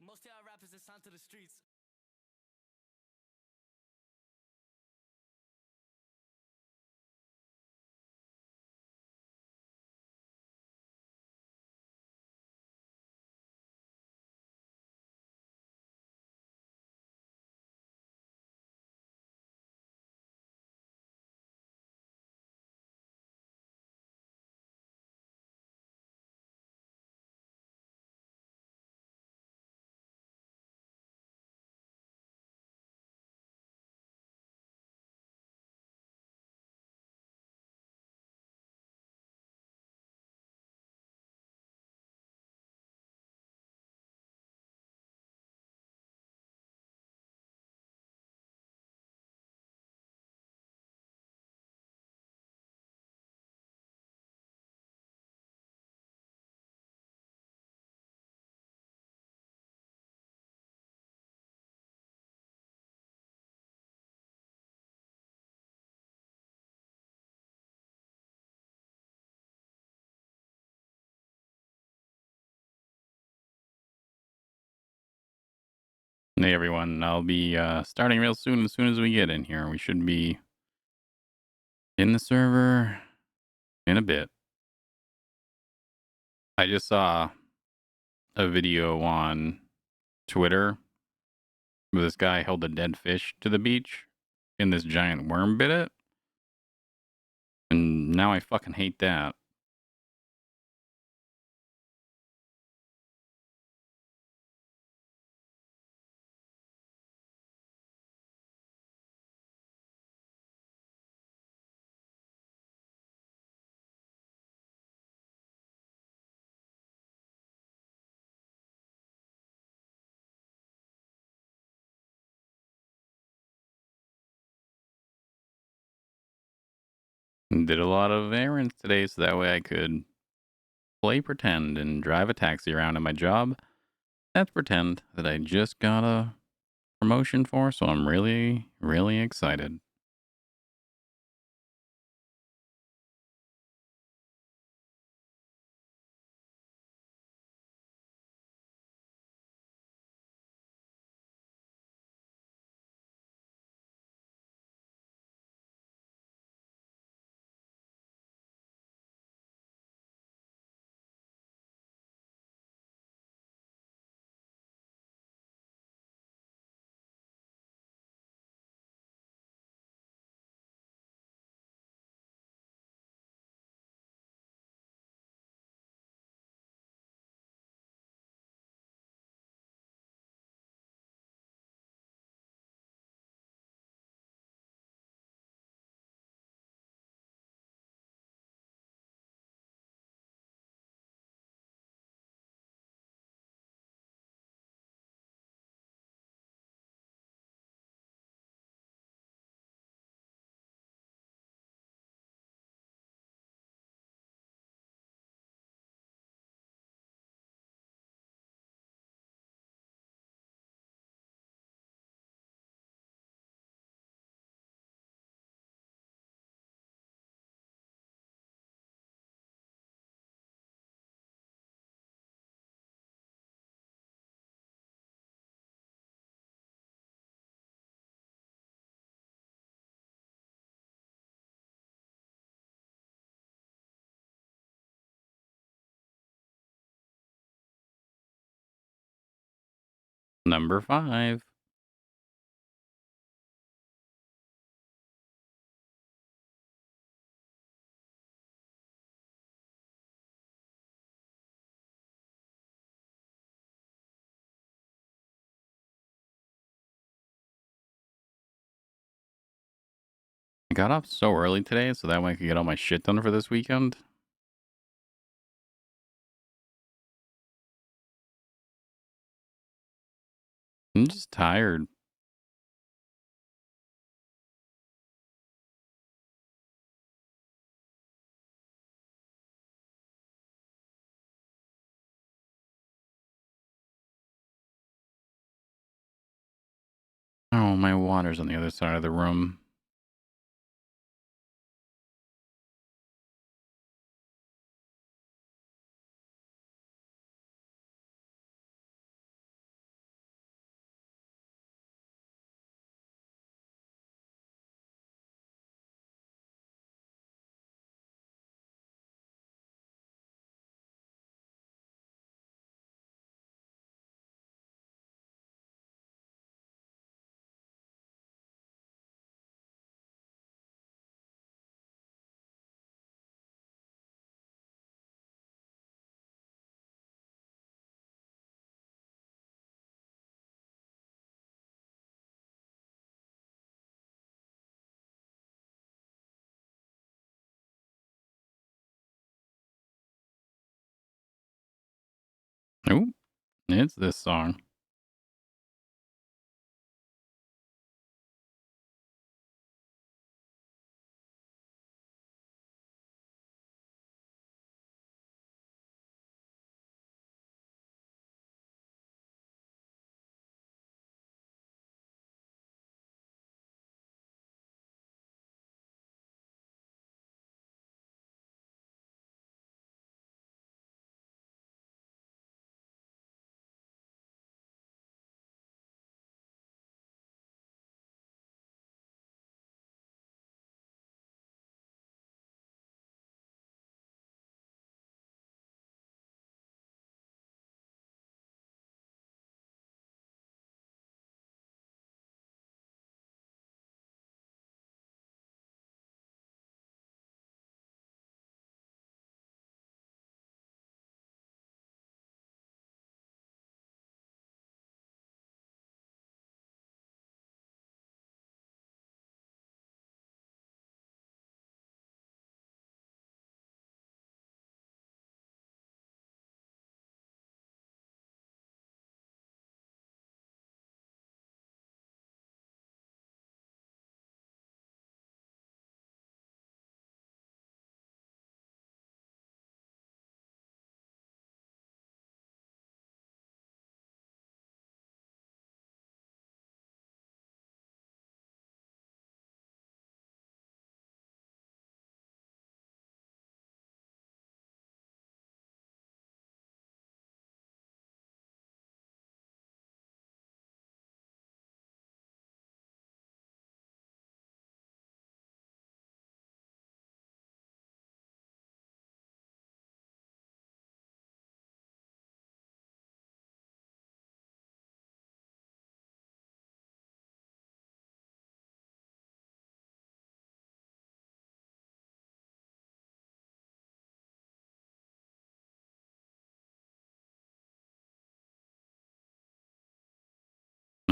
Most of our rappers are signed to the streets. Hey everyone, I'll be starting real soon as we get in here. We should be in the server in a bit. I just saw a video on Twitter where this guy held a dead fish to the beach and this giant worm bit it. And now I fucking hate that. Did a lot of errands today so that way I could play pretend and drive a taxi around in my job. That's pretend that I just got a promotion for, so I'm really, really excited. Number 5. I got off so early today so that way I could get all my shit done for this weekend. I'm just tired. Oh, my water's on the other side of the room. It's this song.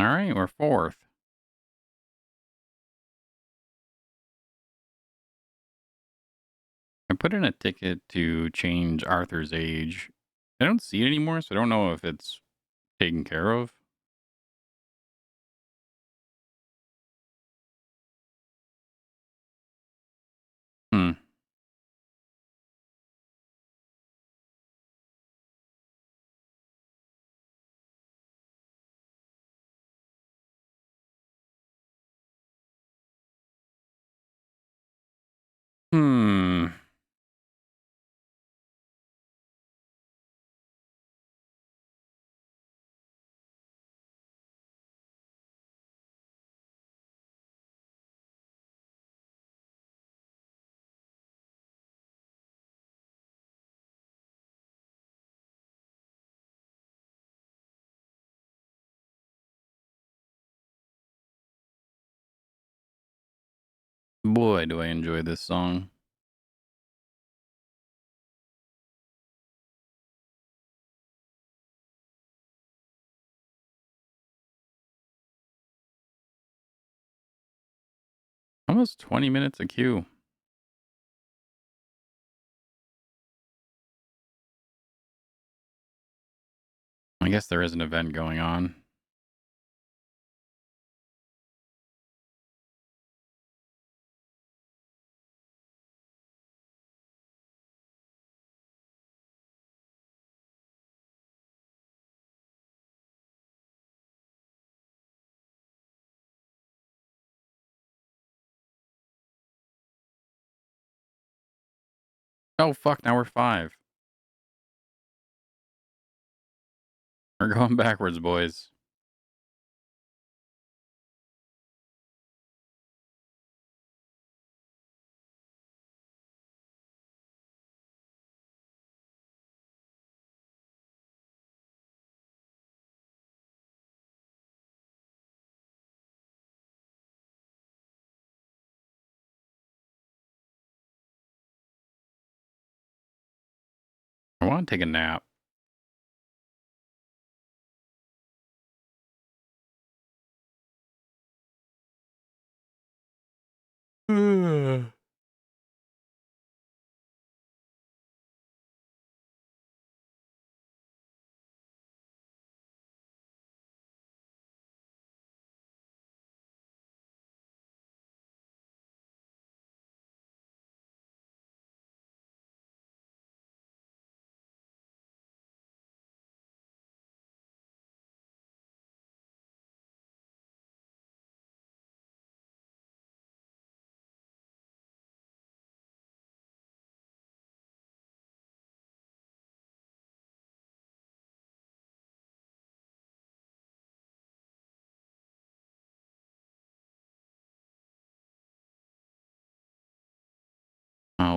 All right, we're fourth. I put in a ticket to change Arthur's age. I don't see it anymore, so I don't know if it's taken care of. Hmm. Hmm. Boy, do I enjoy this song. Almost 20 minutes of queue. I guess there is an event going on. Oh, fuck, now we're five. We're going backwards, boys. I want to take a nap.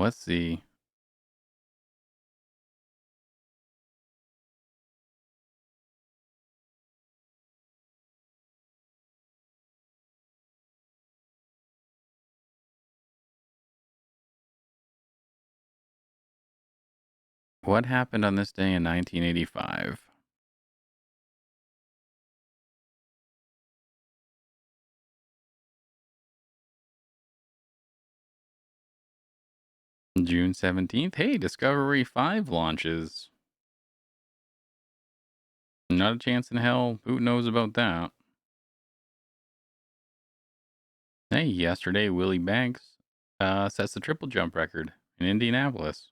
let's see. What happened on this day in 1985? June 17th. Hey, Discovery 5 launches. Not a chance in hell. Who knows about that? Hey, yesterday, Willie Banks sets the triple jump record in Indianapolis.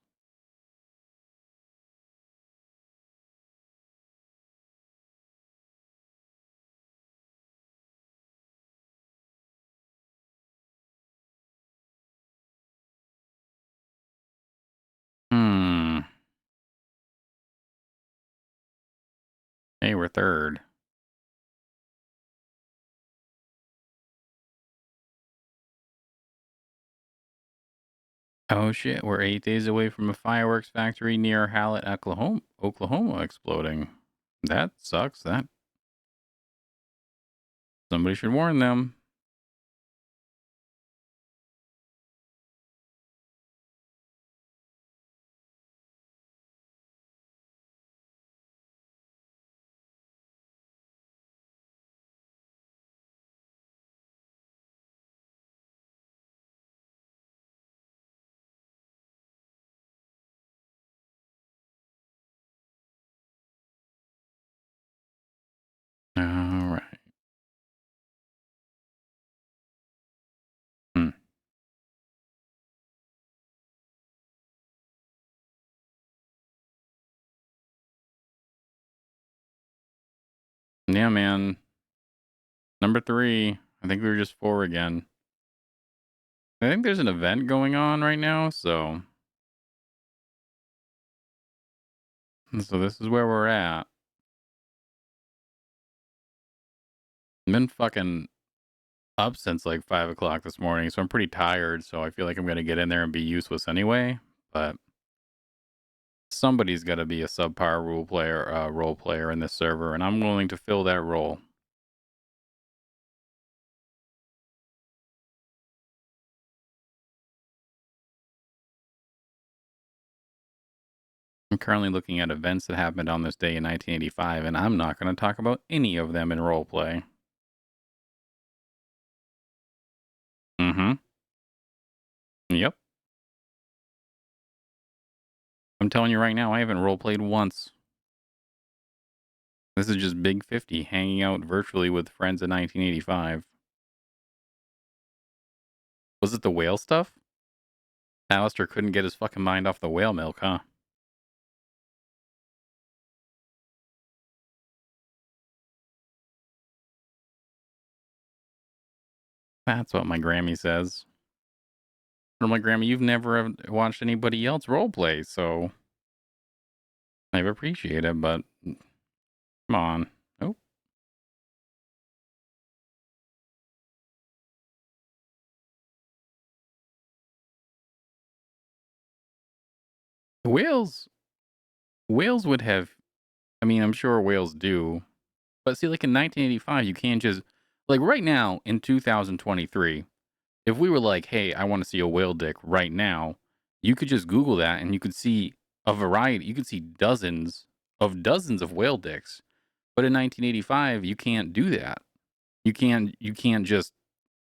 Hmm. Hey, we're third. Oh shit, we're 8 days away from a fireworks factory near Hallett, Oklahoma exploding. That sucks. That somebody should warn them. All right. Hmm. Yeah, man. Number 3. I think we were just 4 again. I think there's an event going on right now, so this is where we're at. I've been fucking up since like 5 o'clock this morning, so I'm pretty tired. So I feel like I'm gonna get in there and be useless anyway. But somebody's got to be a subpar role player in this server, and I'm willing to fill that role. I'm currently looking at events that happened on this day in 1985, and I'm not going to talk about any of them in roleplay. Mm-hmm. Yep. I'm telling you right now, I haven't roleplayed once. This is just Big 50 hanging out virtually with friends in 1985. Was it the whale stuff? Alistair couldn't get his fucking mind off the whale milk, huh? That's what my Grammy says. Or my Grammy, you've never watched anybody else roleplay, so I appreciate it, but come on. Oh, whales. Whales would have. I mean, I'm sure whales do, but see, like in 1985, you can't just like right now in 2023. If we were like, "Hey, I want to see a whale dick right now," you could just Google that, and you could see a variety. You could see dozens of whale dicks. But in 1985, you can't do that. You can't just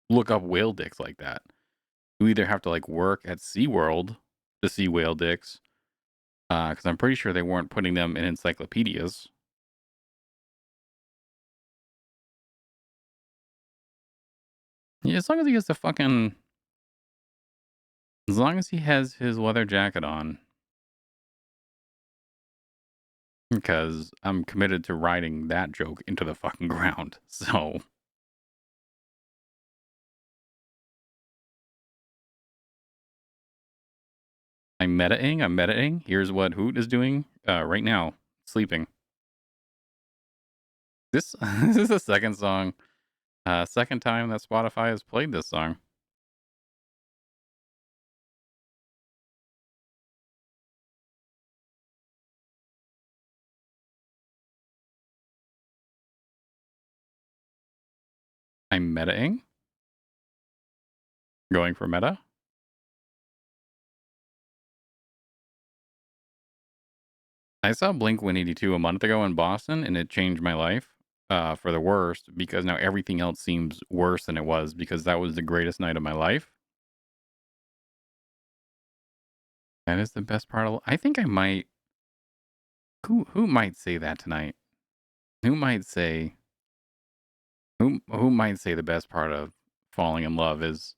look up whale dicks like that. You either have to like work at SeaWorld to see whale dicks, because I'm pretty sure they weren't putting them in encyclopedias. Yeah, as long as he has his leather jacket on, because I'm committed to riding that joke into the fucking ground. So I'm metaing. Here's what Hoot is doing right now, sleeping. This this is the second song, second time that Spotify has played this song. I'm metaing? Going for meta? I saw Blink 182 a month ago in Boston, and it changed my life for the worst because now everything else seems worse than it was because that was the greatest night of my life. That is the best part of. I think I might. Who might say that tonight? Who might say who might say the best part of falling in love is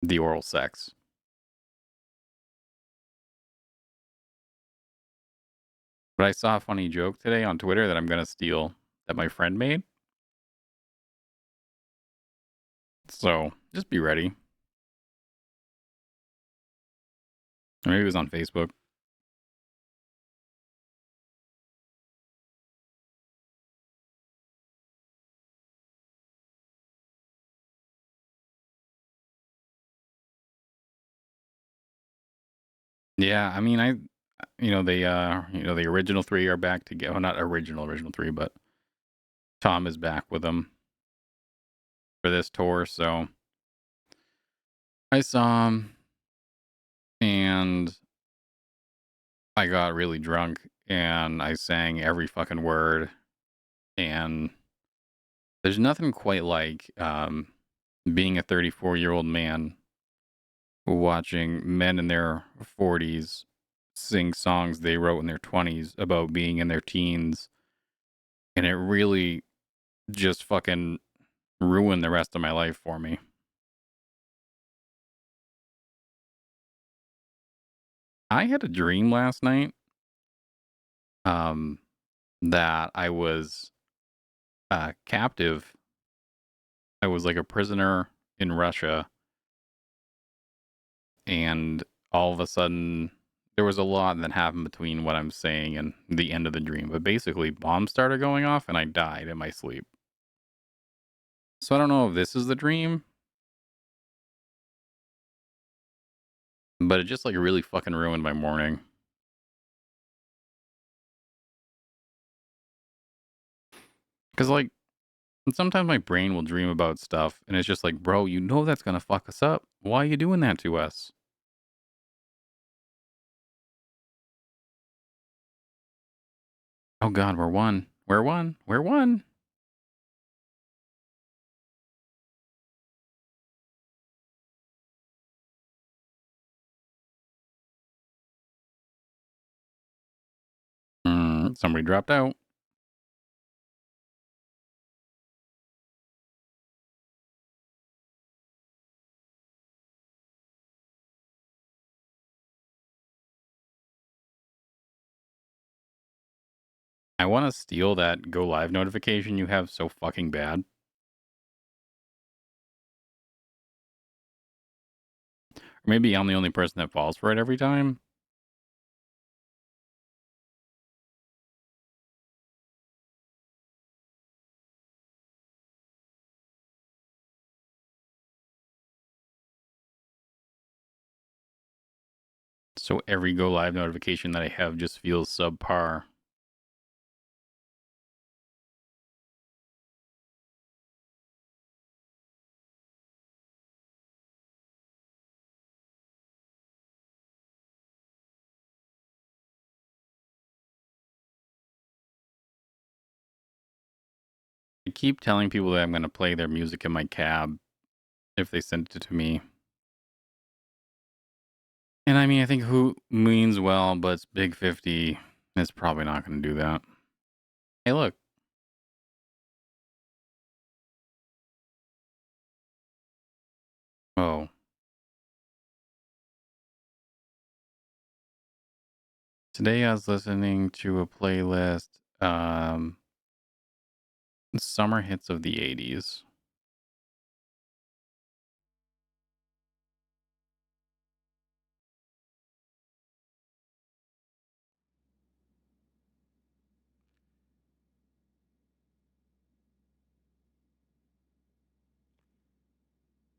the oral sex? But I saw a funny joke today on Twitter that I'm gonna steal that my friend made. So just be ready. Or maybe it was on Facebook. Yeah, I mean, the original three are back together. Well, not original three, but Tom is back with them for this tour. So I saw him and I got really drunk and I sang every fucking word. And there's nothing quite like being a 34-year-old man watching men in their 40s sing songs they wrote in their 20s about being in their teens. And it really just fucking ruined the rest of my life for me. I had a dream last night um, that I was captive. I was like a prisoner in Russia, and all of a sudden, there was a lot that happened between what I'm saying and the end of the dream. But basically, bombs started going off, and I died in my sleep. So I don't know if this is the dream, but it just like really fucking ruined my morning. Because like sometimes my brain will dream about stuff, and it's just like, bro, you know that's gonna fuck us up. Why are you doing that to us? Oh God, we're one. We're one. We're one. Somebody dropped out. I want to steal that go live notification you have so fucking bad. Or maybe I'm the only person that falls for it every time. So every go live notification that I have just feels subpar. I keep telling people that I'm going to play their music in my cab if they send it to me. And I mean, I think who means well, but it's Big 50 is probably not going to do that. Hey, look. Oh. Today I was listening to a playlist, summer hits of the 80s.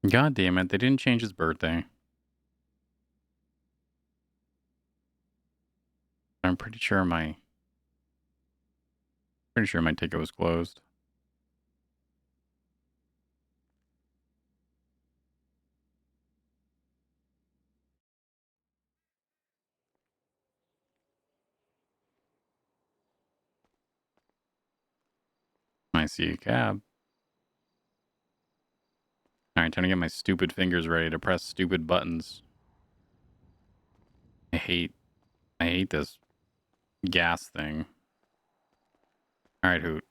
God damn it, they didn't change his birthday. I'm pretty sure my ticket was closed. I see a cab. All right, time to get my stupid fingers ready to press stupid buttons. I hate this gas thing. All right, Hoot.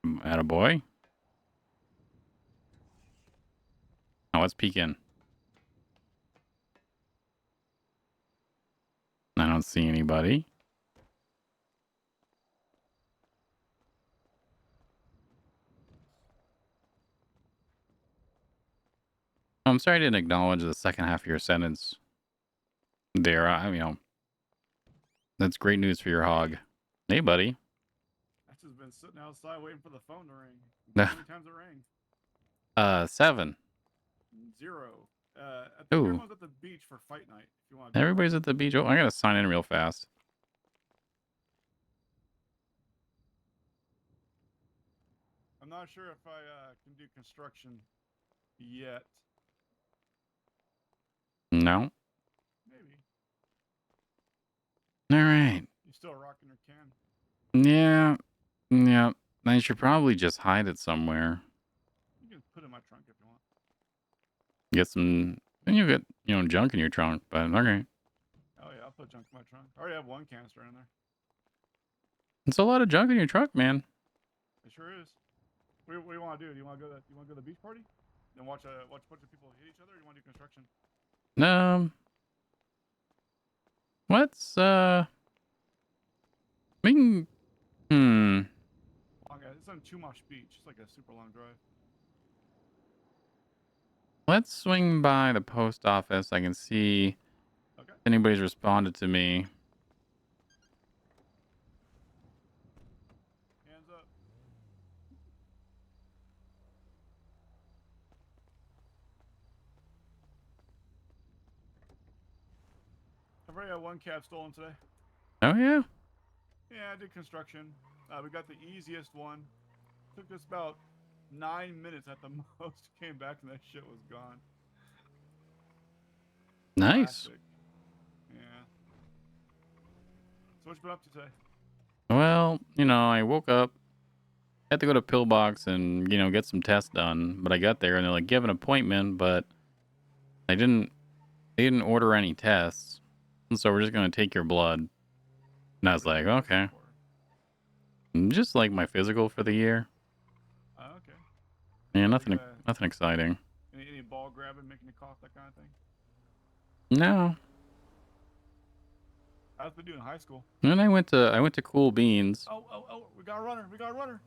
Attaboy. Now let's peek in. I don't see anybody. I'm sorry I didn't acknowledge the second half of your sentence there. That's great news for your hog. Hey, buddy. I've just been sitting outside waiting for the phone to ring. How many times it rang? 7. 0. I think Ooh. everyone's at the beach for fight night. If you want to. Everybody's at the beach. Oh, I gotta sign in real fast. I'm not sure if I can do construction yet. No. Maybe. All right. You still rocking your can? Yeah. Yeah. I should probably just hide it somewhere. You can put it in my trunk if you want. Get some. Then you get junk in your trunk. But okay. Oh yeah, I'll put junk in my trunk. I already have one canister in there. It's a lot of junk in your truck, man. It sure is. What do you want to do? Do you want to go to the beach party? Then watch a bunch of people hit each other? Or do you want to do construction? Let's we can. Long guys. It's on Chumash Beach. It's like a super long drive. Let's swing by the post office. I can see Okay. if anybody's responded to me. Hands up. I've already had one cab stolen today. Oh yeah. Yeah, I did construction. We got the easiest one. Took us about 9 minutes at the most. Came back and that shit was gone. Nice. Classic. Yeah. So what you been up to today? Well, I woke up, had to go to Pillbox and get some tests done. But I got there and they're like, "Give an appointment," but they didn't order any tests, and so we're just gonna take your blood. And I was like, okay, just like my physical for the year. Okay. Yeah, Like, nothing exciting. Any ball grabbing, making you cough, that kind of thing? No. How's been doing in high school? And I went to Cool Beans. Oh, we got a runner. We got a runner.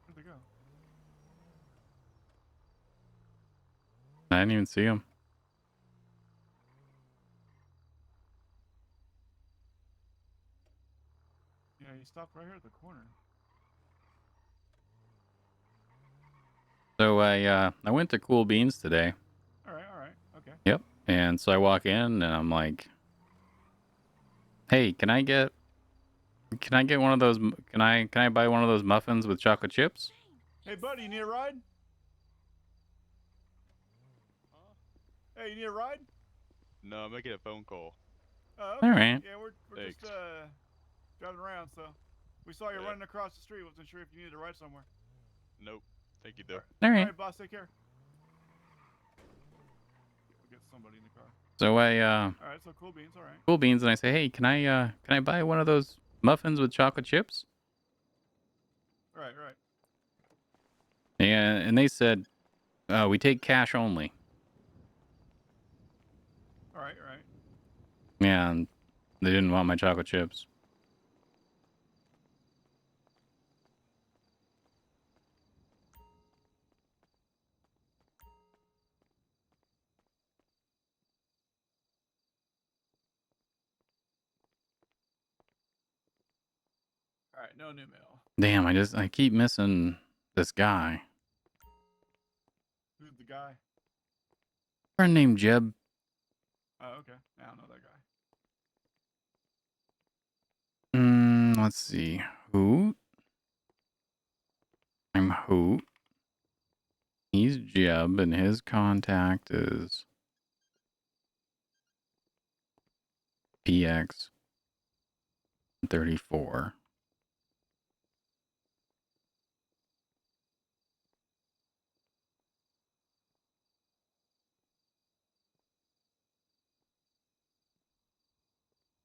Where'd they go? I didn't even see him. Yeah, he stopped right here at the corner. So I went to Cool Beans today. All right, okay. Yep. And so I walk in and I'm like, "Hey, can I get one of those? Can I buy one of those muffins with chocolate chips?" Hey, buddy, you need a ride? Hey, you need a ride? No, I'm making a phone call. Oh, okay. All right. Yeah, we're Thanks. just driving around, so we saw you Yeah. running across the street. Wasn't sure if you needed a ride somewhere. Nope. Thank you, though. All All right. right, boss, take care. We'll get somebody in the car. So I All right, so Cool Beans. All right. Cool Beans, and I say, "Hey, can I buy one of those muffins with chocolate chips?" Right. And they said, "We take cash only." All right. Yeah, and they didn't want my chocolate chips. All right, no new mail. Damn, I keep missing this guy. Who's the guy? Friend named Jeb. Oh, okay. I don't know that guy. Let's see. Hoot. I'm Hoot. He's Jeb, and his contact is PX34.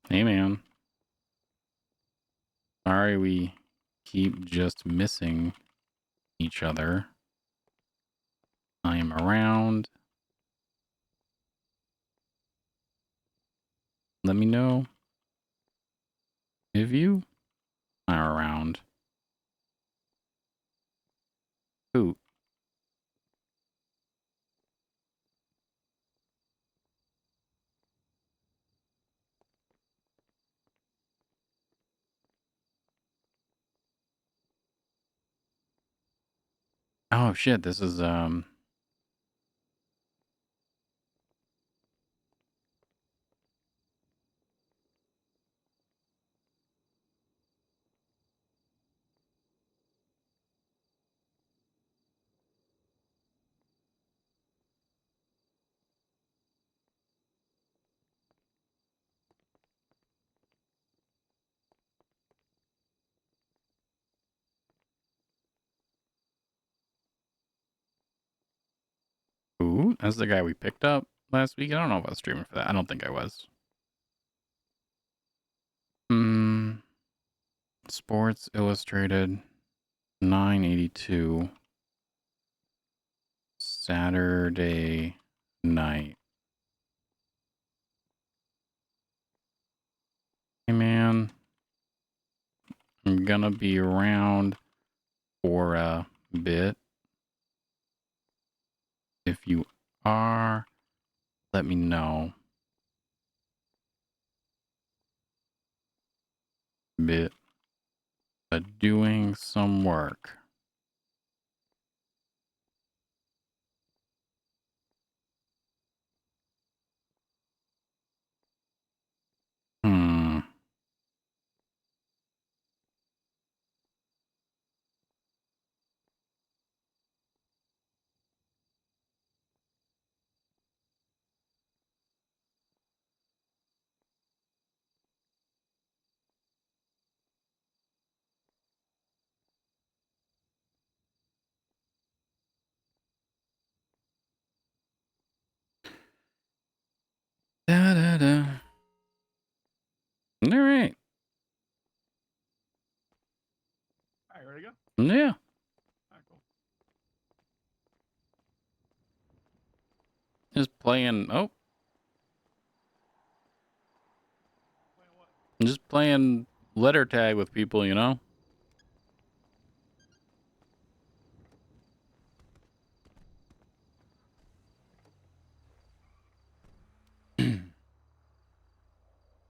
Hey, man. Sorry we keep just missing each other. I am around. Let me know if you are around. Hoot. Oh shit, this is Hoot. That's the guy we picked up last week. I don't know if I was streaming for that. I don't think I was. Sports Illustrated 982 Saturday night. Hey man, I'm gonna be around for a bit. If you are, let me know. Bit doing some work. Da da da. All right. All right, ready to go? Yeah. All right, cool. Just playing. Oh, Playing what? I'm just playing letter tag with people, you know?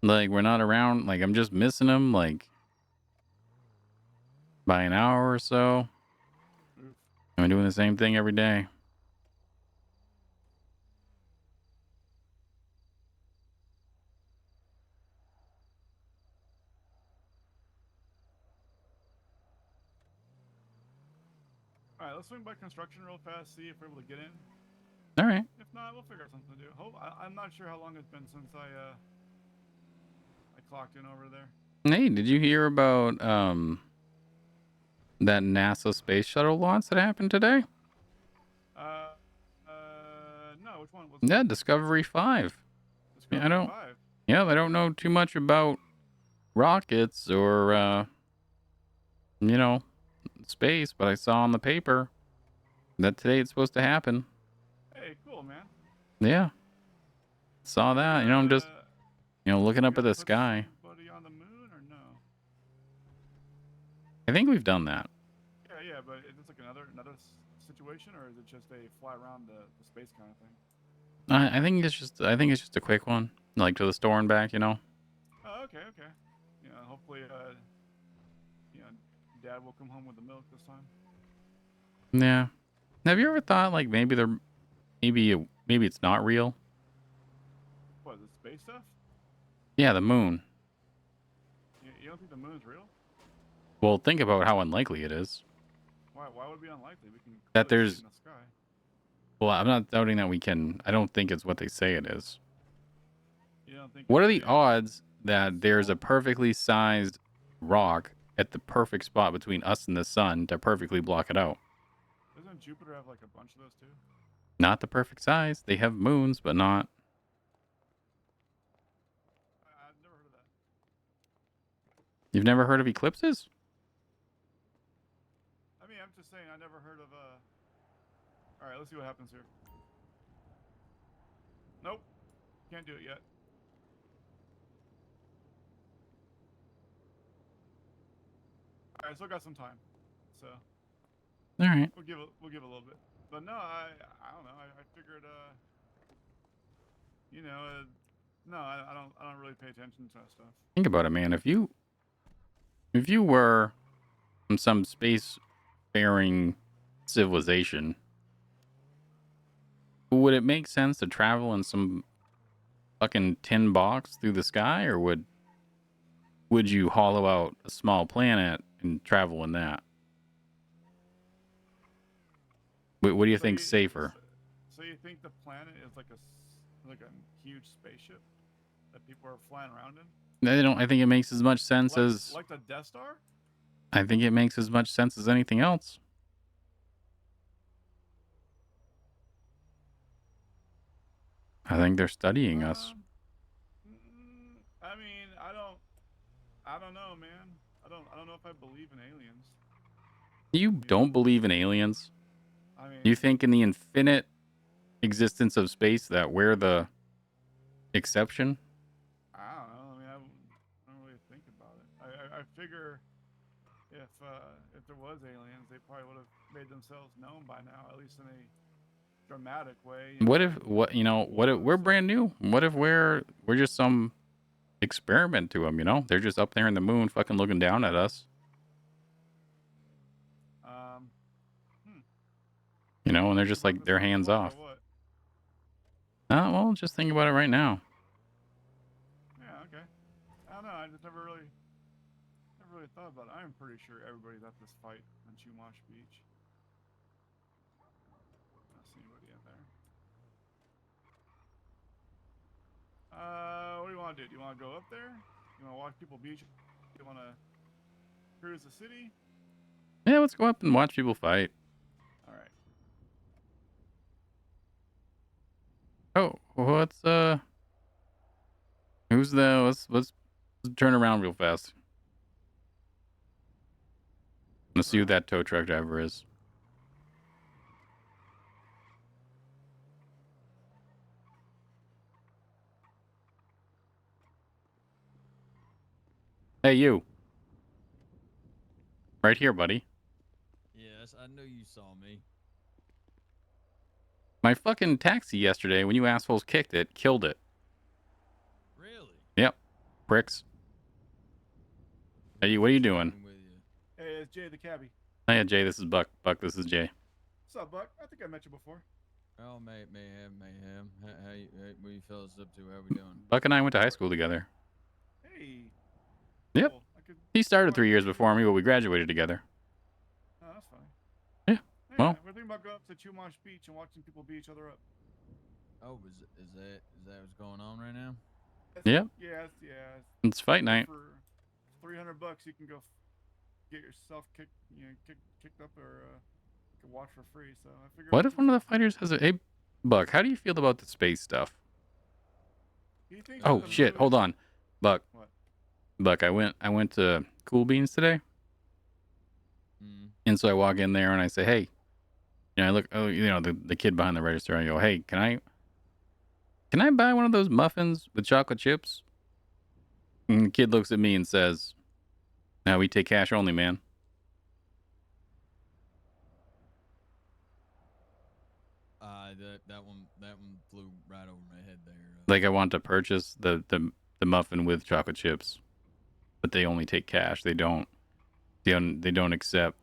Like, we're not around. Like, I'm just missing them, like, by an hour or so. Oof. I'm doing the same thing every day. All right, let's swing by construction real fast, see if we're able to get in. All right. If not, we'll figure out something to do. I'm not sure how long it's been since I clocked in over there. Hey, did you hear about that NASA space shuttle launch that happened today? No, which one was Yeah, it? Discovery 5. Yeah, Discovery 5. Yeah, I don't know too much about rockets or you know, space, but I saw on the paper that today it's supposed to happen. Hey, cool, man. Yeah, saw that. You know, I'm just, looking We up at gonna the put sky. somebody on the moon or no? I think we've done that. Yeah, but is this like another situation, or is it just a fly around the space kind of thing? I think it's just a quick one, like to the store and back. You know. Oh, okay. Hopefully, Dad will come home with the milk this time. Yeah. Have you ever thought like maybe it's not real? What, the space stuff? Yeah, the moon. You don't think the moon's real? Well, think about how unlikely it is Why would it be unlikely? We can that clearly see it there's in the sky. Well, I'm not doubting that we can. I don't think it's what they say it is. You don't think? What are it's the a odds that there's a small- perfectly sized rock at the perfect spot between us and the sun to perfectly block it out? Doesn't Jupiter have like a bunch of those too? Not the perfect size. They have moons, but not. I've never heard of that. You've never heard of eclipses? I mean, I'm just saying, I never heard of All right, let's see what happens here. Nope, can't do it yet. All right, still got some time, so All right. we'll give it a little bit. But no, I don't know. I figured no, I don't really pay attention to that stuff. Think about it, man. If you were from some space-faring civilization, would it make sense to travel in some fucking tin box through the sky, or would you hollow out a small planet and travel in that? What do you So think's safer? So you think the planet is like like a huge spaceship that people are flying around in? I don't. I think it makes as much sense as. Like the Death Star? I think it makes as much sense as anything else. I think they're studying us. I mean, I don't know, man. I don't know if I believe in aliens. You don't believe in aliens? I mean, You think in the infinite existence of space that we're the exception? I don't know. I mean, I don't really think about it. I figure if there was aliens, they probably would have made themselves known by now, at least in a dramatic way. What if we're brand new? What if we're just some experiment to them? They're just up there in the moon, fucking looking down at us. Um, And they're just about like this their on the hands fly, off. or what? Well, just think about it right now. Yeah, okay. I don't know. I just never really thought about it. I'm pretty sure everybody's at this fight on Chumash Beach. I don't see anybody in there. What do you want to do? Do you want to go up there? You want to watch people beach? You want to cruise the city? Yeah, let's go up and watch people fight. All right. Oh, who's the let's turn around real fast. Let's see who that tow truck driver is. Hey, you. Right here, buddy. Yes, I knew you saw me. My fucking taxi yesterday, when you assholes kicked it, killed it. Really? Yep. Pricks. Hey, what are you doing? With you? Hey, it's Jay the cabbie. Hey, Jay, this is Buck. Buck, this is Jay. What's up, Buck? I think I met you before. Oh, mayhem. What you fellas up to? How we doing? Buck and I went to high school together. Hey. Yep. Cool. He started 3 years before me, but we graduated together. Oh, that's funny. Yeah. Hey, Well. we're thinking about going up to Chumash Beach and watching people beat each other up. Oh, is that what's going on right now? Yep. Yeah. It's fight night. For $300, you can go get yourself kicked up, or you can watch for free. So I figured. What if one of the fighters has a... Hey, Buck, how do you feel about the space stuff? Oh, shit. Hold on. Buck. What? Buck, I went to Cool Beans today. Mm. And so I walk in there and I say, hey, I look, the kid behind the register. I go, hey, can I buy one of those muffins with chocolate chips? And the kid looks at me and says, no, we take cash only, man. That one flew right over my head there. Like I want to purchase the muffin with chocolate chips, but they only take cash. They don't accept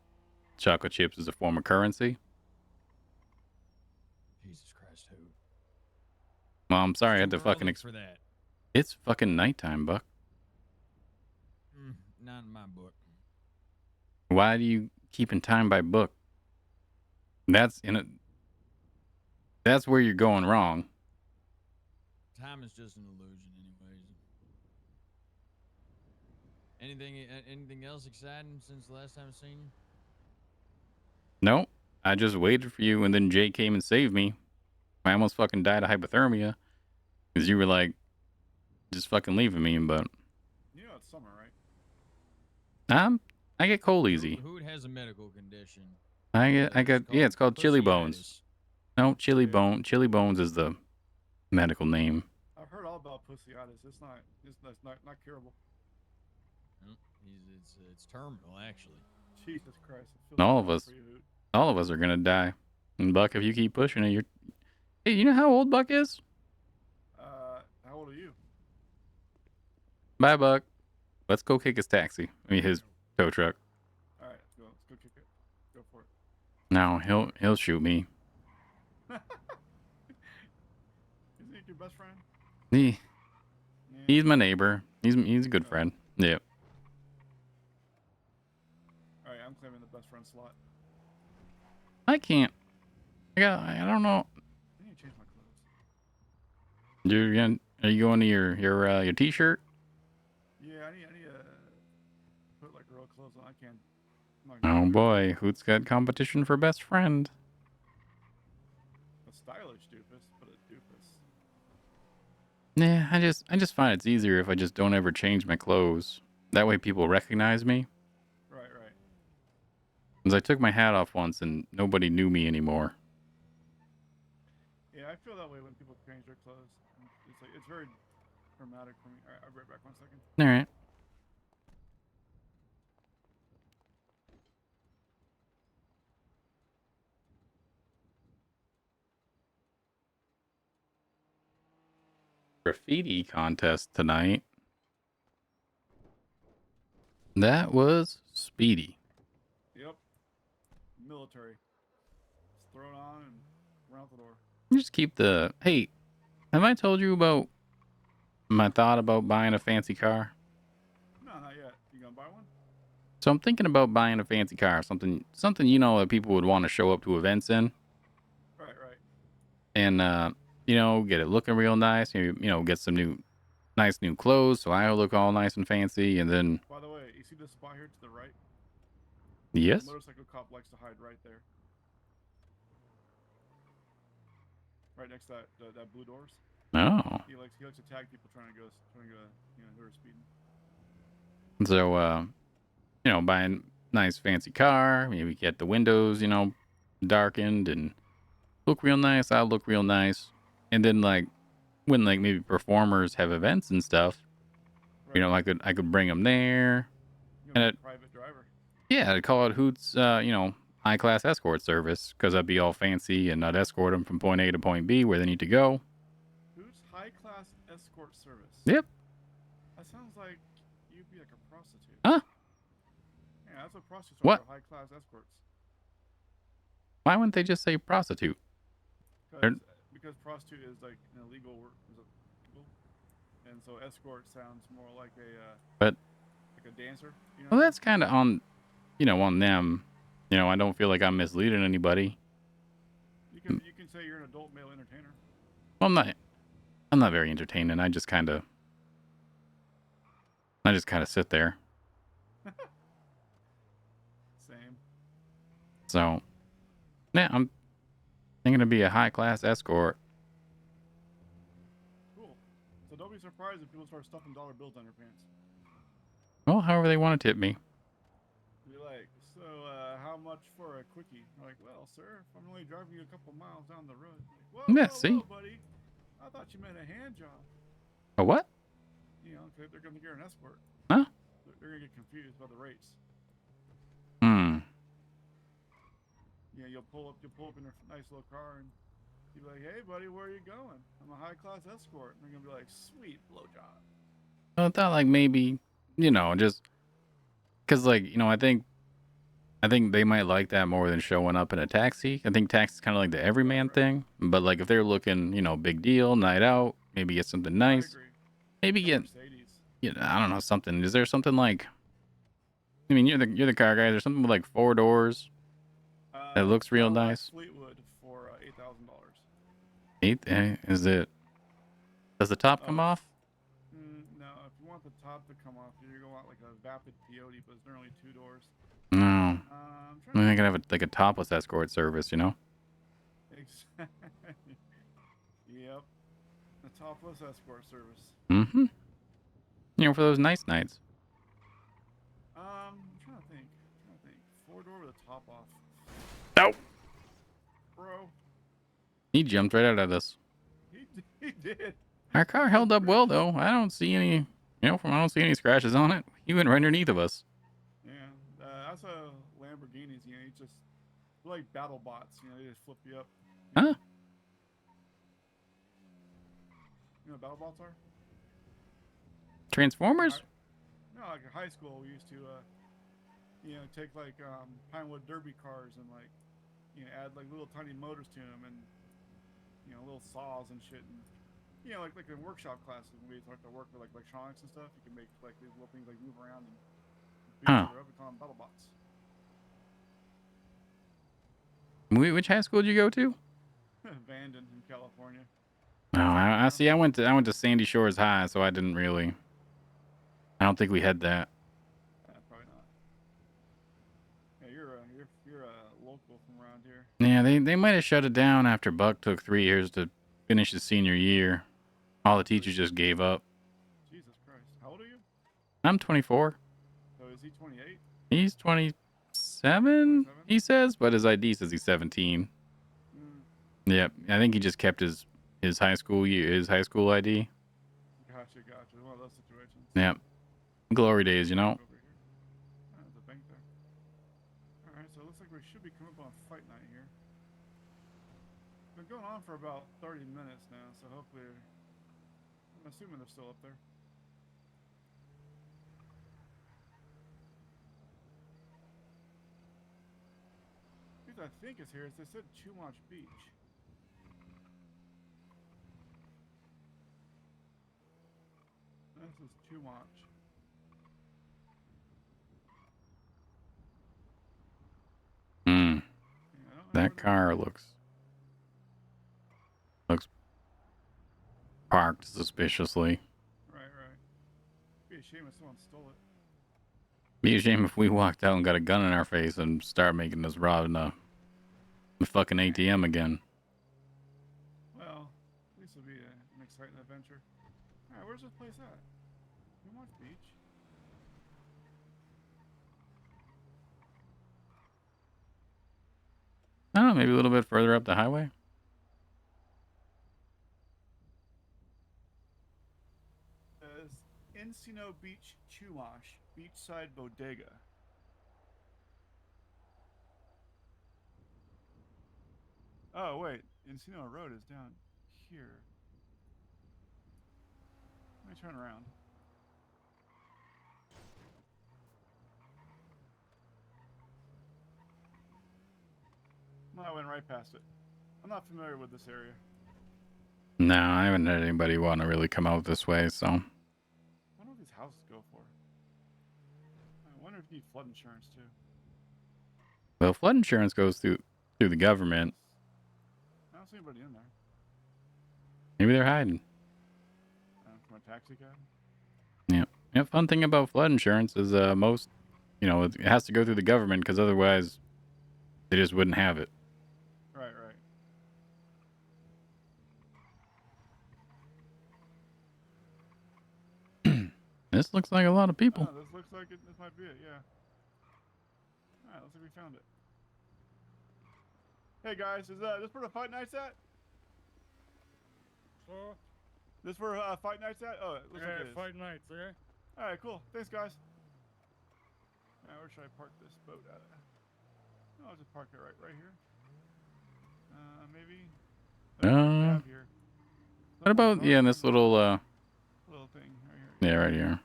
chocolate chips as a form of currency. Jesus Christ, who? Well, I'm sorry, I had to Too fucking. early for that. It's fucking nighttime, Buck. Not in my book. Why do you keep in time by book? That's in it. that's where you're going wrong. Time is just an illusion, anyways. Anything else exciting since the last time I seen you? No, I just waited for you, and then Jay came and saved me. I almost fucking died of hypothermia because you were like just fucking leaving me. But You know it's summer, right? I get cold easy. Hoot has a medical condition. I got yeah, it's called chili bones. pussyitis. No, chili Yeah. bone. Chili bones is the medical name. I've heard all about pussyitis. It's not curable. No, it's terminal, actually. Jesus Christ. It feels All so of bad us. for you, Hoot. All of us are gonna die. And Buck, if you keep pushing it, you're. Hey, you know how old Buck is? How old are you? Bye, Buck. Let's go kick his taxi. I mean, his tow truck. All right, let's go. Let's go kick it. Go for it. No, he'll shoot me. Isn't he your best friend? He, Yeah. he's my neighbor. He's a good friend. Yeah. All right, I'm claiming the best friend slot. I can't. I don't know. I need to change my clothes. Are you going to your t-shirt? Yeah, I need to put like real clothes on. I can't. I'm not gonna Oh do it. boy, who's got competition for best friend? A stylish doofus, but a doofus. Yeah, I just find it's easier if I just don't ever change my clothes. That way people recognize me. Right. Because I took my hat off once and nobody knew me anymore. Yeah, I feel that way when people change their clothes. It's like it's very dramatic for me. All right, I'll be right back 1 second. All right. Graffiti contest tonight. That was speedy. Yep. Military. Just throw it on and run out the door. Just keep the. Hey, have I told you about my thought about buying a fancy car? No, not yet. You gonna buy one? So I'm thinking about buying a fancy car, something you know that people would want to show up to events in, Right. and you know, get it looking real nice. You know, get some nice new clothes so I look all nice and fancy, and then By the way, you see this spot here to the right? yes, The motorcycle cop likes to hide right there. Right next to that blue doors. oh, He likes to tag people trying to go, you know, who are speeding. so you know, buying nice fancy car, maybe get the windows, you know, darkened and look real nice. I'll look real nice, and then like when like maybe performers have events and stuff, Right. you know, I could bring them there. You and know, it- a private driver. Yeah, I'd call it Hoot's, you know, high class escort service because I'd be all fancy and I'd escort them from point A to point B where they need to go. Who's high class escort service? Yep. That sounds like you'd be like a prostitute. Huh? Yeah, that's what prostitutes What? are. High class escorts. Why wouldn't they just say prostitute? They're- Because prostitute is like an illegal work, and so escort sounds more like But- like a dancer. You know? Well, that's kind of on, you know, on them. You know, I don't feel like I'm misleading anybody. You can say you're an adult male entertainer. Well, I'm not very entertaining. I just kind of sit there. Same. So, yeah, I'm thinking to be a high class escort. Cool. So don't be surprised if people start stuffing dollar bills on your pants. Well, however they want to tip me. Be like, so how much for a quickie? I'm like, well, sir, if I'm only driving you a couple miles down the road. Like, whoa, Yeah, whoa, see? whoa, buddy. I thought you meant a hand job. A what? You know, 'cause they're gonna think you're an escort. Huh? They're gonna get confused by the rates. Yeah, you'll pull up in a nice little car and you'll be like, hey, buddy, where are you going? I'm a high class escort. And they're gonna be like, sweet blowjob. I thought like maybe, you know, just because like, you know, I think they might like that more than showing up in a taxi. I think taxi's kind of like the everyman Right. thing. But like if they're looking, you know, big deal, night out, maybe get something nice. I agree. Maybe A get, Mercedes. you know, I don't know, something. Is there something like, I mean, you're the car guy. There's something with like 4 doors. That looks real Cadillac nice. Fleetwood for $8,000. 8? Is it? Does the top come Oh, off? no, if you want the top to come off, you're gonna want like a vapid peyote, but they're only 2 doors. No. I'm I trying to think I could think. have like a topless escort service, you know? Yep, the topless escort service. Mm-hmm. You know, for those nice nights. I'm trying to think. 4-door with a top off, Oh! bro. He jumped right out of this. He did. Our car held up well, though. I don't see any, I don't see any scratches on it. He went right underneath of us. Yeah, that's a Lamborghinis. You know, you just they're like battle bots. You know, they just flip you up. Huh? You know what battle bots are? Transformers? No, like in high school, we used to, take like Pinewood Derby cars and like, add like little tiny motors to them and little saws and shit and like in workshop classes when we start to work with like electronics and stuff, you can make like these little things like move around and beat Huh. each other up. We call them battle bots. Which high school did you go to? Vanden in California. Oh, I see. I went to Sandy Shores High, so I didn't really. I don't think we had that. Probably not. Yeah, you're a local from around here. Yeah, they might have shut it down after Buck took 3 years to finish his senior year. All the teachers just gave up. Jesus Christ, how old are you? I'm 24. So is he 28? He's 27, he says, but his ID says he's 17. Yep, I think he just kept his high school high school ID. Gotcha. One of those situations. Yep, glory days, you know. Over here. There's a bank there. All right, so it looks like we should be coming up on fight night here. Been going on for about 30 minutes now, so hopefully, I'm assuming they're still up there. What I think is here is they said Chumash Beach. This is Chumash. Hmm. Yeah, That car looks parked suspiciously. Right. Be a shame if someone stole it. Be a shame if we walked out and got a gun in our face and start making us rob the fucking ATM again. Well, at least it'll be an exciting adventure. Alright, where's this place at? Chumash Beach? I don't know, maybe a little bit further up the highway. Encino Beach, Chumash, Beachside Bodega. Oh, wait. Encino Road is down here. Let me turn around. No, I went right past it. I'm not familiar with this area. No, I haven't had anybody want to really come out this way, so. I wonder what these houses go for. I wonder if you need flood insurance too. Well, flood insurance goes through the government. I don't see anybody in there. Maybe they're hiding. From a taxi cab? Yeah. Yeah, fun thing about flood insurance is most, it has to go through the government because otherwise they just wouldn't have it. Right. This looks like a lot of people. Oh, this looks like it. This might be it, yeah. Alright, looks like we found it. Hey guys, is this where the fight night's at? So, This where fight night's at? Oh, it looks like it is. fight nights, yeah? Alright, cool. Thanks, guys. Where should I park this boat at? I'll just park it right here. Maybe. Cab here. What about, in this little, little thing right here. yeah, right here.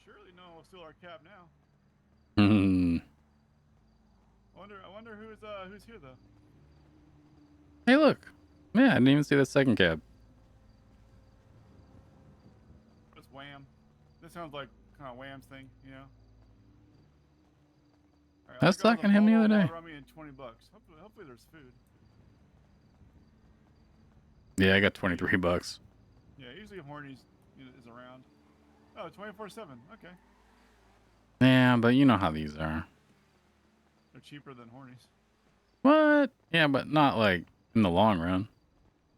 Surely no one will steal our cab now. Hmm. I wonder who's here though. Hey, look. Yeah, I didn't even see the second cab. It's Wham. This sounds like kind of Wham's thing, you know. All I was let go of talking to him the bottle other of day. Rummy and $20. Hopefully there's food. Yeah, I got 23 bucks. Yeah, usually Horny's is around. Oh, 24/7. Okay, Yeah, but you know how these are. they're cheaper than Horny's. What? Yeah, but not like in the long run.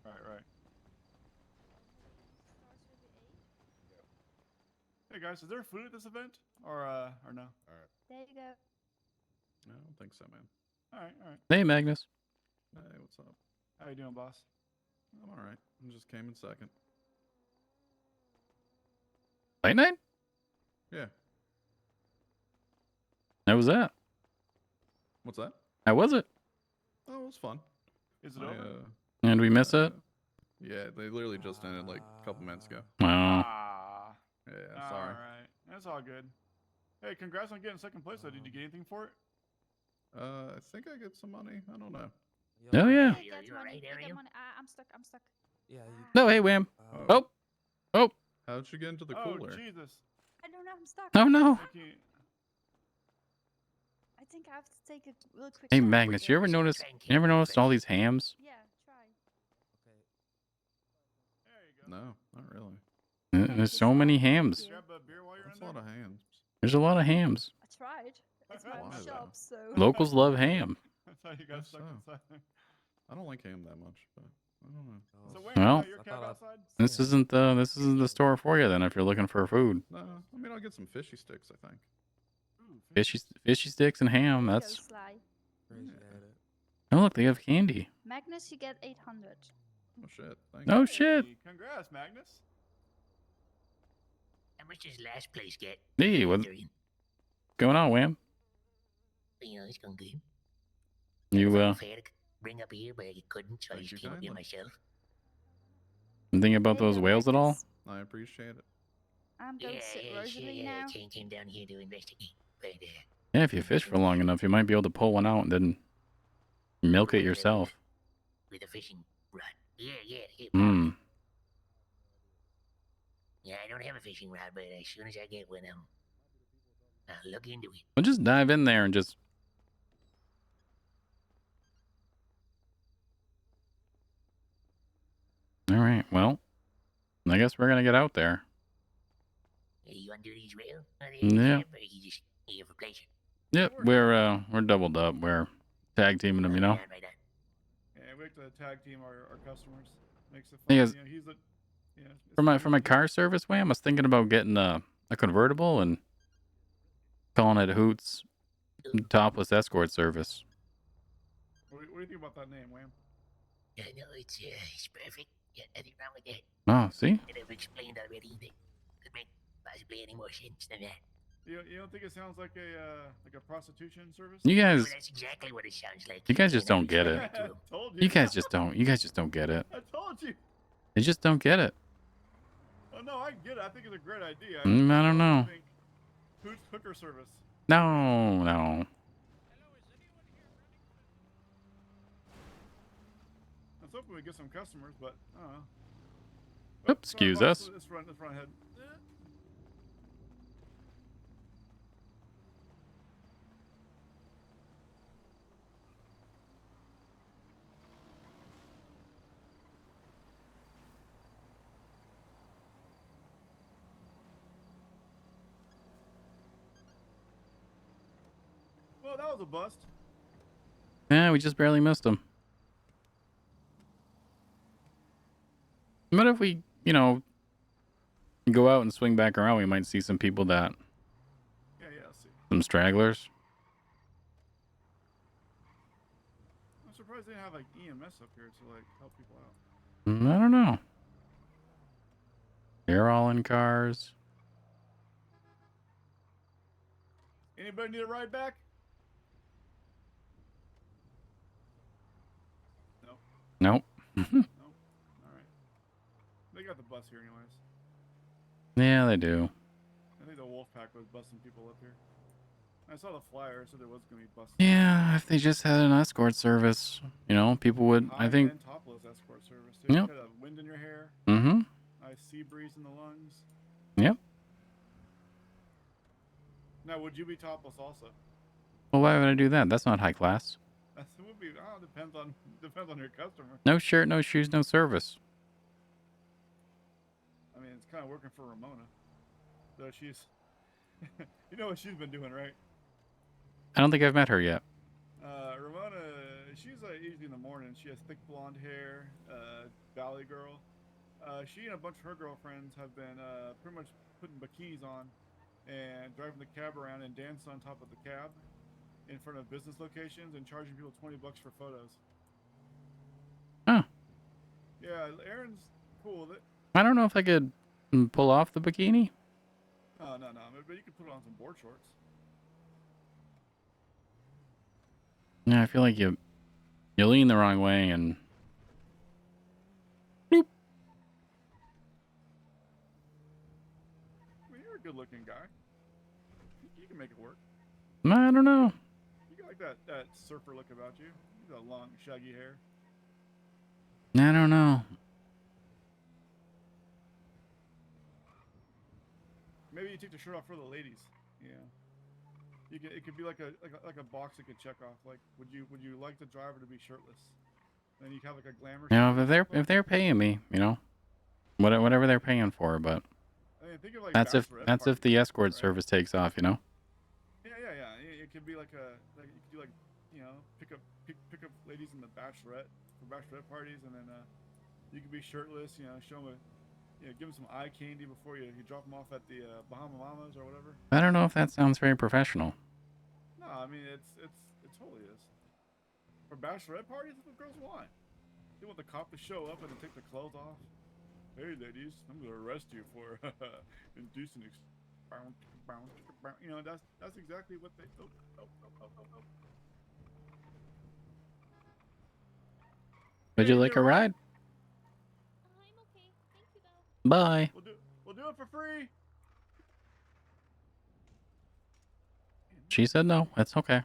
Right. Hey guys, is there food at this event or no? All right. There you go. I don't think so, man. All right. Hey, Magnus. Hey, what's up? How you doing, boss? I'm all right. I just came in second. Late night? Yeah. How was that? What's that? How was it? Oh, it was fun. Is it I, over? And we miss it? Yeah, they literally just ended like a couple minutes ago. Oh. Ah. Yeah, sorry. All right, that's all good. Hey, congrats on getting second place. Though, did you get anything for it? I think I get some money. I don't know. Oh, yeah. Hey, get money. Get money. I'm stuck. Yeah, you. No, hey, Wham. Oh. Oh. How'd you get into the Oh cooler? Jesus! I don't know. I'm stuck. Oh, no. I can't. I think I have to take a real quick. Hey, shower. Magnus, you ever noticed all these hams? Yeah, try. There you go. No, not really. There's so many hams. Grab a beer while you're That's in a lot there. of hands. There's a lot of hams. I tried. It's my Why, own though? shop, so. Locals love ham. That's how you got Guess stuck so. inside there. I don't like ham that much, but I don't know. So wait, Well, you got your cab outside? This isn't the store for you then if you're looking for food. No, I mean I'll get some fishy sticks. I think. Ooh, fish. Fishy sticks and ham. Here you That's. go, Sly. Yeah. Oh, look, they have candy. Magnus, you get 800. Oh shit. Thanks. Oh, shit. Hey, congrats, Magnus. How much does last place get? Hey, what's They're in. going on, Wham? You know, it's going good. You, Fair to bring up here, but I couldn't, so I Thank just you came up here kindly. myself. thinking about There you those go, whales at all? Magnus. I appreciate it. I'm going to sit rosary now. Came down here to investigate. But, Yeah, if you fish for long enough, you might be able to pull one out and then milk it yourself. with a fishing rod. Yeah. Hmm. Yeah, I don't have a fishing rod, but as soon as I get one, I'll look into it. Well, just dive in there and just. All right. Well, I guess we're gonna get out there. Hey, you want to do these real? Yeah. Or you just here for pleasure? Yep, we're doubled up. We're tag teaming them, you know. Right on. Yeah, we like to tag team our customers. Makes it Hey, fun. guys, You know, he's the. Yeah, it's For my fun. car service, Wham, I was thinking about getting a convertible and calling it Hoot's topless escort service. What do you think about that name, Wham? Yeah, no, it's perfect. Yeah, nothing wrong with that. Oh, see? And I've explained already that could make possibly any more sense than that. You don't think it sounds like a prostitution service? You guys, Well, that's exactly what it sounds like. you guys just And I don't get it. explained to 'em. Told You guys just don't get it. I told you. You just don't get it. Oh no, I get it. I think it's a great idea. I don't know. Think Hoot's hooker service. No. Let's hope we get some customers, but I don't know. Oops, sorry, excuse boss, us. Let's run ahead. Well, that was a bust. Yeah, we just barely missed them. What if we, go out and swing back around? We might see some people that, Yeah, let's see. some stragglers. I'm surprised they didn't have like EMS up here to like help people out. I don't know. They're all in cars. Anybody need a ride back? Nope. No. All right. They got the bus here, anyways. Yeah, they do. I think the Wolfpack was busting people up here. I saw the flyer, so there was gonna be busting. Yeah, if they just had an escort service, people would. I High think. and topless escort service. Too. Yep. You got wind in your hair, Mm-hmm. nice sea breeze in the lungs. Yep. Now, would you be topless also? Well, why would I do that? That's not high class. That would be. Oh, depends on your customer. No shirt, no shoes, no service. I mean, it's kind of working for Ramona. So she's, you know what she's been doing, right? I don't think I've met her yet. Ramona, she's usually in the morning. She has thick blonde hair, valley girl. She and a bunch of her girlfriends have been pretty much putting bikinis on and driving the cab around and dancing on top of the cab in front of business locations and charging people $20 for photos. Huh. Yeah, Aaron's cool with it. I don't know if I could pull off the bikini. Oh, no, but you could put it on some board shorts. Yeah, I feel like you lean the wrong way and boop. I mean, you're a good-looking guy. You can make it work. I don't know. You got like that surfer look about you. You got long, shaggy hair. I don't know. Maybe you take the shirt off for the ladies. Yeah. It could be like a box you could check off. Like, would you like the driver to be shirtless? Then you have like a glamour. You know, shot if they're paying me, you know, whatever they're paying for, but I mean, think of like that's if bachelorette the parties, escort right? service takes off, you know. Yeah. It could be like you could do like, you know, pick up ladies in the bachelorette parties, and then you could be shirtless. You know, show them give them some eye candy before you drop them off at the Bahama Mamas or whatever. I don't know if that sounds very professional. No, I mean it totally is. For bachelorette parties, that's what girls want. They want the cop to show up and then take the clothes off. Hey, ladies, I'm gonna arrest you for indecent. You know, that's exactly what they. Oh. Would you like a ride? I'm okay. Thank you, though. Bye. We'll do it for free. She said no. That's okay.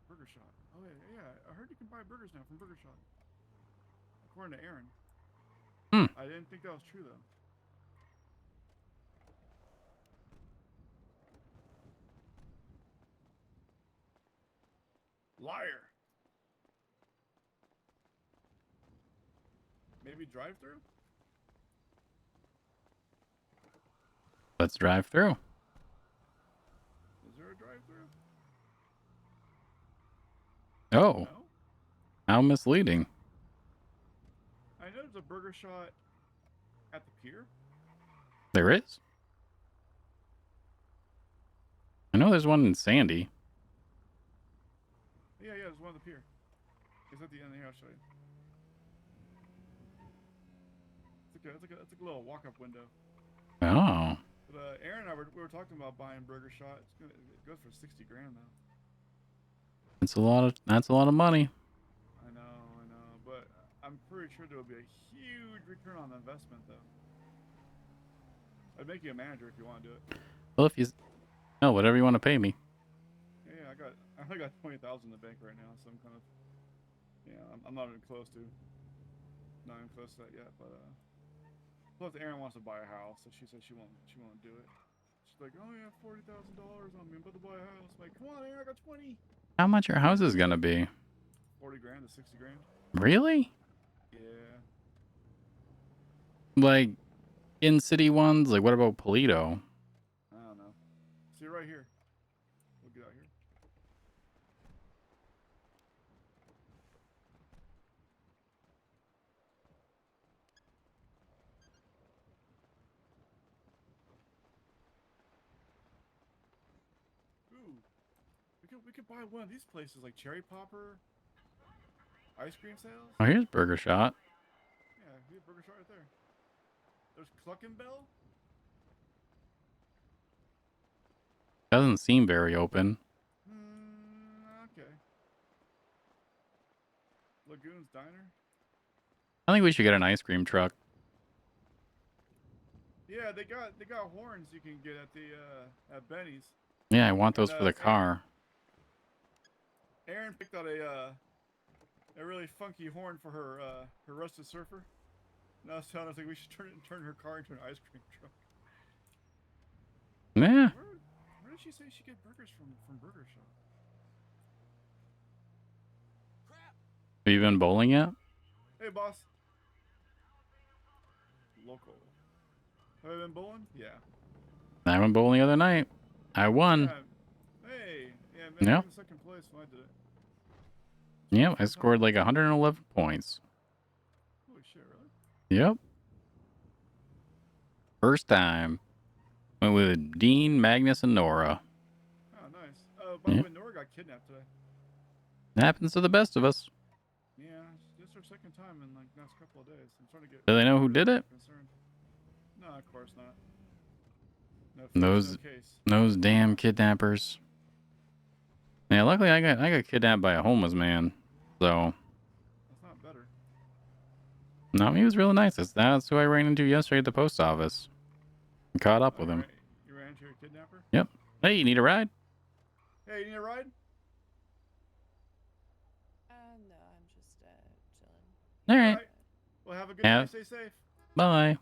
Burger Shot. Oh yeah. I heard you can buy burgers now from Burger Shot. According to Aaron. I didn't think that was true though. Liar. Maybe drive through? Let's drive through. Is there a drive through? Oh, No? how misleading. I know there's a Burger Shot at the pier. There is? I know there's one in Sandy. Yeah, there's one at the pier. It's at the end here, I'll show you. It's like a little walk-up window. Oh. But Aaron and I we were talking about buying Burger Shot. It goes for 60 grand though. That's a lot of money. I know, but I'm pretty sure there will be a huge return on the investment though. I'd make you a manager if you want to do it. Well, if you whatever you want to pay me. Yeah, I only got 20,000 in the bank right now, so I'm kind of, I'm not even close to that yet. But plus Aaron wants to buy a house, so she said she won't do it. She's like, oh yeah, $40,000 on me, I'm about to buy a house. I'm like, come on, Aaron, I got 20. How much your house is gonna be? 40 grand to 60 grand. Really? Yeah. Like in city ones? Like what about Polito? I don't know. See right here. We'll get out here. Ooh. We could buy one of these places like Cherry Popper. Ice cream sales? Oh, here's Burger Shot. Yeah, we have Burger Shot right there. There's Cluckenbell. Doesn't seem very open. Okay. Lagoon's Diner. I think we should get an ice cream truck. Yeah, they got horns you can get at the at Benny's. Yeah, I want those for the car. Aaron picked out a really funky horn for her rusted surfer. And I was telling us like we should turn her car into an ice cream truck. Yeah. Where Where did she say she get burgers from Burger Shop? Have you been bowling yet? Hey, boss. Local. Have I been bowling? Yeah. I went bowling the other night. I won. Hey, yeah, man, Yep. I'm in second place when I did it. Yep, I scored like 111 points. Holy shit, really? Yep. First time. Went with Dean, Magnus, and Nora. Oh, nice. By the Yeah. way, Nora got kidnapped today. Happens to the best of us. Yeah, it's her second time in like next couple of days. I'm trying to get. Do they know who did it? Concerned. No, of course not. No face, Those no case. those damn kidnappers. Yeah, luckily I got kidnapped by a homeless man. So That's not better. no, he was really nice. That's who I ran into yesterday at the post office. I caught up with him. You ran into your kidnapper? Yep. Hey, you need a ride? Hey, you need a ride? No, I'm just chilling. All right. Well, have a good Yeah. night. Stay safe. Bye.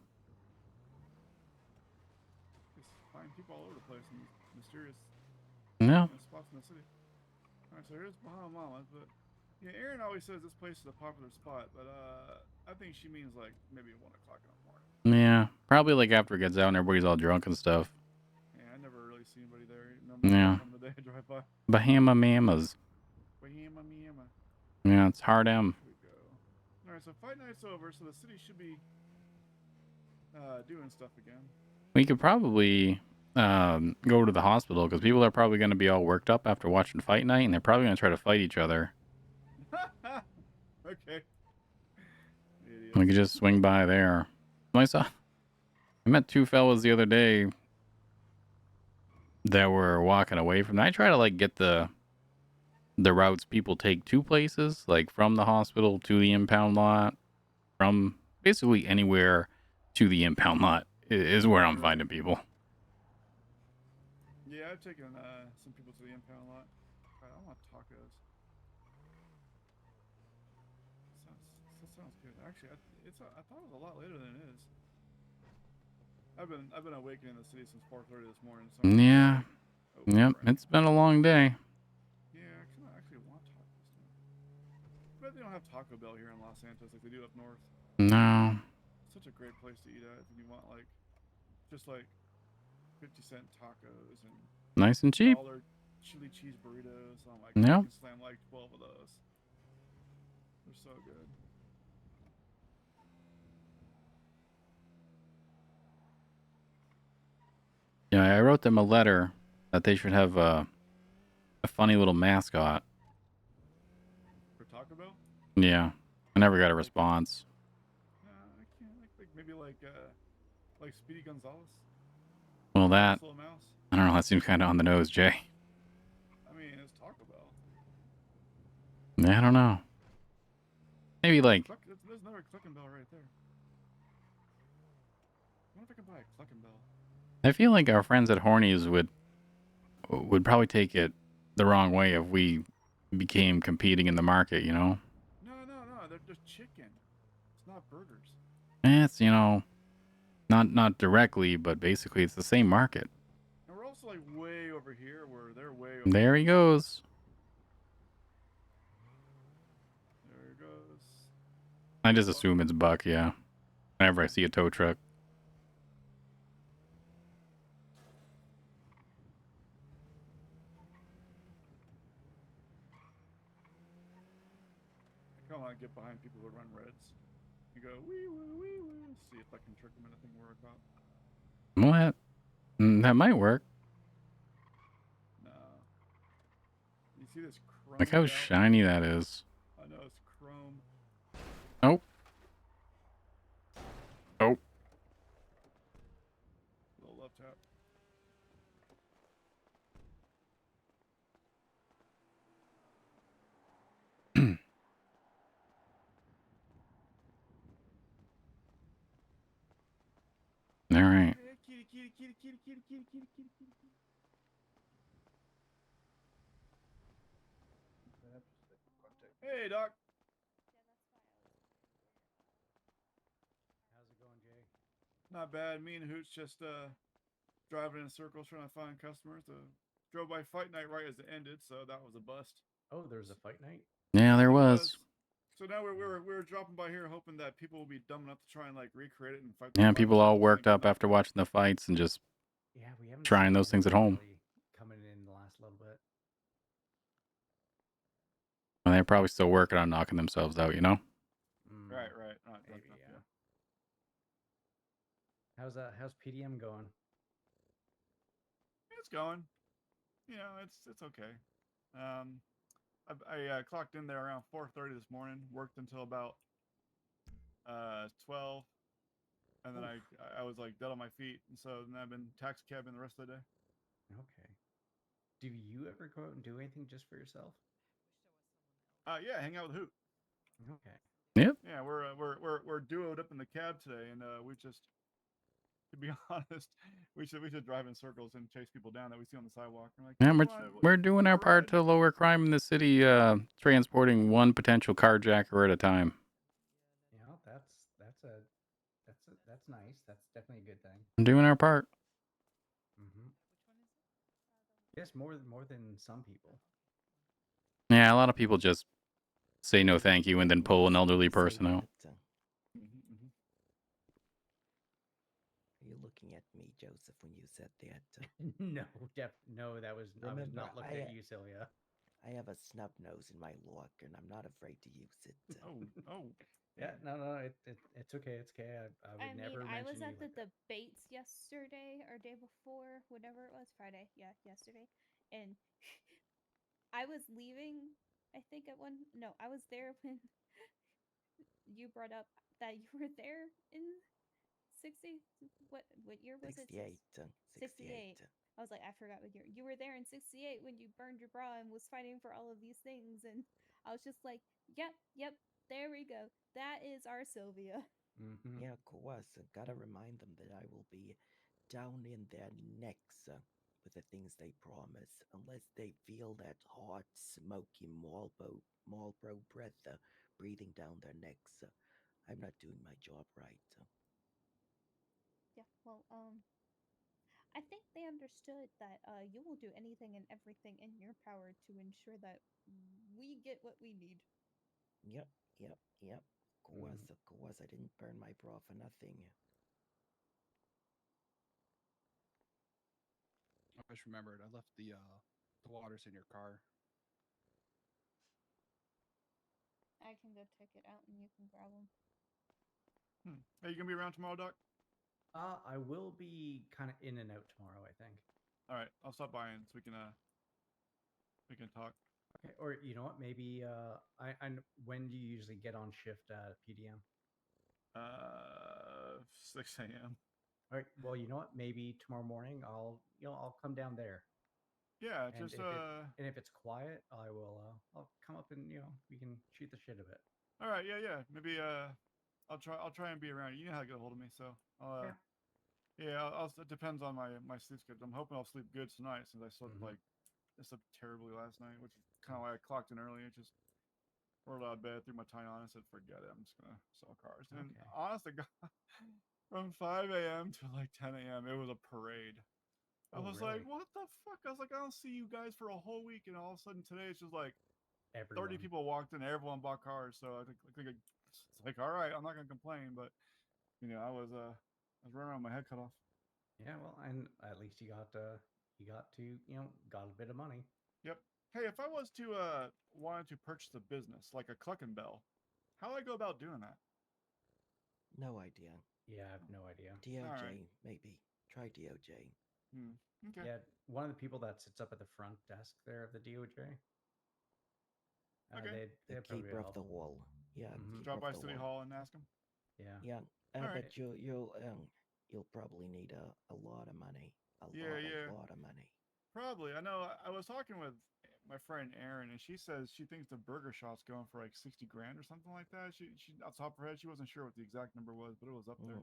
Just find people all over the place in these mysterious No. spots in the city. All right, so here's Bahama Mama's, but yeah, Erin always says this place is a popular spot, but I think she means like maybe 1 o'clock in the morning. Yeah. Probably like after it gets out and everybody's all drunk and stuff. Yeah, I never really see anybody there. Yeah. Time of the day I drive by. Bahama Mamas. Bahama Mama. Yeah, it's hard M. Here we go. All right, so fight night's over, so the city should be doing stuff again. We could probably go to the hospital because people are probably going to be all worked up after watching Fight Night, and they're probably going to try to fight each other. Okay. We could just swing by there. I met two fellas the other day that were walking away from. I try to like get the routes people take to places, like from the hospital to the impound lot, from basically anywhere to the impound lot is where I'm finding people. Yeah, I've taken some people to the impound lot. God, I want tacos. That sounds good. Actually, I thought it was a lot later than it is. I've been awakening in the city since 4:30 this morning. So Yeah. oh, Yep. crap. It's been a long day. Yeah, I actually want tacos now. But they don't have Taco Bell here in Los Santos like they do up north. No. Such a great place to eat at if you want like just like 50-cent tacos and Nice and cheap. dollar chili cheese burritos. Oh my god, Yeah. you can slam like 12 of those. They're so good. Yeah, I wrote them a letter that they should have a funny little mascot. For Taco Bell? Yeah. I never got a response. I can't like maybe like Speedy Gonzalez. Well, that, Little mouse. I don't know, that seems kind of on the nose, Jay. I mean, it's Taco Bell. Yeah, I don't know. Maybe like, There's another Clucking Bell right there. I wonder if I can buy a Clucking Bell. I feel like our friends at Hornies would probably take it the wrong way if we became competing in the market, you know? No, they're just chicken. It's not burgers. It's, not directly, but basically it's the same market. And we're also like way over here where they're way over There he goes. There he goes. I just assume it's Buck, yeah. Whenever I see a tow truck. I kind of want to get behind people who run reds. You go, wee woo, wee woo. See if I can trick them into thinking we're a cop. Well, that might work. No. You see this chrome? Look how shiny that is. I know, it's chrome. Oh. Oh. Little love tap. All right. Hey, kitty, kitty, kitty, kitty, kitty, kitty, kitty, kitty, kitty, kitty. Hey, Doc. How's it going, Jay? Not bad. Me and Hoot's just driving in circles trying to find customers. Drove by fight night right as it ended, so that was a bust. Oh, there was a fight night. Yeah, there It was. So now we're dropping by here hoping that people will be dumb enough to try and like recreate it and fight. Yeah, the people fights all and worked like, up after watching the fights and just Yeah, we haven't trying seen those things at anyone home. really coming in the last little bit. And they're probably still working on knocking themselves out, you know? Mm, Right. Not maybe, enough, yeah. How's PDM going? It's going. You know, it's okay. I clocked in there around 4:30 this morning. Worked until about 12, and then I was like dead on my feet, and so then I've been taxi cabbing the rest of the day. Okay. Do you ever go out and do anything just for yourself? Yeah, hang out with Hoot. Okay. Yep. Yeah, we're duoed up in the cab today, and we just, to be honest, we should drive in circles and chase people down that we see on the sidewalk. I'm like, Yeah, "Come on, we're doing our part ride." to lower crime in the city, transporting one potential carjacker at a time. You know, that's nice. That's definitely a good thing. I'm doing our part. Mm-hmm. Yes, more than some people. Yeah, a lot of people just say no thank you and then pull an elderly person out. Are you looking at me, Joseph, when you said that? No, no, that was I was Remember, not looking at you, Sylvia. I have a snub nose in my locker, and I'm not afraid to use it. Oh. Yeah, no, it's okay. It's okay. I would never I mention was you at the like that. debates yesterday or day before, whatever it was, Friday. Yeah, yesterday. And I was leaving, I think at one. No, I was there when you brought up that you were there in 60. What year was it? 68. 68. I was like, I forgot what year. You were there in 68 when you burned your bra and was fighting for all of these things. And I was just like, yep, there we go. That is our Sylvia. Mm-hmm. Yeah, of course. Gotta remind them that I will be down in their necks with the things they promise, unless they feel that hot, smoky Marlboro breath breathing down their necks. I'm not doing my job right. Yeah, well, I think they understood that you will do anything and everything in your power to ensure that we get what we need. Yep. Of course, I didn't burn my bra for nothing. I just remembered I left the waters in your car. I can go take it out and you can grab them. Are you gonna be around tomorrow, Doc? I will be kind of in and out tomorrow, I think. All right, I'll stop by and so we can talk. Okay, or you know what? Maybe when do you usually get on shift at PDM? 6 a.m. All right. Well, you know what? Maybe tomorrow morning I'll come down there. Yeah, And just if it's quiet, I'll come up and we can shoot the shit a bit. All right, yeah. Maybe I'll try and be around. You know how to get a hold of me, so it depends on my sleep schedule. I'm hoping I'll sleep good tonight since I slept I slept terribly last night, which is kind of why I clocked in early. It just rolled out of bed, threw my tie on, and said, "Forget it. I'm just gonna sell cars." And honest to God, from 5 a.m. to like 10 a.m., it was a parade. I was like, "What the fuck?" I was like, "I don't see you guys for a whole week," and all of a sudden today it's just like 30 people walked in, everyone bought cars. So I think it's like, all right, I'm not gonna complain, but I was running around with my head cut off. Yeah, well, and at least you got to got a bit of money. Yep. Hey, if I was to wanted to purchase a business like a Cluckin' Bell, how do I go about doing that? No idea. Yeah, I have no idea. DOJ, maybe. Try DOJ. Okay. Yeah, one of the people that sits up at the front desk there of the DOJ. Okay. The keeper of the wall. Yeah. Just drop by City Hall and ask him. Yeah. But you'll probably need a lot of money. A lot of money. Probably. I know. I was talking with my friend Erin, and she says she thinks the burger shop's going for like 60 grand or something like that. She off the top of her head, she wasn't sure what the exact number was, but it was up there.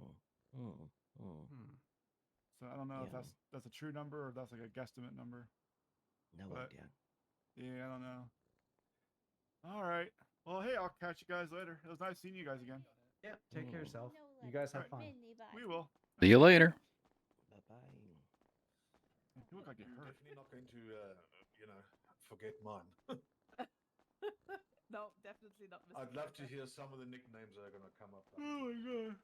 So I don't know if that's a true number or if that's like a guesstimate number. No idea. Yeah, I don't know. All right. Well, hey, I'll catch you guys later. It was nice seeing you guys again. Yeah, take care of yourself. You guys have fun. We will. See you later. Bye-bye. You look like you're hurt. Definitely not going to, forget mine. No, definitely not. Mr. I'd love to Becker. hear some of the nicknames that are going to come up. Oh my god.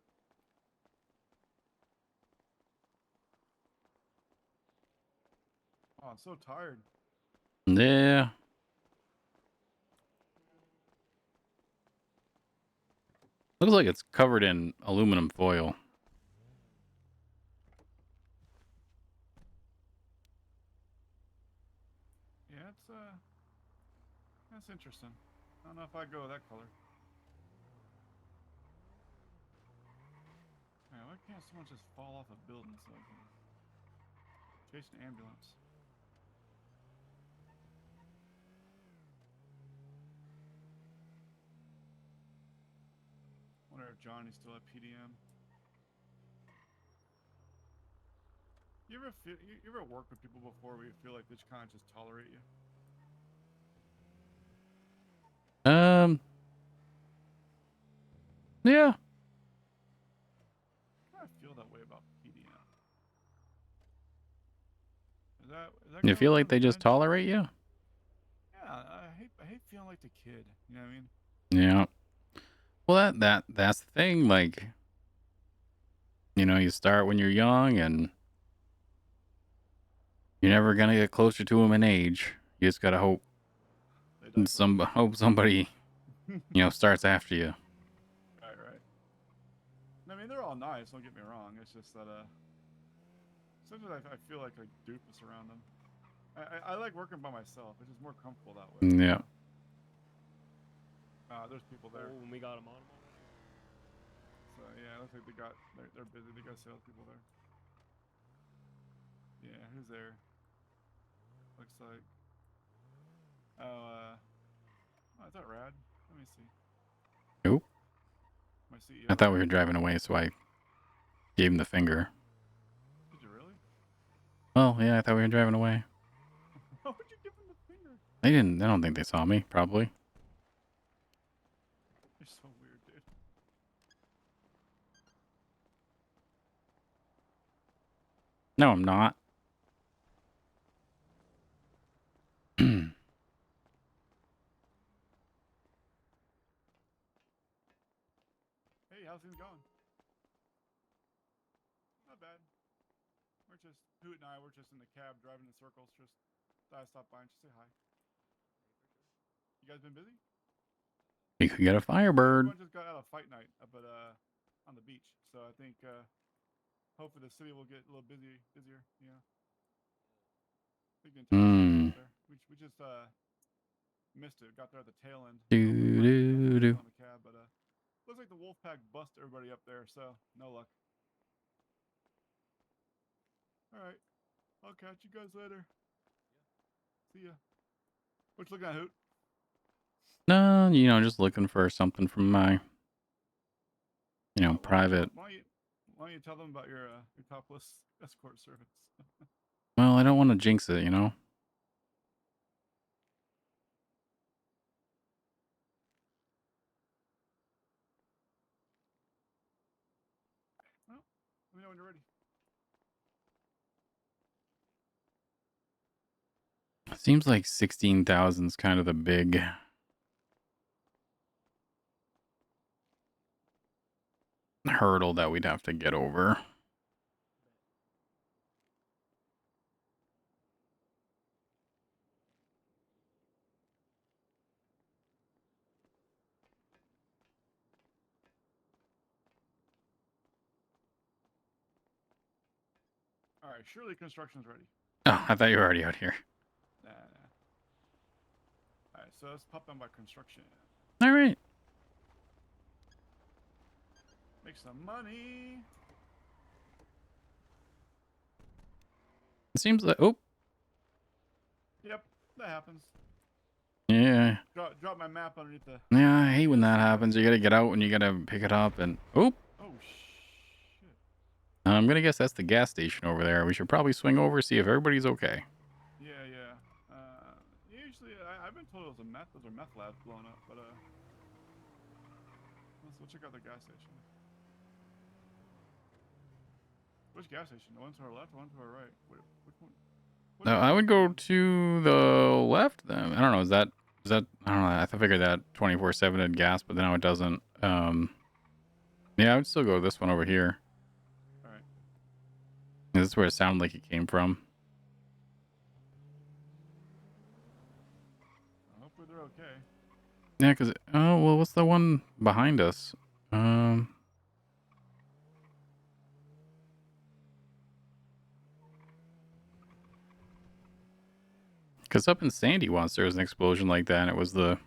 Oh, I'm so tired. Yeah. Looks like it's covered in aluminum foil. Yeah, it's that's interesting. I don't know if I'd go with that color. Yeah, why can't someone just fall off a building so I can chase an ambulance? Wonder if Johnny's still at PDM. You ever work with people before where you feel like they just kind of just tolerate you? Yeah. I feel that way about PDM. Is that You kinda feel on like the they just bench? tolerate you? Yeah, I hate feeling like the kid. You know what I mean? Yeah. Well, that's the thing. Like, you start when you're young, and you're never gonna get closer to them in age. You just gotta hope They die first. hope somebody starts after you. Right. I mean, they're all nice. Don't get me wrong. It's just that sometimes I feel like a doofus around them. I like working by myself. It's just more comfortable that way. Yeah. There's people there. Oh, and we got them on them already. So yeah, it looks like they're busy. They got salespeople there. Yeah, who's there? Looks like. Oh, is that Rad? Let me see. Who? My CEO. I thought we were driving away, so I gave him the finger. Did you really? Well, yeah, I thought we were driving away. Why would you give him the finger? They didn't. I don't think they saw me. Probably. You're so weird, dude. No, I'm not. Hey, how's things going? Not bad. Hoot and I were just in the cab driving in circles. Just thought I'd stop by and just say hi. You guys been busy? You could get a Firebird. Everyone just got out of fight night up at on the beach, so I think hopefully the city will get a little busier. Yeah. We can tell there. We just missed it. Got there at the tail end. On the cab, but looks like the Wolfpack bust everybody up there, so no luck. All right, I'll catch you guys later. See ya. What you looking at, Hoot? No, just looking for something from my, private. Why don't you tell them about your topless escort service? Well, I don't want to jinx it, Well, let me know when you're ready. Seems like 16,000 is kind of the big hurdle that we'd have to get over. All right, surely construction's ready. Oh, I thought you were already out here. Nah. All right, so let's pop on by construction. All right. Make some money. It seems like, oh. Yep, that happens. Yeah. Drop my map underneath the. Yeah, I hate when that happens. You gotta get out and you gotta pick it up and, oh. Oh, shit. I'm gonna guess that's the gas station over there. We should probably swing over, see if everybody's okay. Yeah. Usually, I've been told those are meth labs blowing up, but let's check out the gas station. Which gas station? The one to our left or one to our right? Which one? What No, do you I would go think? to the left then. I don't know. Is that I don't know. I figured that 24/7 had gas, but now it doesn't. Yeah, I would still go this one over here. All right. This is where it sounded like it came from. Hopefully they're okay. Yeah, because oh well, what's the one behind us? Because up in Sandy once there was an explosion like that, and it was the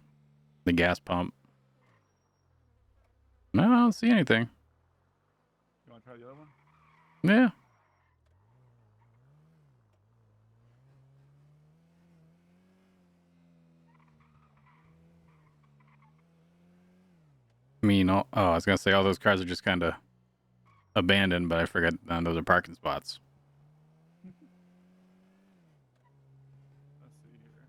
gas pump. No, I don't see anything. You want to try the other one? Yeah. I mean, I was gonna say all those cars are just kind of abandoned, but I forgot those are parking spots. Let's see here.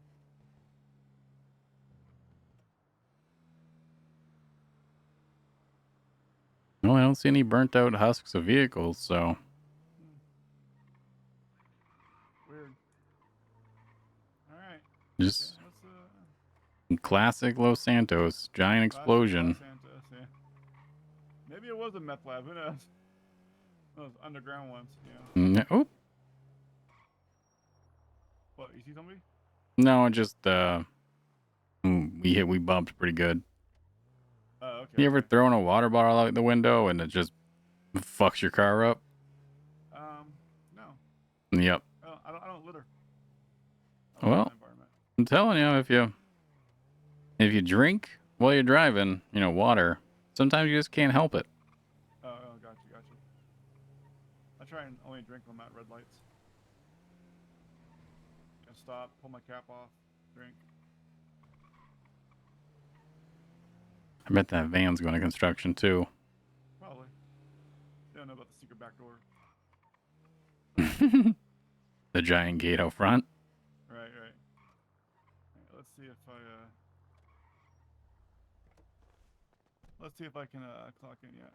No, I don't see any burnt out husks of vehicles, so Weird. All right. just Yeah, let's classic Los Santos giant explosion. Los Santos, yeah. Maybe it was a meth lab. Who knows? Those underground ones. Yeah. Oh What? You see somebody? no, just we bumped pretty good. Oh, okay. You ever Okay. thrown a water bottle out the window and it just fucks your car up? No. Yep. I don't litter. I love Well, my environment. I'm telling you, if you drink while you're driving, water, sometimes you just can't help it. Oh, gotcha. I try and only drink when I'm at red lights. Stop, pull my cap off, drink. I bet that van's going to construction too. Probably. They don't know about the secret back door. The giant gate out front. Right. Let's see if I can clock in yet.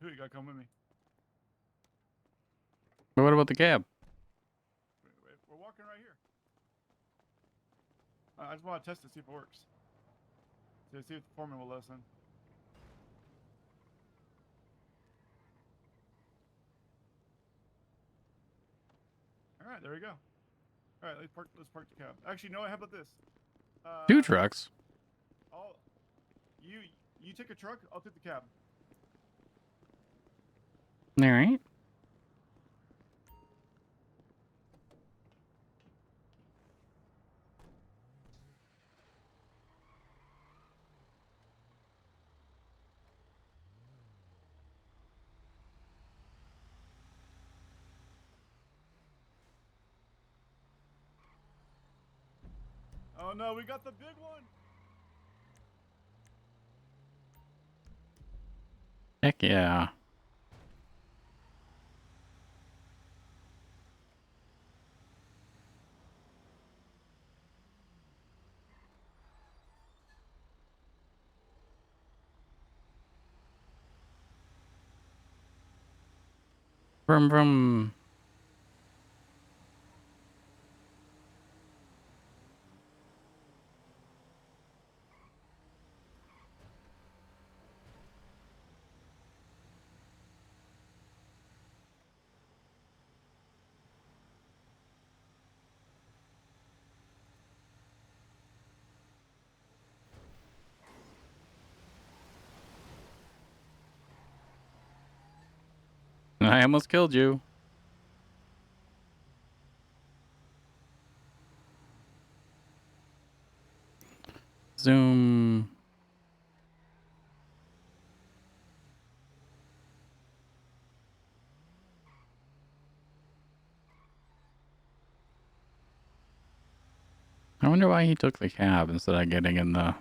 Who you got come with me? But what about the cab? Wait, we're walking right here. I just want to test it, see if it works. See if the foreman will listen. All right, there we go. All right, let's park the cab. Actually, no. How about this? 2 trucks. You take a truck. I'll take the cab. All right. Oh no, we got the big one. Heck yeah. From I almost killed you. Zoom. I wonder why he took the cab instead of getting in the...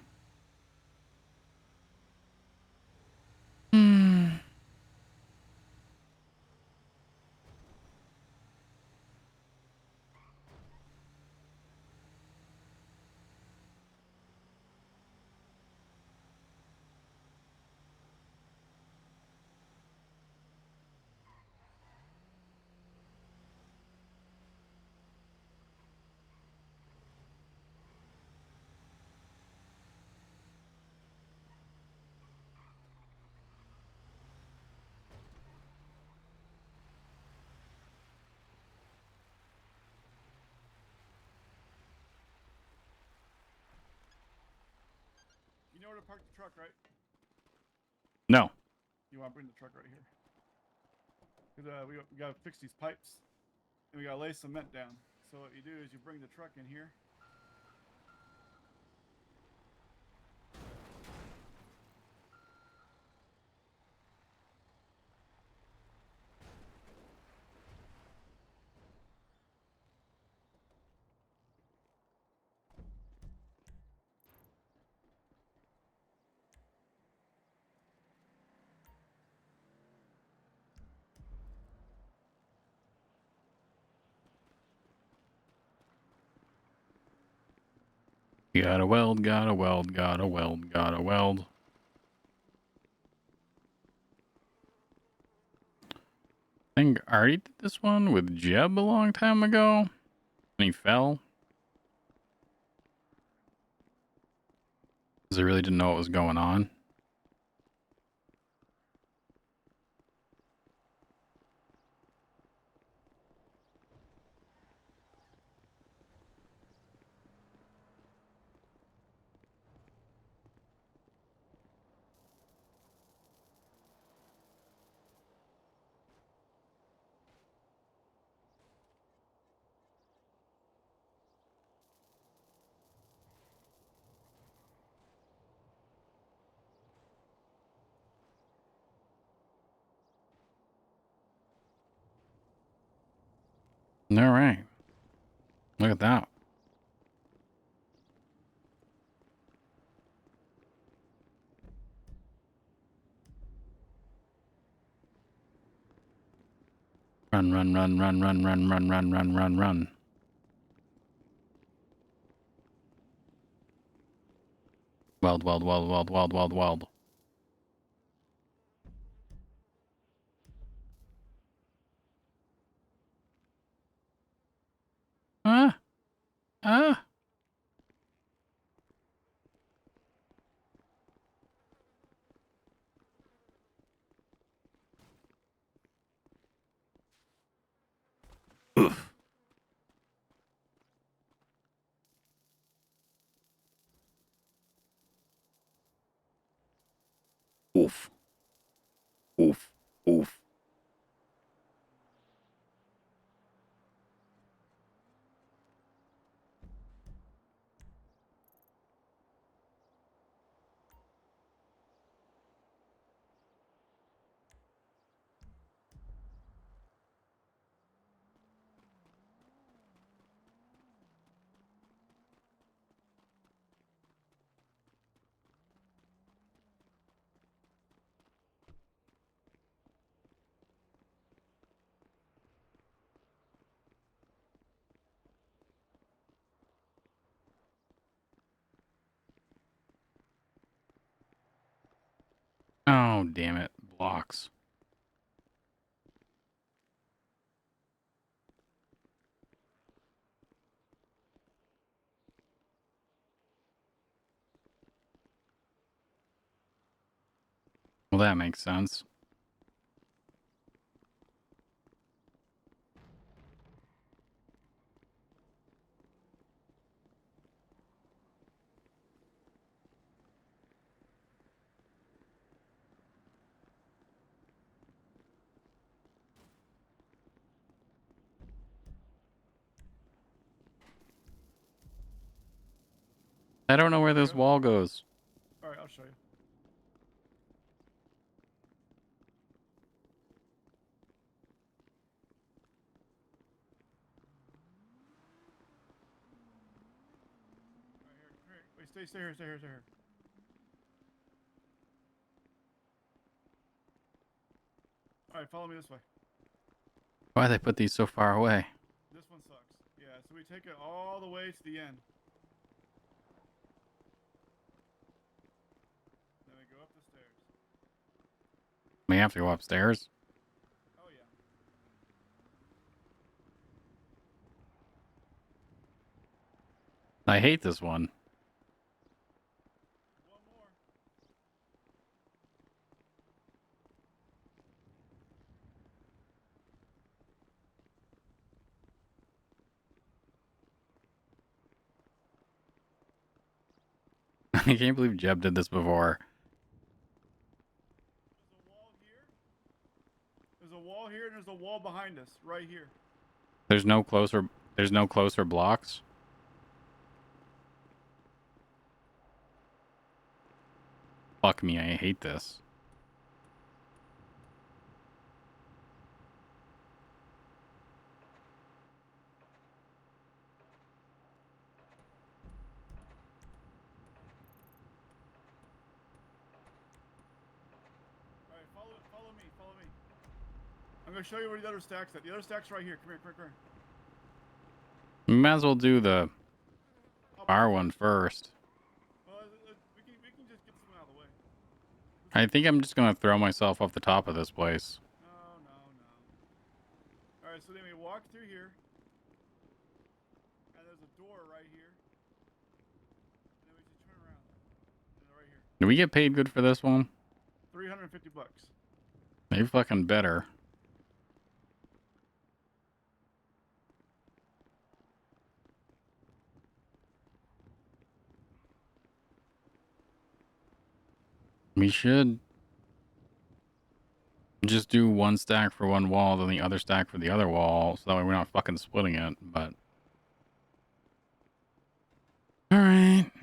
where to park the truck, right? No. You want to bring the truck right here? Cause we gotta fix these pipes, and we gotta lay cement down. So what you do is you bring the truck in here. Gotta weld, gotta weld, gotta weld, gotta weld. I think I already did this one with Jeb a long time ago. And he fell. Because I really didn't know what was going on. All right. Look at that. Run, run, run, run, run, run, run, run, run, run, run. Weld, weld, weld, weld, weld, weld, weld. Ah! Ah! Oof. Oof. Oof. Oof. Oh, damn it. Blocks. Well, that makes sense. I don't know where this wall goes. All right, I'll show you. Right here. Here. Wait, stay here, stay here, stay here. All right, follow me this way. Why they put these so far away? This one sucks. Yeah, so we take it all the way to the end. Then we go up the stairs. We have to go upstairs. Oh yeah. I hate this one. One more. I can't believe Jeb did this before. There's a wall here. There's a wall here, and there's a wall behind us, right here. There's no closer blocks. Fuck me, I hate this. All right, follow me, follow me. I'm gonna show you where the other stack's at. The other stack's right here. Come here, come here, come here. We might as well do the How bar about one first. Well, we can just get this one out of the way. I think I'm just gonna throw myself off the top of this place. No. All right, so then we walk through here, and there's a door right here, and then we just turn around, and they're right here. Do we get paid good for this one? $350. They fucking better. We should just do one stack for one wall, then the other stack for the other wall, so that way we're not fucking splitting it, but... Alright. Do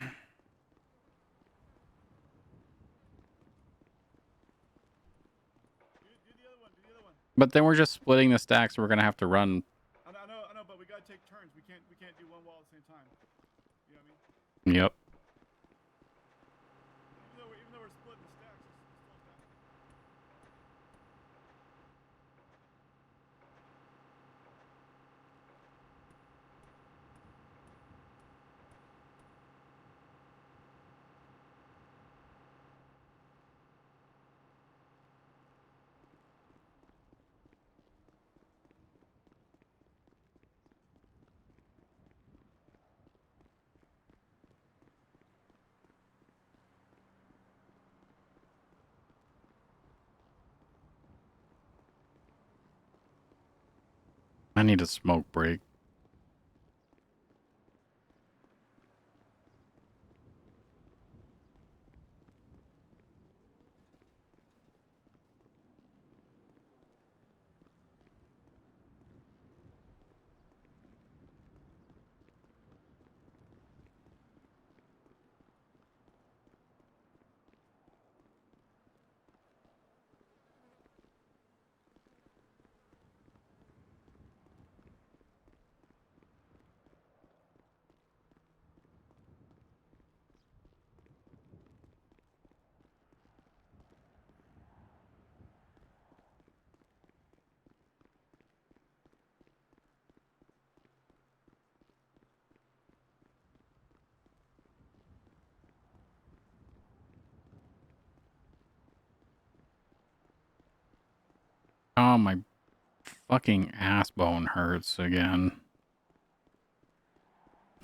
the other one, do the other one. But then we're just splitting the stacks, so we're gonna have to run... I know, but we gotta take turns. We can't do one wall at the same time. You know what I mean? Yep. Even though we're splitting the stacks, it's still a stack. I need a smoke break. Oh, my fucking ass bone hurts again.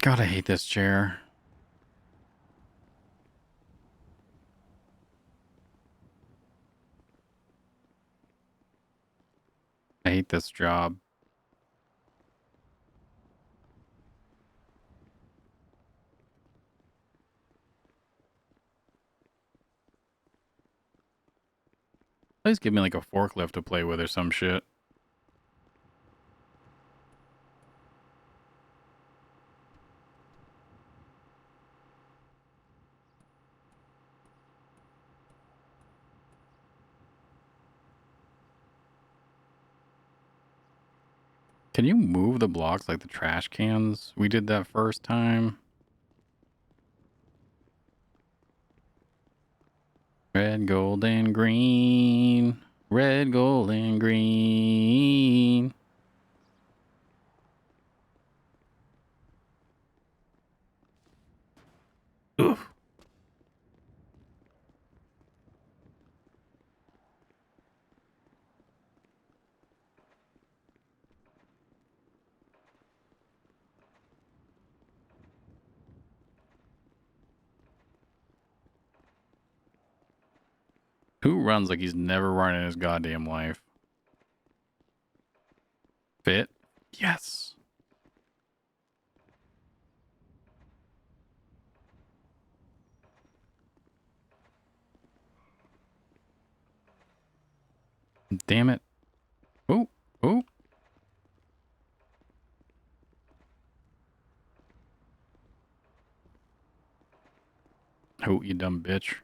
God, I hate this chair. I hate this job. Please give me like a forklift to play with or some shit. Can you move the blocks like the trash cans we did that first time? Red, gold, and green. Red, gold, and green. Oof. Who runs like he's never run in his goddamn life? Fit? Yes. Damn it. Oh, oh. Oh, you dumb bitch.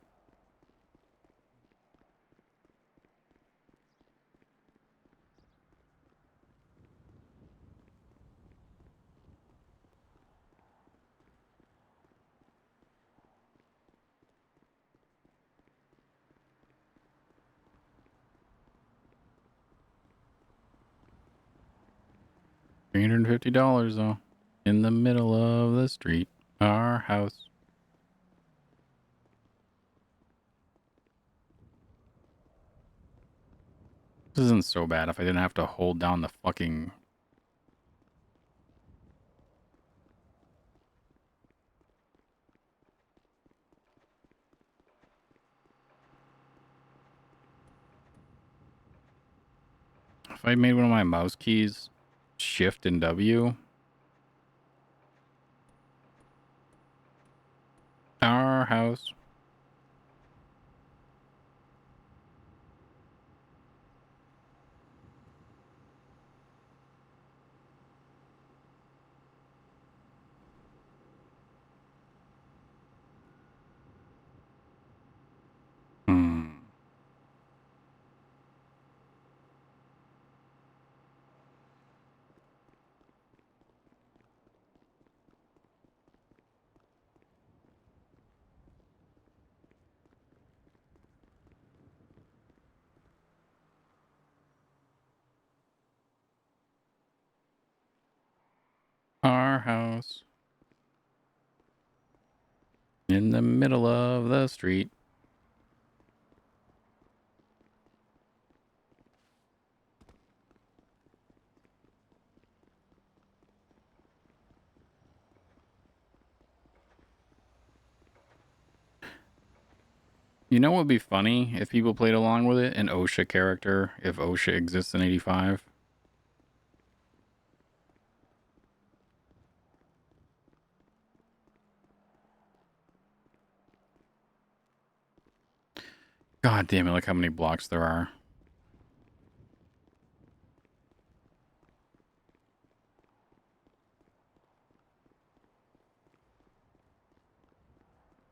$350 though. In the middle of the street. Our house. This isn't so bad if I didn't have to hold down the fucking... If I made one of my mouse keys Shift and W. Our house. Our house. In the middle of the street. You know what would be funny if people played along with it? An OSHA character, if OSHA exists in 85. God damn it, look how many blocks there are.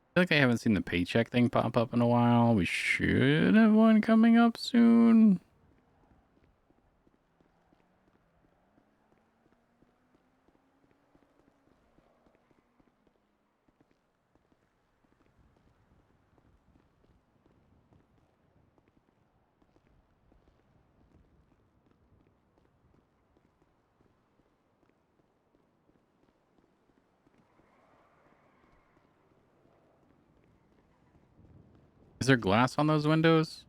I feel like I haven't seen the paycheck thing pop up in a while. We should have one coming up soon. Is there glass on those windows?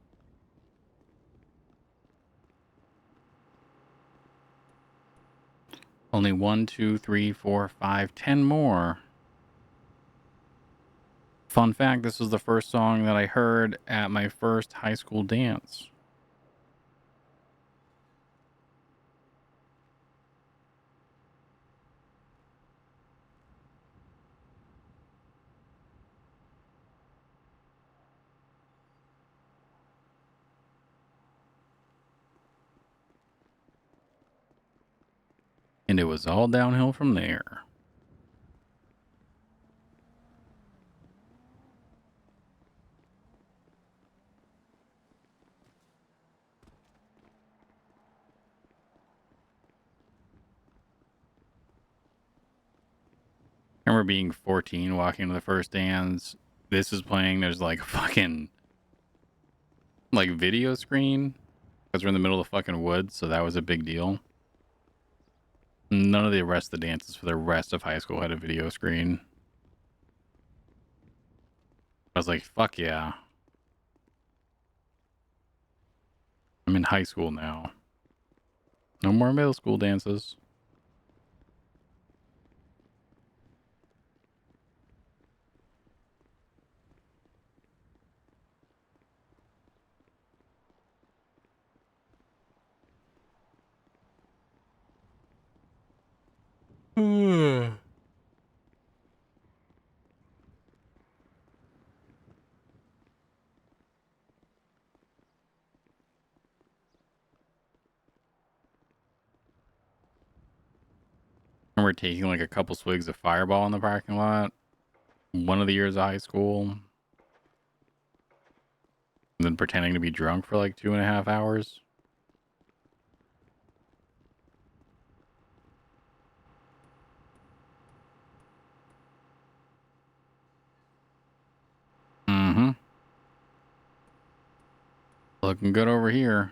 Only 1, 2, 3, 4, 5, 10 more. Fun fact, this was the first song that I heard at my first high school dance. And it was all downhill from there. I remember being 14, walking to the first dance. This is playing. There's like a fucking like video screen because we're in the middle of the fucking woods, so that was a big deal. None of the rest of the dances for the rest of high school had a video screen. I was like, fuck yeah. I'm in high school now. No more middle school dances. remember taking like a couple swigs of Fireball in the parking lot one of the years of high school, and then pretending to be drunk for like 2.5 hours. Mm-hmm. Looking good over here.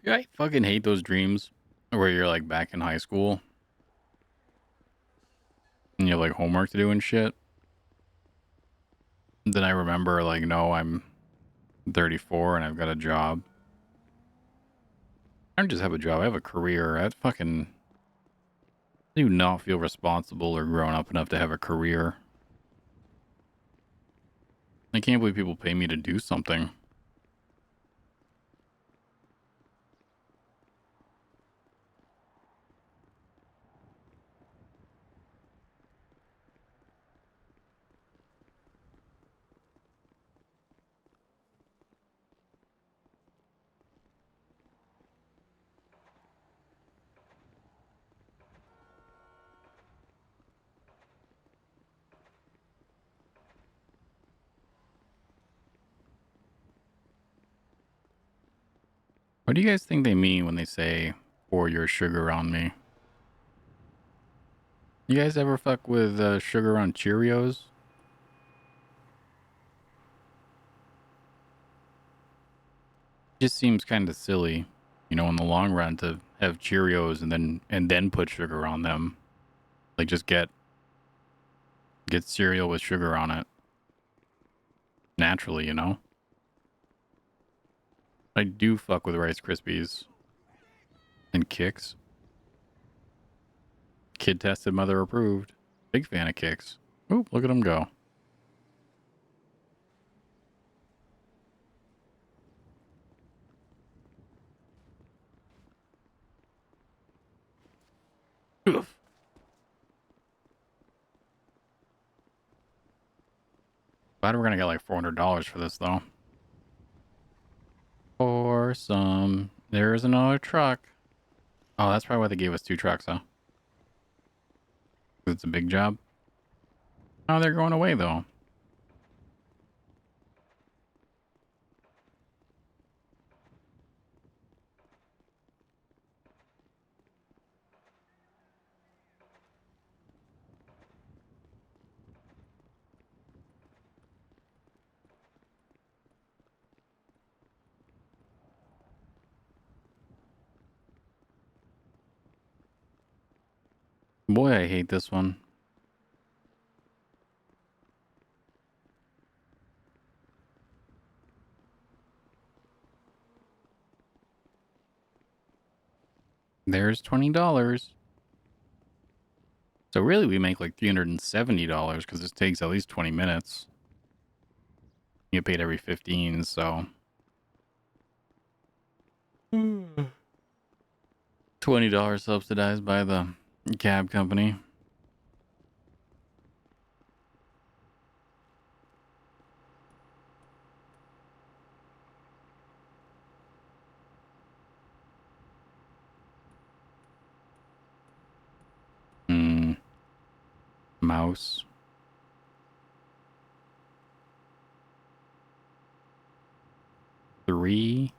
Yeah, I fucking hate those dreams where you're like back in high school and you have like homework to do and shit. Then I remember like, no, I'm 34 and I've got a job. I don't just have a job, I have a career. I do not feel responsible or grown up enough to have a career. I can't believe people pay me to do something. What do you guys think they mean when they say, pour your sugar on me? You guys ever fuck with sugar on Cheerios? Just seems kind of silly, you know, in the long run to have Cheerios and then put sugar on them. Like just get cereal with sugar on it naturally, you know. I do fuck with Rice Krispies and Kix. Kid tested, mother approved. Big fan of Kix. Oop, look at them go. Oof. Glad we're gonna get like $400 for this though. Or some. There's another truck. Oh, that's probably why they gave us 2 trucks, huh? It's a big job. Oh, they're going away though. Boy, I hate this one. There's $20. So really we make like $370 because this takes at least 20 minutes. You get paid every 15, so $20 subsidized by the cab company. Mouse. Three.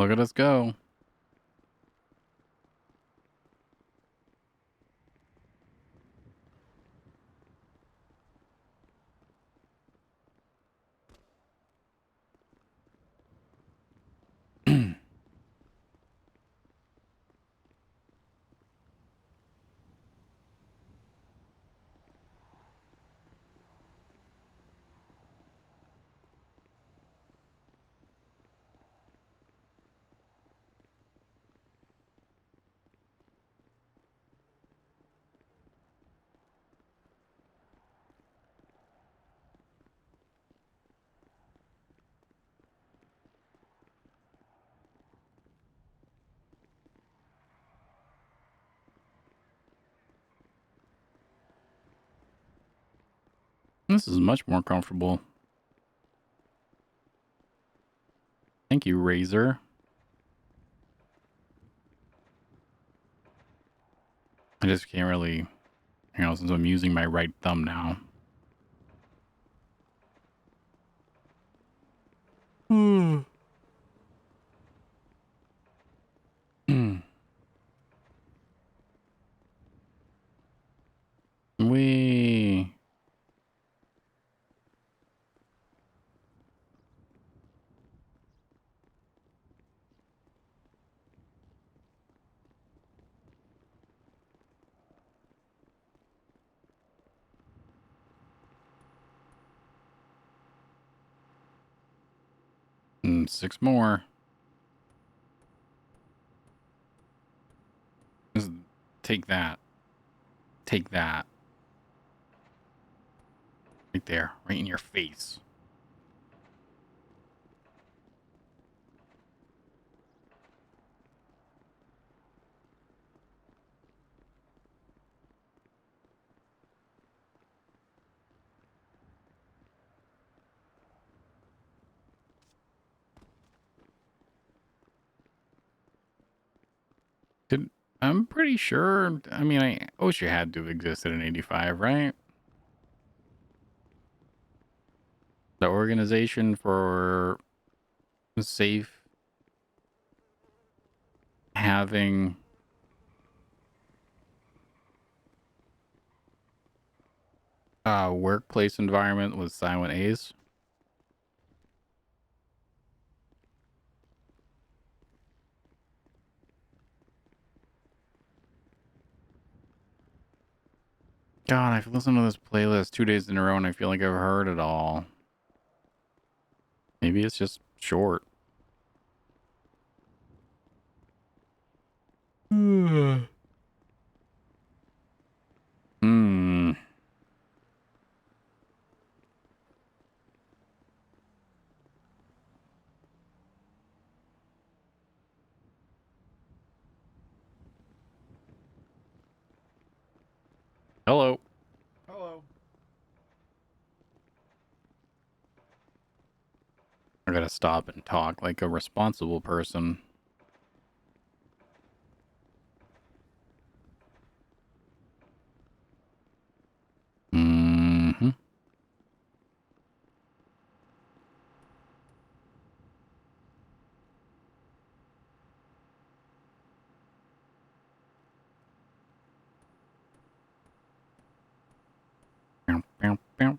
Look at us go. This is much more comfortable. Thank you, Razor. I just can't really, since I'm using my right thumb now. We 6 more. Just take that. Take that. Right there. Right in your face. I'm pretty sure. I mean, OSHA had to have existed in 85, right? The Organization for Safe Having Workplace Environment with Silent A's. God, I've listened to this playlist 2 days in a row and I feel like I've heard it all. Maybe it's just short. Hmm. Hello. Hello. I gotta stop and talk like a responsible person. Mm-hmm. Bow, bow, bow.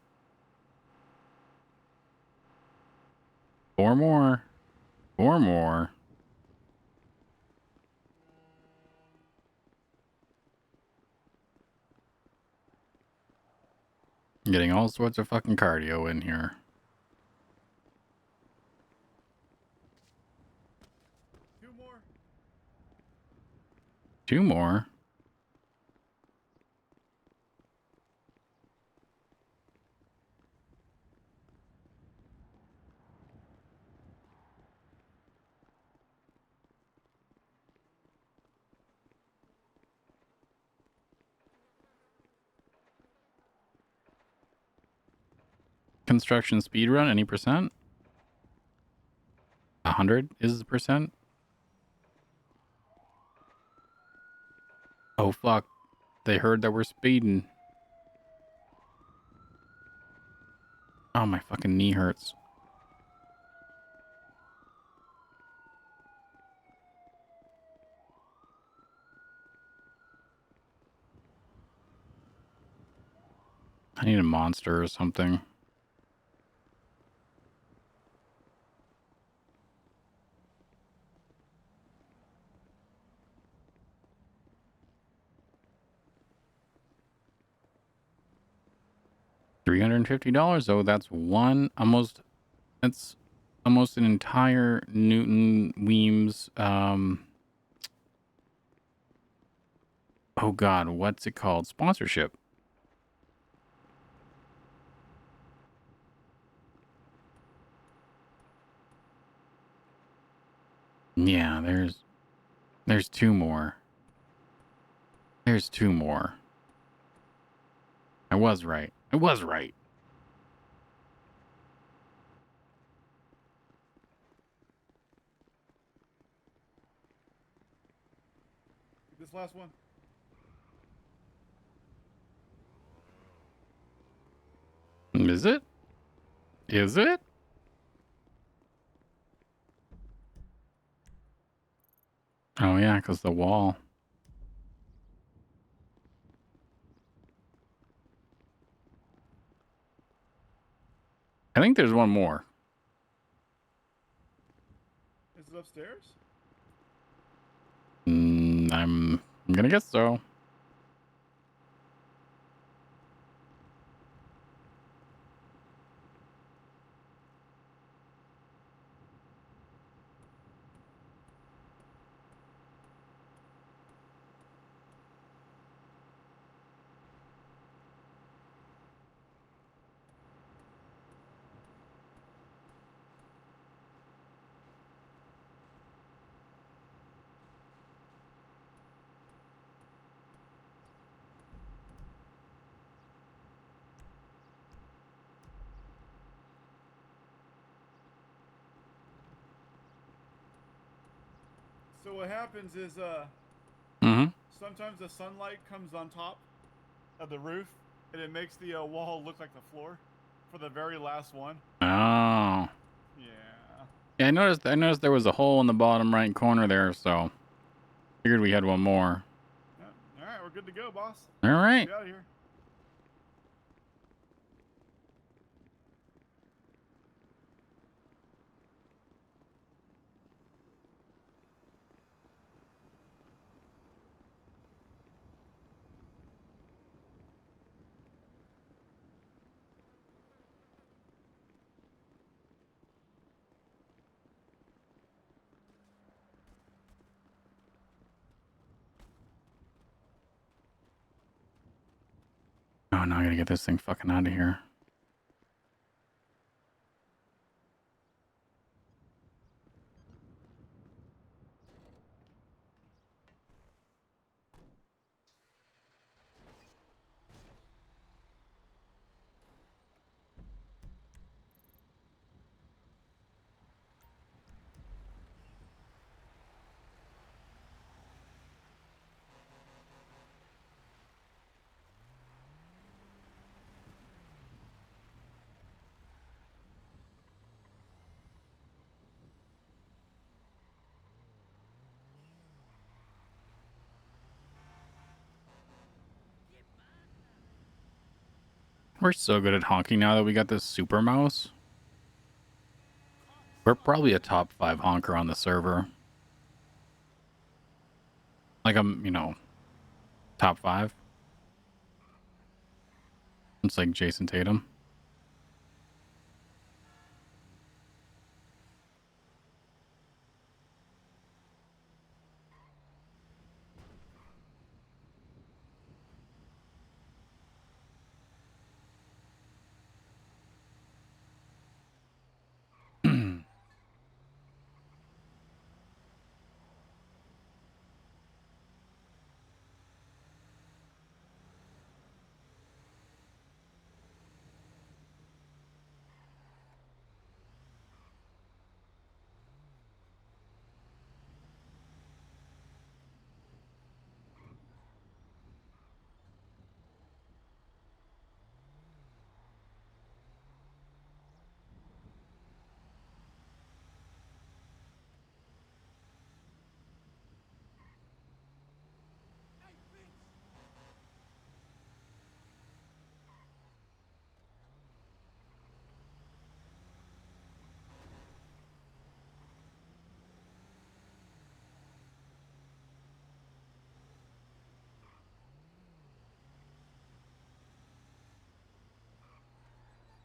4 more. 4 more. Getting all sorts of fucking cardio in here. 2 more. 2 more. Construction speed run, any percent? 100 is the percent? Oh fuck. They heard that we're speeding. Oh, my fucking knee hurts. I need a monster or something. $350 though. That's that's almost an entire Newton Weems. Oh God, what's it called? Sponsorship. Yeah, there's two more. There's two more. I was right. I was right. This last one. Is it? Is it? Oh yeah, because the wall. I think there's one more. Is it upstairs? I'm gonna guess so. So what happens is Mm-hmm. sometimes the sunlight comes on top of the roof and it makes the wall look like the floor for the very last one. Oh. Yeah. Yeah, I noticed there was a hole in the bottom right corner there, so figured we had one more. All right, we're good to go, boss. All right. Get out of here. Oh no, I gotta get this thing fucking out of here. We're so good at honking now that we got this super mouse. We're probably a top 5 honker on the server. Like top 5. It's like Jason Tatum.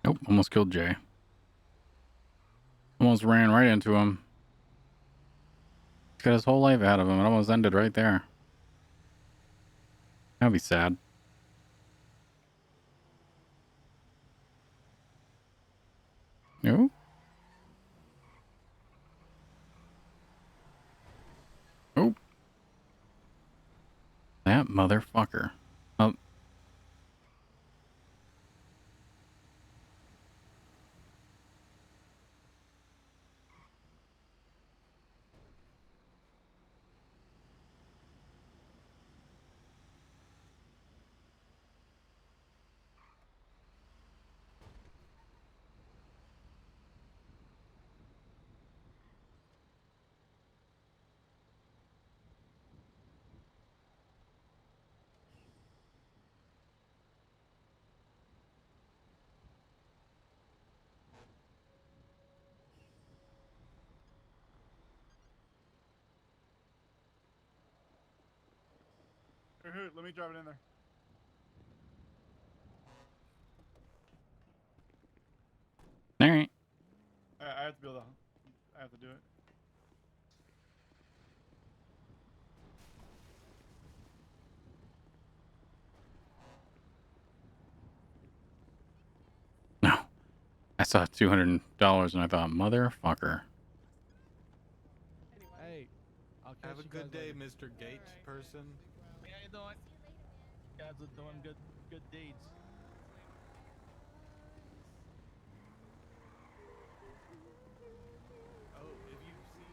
Nope, almost killed Jay. Almost ran right into him. He's got his whole life ahead of him. It almost ended right there. That'd be sad. No? Oh. That motherfucker. Oh. Hey, Hoot, let me drive it in there. All right. I have to be able to. I have to do it. No. I saw $200 and I thought, motherfucker. Hey, I'll catch Have a you good guys day, later. Mr. Gates person. How you doing? You guys are doing good deeds. Oh, if you see.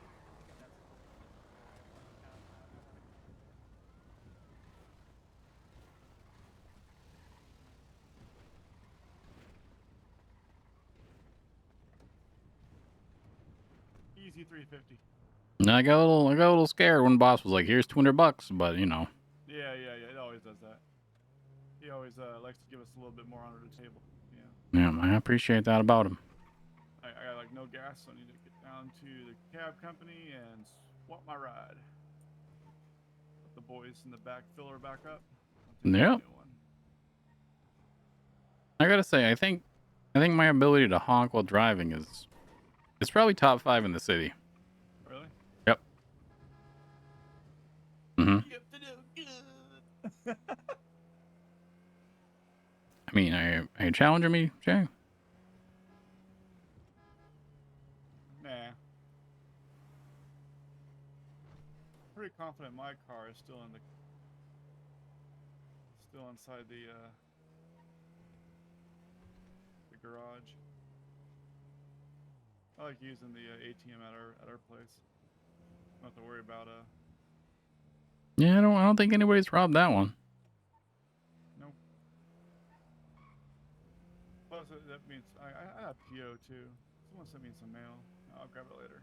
Easy 350. And I got a little scared when boss was like, here's $200, but you know. Yeah. It always does that. He always likes to give us a little bit more under the table. Yeah. Yeah, I appreciate that about him. I got like no gas, so I need to get down to the cab company and swap my ride. Let the boys in the back fill her back up. I'll take Yep. a new one. I gotta say, I think my ability to honk while driving is it's probably top 5 in the city. Really? Yep. Mm-hmm. You have to do good. I mean, are you challenging me, Jay? Nah. Pretty confident my car is still inside the garage. I like using the ATM at our place. Don't have to worry about Yeah, I don't think anybody's robbed that one. nope. Plus that means I have PO too. Someone sent me some mail. I'll grab it later.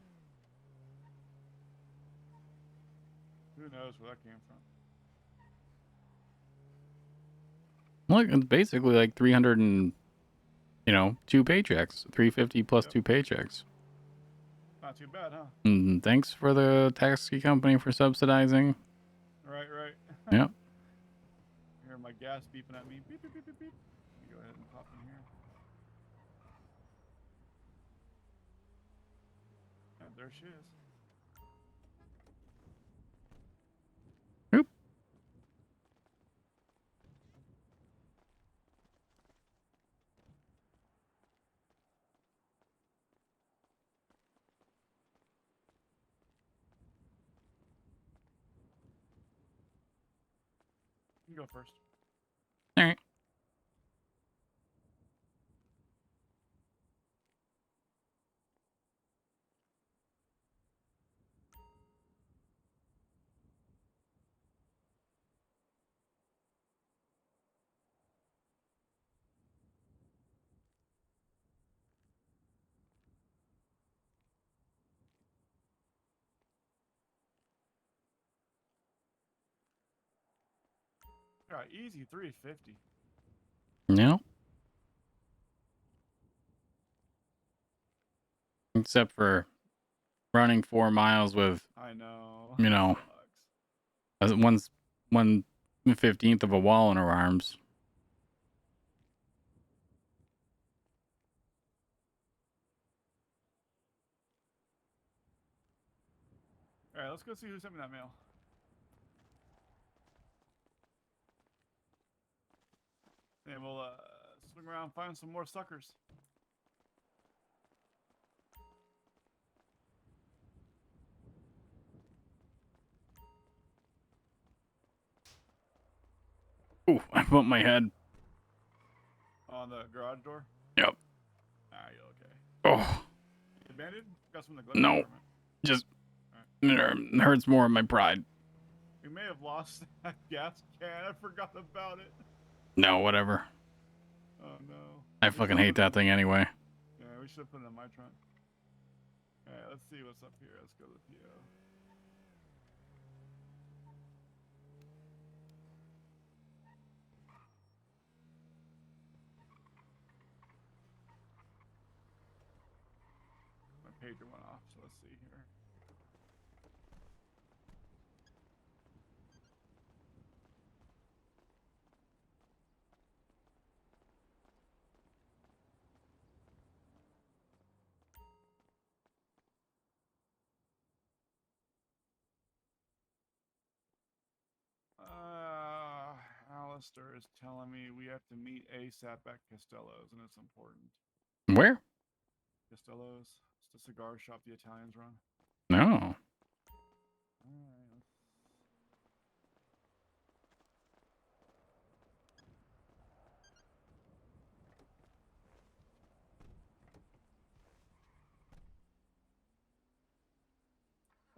Who knows where that came from? Look, it's basically like 300 and 2 paychecks, 350 plus Yep. 2 paychecks. Not too bad, huh? And thanks for the taxi company for subsidizing. Right. Yep. Hear my gas beeping at me. Beep, beep, beep, beep, beep. Let me go ahead and pop in here. And there she is. Oop. You can go first. All right. Got easy 350. No. Except for running 4 miles with, I know. you know, Sucks. as 1/15th of a wall in her arms. All right, let's go see who sent me that mail. And we'll swing around and find some more suckers. Ooh, I bumped my head. On the garage door? Yep. Ah, you okay? Oh, You banded? Got some in the glove no. compartment. Just Alright. it hurts more in my pride. We may have lost that gas can. I forgot about it. No, whatever. Oh no. I We fucking should've hate put it that thing anyway. Yeah, we should have put it in my trunk. Alright, let's see what's up here. Let's go to the PO. My pager went off, so let's see here. Alistair is telling me we have to meet ASAP at Costello's, and it's important. Where? Costello's, it's the cigar shop the Italians run. No.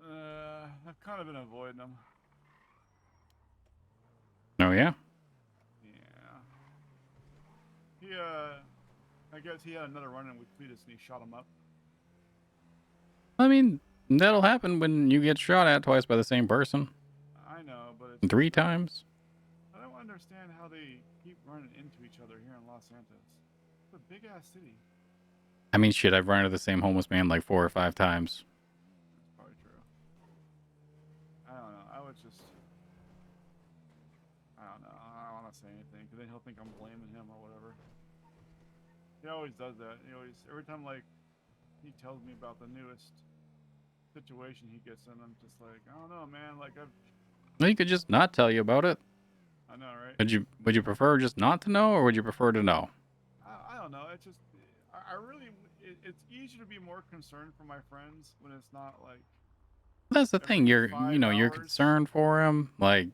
Alright. I've kind of been avoiding them. Oh yeah. Yeah. He I guess he had another run-in with Cletus and he shot him up. I mean, that'll happen when you get shot at twice by the same person. I know, but it's 3 times. I don't understand how they keep running into each other here in Los Santos. It's a big ass city. I mean, shit, I've run into the same homeless man like 4 or 5 times. That's probably true. I don't know. I don't know. I don't want to say anything because then he'll think I'm blaming him or whatever. He always does that. He always, every time like he tells me about the newest situation he gets in, I'm just like, I don't know, man. Like Well, he could just not tell you about it. I know, right? Would you prefer just not to know, or would you prefer to know? I don't know. It's just, I really, it's easier to be more concerned for my friends when it's not like. That's the thing. You're 5 you're hours. concerned for him. Like,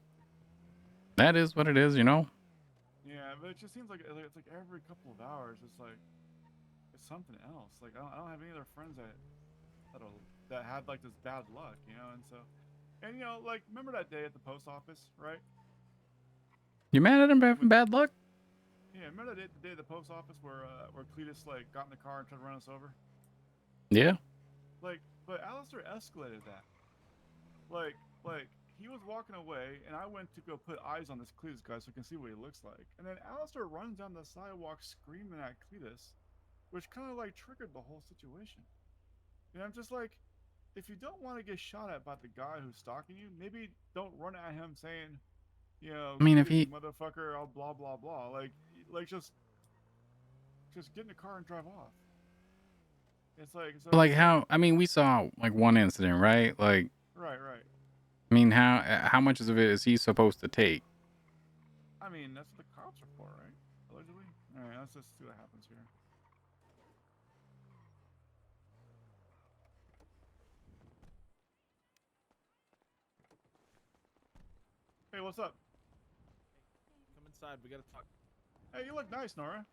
that is what it is, you know? Yeah, but it just seems like it's like every couple of hours, it's like it's something else. Like I don't have any other friends that had like this bad luck, you know. And so, and you know, like remember that day at the post office, right? You mad at him for having bad luck? Yeah, remember that day, the day at the post office where Cletus like got in the car and tried to run us over? Yeah. Like, but Alistair escalated that. Like he was walking away, and I went to go put eyes on this Cletus guy so I can see what he looks like. And then Alistair runs down the sidewalk screaming at Cletus, which kind of like triggered the whole situation. And I'm just like, if you don't want to get shot at by the guy who's stalking you, maybe don't run at him saying, you know, I mean, if "Cletus, you he, motherfucker, I'll blah blah blah." Like just get in the car and drive off. It's like so. like how, I mean, we saw like one incident, right? Like, Right. I mean, how much of it is he supposed to take? I mean, that's what the cops are for, right? Allegedly. All right, let's just see what happens here. Hey, what's up? Come inside. We gotta talk. Hey, you look nice, Nora.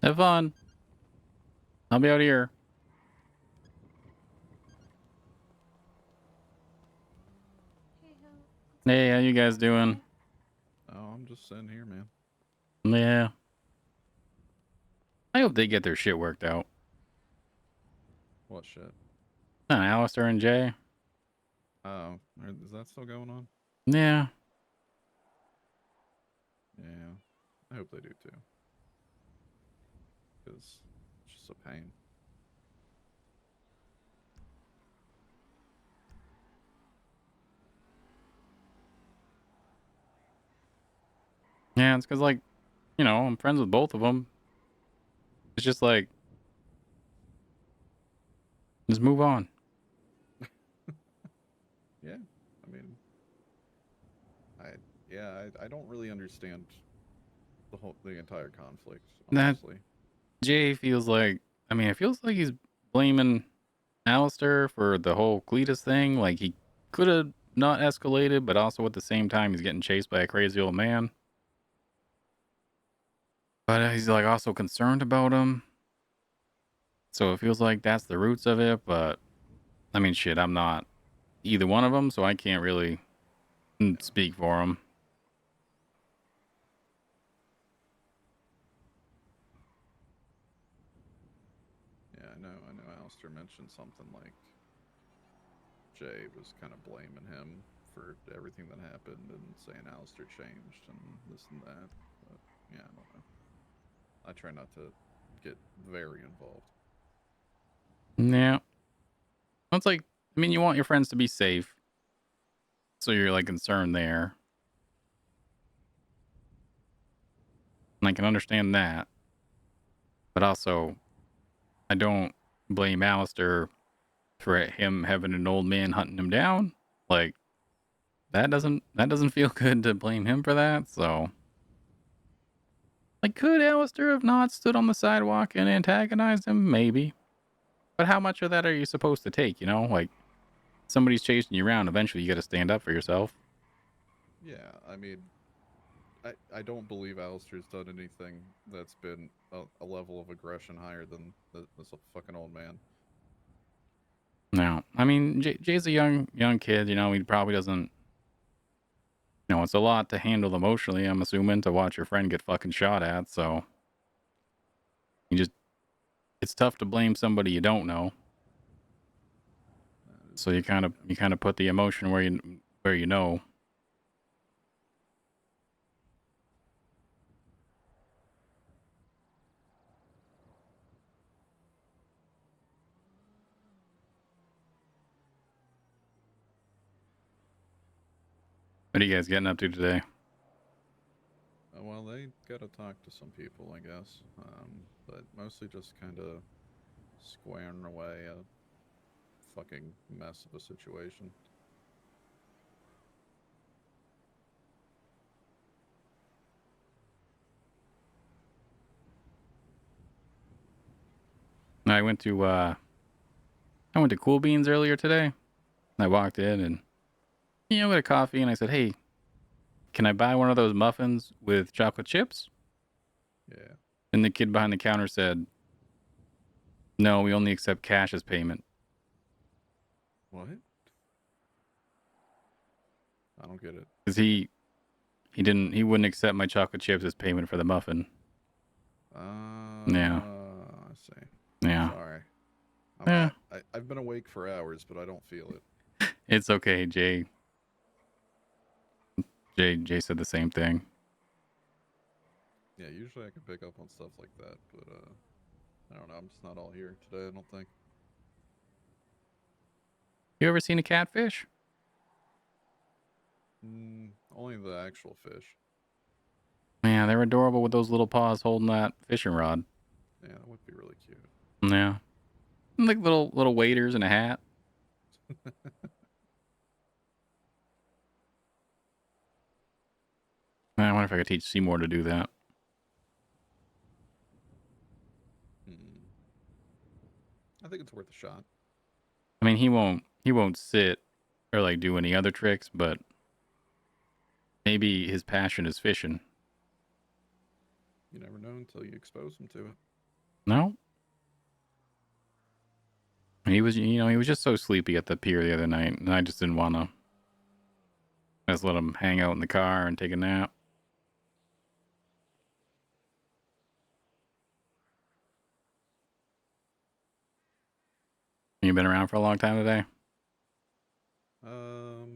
Have fun. I'll be out here. Hey, how you guys doing? Oh, I'm just sitting here, man. Yeah. I hope they get their shit worked out. What shit? Alistair and Jay. Oh, is that still going on? Yeah. Yeah. I hope they do too. Because it's just a pain. Yeah, it's because, like, you know, I'm friends with both of them. It's just like, Just move on. Yeah, I mean, I don't really understand the entire conflict, That honestly. Jay feels like, I mean, it feels like he's blaming Alistair for the whole Cletus thing. Like, he could have not escalated, but also at the same time, he's getting chased by a crazy old man. But he's like also concerned about him. So it feels like that's the roots of it. But I mean, shit, I'm not either one of them, so I can't really speak for him. Yeah, I know Alistair mentioned something like Jay was kind of blaming him for everything that happened and saying Alistair changed and this and that. But yeah, I don't know. I try not to get very involved. Yeah. It's like, I mean, you want your friends to be safe. So you're like concerned there. And I can understand that. But also, I don't blame Alistair for him having an old man hunting him down. Like, that doesn't feel good to blame him for that. So, like, could Alistair have not stood on the sidewalk and antagonized him? Maybe. But how much of that are you supposed to take? You know, like somebody's chasing you around. Eventually, you got to stand up for yourself. Yeah, I mean, I don't believe Alistair's done anything that's been a level of aggression higher than this fucking old man. No, I mean, Jay's a young kid. You know, he probably doesn't. You know, it's a lot to handle emotionally. I'm assuming to watch your friend get fucking shot at. So you just, it's tough to blame somebody you don't know. So you kind of put the emotion where you know. What are you guys getting up to today? Well, they gotta talk to some people, I guess. But mostly just kind of squaring away a fucking mess of a situation. I went to Cool Beans earlier today. I walked in and got a coffee and I said, "Hey, can I buy one of those muffins with chocolate chips?" Yeah. And the kid behind the counter said, "No, we only accept cash as payment." What? I don't get it. Cuz he wouldn't accept my chocolate chips as payment for the muffin. Yeah. I see. Yeah. Sorry. Yeah. I've been awake for hours, but I don't feel it. It's okay, Jay. Jay said the same thing. Yeah, usually I can pick up on stuff like that, but I don't know. I'm just not all here today, I don't think. You ever seen a catfish? Only the actual fish. Yeah, they're adorable with those little paws holding that fishing rod. Yeah, that would be really cute. Yeah. Like little waders and a hat. I wonder if I could teach Seymour to do that. I think it's worth a shot. I mean, he won't sit or like do any other tricks, but maybe his passion is fishing. You never know until you expose him to it. No? He was just so sleepy at the pier the other night, and I just didn't want to just let him hang out in the car and take a nap. You been around for a long time today? I've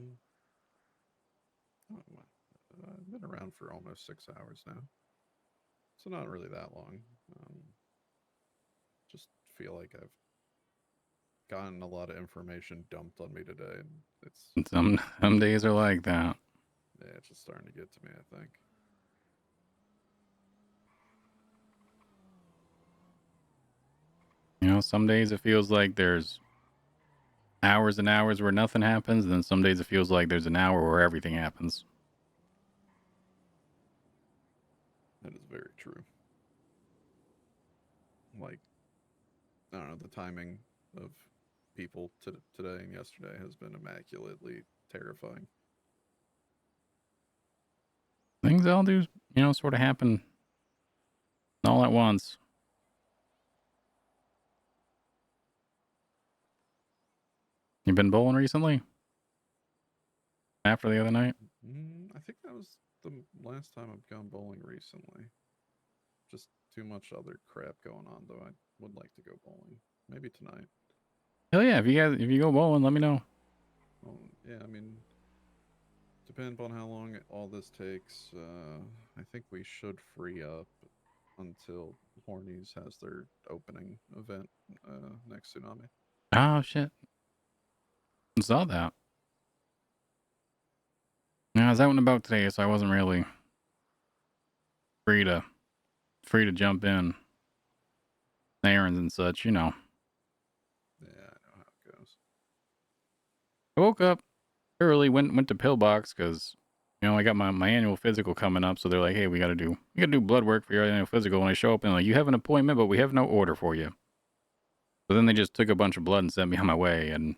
been around for almost 6 hours now. So not really that long. Just feel like I've gotten a lot of information dumped on me today, and it's Some days are like that. Yeah, it's just starting to get to me, I think. You know, some days it feels like there's hours and hours where nothing happens, and then some days it feels like there's an hour where everything happens. That is very true. Like, I don't know, the timing of people today and yesterday has been immaculately terrifying. Things all do, sort of happen all at once. You been bowling recently? After the other night? I think that was the last time I've gone bowling recently. Just too much other crap going on, though. I would like to go bowling. Maybe tonight. Hell yeah, if you go bowling, let me know. Well, yeah, I mean, depending on how long all this takes, I think we should free up until Hornies has their opening event next Tsunami. Oh shit. I saw that. Yeah, I was out and about today, so I wasn't really free to jump in. Errands and such, Yeah, I know how it goes. I woke up early, went to Pillbox because I got my annual physical coming up, so they're like, hey, we gotta do blood work for your annual physical. When I show up and like, you have an appointment, but we have no order for you. So then they just took a bunch of blood and sent me on my way, and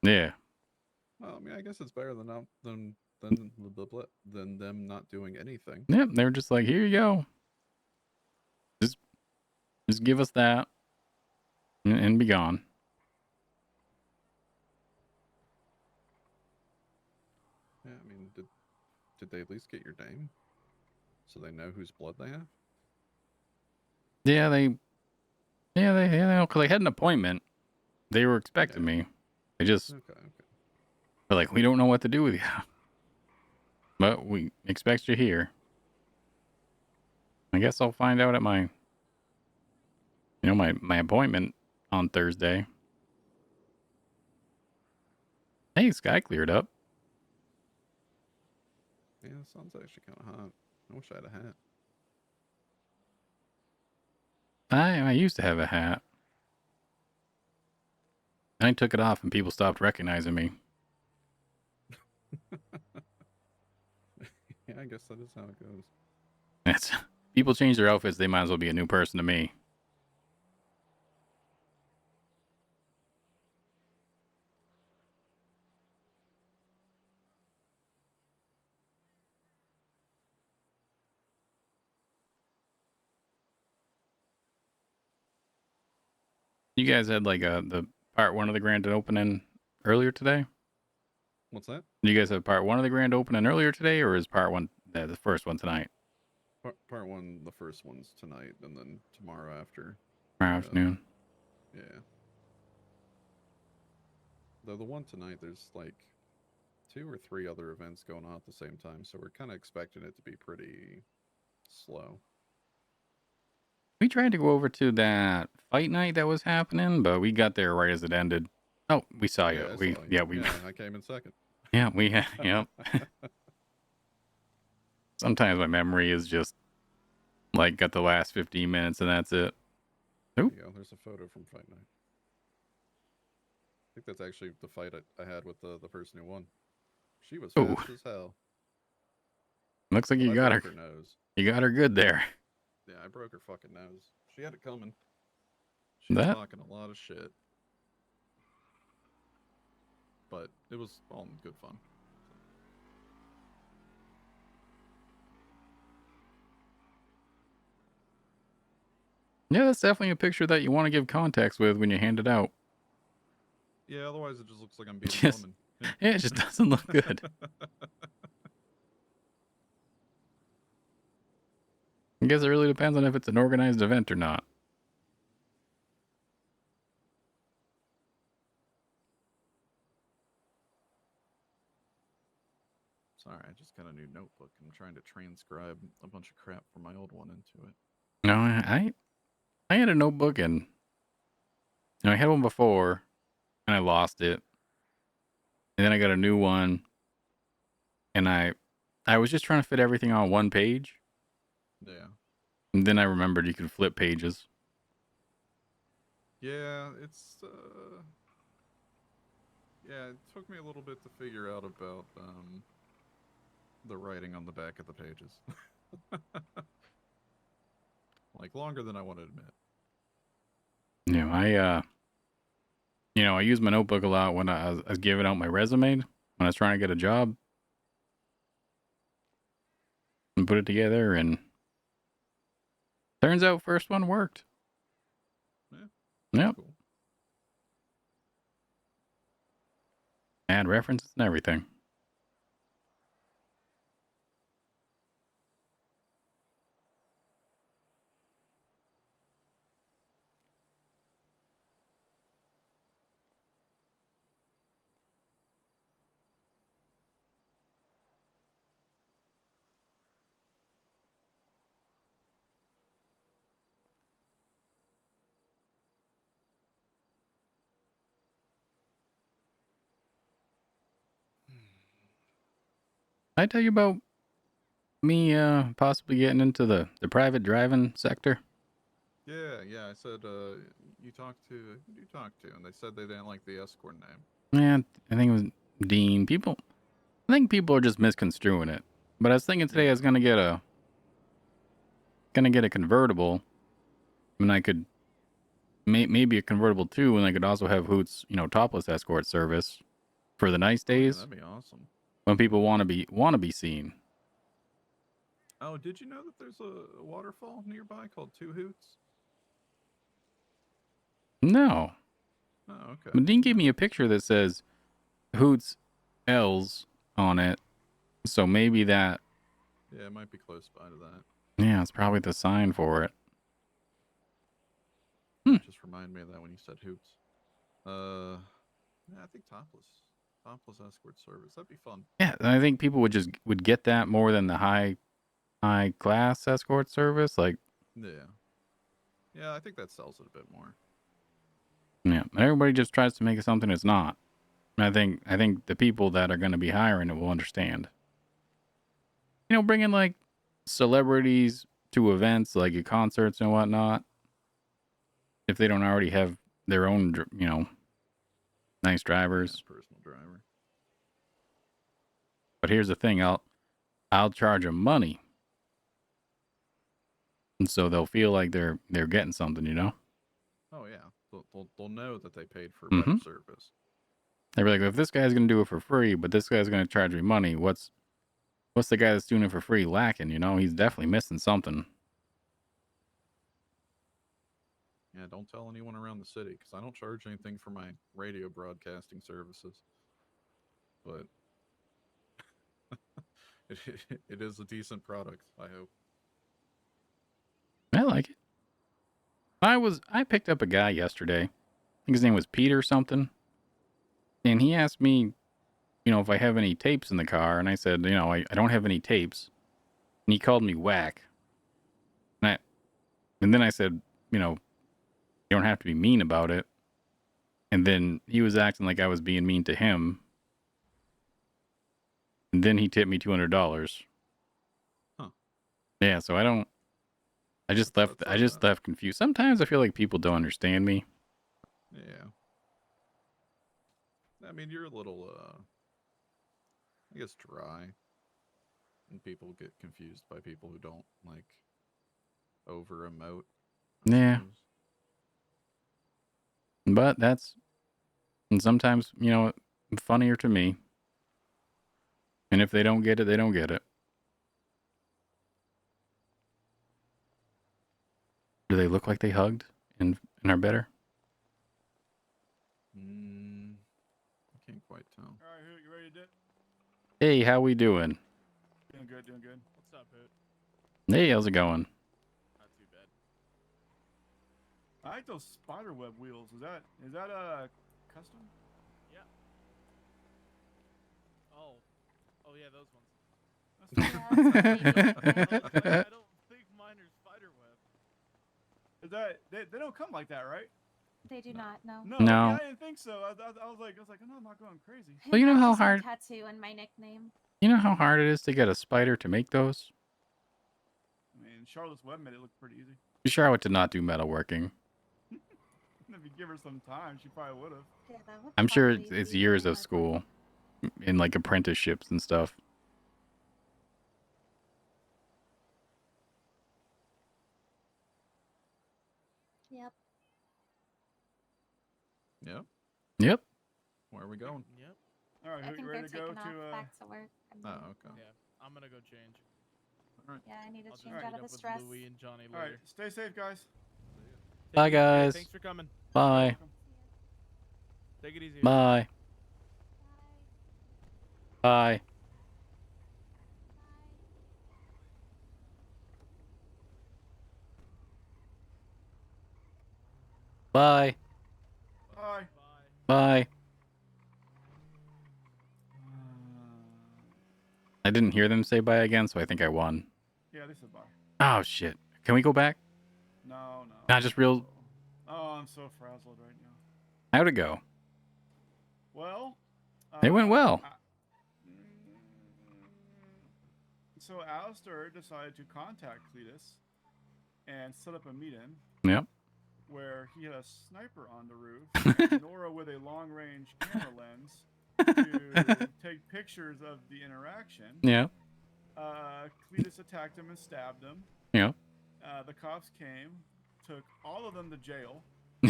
yeah. Well, I mean, I guess it's better than them not doing anything. Yeah, they were just like, here you go. Just give us that and be gone. Yeah, I mean, did they at least get your name so they know whose blood they have? Yeah, they know, because I had an appointment. They were expecting me. They just Okay. were like, we don't know what to do with you, but we expect you here. I guess I'll find out at my appointment on Thursday. Hey, sky cleared up. Yeah, the sun's actually kind of hot. I wish I had a hat. I used to have a hat. I took it off and people stopped recognizing me. Yeah, I guess that is how it goes. People change their outfits, they might as well be a new person to me. You guys had like the part 1 of the grand opening earlier today? What's that? You guys have part 1 of the grand opening earlier today, or is part 1 the first one tonight? Part 1, the first one's tonight, and then tomorrow after. Tomorrow afternoon. Yeah. Though the one tonight, there's like 2 or 3 other events going on at the same time, so we're kind of expecting it to be pretty slow. We tried to go over to that fight night that was happening, but we got there right as it ended. Oh, we saw you. Yeah, I came in second. Yeah, yep. Sometimes my memory is just like got the last 15 minutes and that's it. There you go. There's a photo from fight night. I think that's actually the fight I had with the person who won. She was fast as hell. Looks like you got her nose. You got her good there. Yeah, I broke her fucking nose. She had it coming. She was talking a lot of shit. But it was all in good fun. Yeah, that's definitely a picture that you want to give context with when you hand it out. Yeah, otherwise it just looks like I'm beating a woman. Yeah, it just doesn't look good. I guess it really depends on if it's an organized event or not. Sorry, I just got a new notebook. I'm trying to transcribe a bunch of crap from my old one into it. No, I had a notebook and I had one before and I lost it. And then I got a new one and I was just trying to fit everything on one page. Yeah. And then I remembered you could flip pages. Yeah, it's Yeah, it took me a little bit to figure out about the writing on the back of the pages. Like longer than I want to admit. I use my notebook a lot when I was giving out my resume when I was trying to get a job and put it together, and turns out first one worked. Yeah. Yep. Cool. Add references and everything. Did I tell you about me possibly getting into the private driving sector? Yeah, I said, who did you talk to? And they said they didn't like the escort name. Yeah, I think it was Dean. I think people are just misconstruing it. But I was thinking today I was gonna get a convertible, and I could maybe a convertible too, and I could also have Hoot's, topless escort service for the nice Oh, yeah, days that'd be awesome. when people want to be seen. Oh, did you know that there's a waterfall nearby called Two Hoots? No. Oh, okay. But Dean gave me a picture that says Hoot's L's on it. So maybe that. Yeah, it might be close by to that. Yeah, it's probably the sign for it. Just remind me of that when you said Hoots. Yeah, I think topless escort service. That'd be fun. Yeah, I think people would get that more than the high class escort service. Like, yeah, I think that sells it a bit more. yeah, everybody just tries to make it something it's not. And I think the people that are going to be hiring it will understand. Bringing like celebrities to events like at concerts and whatnot. If they don't already have their own, nice drivers. Yeah, personal driver. But here's the thing: I'll charge them money, and so they'll feel like they're getting something, Oh yeah, they'll know that they paid for Mm-hmm. better service. They're like, if this guy's gonna do it for free, but this guy's gonna charge me money, what's the guy that's doing it for free lacking? He's definitely missing something. Yeah, don't tell anyone around the city because I don't charge anything for my radio broadcasting services. But it is a decent product, I hope. I like it. I picked up a guy yesterday. I think his name was Pete or something. And he asked me, if I have any tapes in the car. And I said, I don't have any tapes. And he called me whack. And then I said, you don't have to be mean about it. And then he was acting like I was being mean to him. And then he tipped me $200. Huh. Yeah, so I just left confused. Sometimes I feel like people don't understand me. Yeah. I mean, you're a little, I guess, dry. And people get confused by people who don't, like, over-emote. Yeah. But and sometimes, funnier to me. And if they don't get it, they don't get it. Do they look like they hugged and are better? I can't quite tell. All right, Hoot, you ready to dip? Hey, how we doing? Doing good, doing good. What's up, Hoot? Hey, how's it going? Not too bad. I like those spider web wheels. Is that custom? Yeah. Oh yeah, those ones. I don't think mine are spider web. Is that they don't come like that, right? They do not. No. No. No. Yeah, I didn't think so. I was like, no, I'm not going crazy. Well, you know how Just my hard tattoo and my nickname. You know how hard it is to get a spider to make those? I mean, Charlotte's Web made it look pretty easy. Charlotte did not do metalworking. If you give her some time, she probably would have. Yeah, that would I'm sure probably it's be years more of fun. school in like apprenticeships and stuff. Yep. Yep. Yep. Where are we going? Yep. All right, I Hoot, think you they're ready to go taking off to? back to work. Oh, okay. Yeah, I'm gonna go change. All right. Yeah, I need to I'll just change meet out of up the with stress. Louie and Johnny All right, later. stay safe, guys. Bye, Take it easy, Jay. guys. Thanks for coming. Bye. Welcome. Take it easy. Bye. Bye. Bye. Bye. Bye. I didn't hear them say bye again, so I think I won. Yeah, they said bye. Oh, shit. Can we go back? No. Not just real... Oh, I'm so frazzled right now. How'd it go? Well, It went well. So Alistair decided to contact Cletus and set up a meeting Yep. where he had a sniper on the roof and Nora with a long-range camera lens to take pictures of the interaction. Yeah. Cletus attacked him and stabbed him. Yeah. The cops came, took all of them to jail.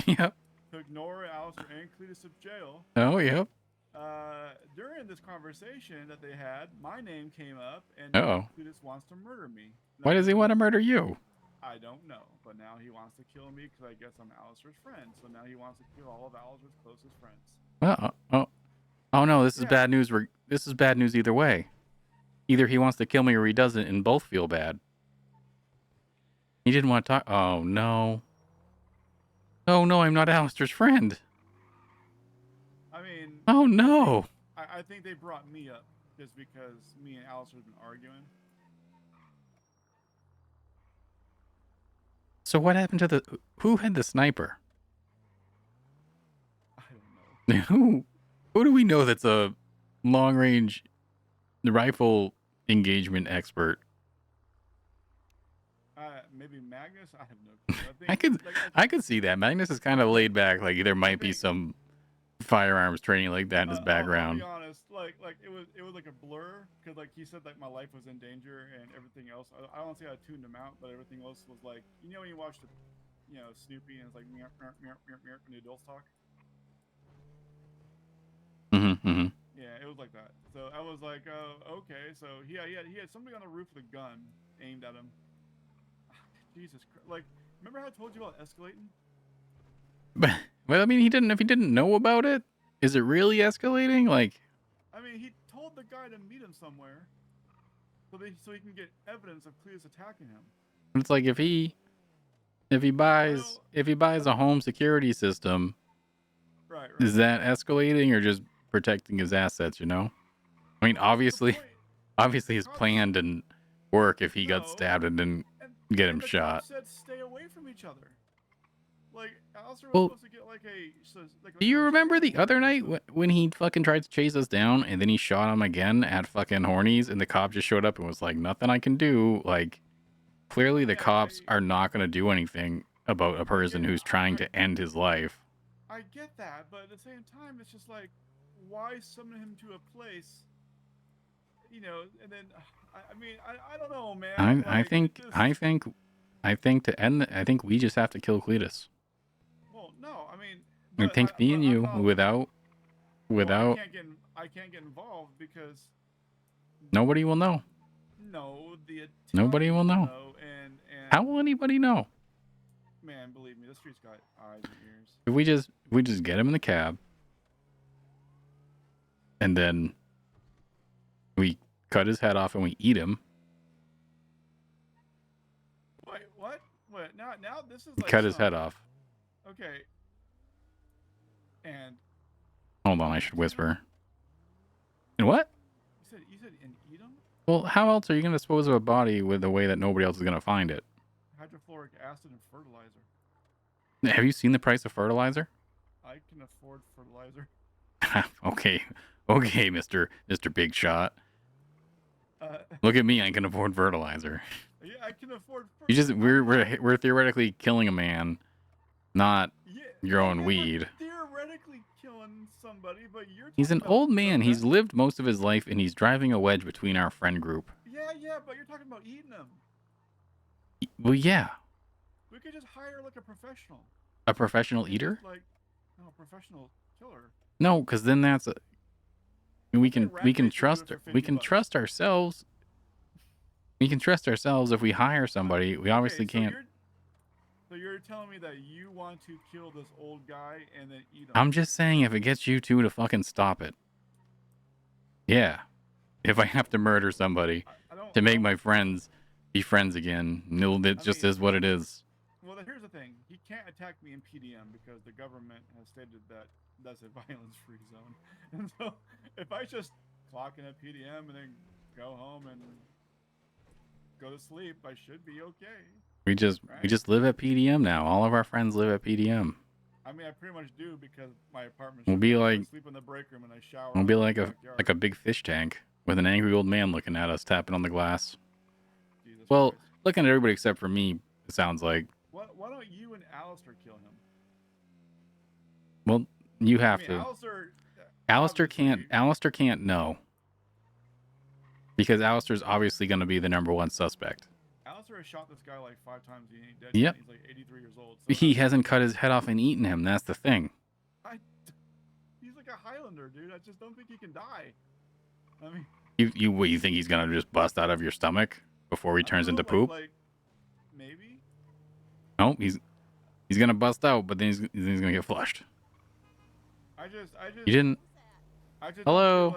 Yep. Took Nora, Alistair, and Cletus to jail. Oh, yep. During this conversation that they had, my name came up, and Uh-oh. Cletus wants to murder me. Why does he want to murder you? I don't know, but now he wants to kill me because I guess I'm Alistair's friend. So now he wants to kill all of Alistair's closest friends. Oh no, this is bad news. This is bad news either way. Either he wants to kill me or he doesn't, and both feel bad. He didn't want to talk. Oh no. Oh no, I'm not Alistair's friend. I mean... Oh no. I think they brought me up just because me and Alistair have been arguing. So what happened to the... Who had the sniper? I don't know. Who do we know that's a long-range rifle engagement expert? Maybe Magnus? I have no clue. I could see that. Magnus is kind of laid back. Like there might be some firearms training like that in his background. I'll be honest, like it was like a blur because like he said like my life was in danger and everything else. I don't say I tuned him out, but everything else was like, you know, when you watch the, you know, Snoopy and it's like meow, meow, meow, meow, meow, when the adults talk. Yeah, it was like that. So I was like, okay. So he had somebody on the roof with a gun aimed at him. Jesus Christ! Like, remember how I told you about escalating? Well, I mean, if he didn't know about it, is it really escalating? Like, I mean, he told the guy to meet him somewhere, so he can get evidence of Cletus attacking him. it's like if he buys a home security system, right. Is that escalating or just protecting his assets? You know, I mean, obviously his plan didn't work if he got stabbed and didn't get him shot. Said stay away from each other. Like Alistair was supposed to get like a. Do you remember the other night when he fucking tried to chase us down and then he shot him again at fucking Hornies and the cop just showed up and was like, nothing I can do. Like, clearly the cops are not going to do anything about a person who's trying to end his life. I get that, but at the same time, it's just like, why summon him to a place, you know, and then, I mean, I don't know, man. I think to end, I think we just have to kill Cletus. Well, no, I mean, I think me and you, without, I can't get involved because nobody will know. No, nobody will know. And how will anybody know? Man, believe me, the street's got eyes and ears. If we just get him in the cab, and then we cut his head off and we eat him. Wait, what? Wait, now this is like cut his head off. Okay. And hold on, I should whisper. And what? You said and eat him? Well, how else are you going to dispose of a body with a way that nobody else is going to find it? Hydrofluoric acid and fertilizer. Have you seen the price of fertilizer? I can afford fertilizer. Okay, Mr. Big Shot. Look at me, I can afford fertilizer. Yeah, I can afford fertilizer. You just we're theoretically killing a man, not growing Yeah, but weed. theoretically killing somebody, but you're He's talking an about old man. He's direct- lived most of his life, and he's driving a wedge between our friend group. Yeah, but you're talking about eating them. Well, yeah. We could just hire like a professional. A professional And eater? just, like, no, a professional killer. No, because then that's a. We Okay, can Rampage will do it trust for we 50 can bucks. trust ourselves. We can trust ourselves if we hire somebody. We obviously Okay, can't. So you're telling me that you want to kill this old guy and then eat him? I'm just saying if it gets you two to fucking stop it. Yeah. If I have to murder somebody to make my friends be friends again, it just is what it is. Well, here's the thing. He can't attack me in PDM because the government has stated that that's a violence-free zone. And so if I just clock in at PDM and then go home and go to sleep, I should be okay. We just live at PDM now. All of our friends live at PDM. I mean, I pretty much do because my apartment. We'll be like, I sleep in the break room and I shower. we'll be like in the a backyard. big fish tank with an angry old man looking at us, tapping on the glass. Jesus Well, Christ. looking at everybody except for me. It sounds like. Why don't you and Alistair kill him? Well, you have I mean, to. Alistair can't know. Because Alistair's obviously going to be the #1 suspect. Alistair has shot this guy like 5 times. He ain't dead. Yep. He's like 83 years old. So He hasn't cut his head off and eaten him. That's the thing. He's like a Highlander, dude. I just don't think he can die. I mean, You think he's going to just bust out of your stomach before he turns into poop? Like, maybe. No, he's going to bust out, but then he's going to get flushed. I just. You didn't. Hello.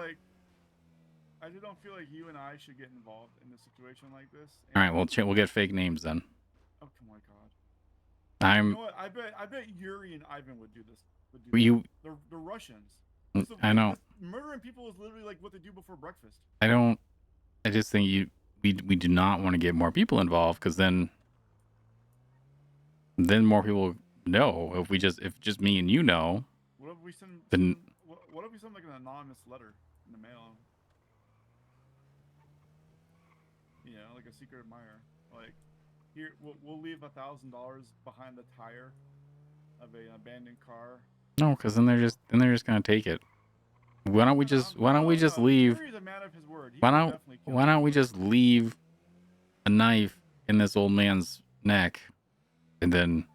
I just don't feel like you and I should get involved in a situation like this. All right, we'll get fake names then. Oh my God. I'm. You know what? I bet Yuri and Ivan would do this. They're Russians. I know. Murdering people is literally like what they do before breakfast. I just think we do not want to get more people involved because then more people know. If just me and you know. What if we send? What if we send like an anonymous letter in the mail? You know, like a secret admirer. Like, here we'll leave $1,000 behind the tire of an abandoned car. No, because then they're just gonna take it. Why don't we just leave? Yuri's a man of his word. Why don't we just leave a knife in this old man's neck, and then,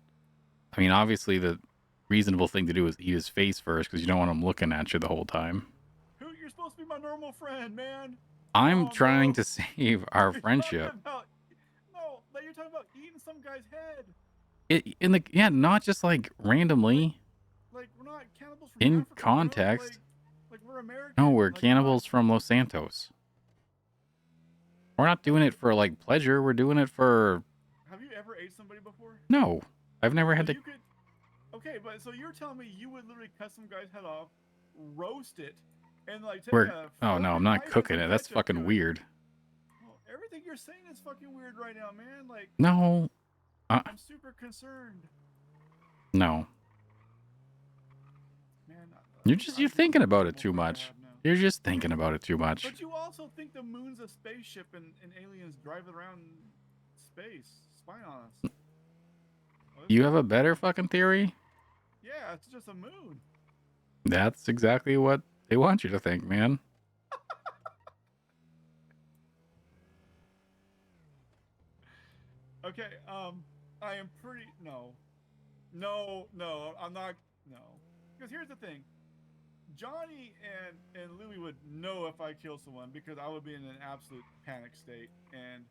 I mean, obviously the reasonable thing to do is eat his face first because you don't want him looking at you the whole time. Hoot, you're supposed to be my normal friend, man. I'm trying to save our friendship. You're talking about eating some guy's head. Not just like randomly. Like we're not cannibals from in Africa, context. Like we're American. No, we're cannibals from Los Santos. We're not doing it for like pleasure. We're doing it for. Have you ever ate somebody before? No, I've never had to. Okay, but so you're telling me you would literally cut some guy's head off, roast it, and like take Oh no, I'm not cooking it. That's fucking weird. Well, everything you're saying is fucking weird right now, man. Like. No. I'm super concerned. No. Man, you're thinking about it too much. You're just thinking about it too much. But you also think the moon's a spaceship and aliens driving around space, spying on us. You have a better fucking theory? Yeah, it's just a moon. That's exactly what they want you to think, man. Okay, I am pretty no, I'm not because here's the thing. Johnny and Louie would know if I kill someone because I would be in an absolute panic state, and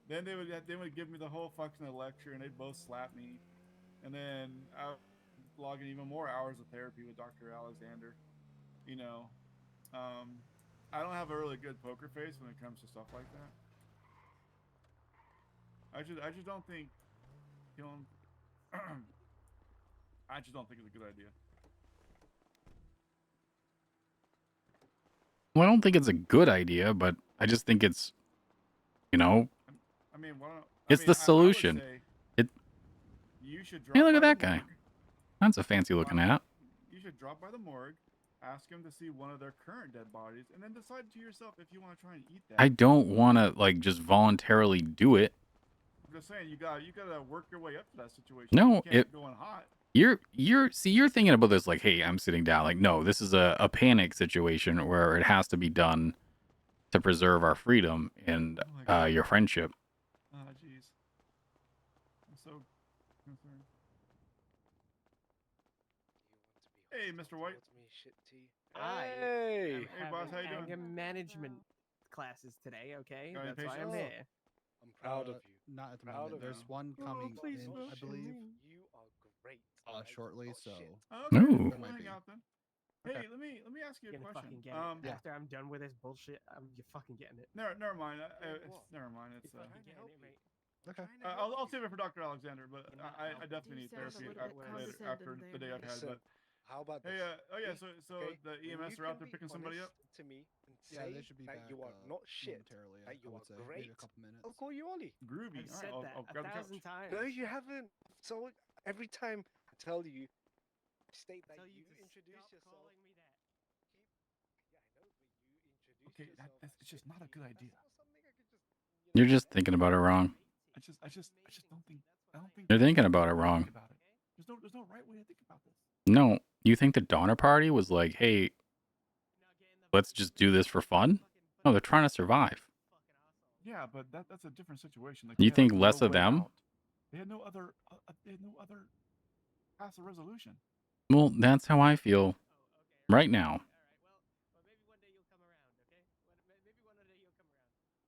then they would give me the whole fucking lecture, and they'd both slap me, and then I would log in even more hours of therapy with Dr. Alexander. You know, I don't have a really good poker face when it comes to stuff like that. I just don't think killing. I just don't think it's a good idea. Well, I don't think it's a good idea, but I just think it's, I mean, it's the solution. You should drop. Hey, look at that guy. That's a fancy looking hat. You should drop by the morgue, ask him to see one of their current dead bodies, and then decide to yourself if you want to try and eat that. I don't want to like just voluntarily do it. I'm just saying you gotta work your way up to that situation. No, you can't go in hot. You're thinking about this like, hey, I'm sitting down. Like, no, this is a panic situation where it has to be done to preserve our freedom and Oh my God. your friendship. Ah, jeez. I'm so concerned. Hey, Mr. White. Hey! Hey, boss, how you doing? Anger management classes today, okay? Got any That's why I'm patients? here. I'm proud of you. Not at the Proud moment. of There's you. one coming please, in, no I shit. believe, You are great. I shortly. oh, So shit. Okay, Ooh. we'll hang out then. Hey, let me ask you a You're gonna question. fucking get it. Yeah. After I'm done with this bullshit, you're fucking getting it. Never mind. What? Never mind. It's You're fucking getting it, mate. Okay. I'll save it for Dr. Alexander, but You're not I helping. definitely You need sound a therapy little bit later after condescending the day I've had. Listen, But how about hey, this? oh yeah, We- so okay, the when EMS you are out can there be picking somebody up. honest to me and Yeah, say they should be that back you are not shit, momentarily. that you I are would say great. maybe a couple minutes. I'll call you Ollie. Groovy. I've All said right, that I'll grab the 1,000 couch. times. No, you haven't. So every time I tell you, state that Tell you to introduce stop yourself. calling me that. Yeah, I know, but you introduce Okay, yourself. that's it's just not a good idea. That's not something I could just. You're just thinking about it wrong. I just don't think. I don't think. You're thinking about it Think wrong. about it. There's no right way to think about this. No, you think the Donner Party was like, hey, let's just do this for fun? No, they're trying to survive. Yeah, but that's a different situation. Like, You they had, think like, less no of way them? out. They had no other. They had no other path of resolution. Well, that's how I feel right now.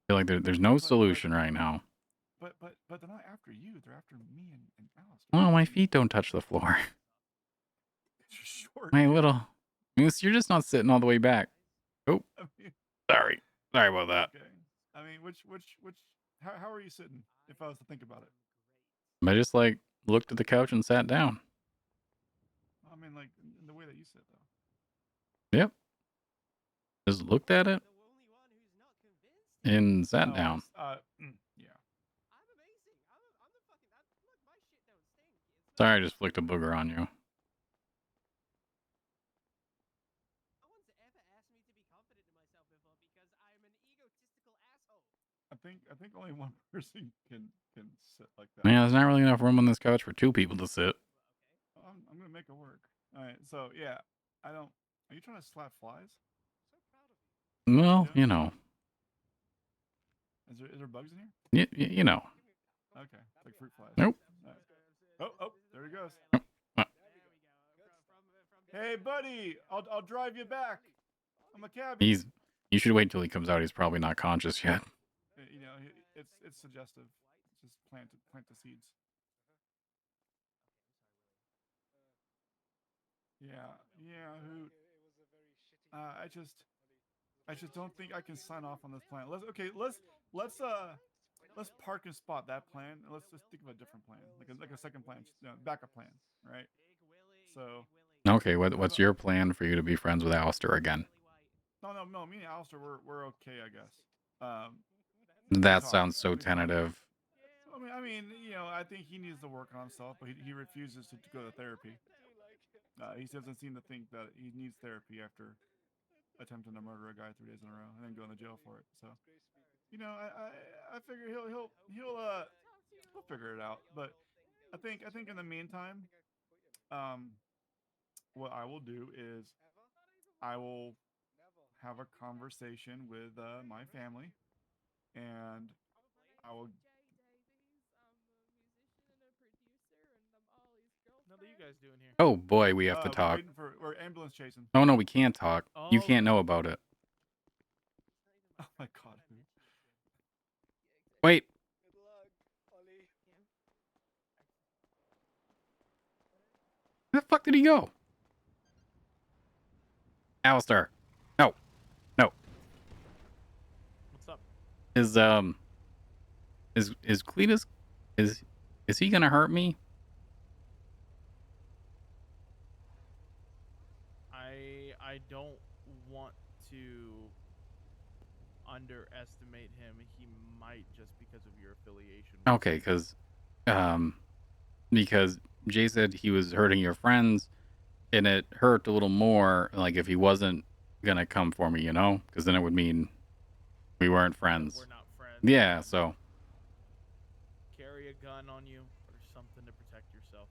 I feel like there's no solution right now. But they're not after you. They're after me and Alistair. Well, my feet don't touch the floor. You're short. My dude. little Moose, you're just not sitting all the way back. Oh, I mean, sorry about that. okay. I mean, which how are you sitting? If I was to think about it, I just like looked at the couch and sat down. I mean, like in the way that you sit, though. Yep. Just looked at it and sat Oh, down. Yeah. Sorry, I just flicked a booger on you. I think only one person can sit like that. Yeah, there's not really enough room on this couch for two people to sit. I'm gonna make it work. All right. So yeah, I don't. Are you trying to slap flies? Well, Yeah. you know. Is there bugs in here? You know. Okay, like fruit flies. Nope. All right. Oh, there he goes. Uh, Hey, buddy, I'll drive you back. I'm a cabbie. You should wait till he comes out. He's probably not conscious yet. You know, it's suggestive. Just plant the seeds. Yeah, Hoot. I just don't think I can sign off on this plan. Let's park and spot that plan. And let's just think of a different plan, like a second plan, backup plan, right? So. Okay, what's your plan for you to be friends with Alistair again? No. Me and Alistair, we're okay, I guess. That sounds so tentative. I mean, you know, I think he needs to work on himself, but he refuses to go to therapy. He doesn't seem to think that he needs therapy after attempting to murder a guy 3 days in a row and then going to jail for it. So, you know, I figure he'll figure it out. But I think in the meantime, what I will do is I will have a conversation with my family, and I will. What are you guys doing here? Oh boy, we have to talk. We're ambulance chasing. Oh no, we can't talk. You Oh. can't know about it. Oh my god. Wait. Where the fuck did he go? Alistair. No. What's up? Is Cletus is he gonna hurt me? I don't want to underestimate him. He might just because of your affiliation. Okay, because Jay said he was hurting your friends, and it hurt a little more like if he wasn't gonna come for me, you know, because then it would mean we weren't friends. We're not friends. Yeah, so Carry a gun on you or something to protect yourself.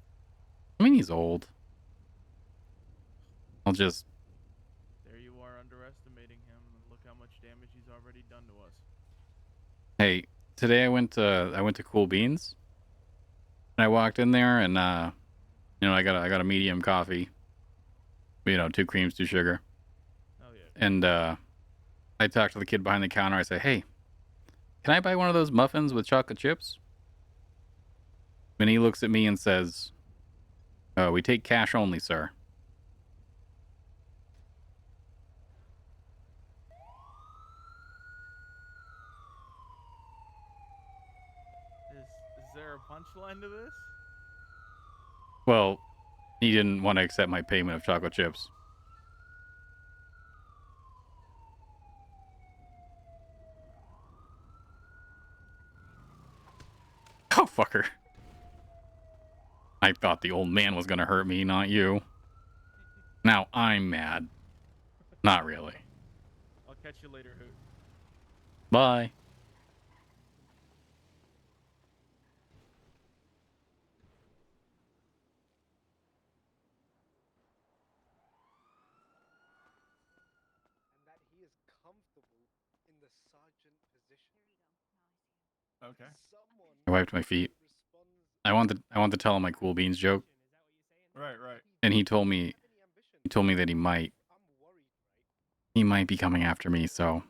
I mean, he's old. I'll just. There you are underestimating him, and look how much damage he's already done to us. Hey, today I went to Cool Beans, and I walked in there, and you know, I got a medium coffee. You know, 2 creams, 2 sugar. Oh yeah. And I talked to the kid behind the counter. I say, "Hey, can I buy one of those muffins with chocolate chips?" And he looks at me and says, "We take cash only, sir." Is there a punchline to this? Well, he didn't want to accept my payment of chocolate chips. Oh, fucker. I thought the old man was going to hurt me, not you. Now I'm mad. Not really. I'll catch you later, Hoot. Bye. And that he is comfortable in the sergeant position. Okay. Someone I wiped my feet. responds. I want to tell him my Cool Beans joke, Right, right. and he told me that he might be coming after me. So,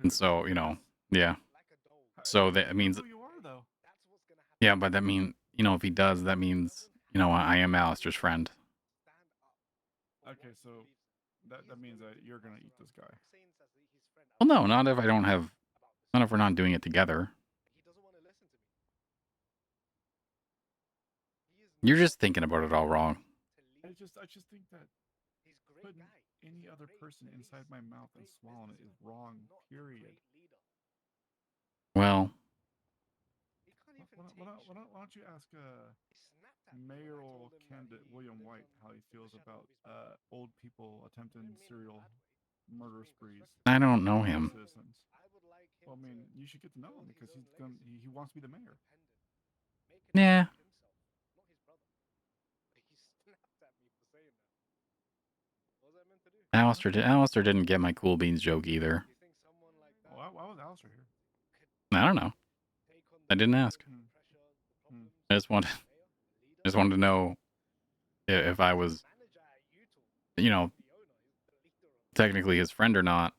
and so, you know, yeah. So that means, Who you are, though. yeah, but that means, you know, if he does, that means, you know, I am Alistair's friend. Okay, so that means that you're gonna eat this guy. Well, no, not if we're not doing it together. You're just thinking about it all wrong. I just think that putting any other person inside my mouth and swallowing it is wrong. Period. Well, Why don't you ask mayoral candidate William White how he feels about old people attempting serial murder sprees? I don't know him. Citizens. Well, I mean, you should get to know him because he wants to be the mayor. Yeah. Alistair didn't get my Cool Beans joke either. Why was Alistair here? I don't know. I didn't ask. I just wanted to know if I was, you know, technically his friend or not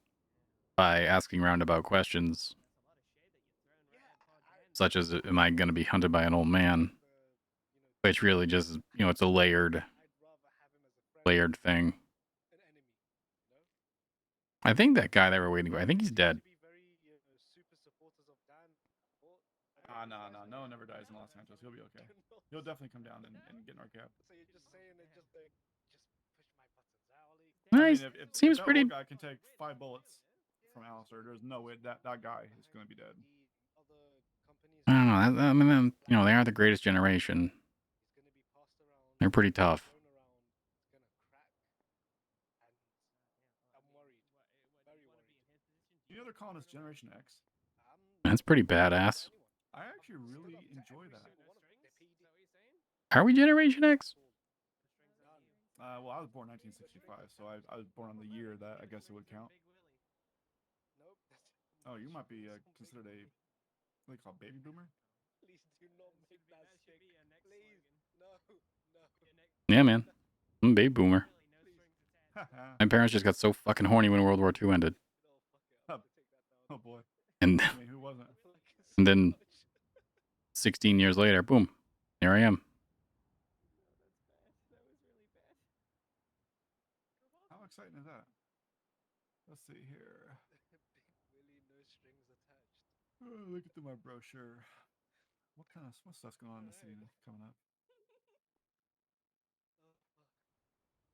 by asking roundabout questions, such as, am I going to be hunted by an old man? Which really just, you know, it's a layered thing. I think that guy that we're waiting for, I think he's dead. No one ever dies in Los Angeles. He'll be okay. He'll definitely come down and get in our cab. So you're just saying it just push my buttons out. Nice. Seems that pretty. old guy can take 5 bullets from Alistair, there's no way that guy is going to be dead. I don't know. I mean, you know, they are the greatest generation. They're pretty tough. You know they're calling us Generation X? That's pretty badass. I actually really enjoy that. Are we Generation X? Well, I was born 1965, so I was born on the year that I guess it would count. Oh, you might be considered a, what do they call it, baby boomer? Please do not make that stick. Please, no. Yeah, man. I'm a baby boomer. My parents just got so fucking horny when World War II ended. Oh boy. And, I mean, who wasn't? and then 16 years later, boom, here I am. How exciting is that? Let's see here. Really, no strings attached. Look at my brochure. What stuff's going on in the city coming up? Oh fuck!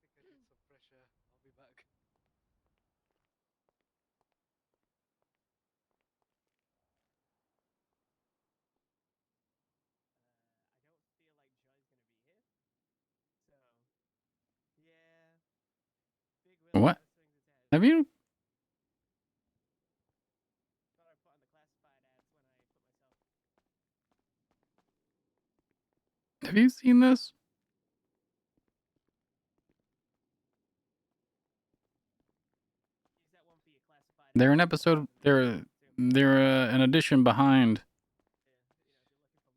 I think I did some fresh air. I'll be back. What? Have you? Have you seen this? They're an episode. They're an edition behind.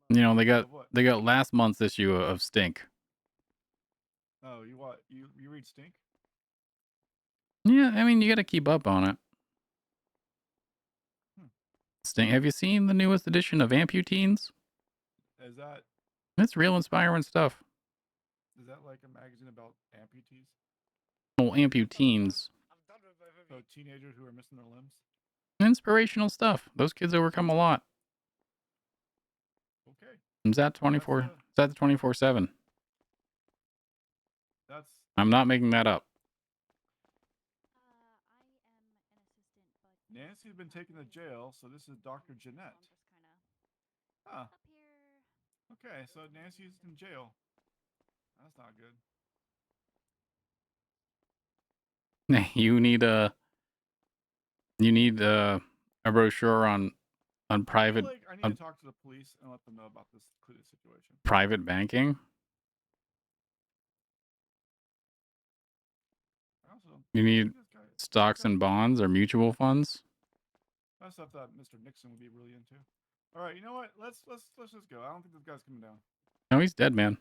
You know, they got last month's issue of Stink. Oh, you what? You read Stink? Yeah, I mean, you got to keep up on it. Hmm. Stink. Have you seen the newest edition of Amputeens? Is that It's real inspiring stuff. like a magazine about amputees? Well, Amputeens. So teenagers who are missing their limbs? Inspirational stuff. Those kids overcome a lot. Okay. Is that 24? Is that 24/7? That's. I'm not making that up. Nancy's been taken to jail, so this is Dr. Jeanette. Huh. Okay, so Nancy's in jail. That's not good. You need a brochure on private I need to talk to the police and let them know about this situation. private banking. You need stocks and bonds or mutual funds. That's stuff that Mr. Nixon would be really into. All right, you know what? Let's just go. I don't think this guy's coming down. No, he's dead, man.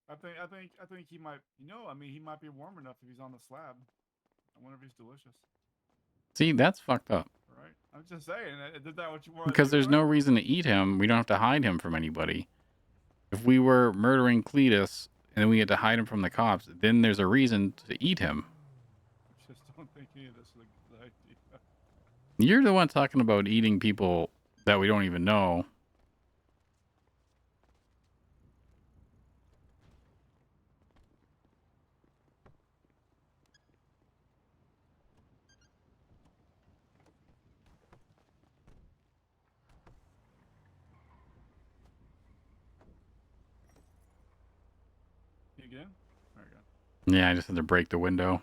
I think he might. I mean, he might be warm enough if he's on the slab. I wonder if he's delicious. See, that's fucked up. Right? I'm just saying. Is that what you want? Because there's no reason to eat him. We don't have to hide him from anybody. If we were murdering Cletus and then we had to hide him from the cops, then there's a reason to eat him. I just don't think any of this is a good idea. You're the one talking about eating people that we don't even know. You again? There we go. Yeah, I just had to break the window.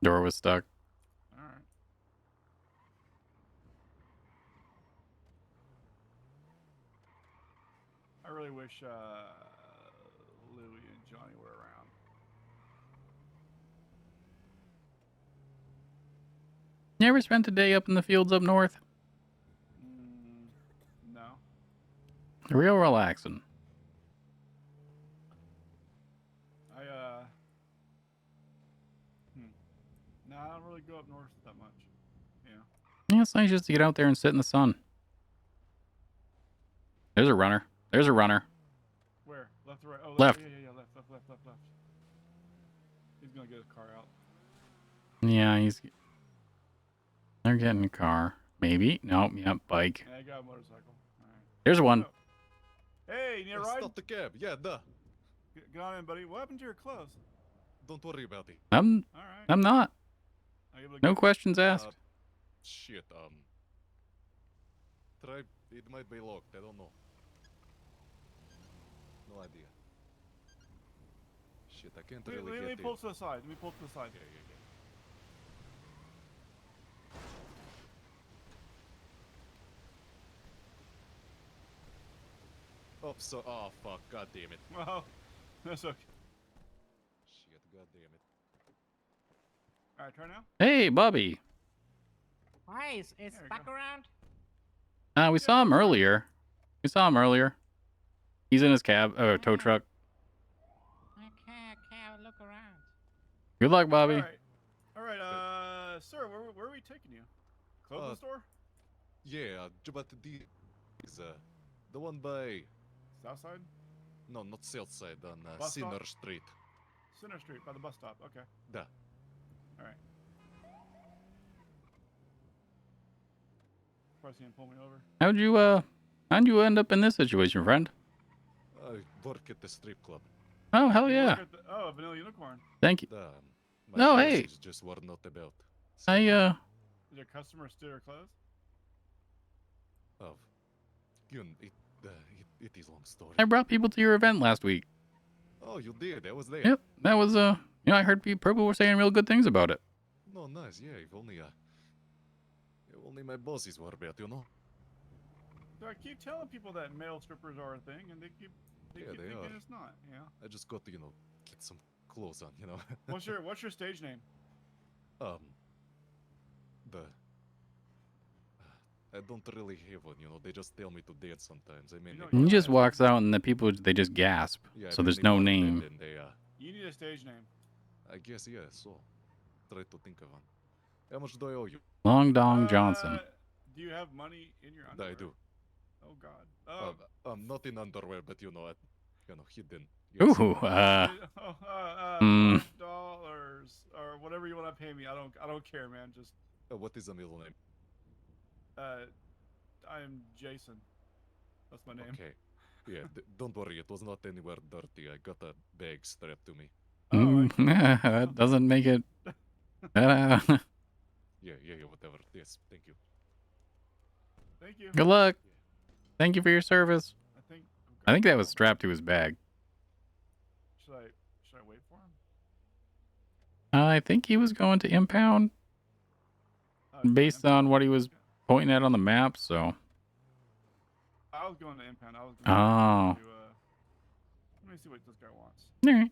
Door was stuck. All right. I really wish Louie and Johnny were around. You ever spent a day up in the fields up north? No. Real relaxing. No, I don't really go up north that much. Yeah. Yeah, it's nice just to get out there and sit in the sun. There's a runner. There's a runner. Where? Left or right? Oh, left. Yeah, left. He's gonna get his car out. Yeah, they're getting a car. Maybe. Nope. Yep. Bike. Yeah, I got a motorcycle. All right. There's one. Hey, you need a ride? Stop the cab. Yeah, duh. Get on in, buddy. What happened to your clothes? Don't worry about it. I'm not. No questions asked. Shit, it might be locked, I don't know. No idea. Shit, I can't really get Let me it. pull to the side. Yeah. Oh, fuck, god damn it. Well, that's okay. Shit, god damn it. Alright, try now? Hey, Bobby. Why is back around? We saw him earlier. He's in his cab, tow truck. Okay, I'll look around. Good luck, Bobby. Alright, sir, where are we taking you? Clothing store? Yeah, but is the one by... South side? No, not south side, on Bus stop? Sinner Street. Center Street, by the bus stop, okay. Da. Alright. Probably gonna pull me over. How'd you end up in this situation, friend? I work at the strip club. Oh, hell You yeah. work at the Vanilla Unicorn. Thank you. My Oh, hey. clothes just were not about. I, Did your customer steal your clothes? Oh. It is long story. I brought people to your event last week. Oh, you did? I was there. Yep, that was, I heard people were saying real good things about it. No, nice, yeah, if only my bosses were about, you know? So I keep telling people that male strippers are a thing, and they keep Yeah, keep they thinking are. it's not. Yeah. I just got to, get some clothes on, What's your stage name? The I don't really have one, they just tell me to dance sometimes. I mean, He just walks out and the people, they just gasp. yeah, So I there's mainly no bartend name. and they, You need a stage name. I guess, yeah, so try to think of one. How much do I owe you? Long Dong Johnson. Do you have money in your underwear? I do. Oh God. Not in underwear, but hidden. Ooh, $5 or whatever you want to pay me. I don't care, man. Just. What is the middle name? I am Jason. That's my name. Okay. Yeah, don't worry. It was not anywhere dirty. I got a bag strapped to me. That doesn't make it. Yeah, whatever. Yes, thank you. Thank you. Good luck. Thank you for your service. I think that was strapped to his bag. Should I wait for him? I think he was going to impound based on what he was pointing at on the map, so. I was going to impound. I was going Oh. to let me see what this guy wants. All right.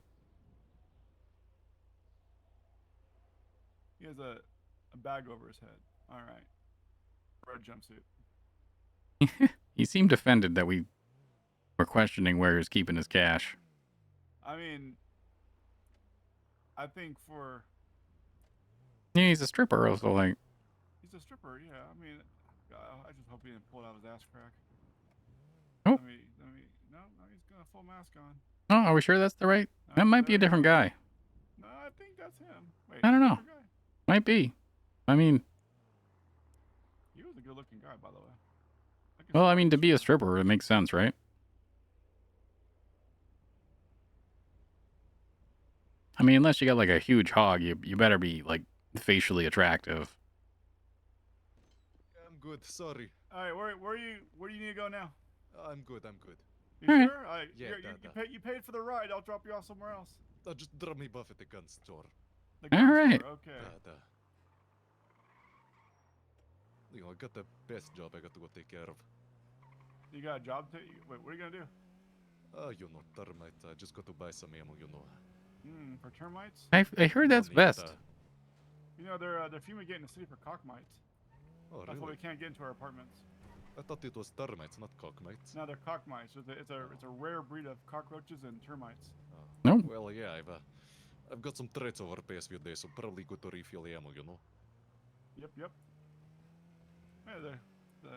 He has a bag over his head. All right. Red jumpsuit. He seemed offended that we were questioning where he was keeping his cash. I mean, I think for... Yeah, he's a stripper, so like... He's a stripper, yeah. I mean, I just hope he didn't pull it out of his ass crack. Oh. No, he's got a full mask on. Oh, are we sure that's the right? That might be a different guy. No, I think that's him. Wait, I don't know. different guy? Might be. I mean... He was a good-looking guy, by the way. Well, I mean, to be a stripper, it makes sense, right? I mean, unless you got like a huge hog, you better be like facially attractive. I'm good. Sorry. All right, where do you need to go now? I'm good. You All right. sure? You paid for the ride. I'll drop you off somewhere else. Just drop me off at the gun store. The gun All right. store, okay. I got the best job I got to go take care of. You got a job? Wait, what are you gonna do? Termite. I just got to buy some ammo, For termites? I heard that's best. They're fumigating the city for cockmites. Oh, That's why really? we can't get into our apartments. I thought it was termites, not cockmites. No, they're cockmites. It's a rare breed of cockroaches and termites. No. Well, yeah, I've got some threats over the past few days, so probably good to refill the ammo, Yep. Hey, the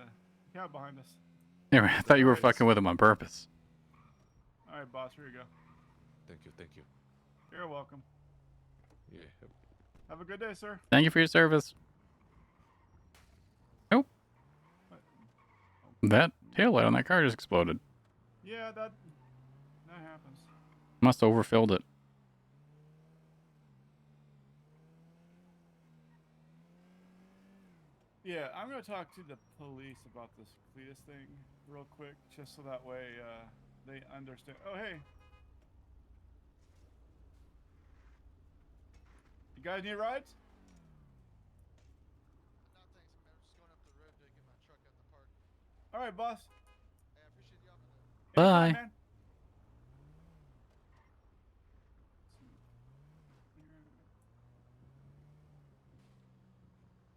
cab behind us. Yeah, I thought you were fucking with him on purpose. All right, boss. Here you go. Thank you. You're welcome. Yeah. Have a good day, sir. Thank you for your service. Oh. That taillight on that car just exploded. Yeah, that happens. Must have overfilled it. Yeah, I'm gonna talk to the police about this Cletus thing real quick, just so that way they understand. Oh, hey. You guys need rides? No, thanks. I'm just going up the road to get my truck out the park. All right, boss. Hey, I appreciate the offer, though. Bye. Anytime, man.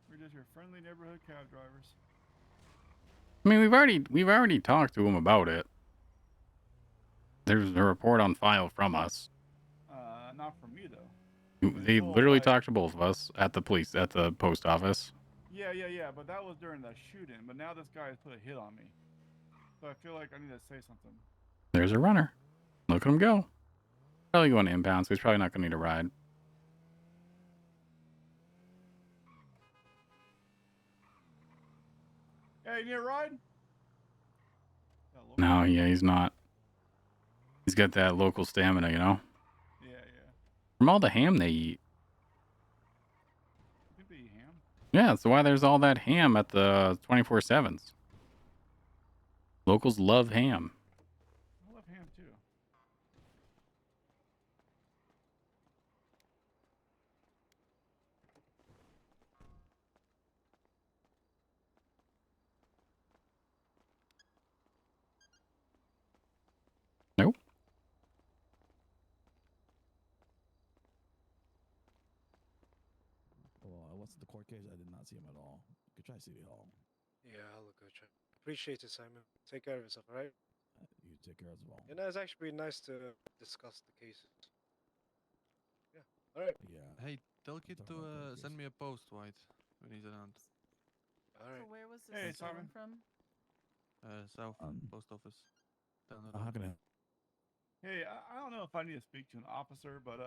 We're just your friendly neighborhood cab drivers. I mean, we've already talked to him about it. There's a report on file from us. Not from me though. They literally talked to both of us at the post office. Yeah, but that was during the shooting. But now this guy has put a hit on me. So I feel like I need to say something. There's a runner. Look at him go. Probably going to impound, so he's probably not going to need a ride. Hey, you need a ride? No, yeah, he's not. He's got that local stamina, Yeah. From all the ham they eat. You think they eat ham? Yeah, that's why there's all that ham at the 24/7s. Locals love ham. I love ham too. what's the court case? I did not see him at all. You could try City Hall. Yeah, I'll look at you. Appreciate it, Simon. Take care of yourself, all right? You take care as well. And it's actually nice to discuss the cases. Yeah. All right. Yeah. Hey, tell kid talking about to court send case. me a post, White, when he's around. All right. So where was this Hey, stolen Simon. from? South Um, post office. Down the How road. can I? Hey, I don't know if I need to speak to an officer, but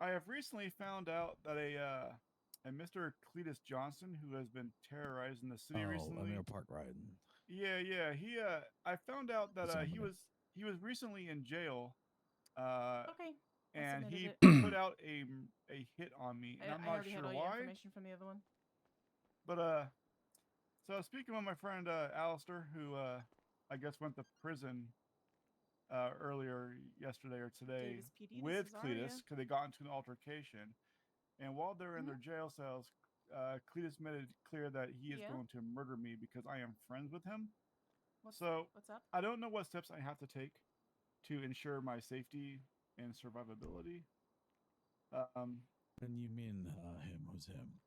I have recently found out that a Mr. Cletus Johnson, who has been terrorizing the city recently. Amir Park ride. Yeah. I found out that What's he up with was recently in jail. Okay. I And submitted he it. put out a hit on me, and I'm I not already sure had all your why. information from the other one. But so I was speaking with my friend Alistair, who I guess went to prison earlier yesterday or today Davis PD, this with is Cletus Aria. because they got into an altercation. And while they're in Mhm. their jail cells, Cletus made it clear that he is Yeah. going to murder me because I am friends with him. What's up? I don't know what steps I have to take to ensure my safety and survivability. And you mean him? Who's him?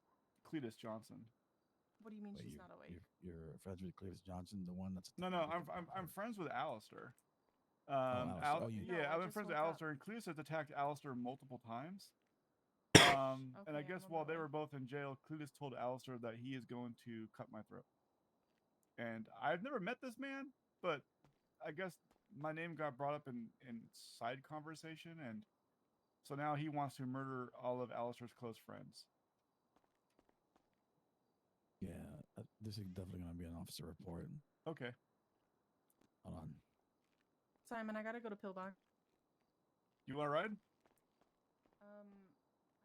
Cletus Johnson. What do you mean Wait, she's not awake? You're friends with Cletus Johnson, the one that's No, I'm friends with Alistair. Alistair. Oh, you. No, yeah, I I've been just friends with woke up. Alistair, and Cletus has attacked Alistair multiple times. And I Okay, guess I'm on while my they way. were both in jail, Cletus told Alistair that he is going to cut my throat. And I've never met this man, but I guess my name got brought up in side conversation, and so now he wants to murder all of Alistair's close friends. Yeah, this is definitely gonna be an officer report. Okay. Hold on. Simon, I gotta go to Pillbox. You want to ride?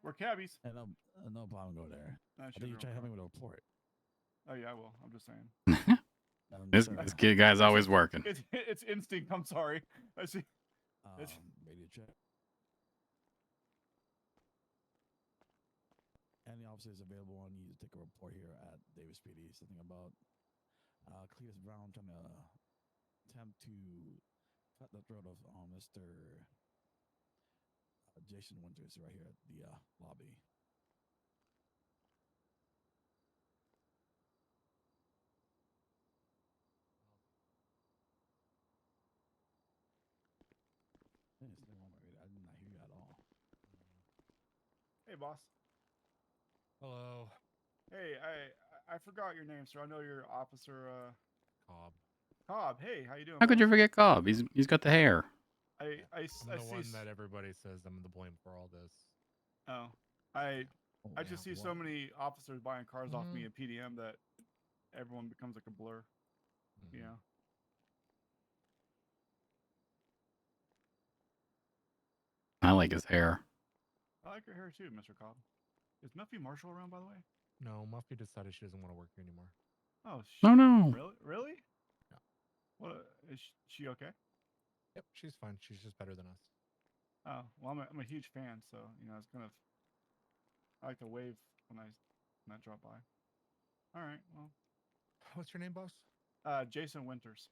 We're cabbies. Hey, no problem. Go there. Nah, I should think be you try real helping car. with a report. Oh yeah, I will. I'm just saying. This kid guy's always working. It's instinct. I'm sorry. I see. Radio check. Any officers available on you to take a report here at Davis PD? Something about Cletus Brown trying to attempt to cut the throat of Mr. Jason Winters right here at the lobby. Hey, it's nothing wrong with it. I did not hear you at all. Hey, boss. Hello. Hey, I forgot your name, sir. I know you're Officer Cobb. Cobb. Hey, how you doing? How could boss? you forget Cobb? He's got the hair. I'm I the see. one that everybody says I'm the blame for all this. Oh, I Yeah, just see so what? many officers buying cars off me Mhm. at PDM that everyone becomes like a blur. You know. I like his hair. I like your hair too, Mr. Cobb. Is Muffy Marshall around, by the way? No, Muffy decided she doesn't want to work here anymore. Oh, Oh, no. Really? Yeah. What is she okay? Yep, she's fine. She's just better than us. Oh, well, I'm a huge fan, so it's kind of I like to wave when I drop by. All right, well, What's your name, boss? Jason Winters.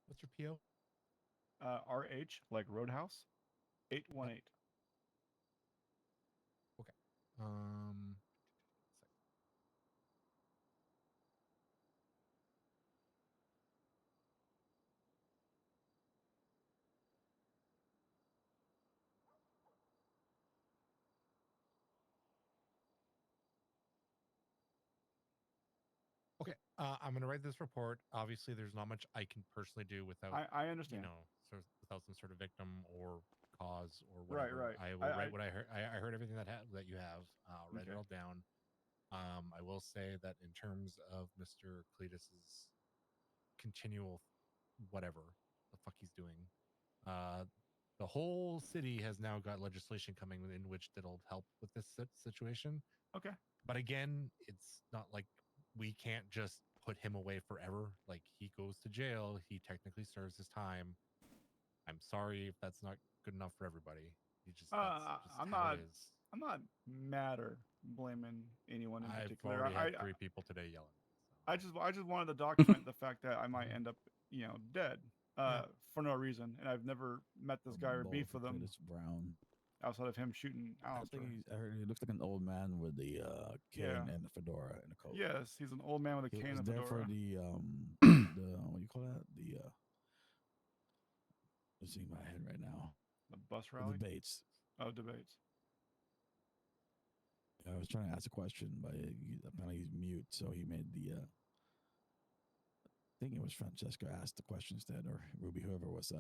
What's your PO? RH like Roadhouse, 818. Okay. Okay, I'm gonna write this report. Obviously, there's not much I can personally do without I understand. Without some sort of victim or cause or Right, whatever. right. I will write what I heard. I heard everything that you have. I'll write it Okay. all down. I will say that in terms of Mr. Cletus's continual whatever the fuck he's doing, the whole city has now got legislation coming in which that'll help with this situation. Okay. But again, it's not like we can't just put him away forever. Like, he goes to jail, he technically serves his time. I'm sorry if that's not good enough for everybody. That's just I'm how not. it is. I'm not mad or blaming anyone in I've particular. already had 3 people today yelling. I just wanted to document the fact that I might end up, dead Yeah. for no reason, and I've never met this guy or beef with him. Cletus Brown. outside of him shooting I Alistair. think I heard he looks like an old man with the cane Yeah. and the fedora and a coat. Yes, he's an old man with a He cane was and there fedora. for the what do you call that? It's in my head right now. The bus The rally? debates. Oh, debates. I was trying to ask a question, but apparently he's mute, so he made the. I think it was Francesca asked the question instead, or Ruby, whoever was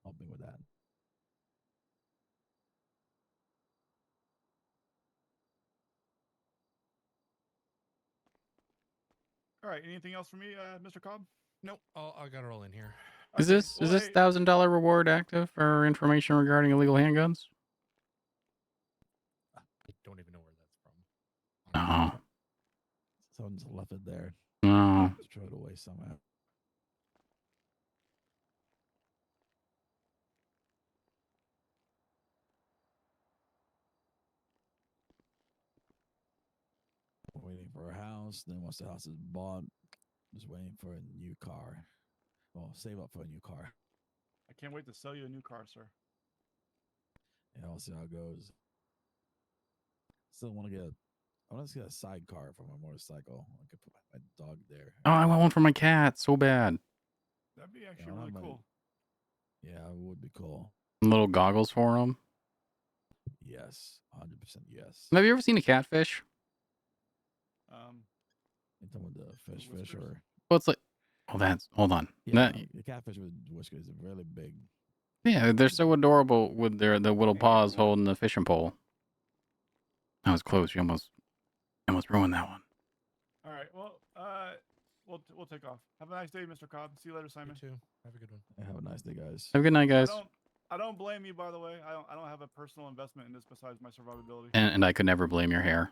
helping with that. All right. Anything else for me, Mr. Cobb? Nope. I got to roll in here. Is Okay, this well, is this hey, $1,000 reward active for information regarding illegal handguns? I don't even know where that's from. Oh. Someone just left it there. No. Just throw it away somewhere. Waiting for a house. Then once the house is bought, just waiting for a new car. Well, save up for a new car. I can't wait to sell you a new car, sir. Yeah, I'll see how it goes. Still want to get. I want to get a sidecar for my motorcycle. I could put my dog there. Oh, I want one for my cat so bad. That'd be Yeah, actually I really want my- cool. Yeah, it would be cool. Little goggles for him. Yes, 100% yes. Have you ever seen a catfish? You talking about the fish or? Well, it's like, oh, that's, hold on. Yeah, That- the catfish with whiskers is really big. yeah, they're so adorable with their little paws holding the fishing pole. That was close. You almost ruined that one. All right. Well, we'll take off. Have a nice day, Mr. Cobb. See you later, Simon. You too. Have a good one. Have a nice day, guys. Have a good night, guys. I don't blame you, by the way. I don't have a personal investment in this besides my survivability. And I could never blame your hair.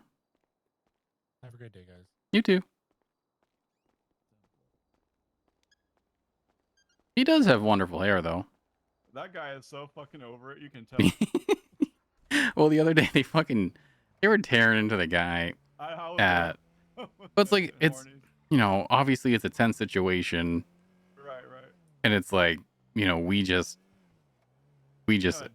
Have a great day, guys. You too. He does have wonderful hair, though. That guy is so fucking over it. You can tell. Well, the other day they were tearing into the guy I was at. there. But it's like it's Horny. obviously it's a tense situation, Right. and it's like we just Kinda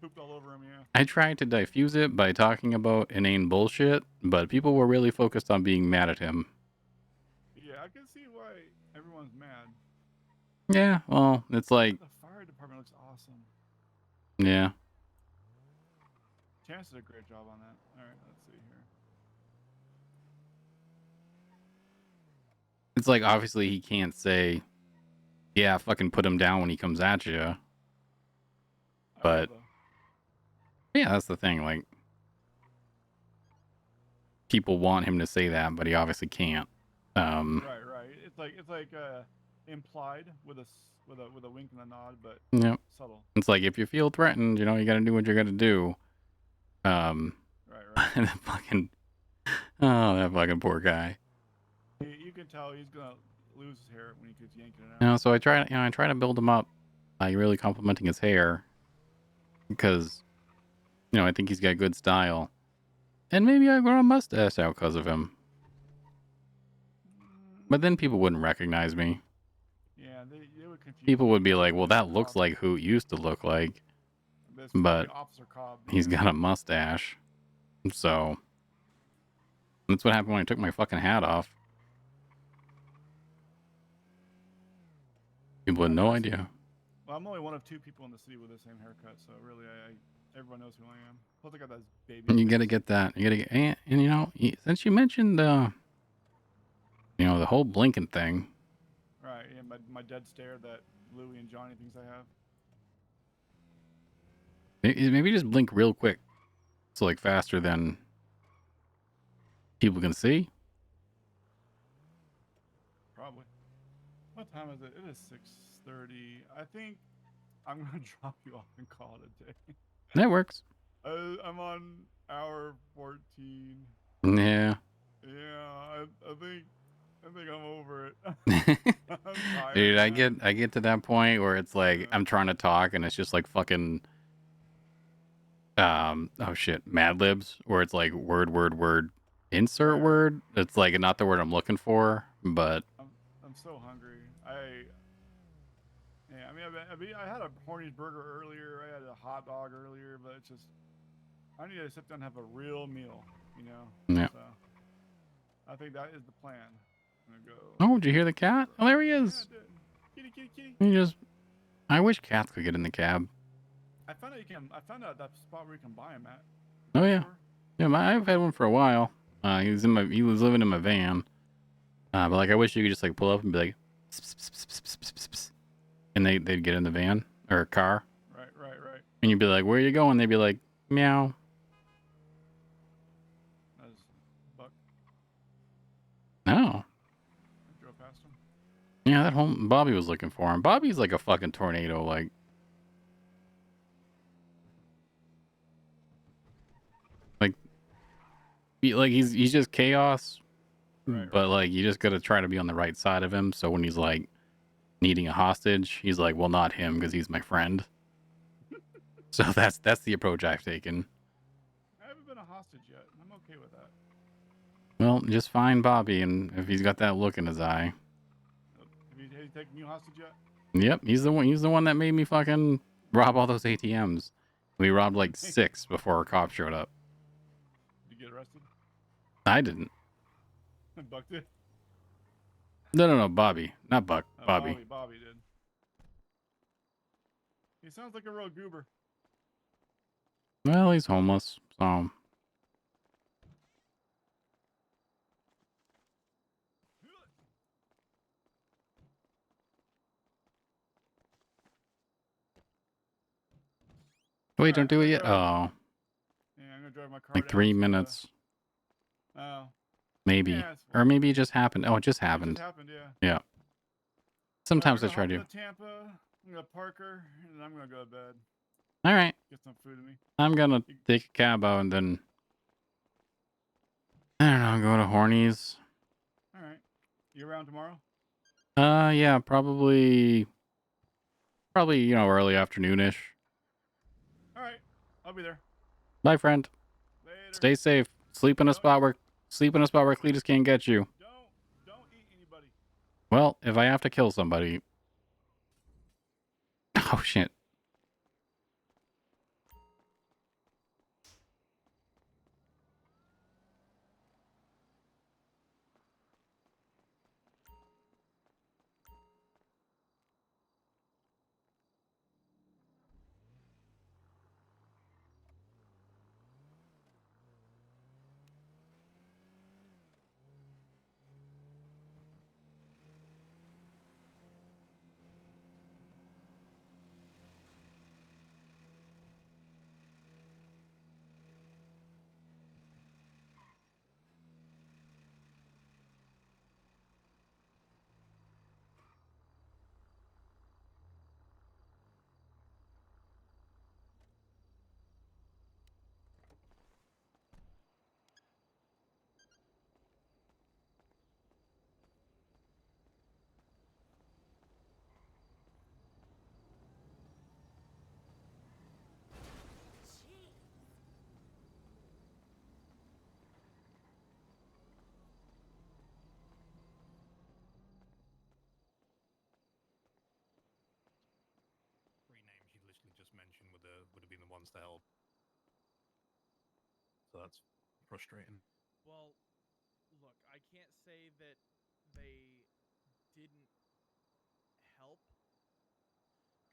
pooped all over him. Yeah. I tried to diffuse it by talking about inane bullshit, but people were really focused on being mad at him. Yeah, I can see why everyone's mad. Yeah, well, it's like The fire department looks awesome. yeah. Chance did a great job on that. All right, let's see here. It's like obviously he can't say, yeah, fucking put him down when he comes at you. But yeah, that's the thing. Like people want him to say that, but he obviously can't. Right. It's like implied with a wink and a nod, but Yep. subtle. It's like if you feel threatened, you got to do what you got to do. Right. And that fucking poor guy. You can tell he's gonna lose his hair when he keeps yanking it out. So I try to build him up by really complimenting his hair because I think he's got good style, and maybe I grow a mustache out because of him. But then people wouldn't recognize me. Yeah, they would confuse. People would be like, "Well, that looks like who it used to look like," That's but probably Officer Cobb. he's got a mustache. So that's what happened when I took my fucking hat off. People had no idea. Well, I'm only one of 2 people in the city with the same haircut, so really, everyone knows who I am. Plus, I got that baby. You gotta get that. You gotta get, and since you mentioned the whole blinking thing. Right. Yeah, my dead stare that Louie and Johnny thinks I have. Maybe just blink real quick, so like faster than people can see. Probably. What time is it? It is 6:30. I think I'm gonna drop you off and call it a day. That works. I'm on hour 14. Yeah. Yeah, I think I'm over it. I'm tired, Dude, I man. get to that point where it's like I'm trying to talk and it's just like fucking oh shit, Mad Libs, where it's like word, insert word. It's like not the word I'm looking for, but I'm so hungry. Yeah, I mean, I had a Horny's burger earlier. I had a hot dog earlier, but it's just I need to sit down and have a real meal, you know. Yeah. So I think that is the plan. I'm gonna go. Oh, did you hear the cat? Oh, there he is. Yeah, kitty, kitty, kitty. He just. I wish cats could get in the cab. I found out you can. I found out that spot where you can buy them at. Oh yeah, Store. yeah. I've had one for a while. He was living in my van. But like, I wish you could just like pull up and be like, "Pss, pss, pss, pss, pss, pss, pss," and they'd get in the van or car. Right. And you'd be like, "Where are you going?" They'd be like, "Meow." That's Buck. No. I drove past him. Yeah, that whole Bobby was looking for him. Bobby's like a fucking tornado. Like he's just chaos. But like, you just gotta try to be on the right side of him. So when he's like needing a hostage, he's like, "Well, not him, because he's my friend." So that's the approach I've taken. I haven't been a hostage yet. I'm okay with that. Well, just find Bobby, and if he's got that look in his eye. Have you taken you hostage yet? Yep, he's the one. He's the one that made me fucking rob all those ATMs. We robbed like 6 before our cop showed up. Did you get arrested? I didn't. Buck did. No, Bobby, not Buck. Bobby. Bobby did. He sounds like a real goober. Well, he's homeless, so. Wait, don't do it yet. Oh. Yeah, I'm gonna drive my car Like down 3 to, minutes. Oh. Maybe. Yeah, Or maybe it just happened. Oh, it just happened. It just happened, yeah. Yeah. Sometimes I I'm try gonna to. hop into Tampa. I'm gonna park her, and then I'm gonna go to bed. All right. Get some food in me. I'm gonna take a cab out and then I don't know, go to Horny's. All right. You around tomorrow? Yeah, probably early afternoonish. All right. I'll be there. Bye, friend. Later. Stay safe. Sleep in a spot where Cletus can't get you. Don't eat anybody. Well, if I have to kill somebody. Oh shit. Mentioned would have been the ones to help. So that's frustrating. Well, look, I can't say that they didn't help,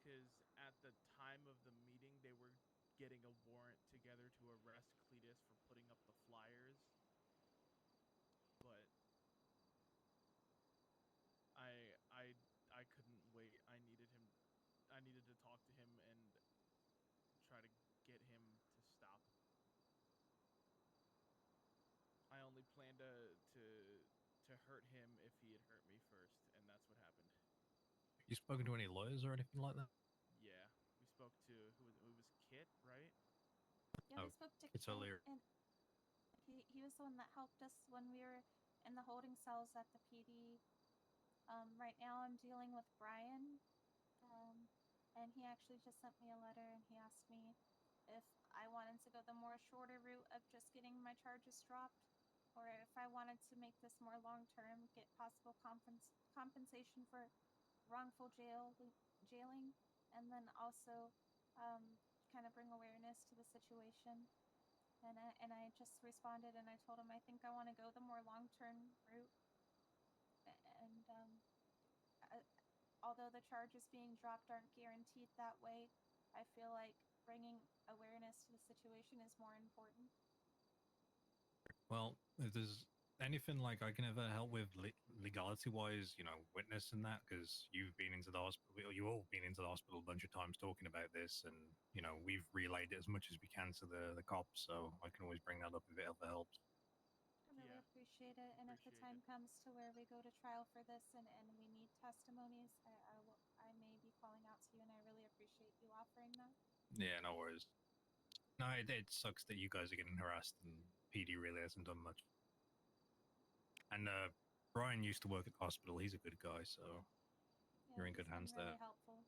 because at the time of the meeting, they were getting a warrant together to arrest Cletus for putting up the flyers. But I couldn't wait. I needed to talk to him and try to get him to stop. I only planned to hurt him if he had hurt me first, and that's what happened. You spoken to any lawyers or anything like that? Yeah, we spoke to it was Kit, right? Yeah, we spoke to It's Kit, earlier. and he was the one that helped us when we were in the holding cells at the PD. Right now I'm dealing with Brian, and he actually just sent me a letter, and he asked me if I wanted to go the more shorter route of just getting my charges dropped, or if I wanted to make this more long term, get possible compensation for wrongful jailing, and then also kind of bring awareness to the situation. And I just responded and I told him I think I want to go the more long term route. And although the charges being dropped aren't guaranteed that way, I feel like bringing awareness to the situation is more important. Well, if there's anything like I can ever help with legality wise, witnessing that, because you've been into the hospital, you all been into the hospital a bunch of times talking about this, and we've relayed it as much as we can to the cops, so I can always bring that up if it ever helps. I really appreciate it, and if the time comes to where we go to trial for this and we need testimonies, I may be calling out to you, and I really appreciate you offering that. Yeah, no worries. No, it sucks that you guys are getting harassed and PD really hasn't done much. And Brian used to work at the hospital. He's a good guy, so you're in good hands really there. helpful.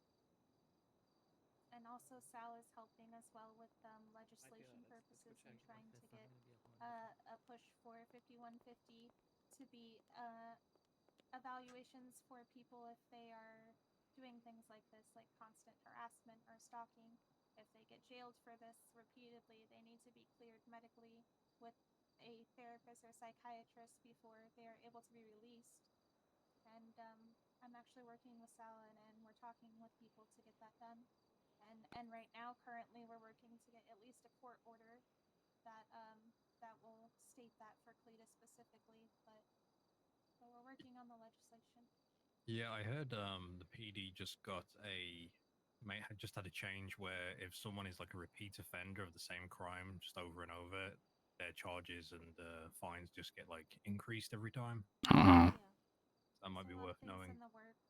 And also Sal is helping as well with legislation purposes and trying to get a push for 5150 to be evaluations for people if they are doing things like this, like constant harassment or stalking. If they get jailed for this repeatedly, they need to be cleared medically with a therapist or psychiatrist before they are able to be released. And I'm actually working with Sal, and we're talking with people to get that done. And right now, currently, we're working to get at least a court order that will state that for Cletus specifically. But we're working on the legislation. Yeah, I heard the PD just had a change where if someone is like a repeat offender of the same crime just over and over, their charges and fines just get like increased every time. Oh. That might be worth knowing. In the works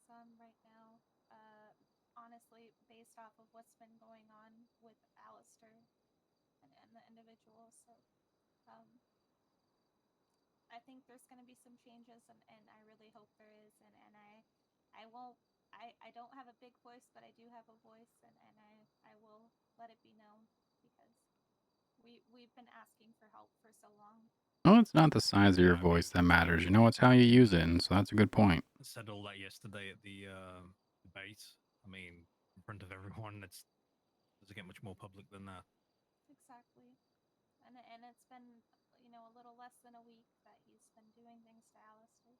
right now, honestly, based off of what's been going on with Alistair and the individual. So I think there's going to be some changes, and I really hope there is. And I don't have a big voice, but I do have a voice, and I will let it be known because we've been asking for help for so long. Well, it's not the size of your voice that matters. It's how you use it, and so that's a good point. I said all that yesterday at the debate. I mean, in front of everyone, doesn't get much more public than that. Exactly. And it's been, a little less than a week that he's been doing things to Alistair.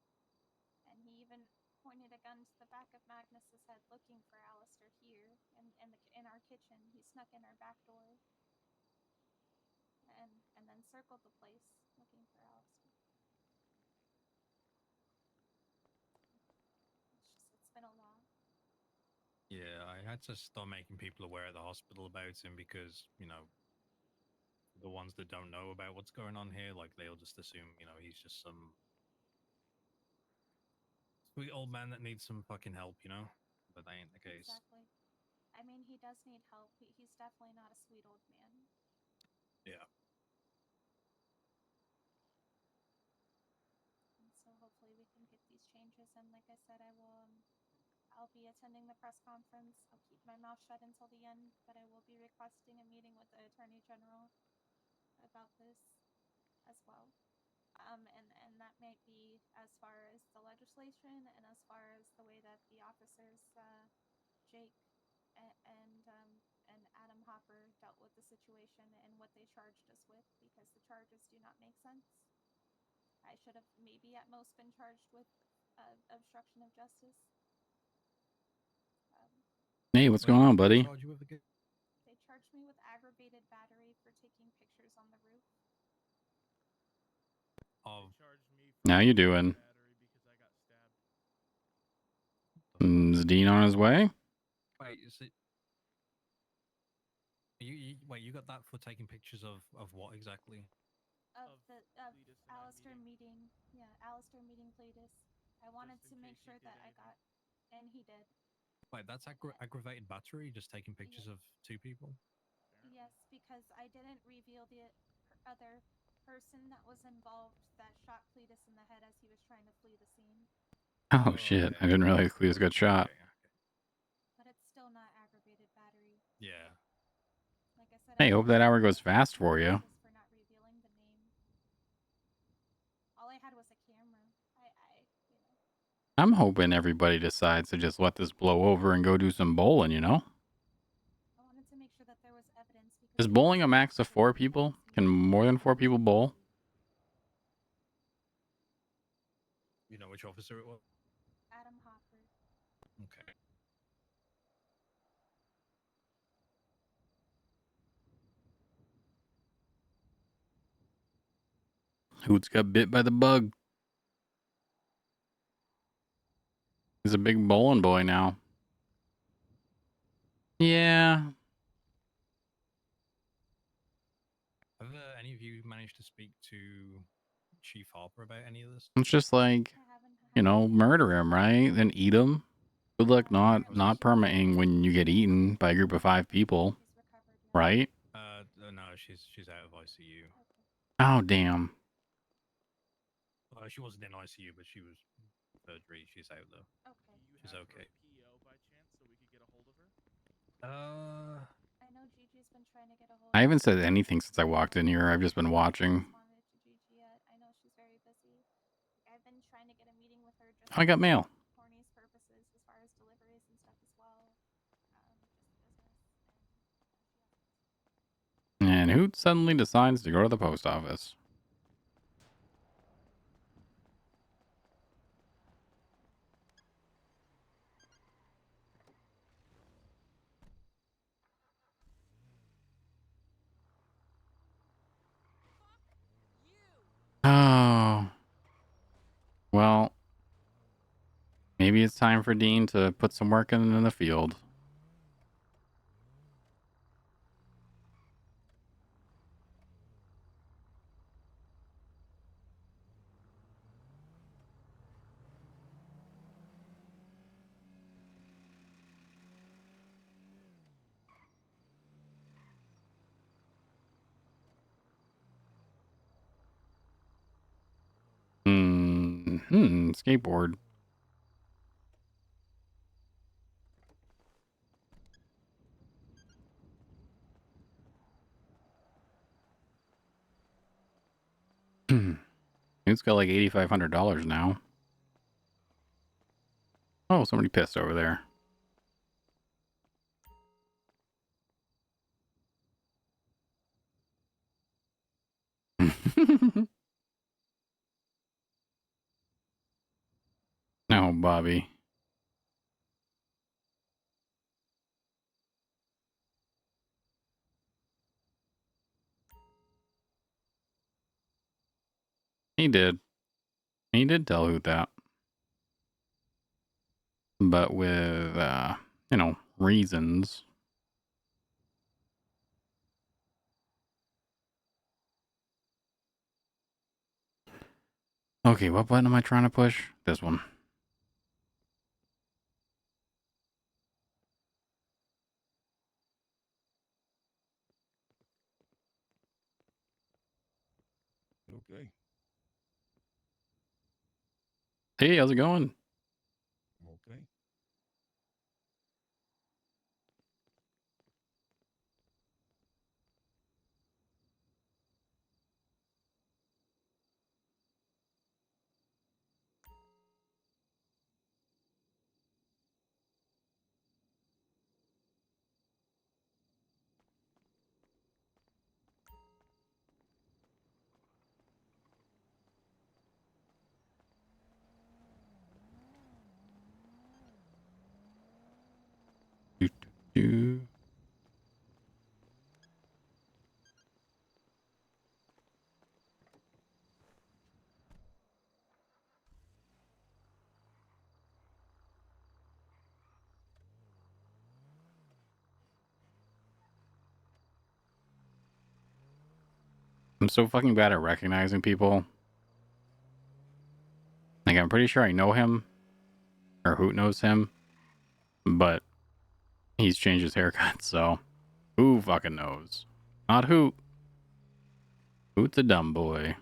And he even pointed a gun to the back of Magnus's head looking for Alistair here in our kitchen. He snuck in our back door. And then circled the place looking for Alistair. It's been a lot. Yeah, I had to start making people aware at the hospital about him because, the ones that don't know about what's going on here, like they'll just assume, he's just some sweet old man that needs some fucking help, But that ain't the case. Exactly. I mean, he does need help. He's definitely not a sweet old man. Yeah. And so hopefully we can get these changes. And like I said, I'll be attending the press conference. I'll keep my mouth shut until the end, but I will be requesting a meeting with the Attorney General about this as well. And that might be as far as the legislation and as far as the way that the officers, Jake and Adam Hopper, dealt with the situation and what they charged us with, because the charges do not make sense. I should have maybe at most been charged with obstruction of justice. Hey, what's going on, buddy? They charged me with aggravated battery for taking pictures on the roof. How you doing? Is Dean on his way? Wait, is it? You got that for taking pictures of what exactly? Of Alistair meeting. Yeah, Alistair meeting Cletus. I wanted to make sure that I got, and he did. Wait, that's aggravated battery, just taking pictures of two people? Yes, because I didn't reveal the other person that was involved that shot Cletus in the head as he was trying to flee the scene. Oh, shit. I didn't realize Cletus got shot. But it's still not aggravated battery. Yeah. Like I said, Hey, hope that hour goes fast for you. For not revealing the name. All I had was a camera. I'm hoping everybody decides to just let this blow over and go do some bowling, you know? I wanted to make sure that there was evidence because Is bowling a max of 4 people? Can more than 4 people bowl? You know which officer it was? Adam Hopper. Okay. Hoot's got bit by the bug. He's a big bowling boy now. Yeah. Have any of you managed to speak to Chief Harper about any of this? It's just like, you know, murder him, right? Then eat him. Good luck not permitting when you get eaten by a group of 5 people. Right? No, she's out of ICU. Oh, damn. She wasn't in ICU, but she was surgery. She's out though. Okay. She's okay. PO by chance so we could get a hold of her? I know Gigi's been trying to get a hold I of haven't her. said anything since I walked in here. I've just been watching. Responded to Gigi yet. I know she's very busy. I've been trying to get a meeting with her just I got mail. for Corny's purposes as far as deliveries and stuff as well. Just business. And Hoot suddenly decides to go to the post office. Oh. Well, maybe it's time for Dean to put some work in the field. Skateboard. It's got like $8,500 now. Oh, somebody pissed over there. No, Bobby. He did. He did tell Hoot that. But with, you know, reasons. Okay, what button am I trying to push? This one. Okay. Hey, how's it going? Okay. Do. I'm so fucking bad at recognizing people. Like, I'm pretty sure I know him. Or Hoot knows him. But he's changed his haircut, so who fucking knows? Not Hoot. Hoot's a dumb boy.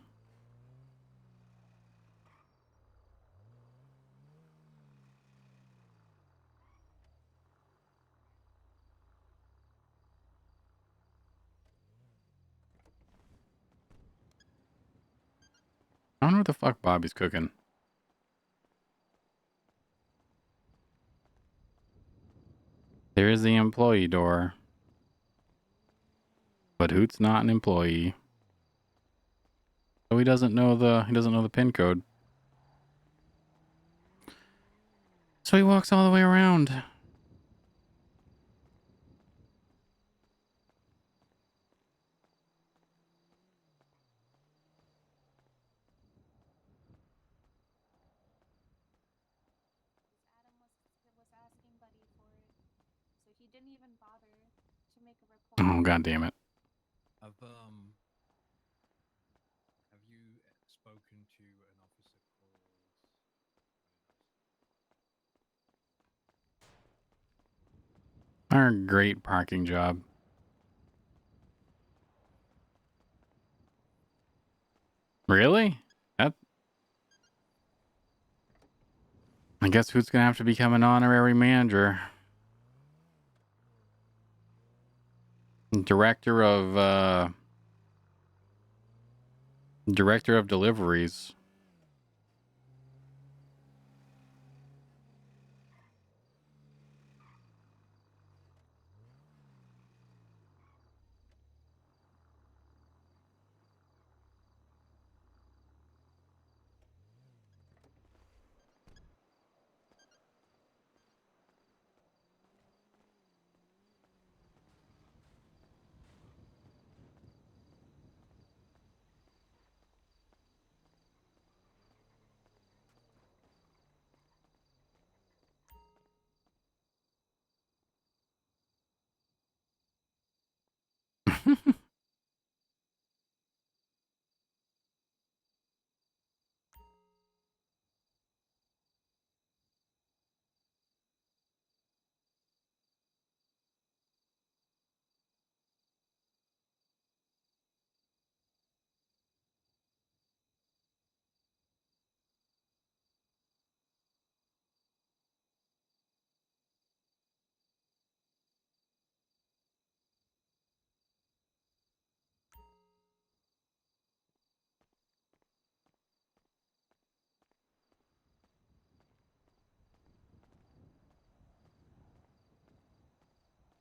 I don't know what the fuck Bobby's cooking. There is the employee door. But Hoot's not an employee. So he doesn't know the pin code. So he walks all the way around. Was asking Buddy for it, so he didn't even bother to make a report. Oh, god damn it. Have you spoken to an officer called? Our great parking job. Really? That. I guess who's gonna have to become an honorary manager? Director of deliveries.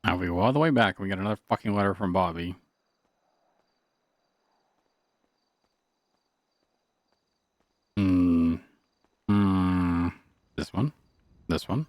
Now we go all the way back and we got another fucking letter from Bobby. This one. This one.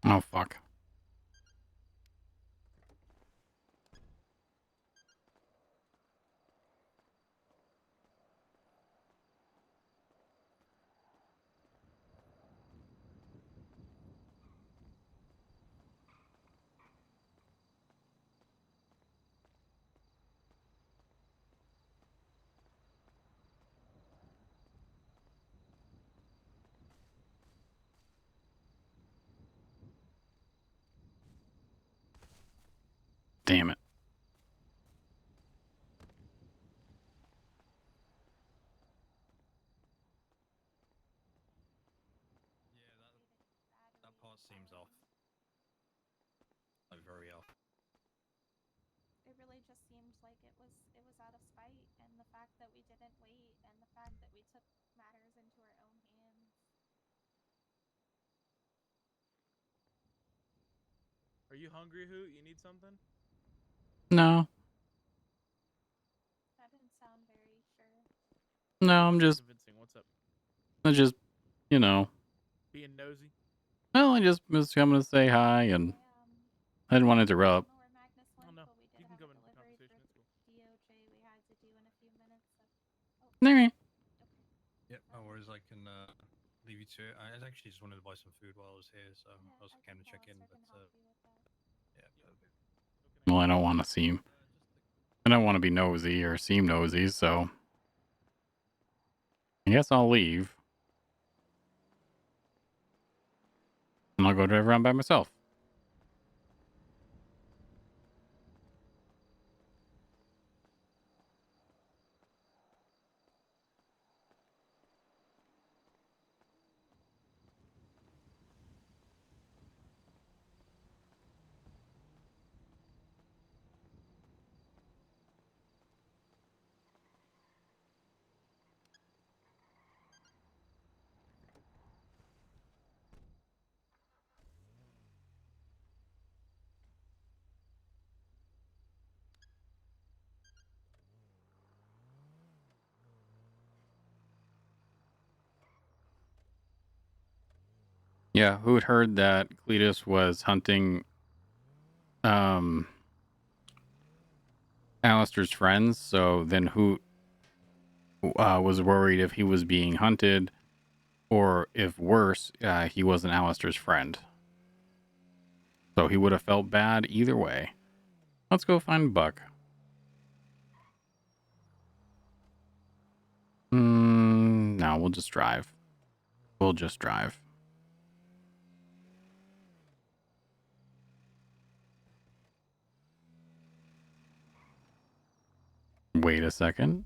Oh fuck. Damn it. That part seems off. Like very off. It really just seemed like it was out of spite, and the fact that we didn't wait, and the fact that we took matters into our own hands. Are you hungry, Hoot? You need something? No. That didn't sound very sure. No, I'm just Convincing. What's up? I just, you know. Being nosy. Well, I just was coming to say hi and I didn't want to interrupt. Oh no, you can come in conversation. It's cool. DOJ we had to do in a few minutes. So. Alright. Yep, no worries. I can leave you to it. I actually just wanted to buy some food while I was here, so I was kind of check in. But yeah, Well, I don't want to seem. I don't want to be nosy or seem nosy, so I guess I'll leave. And I'll go drive around by myself. Yeah, who had heard that Cletus was hunting Alistair's friends, so then who was worried if he was being hunted or if worse, he wasn't Alistair's friend. So he would have felt bad either way. Let's go find Buck. No, we'll just drive. We'll just drive. Wait a second.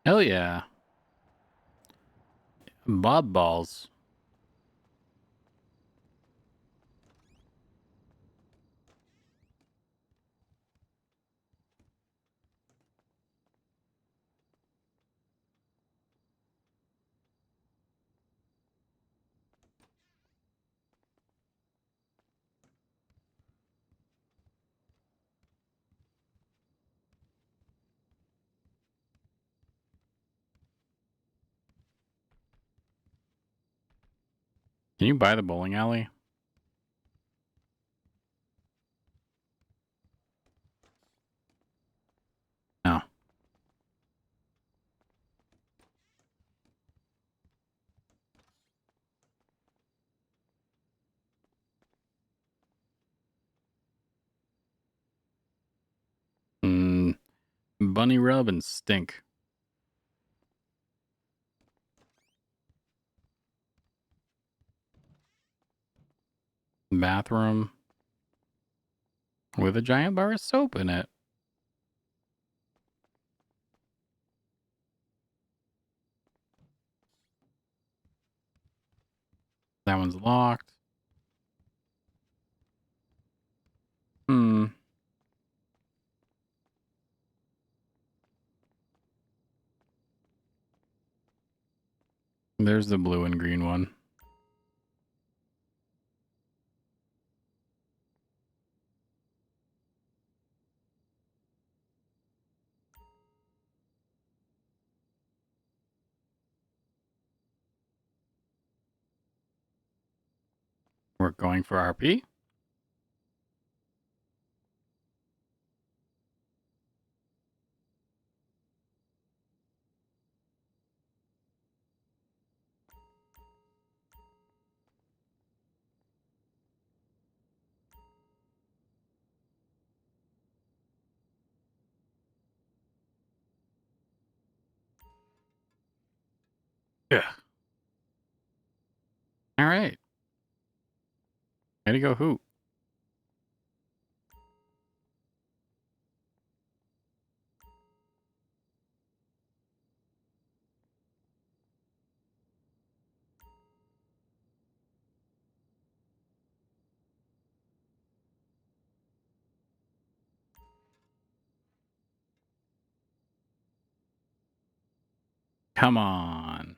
Hell yeah. Bob balls. Can you buy the bowling alley? No. Bunny rub and stink. Bathroom with a giant bar of soap in it. That one's locked. There's the blue and green one. We're going for RP? Yeah. All right. Way to go, Hoot. Come on.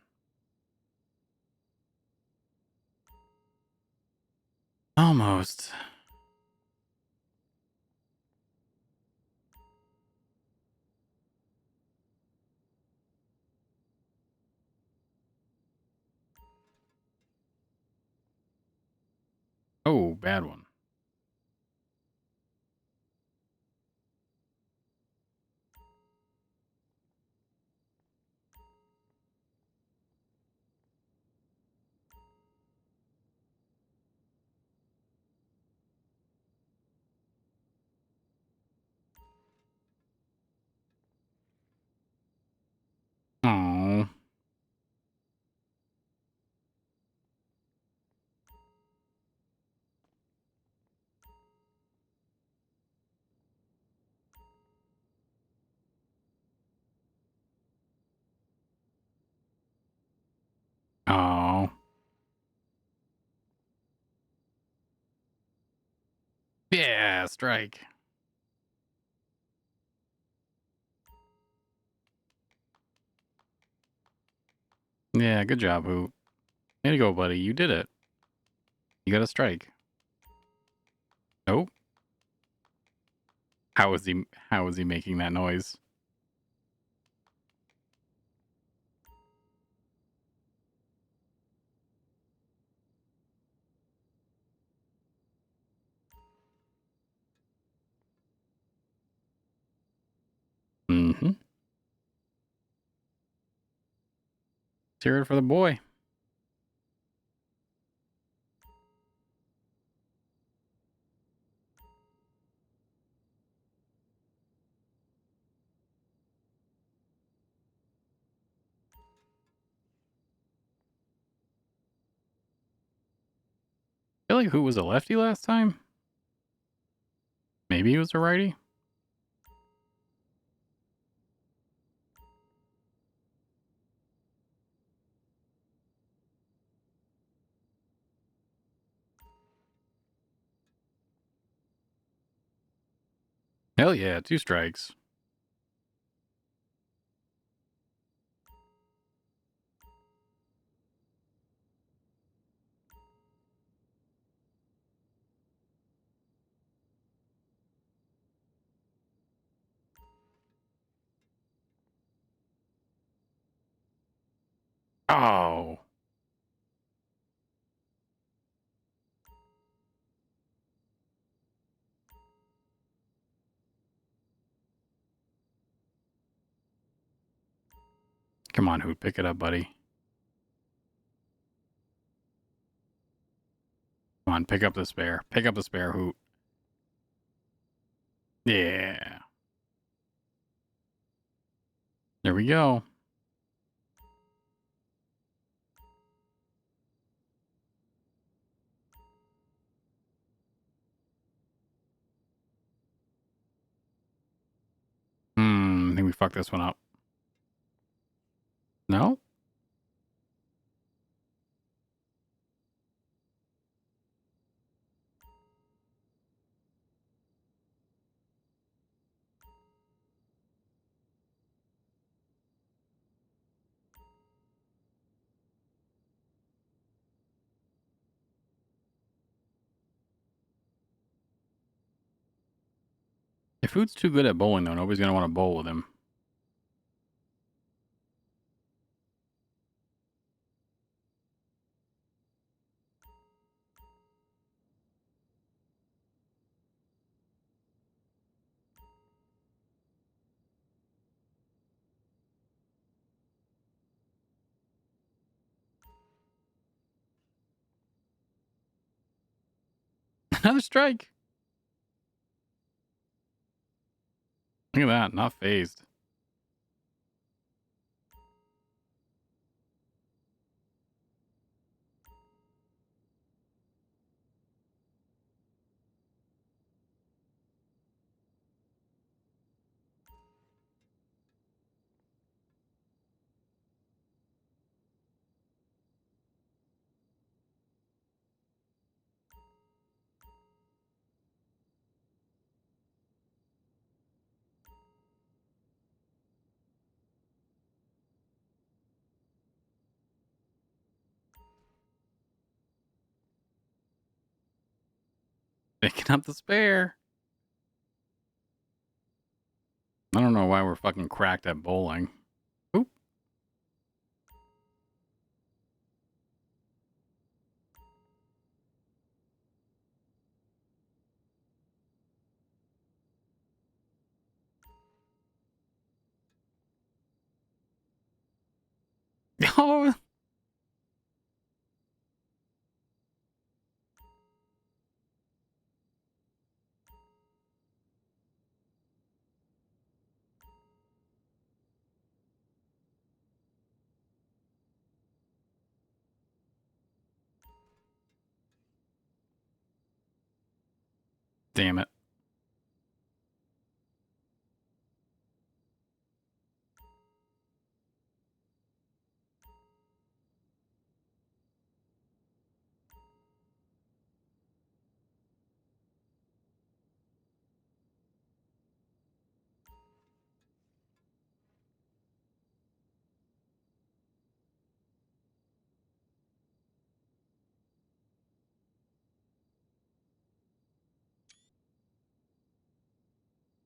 Almost. Oh, bad one. Oh. Oh. Yeah, strike. Yeah, good job, Hoot. Way to go, buddy. You did it. You got a strike. Nope. How is he making that noise? Mm-hmm. Let's hear it for the boy. I feel like Hoot was a lefty last time. Maybe he was a righty. Hell yeah, 2 strikes. Oh. Come on, Hoot, pick it up, buddy. Come on, pick up the spare. Pick up the spare, Hoot. Yeah. There we go. I think we fucked this one up. No? If Hoot's too good at bowling, though, nobody's going to want to bowl with him. Another strike. Look at that. Not phased. Picking up the spare. I don't know why we're fucking cracked at bowling. Oop. Oh. Damn it.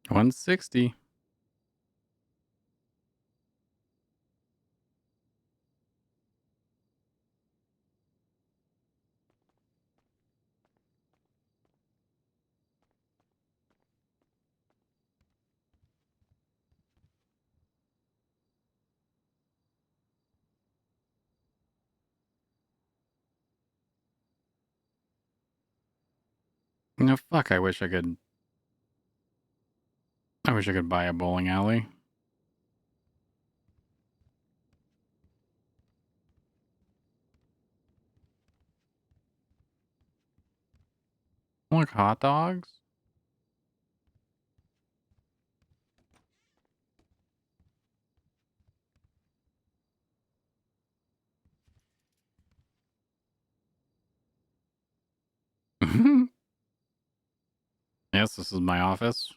$160. No, fuck, I wish I could buy a bowling alley. Like hot dogs? Yes, this is my office.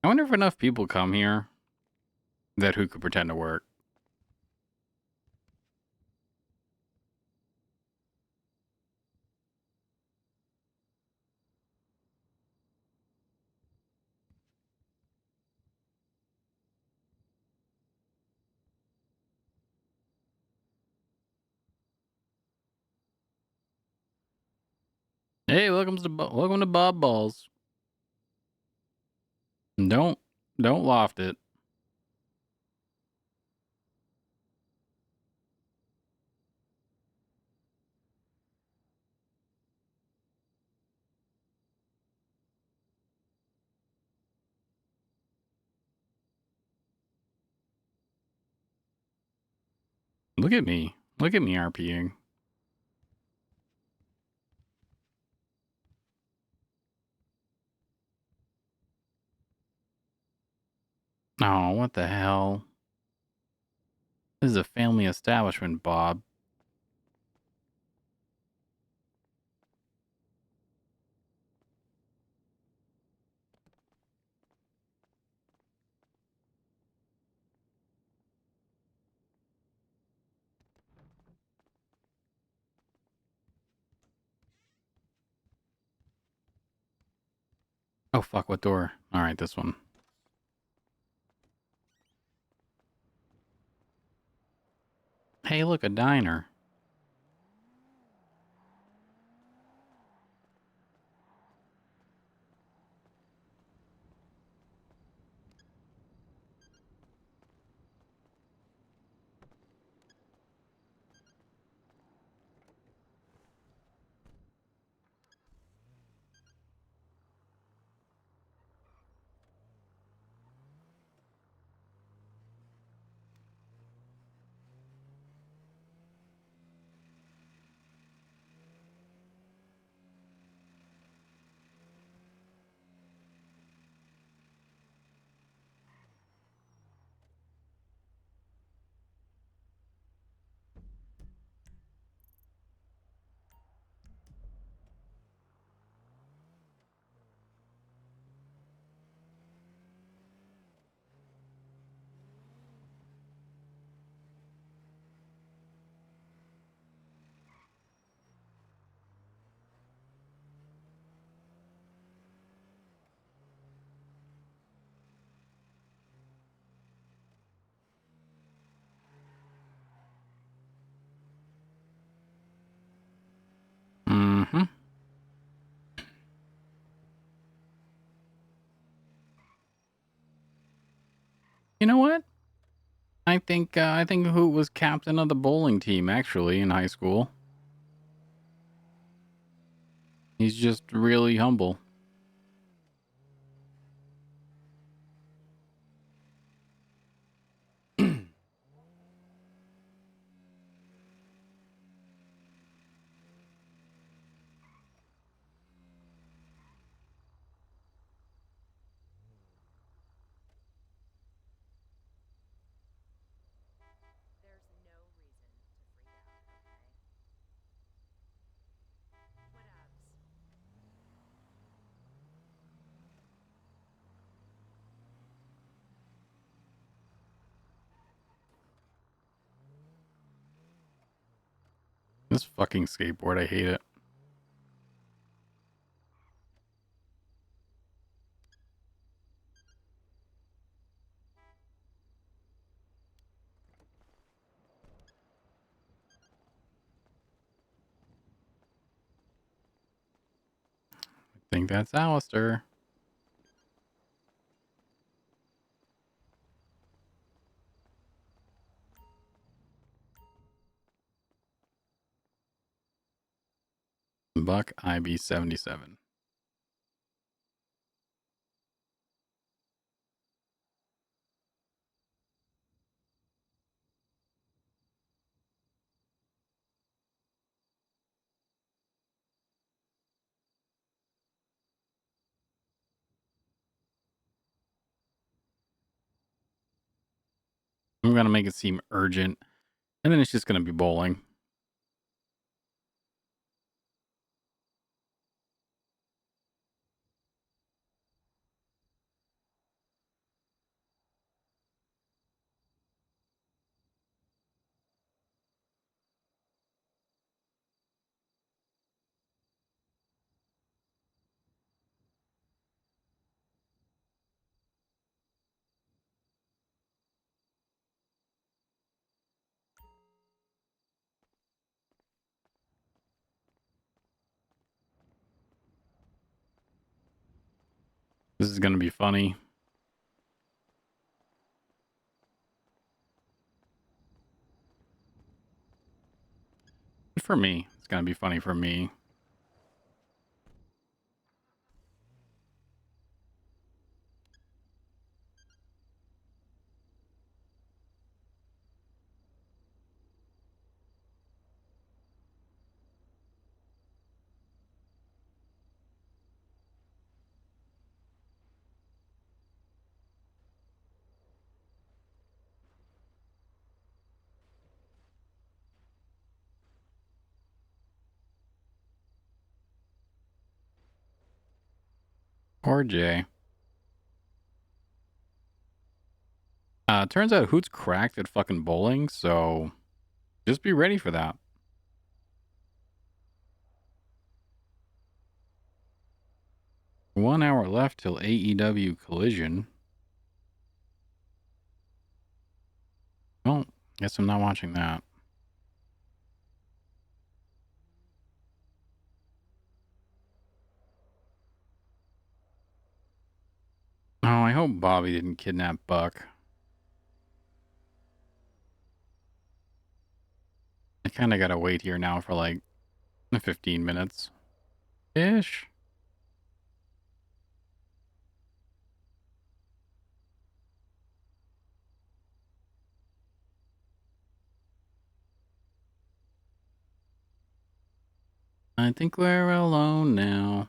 I wonder if enough people come here that who could pretend to work. Hey, welcome to Bob Balls. Don't loft it. Look at me. Look at me RPing. Oh, what the hell? This is a family establishment, Bob. Oh, fuck, what door? Alright, this one. Hey, look, a diner. You know what? I think Hoot was captain of the bowling team actually in high school. He's just really humble. This fucking skateboard, I hate it. I think that's Alistair. Buck IB77. I'm gonna make it seem urgent, and then it's just gonna be bowling. This is gonna be funny. For me, it's gonna be funny for me. Or Jay. Turns out Hoot's cracked at fucking bowling, so just be ready for that. One hour left till AEW Collision. Well, guess I'm not watching that. Oh, I hope Bobby didn't kidnap Buck. I kind of gotta wait here now for like 15 minutes ish. I think we're alone now.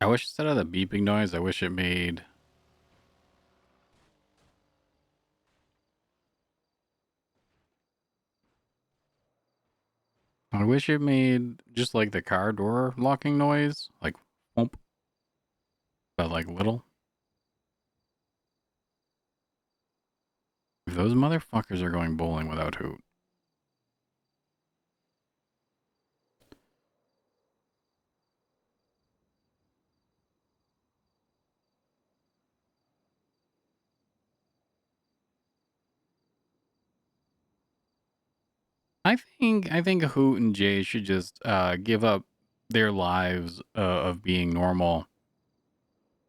I wish instead of the beeping noise, I wish it made... I wish it made just like the car door locking noise, like whoomp, but like little. Those motherfuckers are going bowling without Hoot. I think Hoot and Jay should just give up their lives of being normal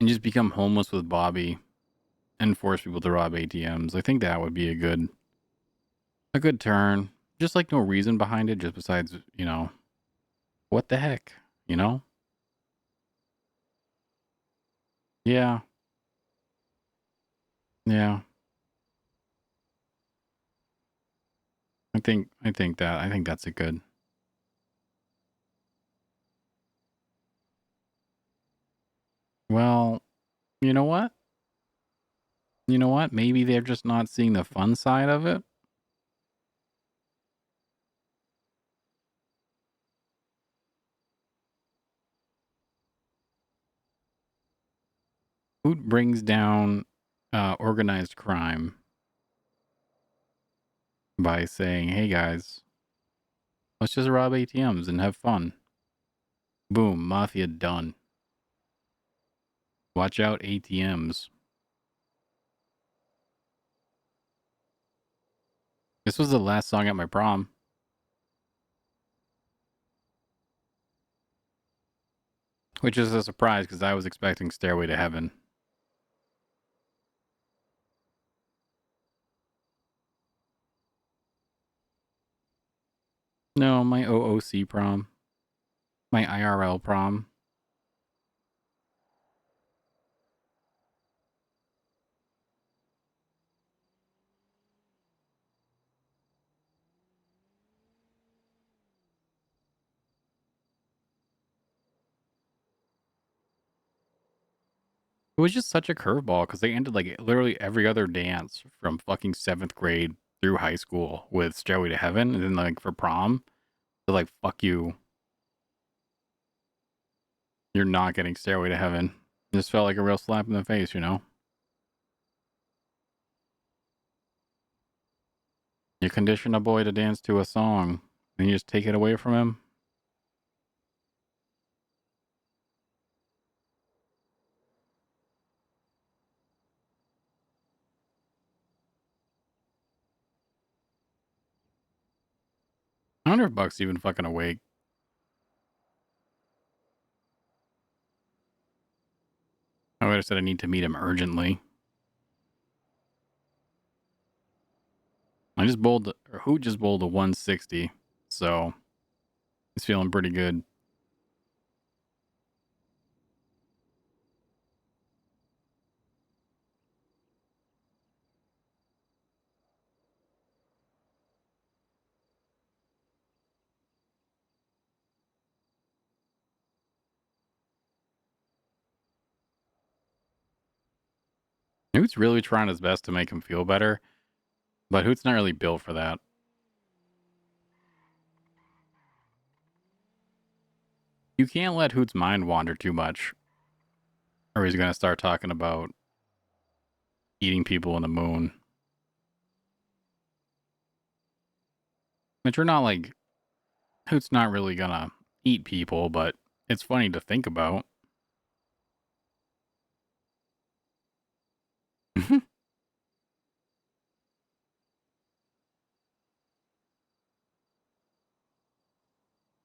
and just become homeless with Bobby and force people to rob ATMs. I think that would be a good turn. Just like no reason behind it, just besides, what the heck, you know? Yeah. Yeah. I think that's a good. Well, you know what? You know what? Maybe they're just not seeing the fun side of it. Hoot brings down organized crime by saying, "Hey guys, let's just rob ATMs and have fun." Boom, mafia done. Watch out, ATMs. This was the last song at my prom. Which is a surprise because I was expecting Stairway to Heaven. No, my OOC prom. My IRL prom. It was just such a curveball because they ended like literally every other dance from fucking 7th grade through high school with Stairway to Heaven. And then like for prom, they're like, fuck you. You're not getting Stairway to Heaven. It just felt like a real slap in the face, you know? You condition a boy to dance to a song and you just take it away from him. I wonder if Buck's even fucking awake. I would have said I need to meet him urgently. Who just bowled a 160, so he's feeling pretty good. Hoot's really trying his best to make him feel better, but Hoot's not really built for that. You can't let Hoot's mind wander too much, or he's going to start talking about eating people on the moon. But you're not like, Hoot's not really going to eat people, but it's funny to think about.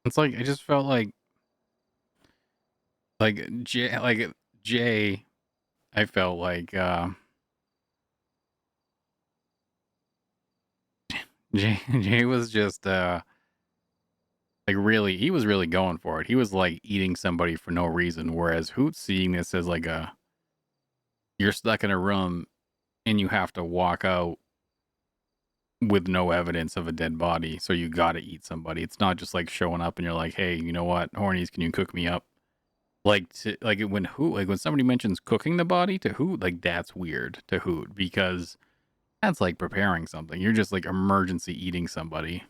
It's like, I just felt Jay, I felt like, Jay was just, really, he was really going for it. He was like eating somebody for no reason. Whereas Hoot's seeing this as like you're stuck in a room and you have to walk out with no evidence of a dead body. So you got to eat somebody. It's not just like showing up and you're like, hey, you know what? Hornies, can you cook me up? When somebody mentions cooking the body to Hoot, like that's weird to Hoot because that's like preparing something. You're just like emergency eating somebody.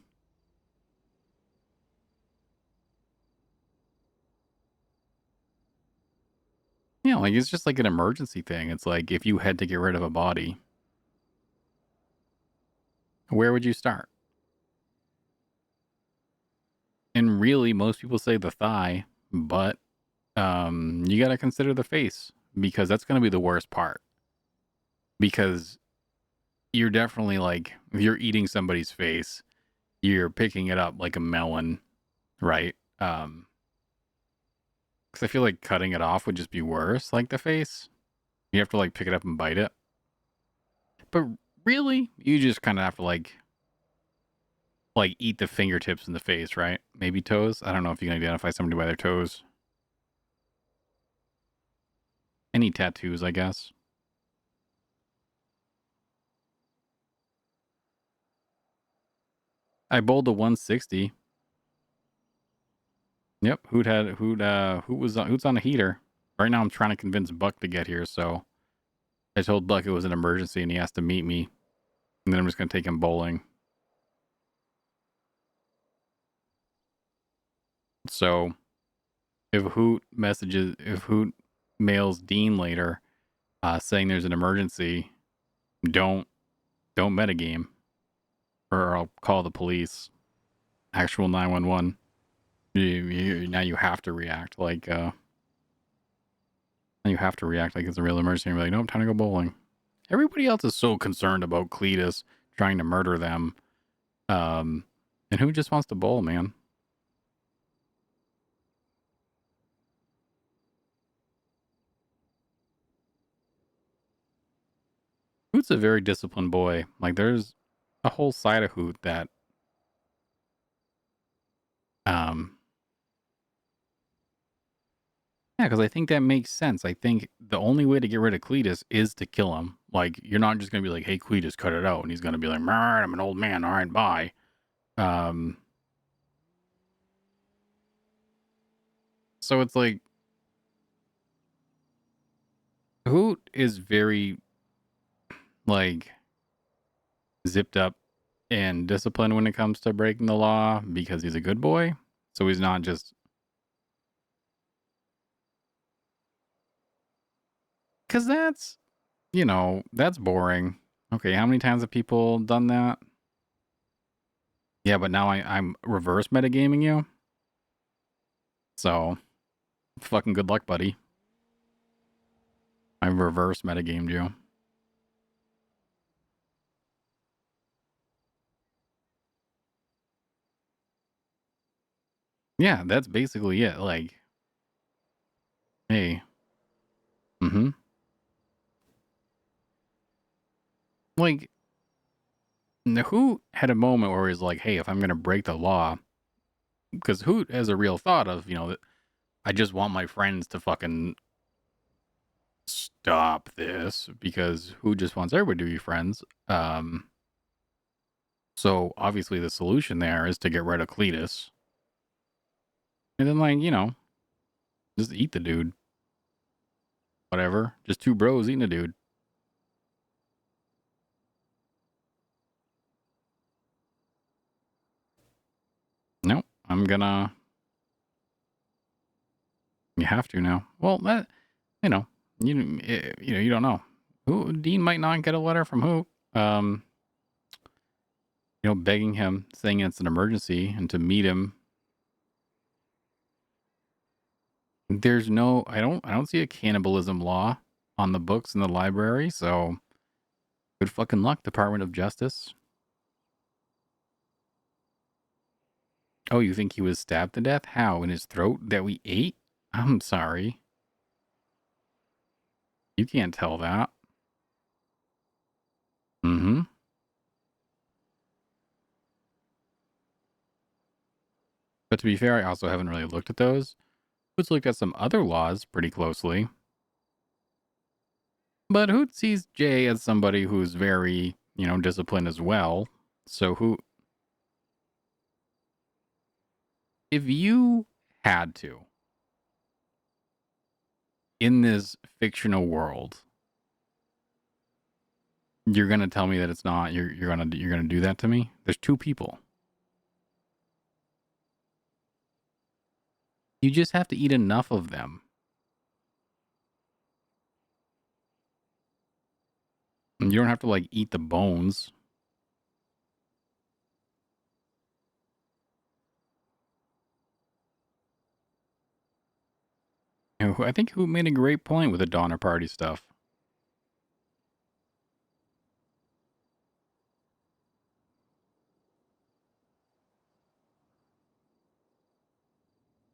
Yeah, like it's just like an emergency thing. It's like if you had to get rid of a body. Where would you start? And really, most people say the thigh, but you got to consider the face because that's going to be the worst part. Because you're definitely like, if you're eating somebody's face, you're picking it up like a melon, right? Because I feel like cutting it off would just be worse, like the face. You have to like pick it up and bite it. But really, you just kind of have to like eat the fingertips and the face, right? Maybe toes. I don't know if you can identify somebody by their toes. Any tattoos, I guess. I bowled a 160. Yep, Hoot's on a heater. Right now I'm trying to convince Buck to get here, so I told Buck it was an emergency and he has to meet me. And then I'm just gonna take him bowling. So if Hoot mails Dean later, saying there's an emergency, don't metagame. Or I'll call the police. Actual 911. Now you have to react like it's a real emergency. And be like, nope, time to go bowling. Everybody else is so concerned about Cletus trying to murder them. And who just wants to bowl, man? Hoot's a very disciplined boy. Like there's a whole side of Hoot that yeah, because I think that makes sense. I think the only way to get rid of Cletus is to kill him. Like, you're not just going to be like, hey, Cletus, cut it out. And he's going to be like, I'm an old man. All right, bye. So it's like, Hoot is very, like, zipped up and disciplined when it comes to breaking the law because he's a good boy. So he's not just. Because that's, that's boring. Okay, how many times have people done that? Yeah, but now I'm reverse metagaming you. So, fucking good luck, buddy. I reverse metagamed you. Yeah, that's basically it. Like, hey. Mm-hmm. Like, Hoot had a moment where he's like, hey, if I'm going to break the law, because Hoot has a real thought of, that I just want my friends to fucking stop this because Hoot just wants everybody to be friends. So obviously the solution there is to get rid of Cletus. And then, like, just eat the dude. Whatever. Just two bros eating a dude. Nope. I'm gonna. You have to now. Well, that, you don't know. Who Dean might not get a letter from who. Begging him, saying it's an emergency, and to meet him. There's no. I don't see a cannibalism law on the books in the library. So, good fucking luck, Department of Justice. Oh, you think he was stabbed to death? How? In his throat that we ate? I'm sorry. You can't tell that. Mm-hmm. But to be fair, I also haven't really looked at those. Hoot's looked at some other laws pretty closely. But Hoot sees Jay as somebody who's very, disciplined as well. So Hoot, if you had to, in this fictional world, you're gonna tell me that it's not. You're gonna do that to me. There's two people. You just have to eat enough of them. And you don't have to like eat the bones. Yeah, I think Hoot made a great point with the Donner Party stuff.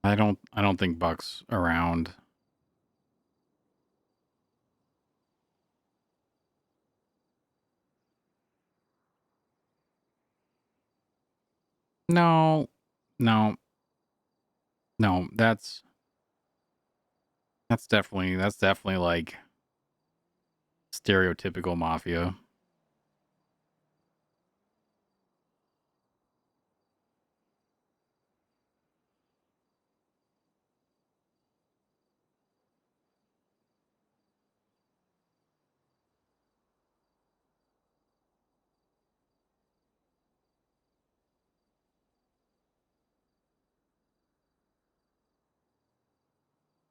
I don't think Buck's around. No, no, no. That's definitely like stereotypical mafia.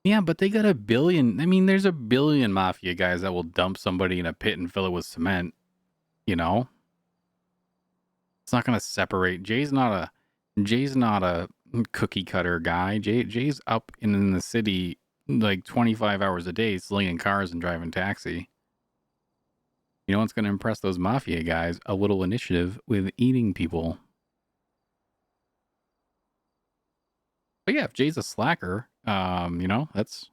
Yeah, but they got a billion. I mean, there's a billion mafia guys that will dump somebody in a pit and fill it with cement. You know, it's not gonna separate. Jay's not a cookie cutter guy. Jay's up in the city like 25 hours a day, slinging cars and driving taxi. You know what's gonna impress those mafia guys? A little initiative with eating people. But yeah, if Jay's a slacker, you know, that's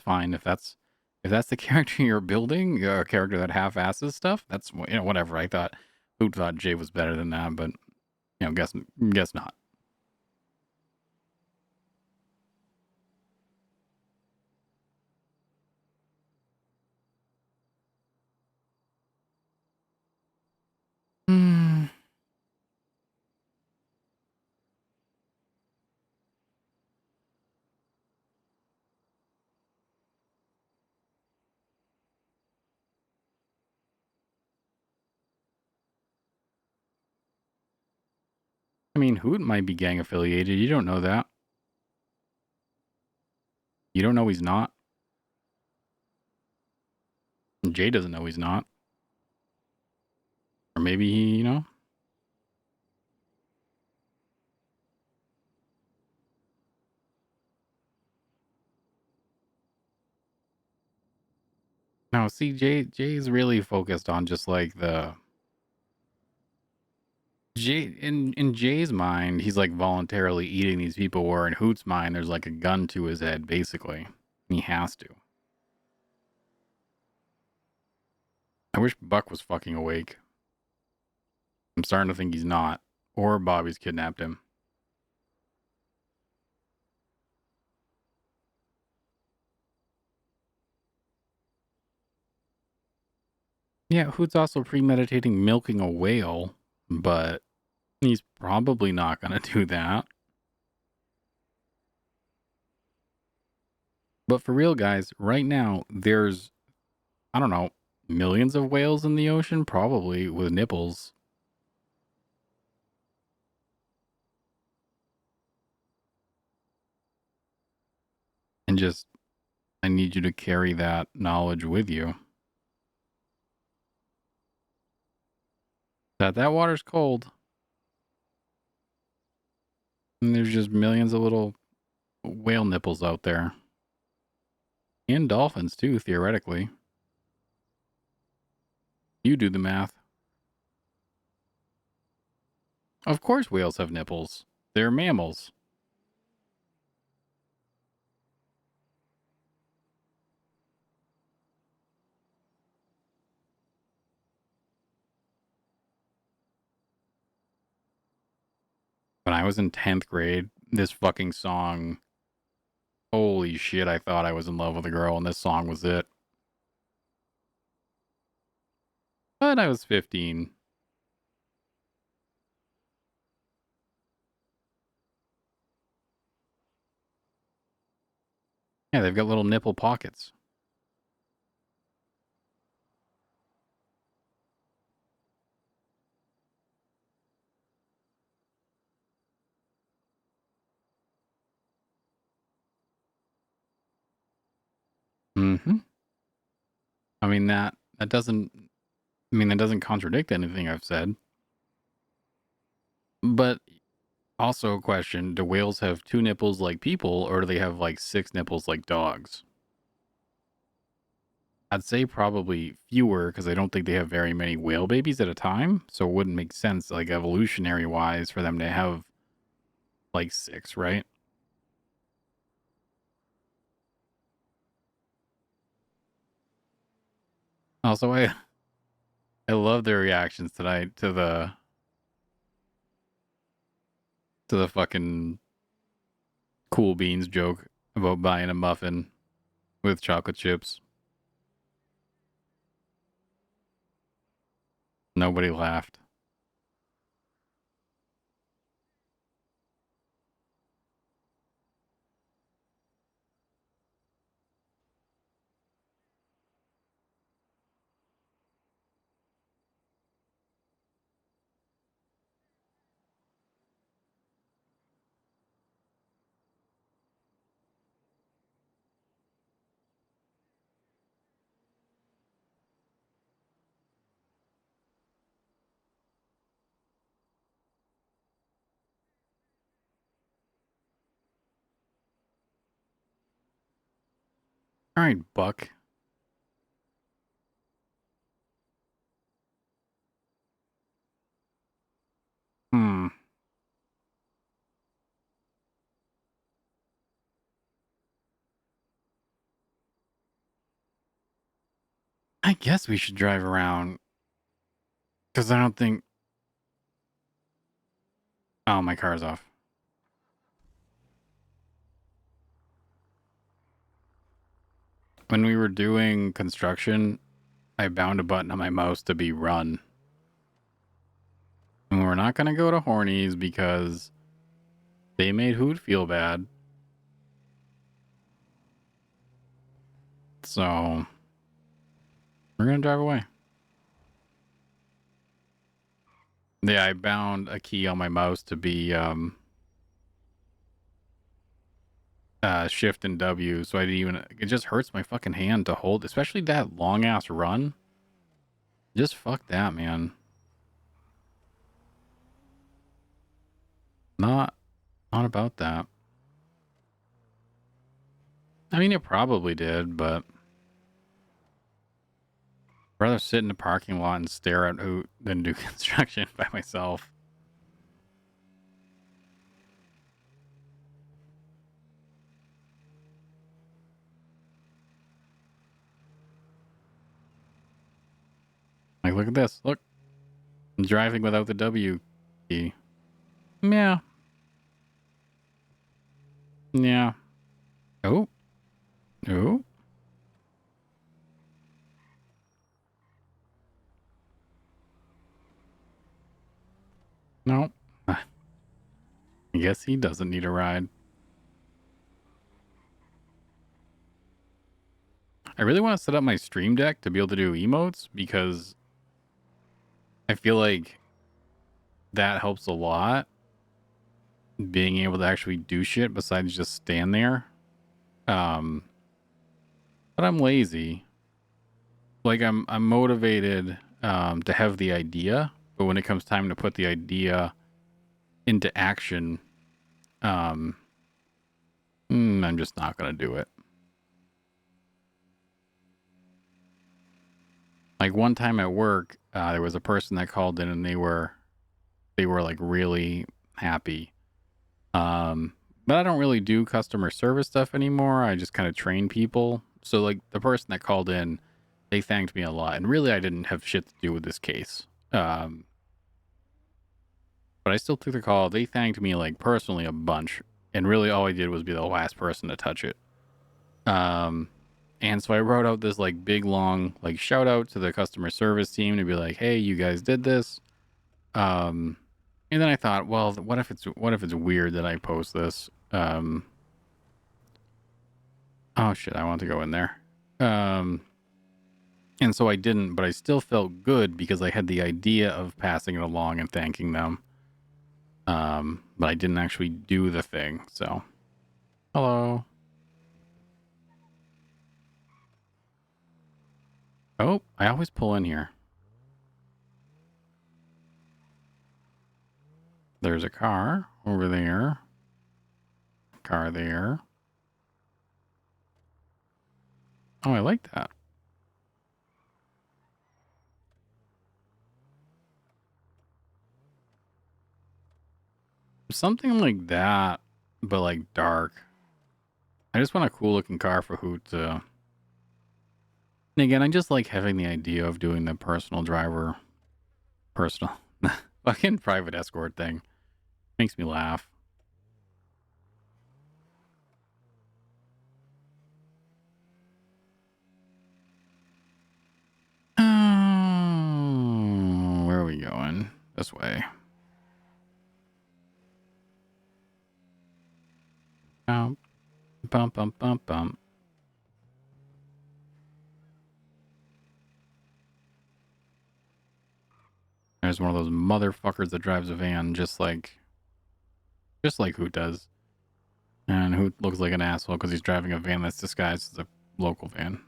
fine. If that's the character you're building, a character that half-asses stuff, that's you know whatever. I thought who thought Jay was better than that, but you know, guess not. Hmm. I mean, Hoot might be gang affiliated. You don't know that. You don't know he's not. And Jay doesn't know he's not. Or maybe he, you know. No, see, Jay's really focused on just like the Jay in Jay's mind, he's like voluntarily eating these people. Where in Hoot's mind, there's like a gun to his head, basically. He has to. I wish Buck was fucking awake. I'm starting to think he's not, or Bobby's kidnapped him. Yeah, Hoot's also premeditating milking a whale, but he's probably not gonna do that. But for real, guys, right now, there's, I don't know, millions of whales in the ocean, probably with nipples. And just, I need you to carry that knowledge with you. That water's cold. And there's just millions of little whale nipples out there. And dolphins, too, theoretically. You do the math. Of course whales have nipples. They're mammals. When I was in 10th grade, this fucking song, holy shit, I thought I was in love with a girl, and this song was it. But I was 15. Yeah, they've got little nipple pockets. Mm-hmm. I mean, that doesn't, that doesn't contradict anything I've said. But Also, a question: do whales have 2 nipples like people, or do they have like 6 nipples like dogs? I'd say probably fewer because I don't think they have very many whale babies at a time. So it wouldn't make sense, like evolutionary wise, for them to have like 6, right? Also, I love their reactions tonight to the fucking Cool Beans joke about buying a muffin with chocolate chips. Nobody laughed. All right, Buck. Hmm. I guess we should drive around because I don't think. Oh, my car's off. When we were doing construction, I bound a button on my mouse to be run. And we're not going to go to Hornies because they made Hoot feel bad. So we're going to drive away. Yeah, I bound a key on my mouse to be Shift and W, so I didn't even. It just hurts my fucking hand to hold, especially that long ass run. Just fuck that, man. Not about that. I mean, it probably did, but I'd rather sit in the parking lot and stare at Hoot than do construction by myself. Like, look at this. Look. I'm driving without the W key. Yeah. Yeah. Oh. Oh. No. I guess he doesn't need a ride. I really want to set up my stream deck to be able to do emotes because I feel like that helps a lot. Being able to actually do shit besides just stand there. But I'm lazy. Like I'm motivated to have the idea, but when it comes time to put the idea into action, I'm just not gonna do it. Like one time at work, there was a person that called in and they were like really happy. But I don't really do customer service stuff anymore. I just kind of train people. So like the person that called in, they thanked me a lot. And really I didn't have shit to do with this case. But I still took the call. They thanked me like personally a bunch. And really all I did was be the last person to touch it. And so I wrote out this like big long like shout out to the customer service team to be like, hey, you guys did this. And then I thought, well, what if it's weird that I post this? Oh shit, I want to go in there. And so I didn't, but I still felt good because I had the idea of passing it along and thanking them. But I didn't actually do the thing, so. Hello. Oh, I always pull in here. There's a car over there. Car there. Oh, I like that. Something like that, but like dark. I just want a cool looking car for Hoot to... And again, I just like having the idea of doing the personal fucking private escort thing. Makes me laugh. Oh, where are we going? This way. Bump, bump, bump, bump, bump. There's one of those motherfuckers that drives a van just like Hoot does. And Hoot looks like an asshole because he's driving a van that's disguised as a local van.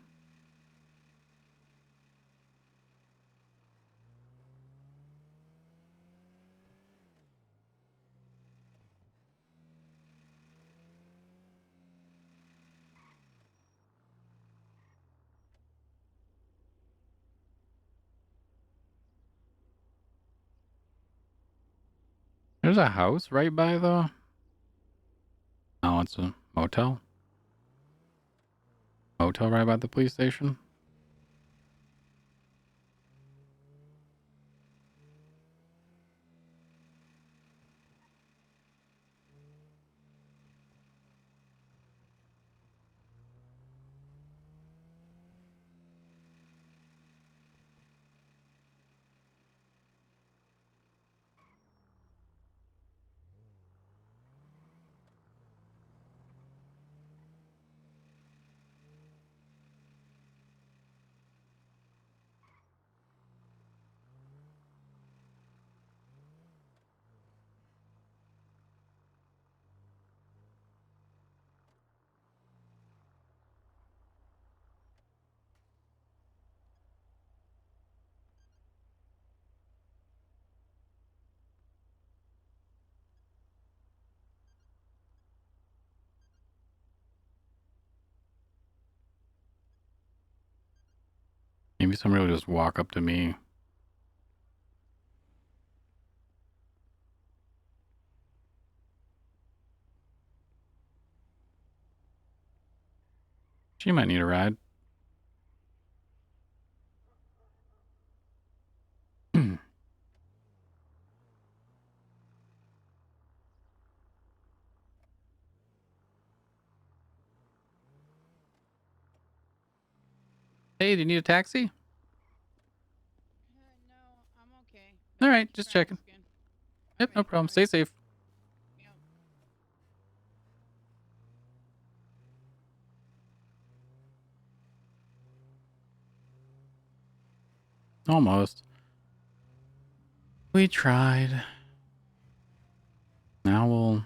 There's a house right by the... Oh, it's a motel. Motel right by the police station. Maybe somebody will just walk up to me. She might need a ride. Hey, do you need a taxi? No, I'm okay. All right, just checking. Yep, no problem. Stay safe. Almost. We tried. Now we'll...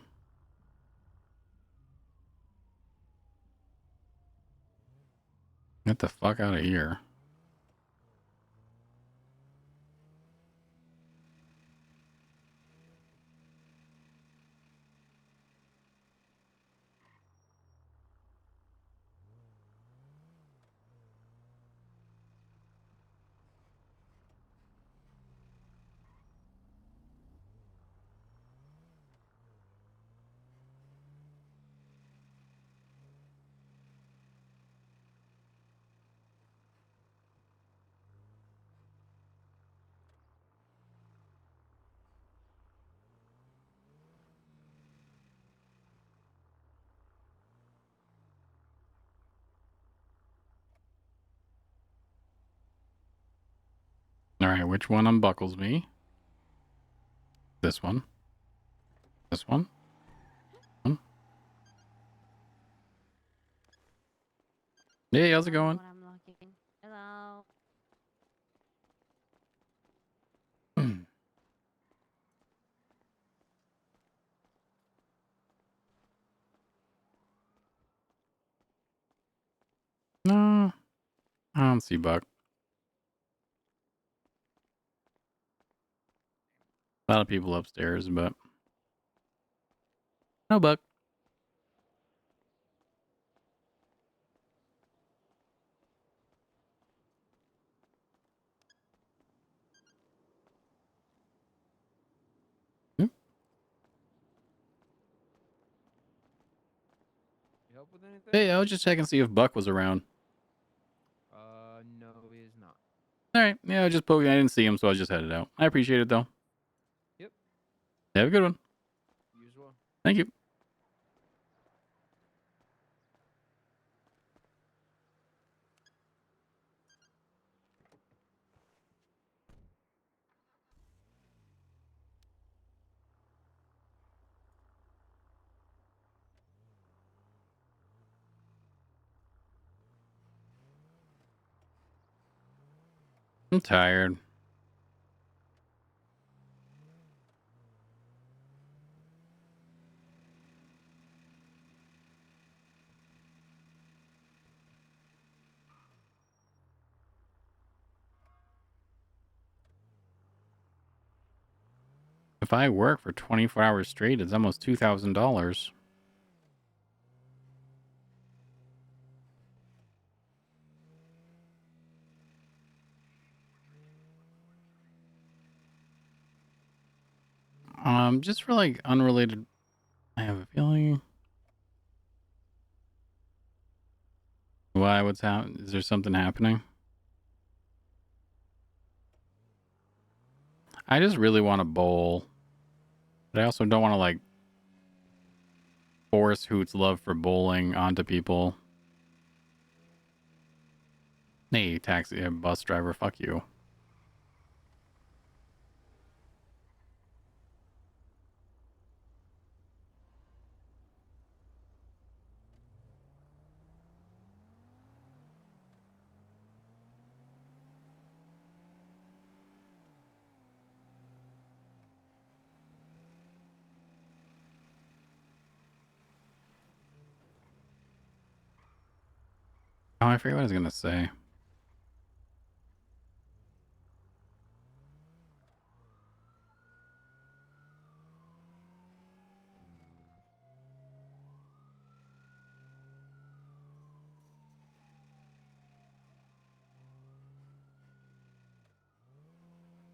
Get the fuck out of here. All right, which one unbuckles me? This one. This one. Hey, how's it going? Hello. No, I don't see Buck. A lot of people upstairs, but No, Buck. You help with anything? Hey, I was just checking to see if Buck was around. No, he is not. All right. Yeah, I was just poking. I didn't see him, so I was just headed out. I appreciate it, though. Yep. Have a good one. You as well. Thank you. I'm tired. If I work for 24 hours straight, it's almost $2,000. Just for like unrelated. I have a feeling. Why? What's happening? Is there something happening? I just really want to bowl, but I also don't want to like force Hoot's love for bowling onto people. Hey, taxi, bus driver, fuck you. Oh, I forget what I was gonna say.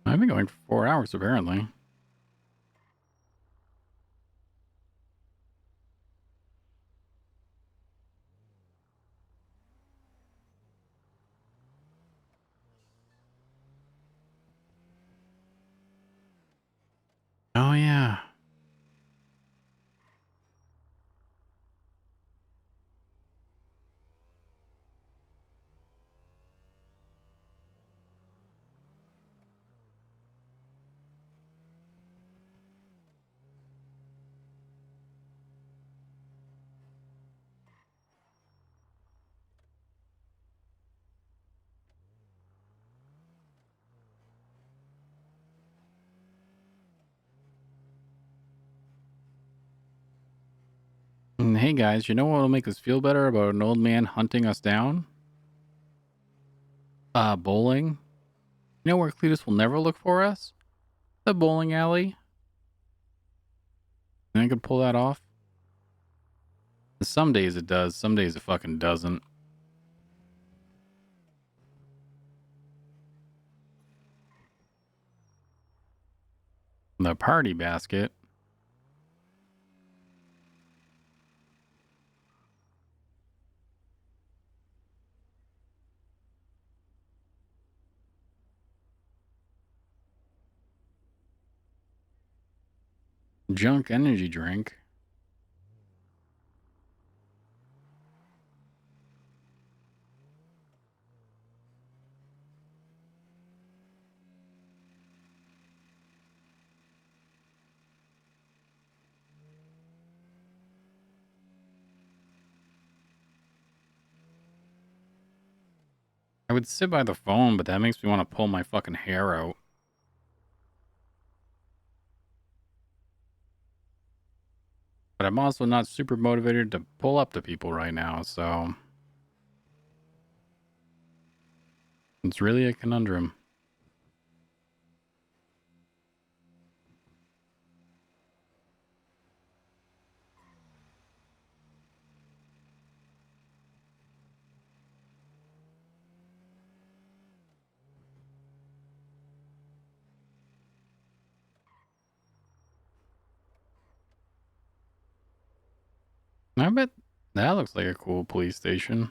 I've been going for 4 hours apparently. Oh yeah. Hey guys, you know what will make us feel better about an old man hunting us down? Bowling. You know where Cletus will never look for us? The bowling alley. And I could pull that off. Some days it does, some days it fucking doesn't. The party basket. Junk energy drink. I would sit by the phone, but that makes me want to pull my fucking hair out. But I'm also not super motivated to pull up to people right now, so it's really a conundrum. I bet that looks like a cool police station.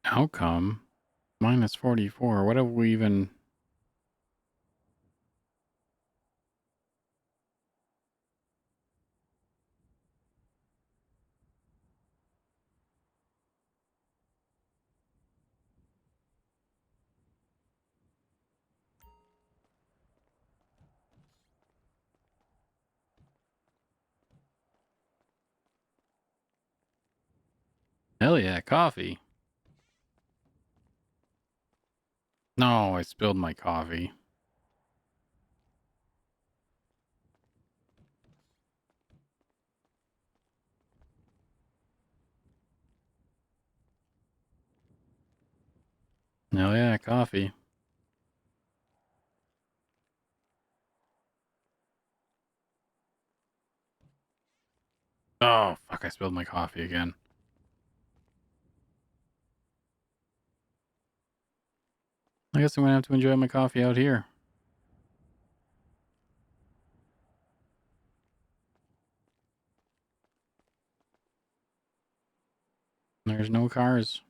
Outcome minus 44. What have we even? Hell yeah, coffee. No, I spilled my coffee. Hell yeah, coffee. Oh, fuck, I spilled my coffee again. I guess I'm gonna have to enjoy my coffee out here. There's no cars.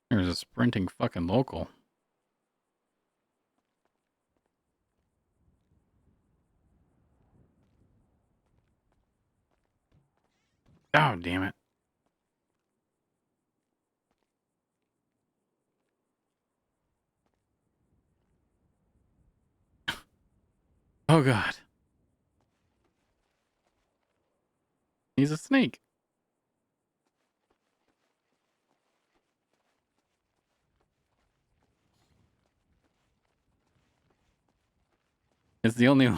There's a sprinting fucking local. Oh, damn it. Oh, God. He's a snake. It's the only...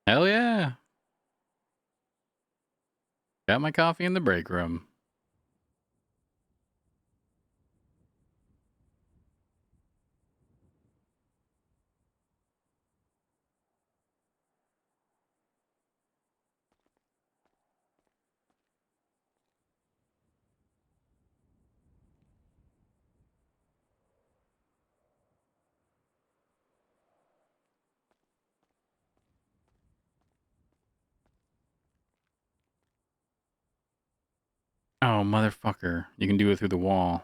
Hell yeah. Got my coffee in the break room. Oh, motherfucker. You can do it through the wall.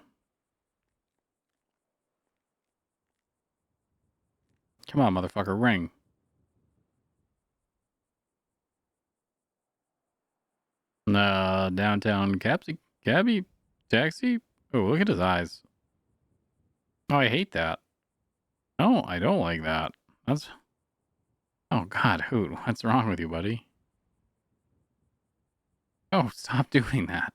Come on, motherfucker. Ring. Downtown cabbie taxi. Oh, look at his eyes. Oh, I hate that. No, I don't like that. That's... Oh, God, Hoot. What's wrong with you, buddy? Oh, stop doing that.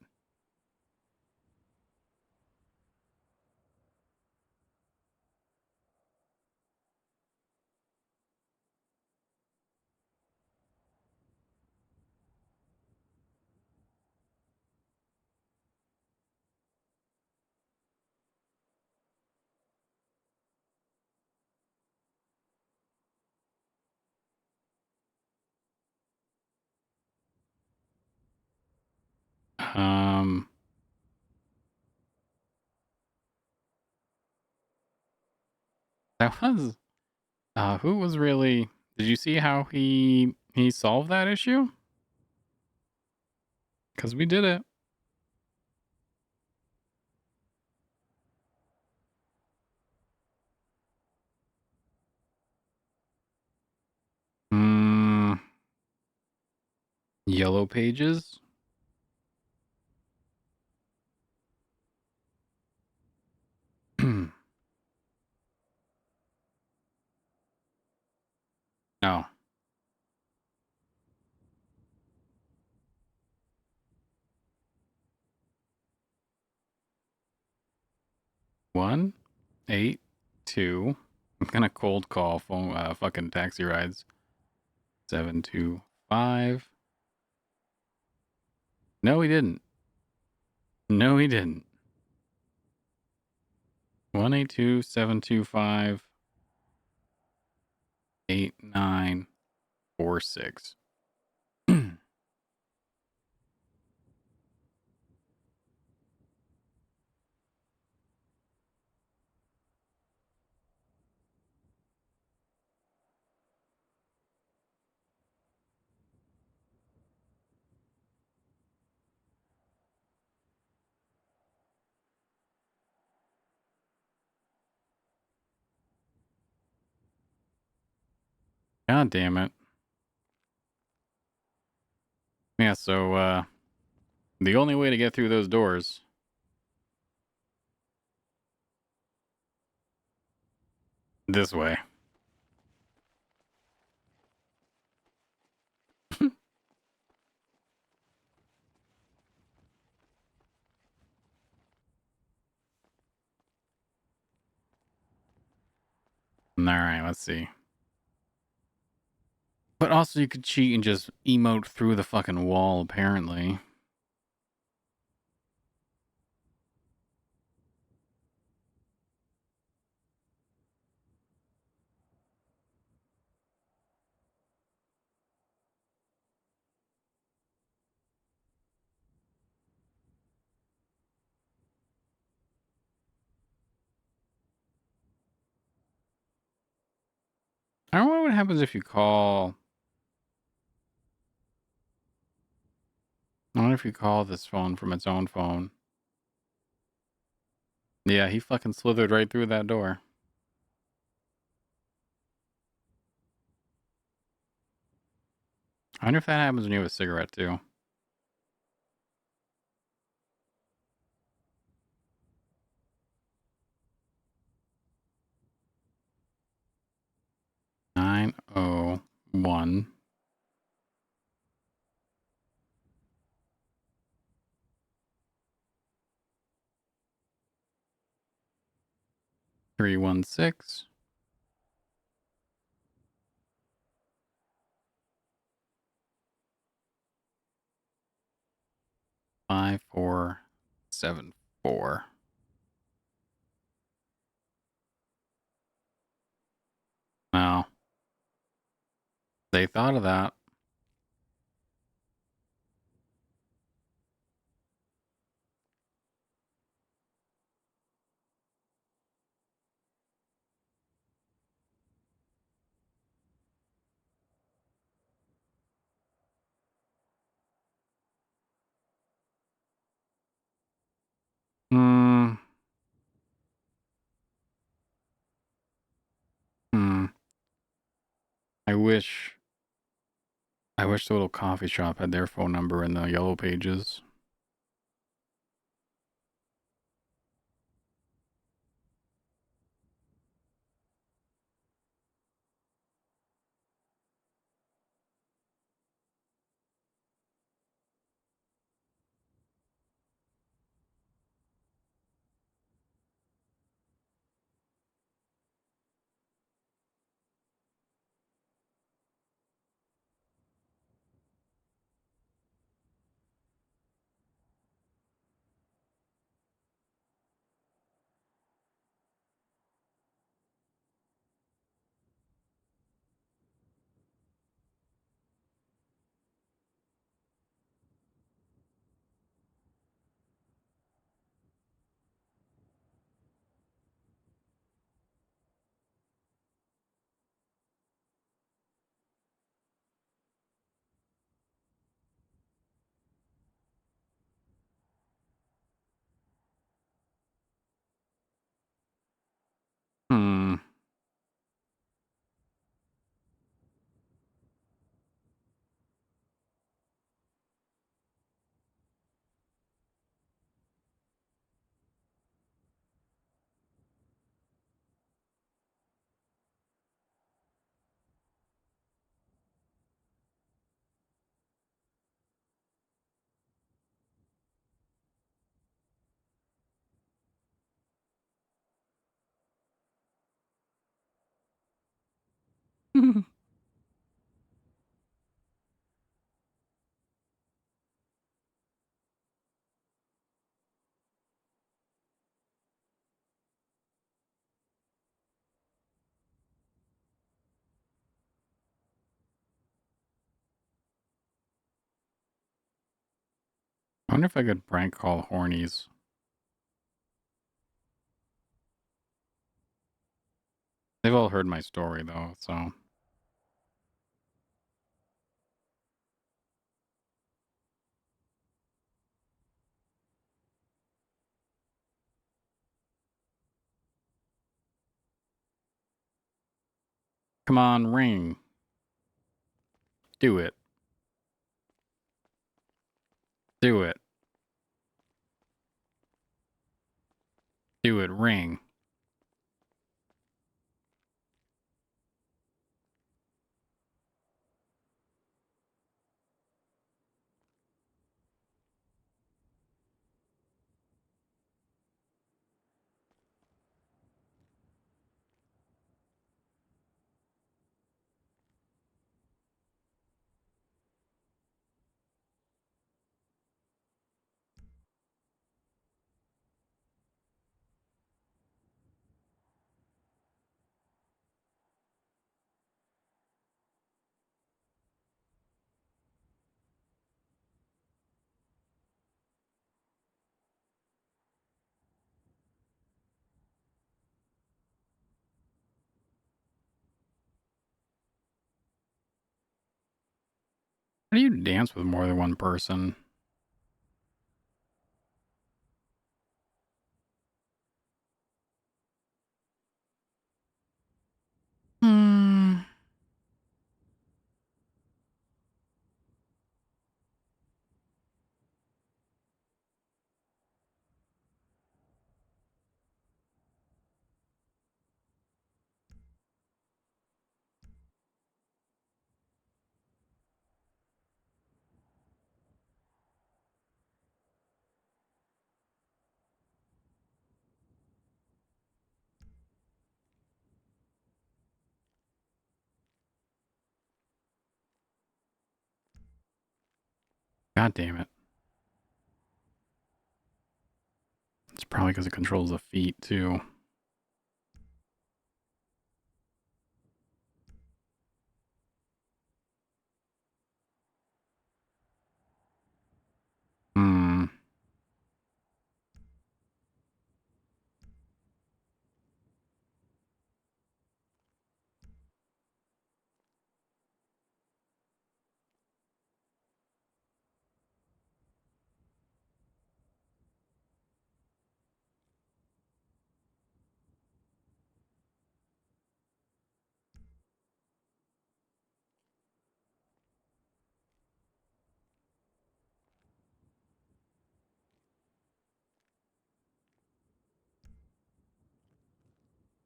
Um... That was... who was really... Did you see how he solved that issue? Because we did it. Yellow pages. No. One, 8, 2. I'm gonna cold call phone fucking taxi rides. 725. No, he didn't. No, he didn't. 182-725 8946. God damn it. Yeah, so the only way to get through those doors this way. All right, let's see. But also you could cheat and just emote through the fucking wall, apparently. I don't know what happens if you call... I wonder if you call this phone from its own phone. Yeah, he fucking slithered right through that door. I wonder if that happens when you have a cigarette, too. Nine oh one 316 5474. Now, they thought of that. Hmm. Hmm. I wish the little coffee shop had their phone number in the yellow pages. I wonder if I could prank call Hornies. They've all heard my story, though, so... Come on, ring. Do it. Do it. Do it, ring. How do you dance with more than one person? Hmm. God damn it. It's probably because it controls the feet, too. Hmm.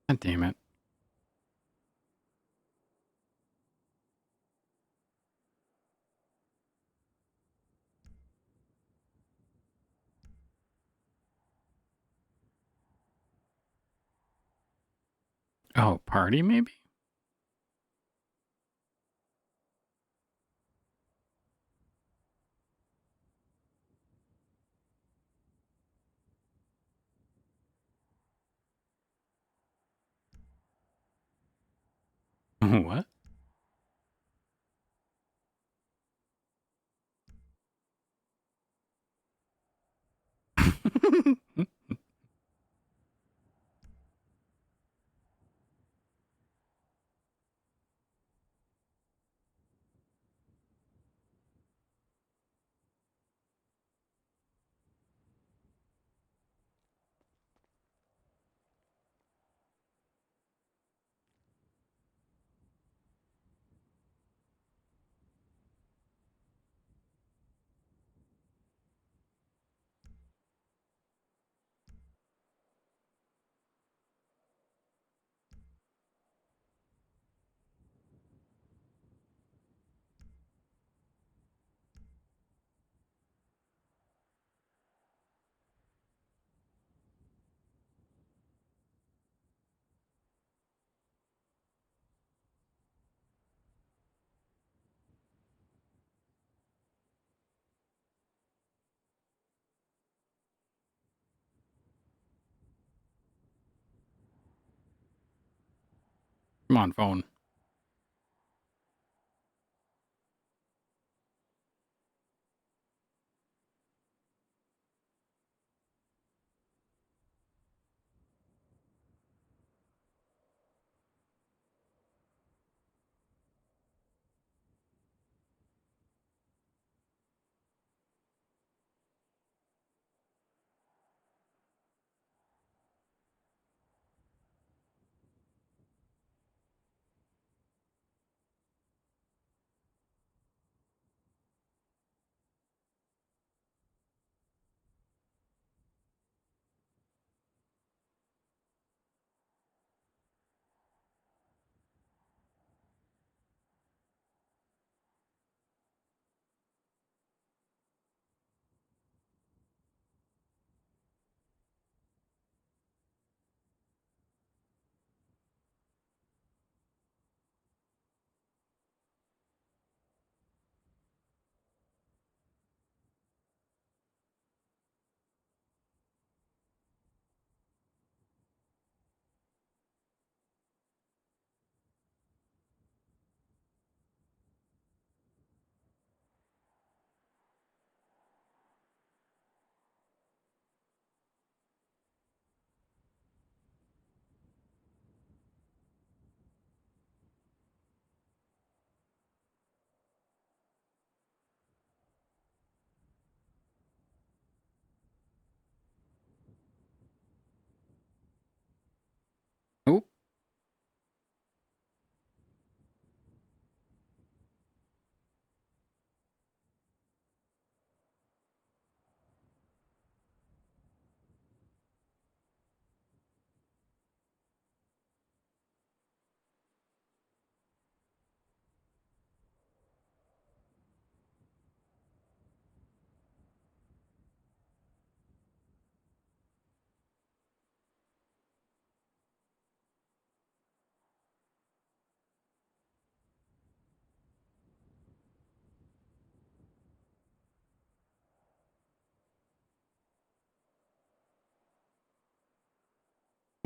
God damn it. Oh, party, maybe? What? Come on, phone.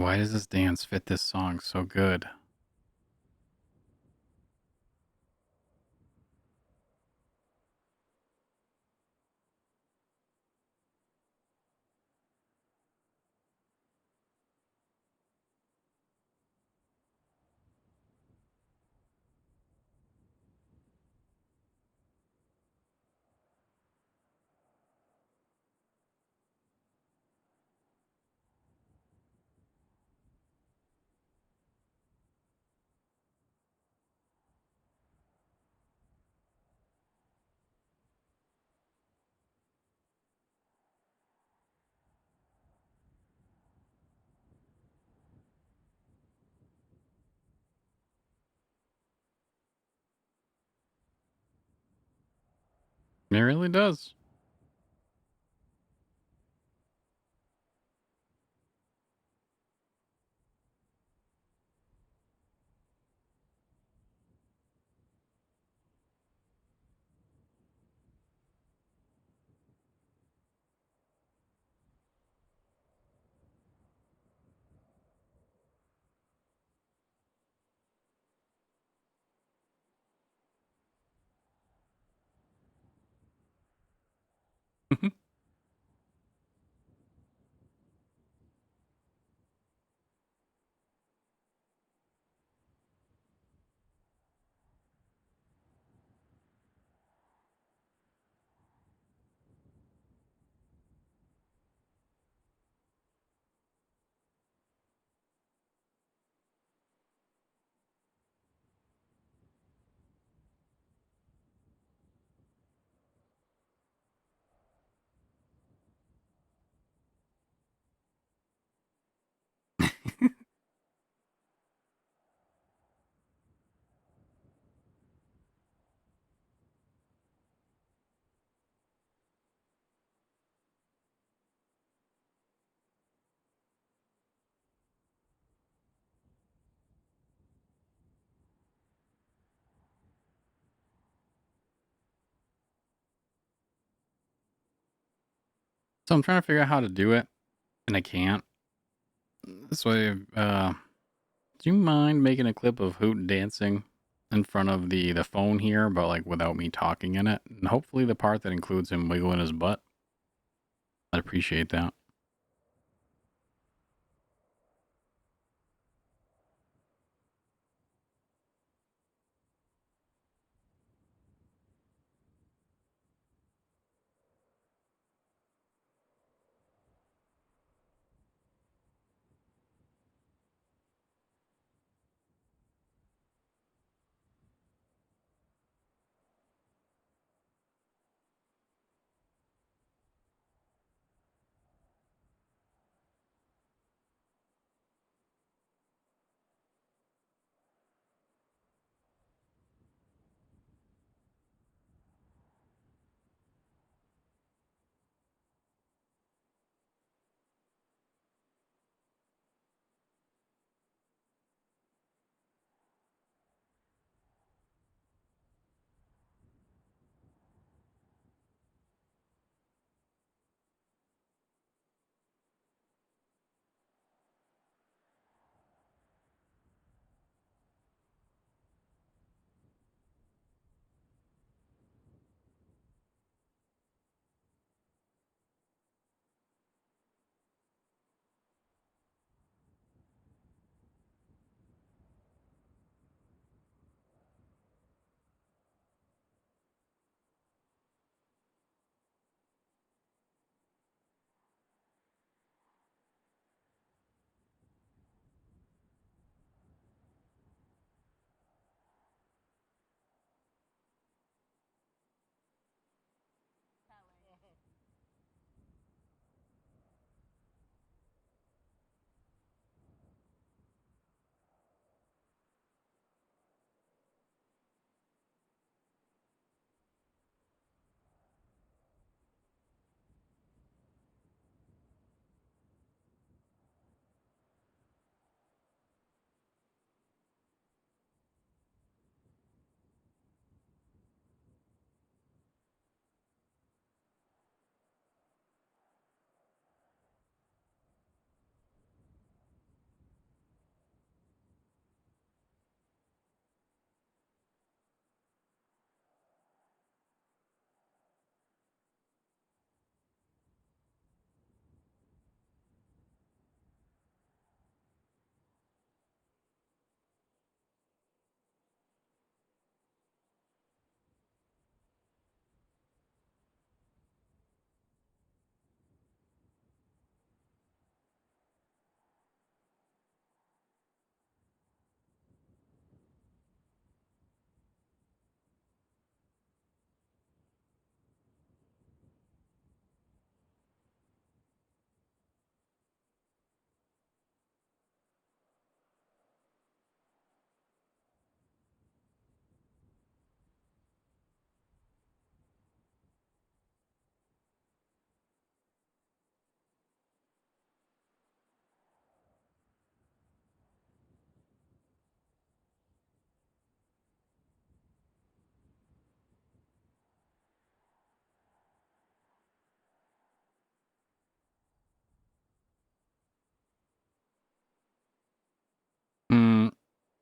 Why does this dance fit this song so good? It really does. So I'm trying to figure out how to do it, and I can't. So, do you mind making a clip of Hoot dancing in front of the phone here, but like without me talking in it? And hopefully the part that includes him wiggling his butt. I'd appreciate that.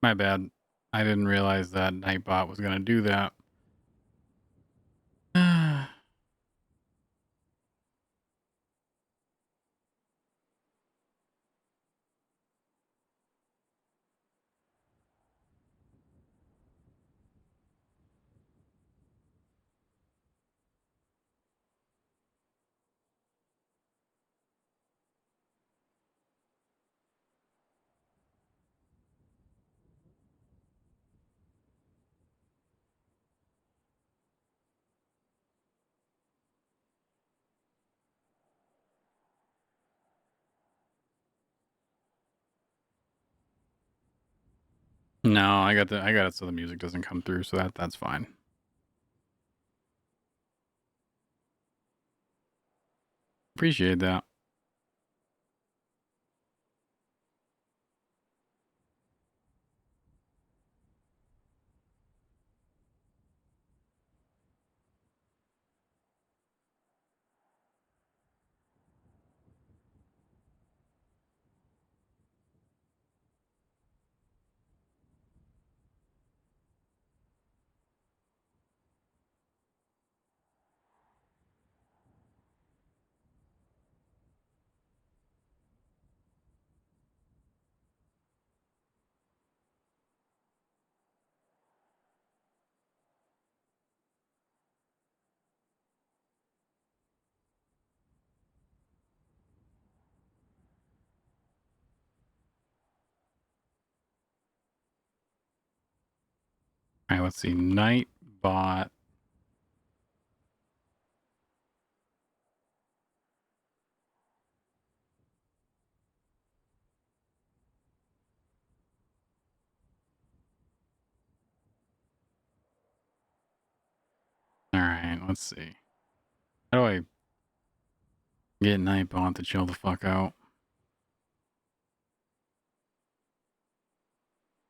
My bad. I didn't realize that Nightbot was gonna do that. No, I got it so the music doesn't come through, so that's fine. Appreciate that. All right, let's see. Nightbot. All right, let's see. How do I get Nightbot to chill the fuck out?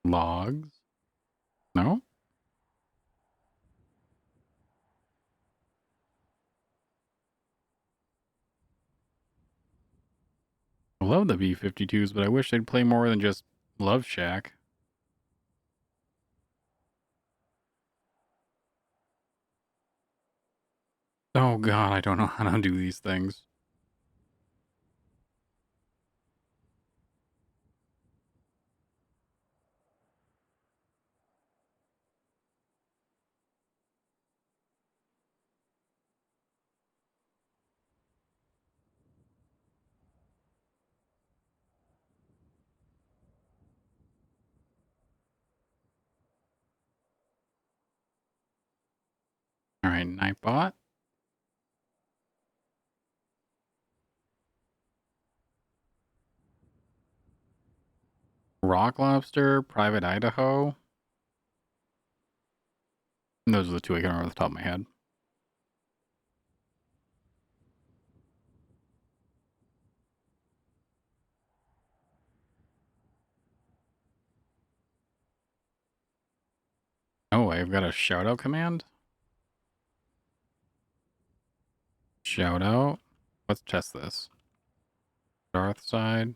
Logs? No? I love the B-52s, but I wish they'd play more than just Love Shack. Oh god, I don't know how to do these things. All right, Nightbot. Rock Lobster, Private Idaho. And those are the two I can remember off the top of my head. Oh, I've got a shout out command. Shout out. Let's test this. Darth side.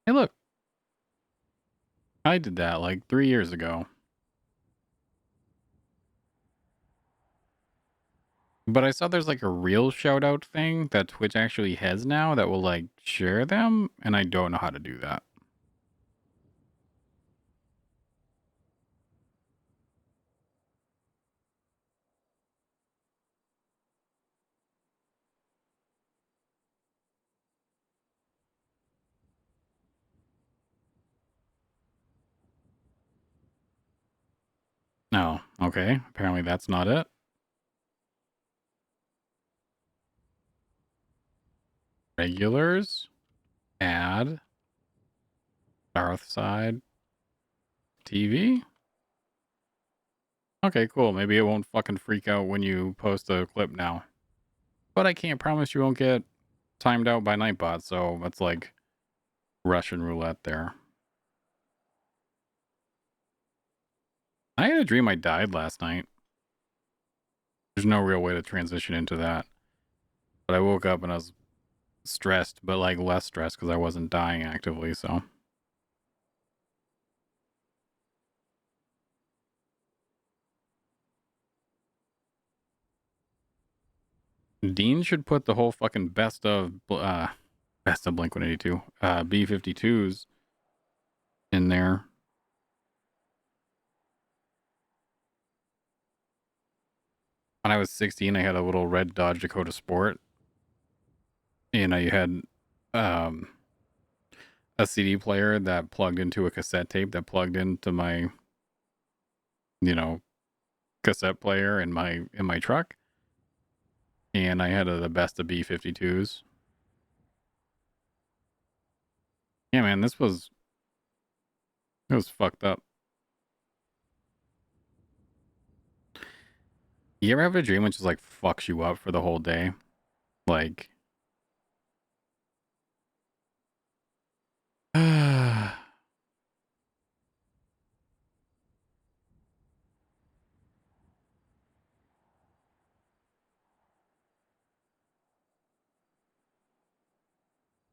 Hey, look. I did that like 3 years ago. But I saw there's like a real shout out thing that Twitch actually has now that will like share them, and I don't know how to do that. No, okay. Apparently that's not it. Regulars. Add. Darth side. TV. Okay, cool. Maybe it won't fucking freak out when you post a clip now. But I can't promise you won't get timed out by Nightbot, so that's like Russian roulette there. I had a dream I died last night. There's no real way to transition into that. But I woke up and I was stressed, but like less stressed because I wasn't dying actively. So Dean should put the whole fucking best of Blink-182 B-52s in there. When I was 16, I had a little red Dodge Dakota Sport. You know, you had a CD player that plugged into a cassette tape that plugged into my, you know, cassette player in my truck. And I had the best of B-52s. Yeah, man, it was fucked up. You ever have a dream which just like fucks you up for the whole day? Like,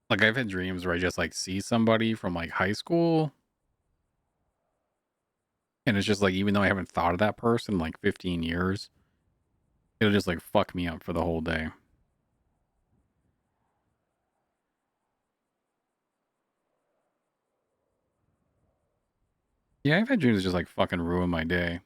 like I've had dreams where I just like see somebody from like high school, and it's just like even though I haven't thought of that person in like 15 years, it'll just like fuck me up for the whole day. Yeah, I've had dreams that just like fucking ruin my day.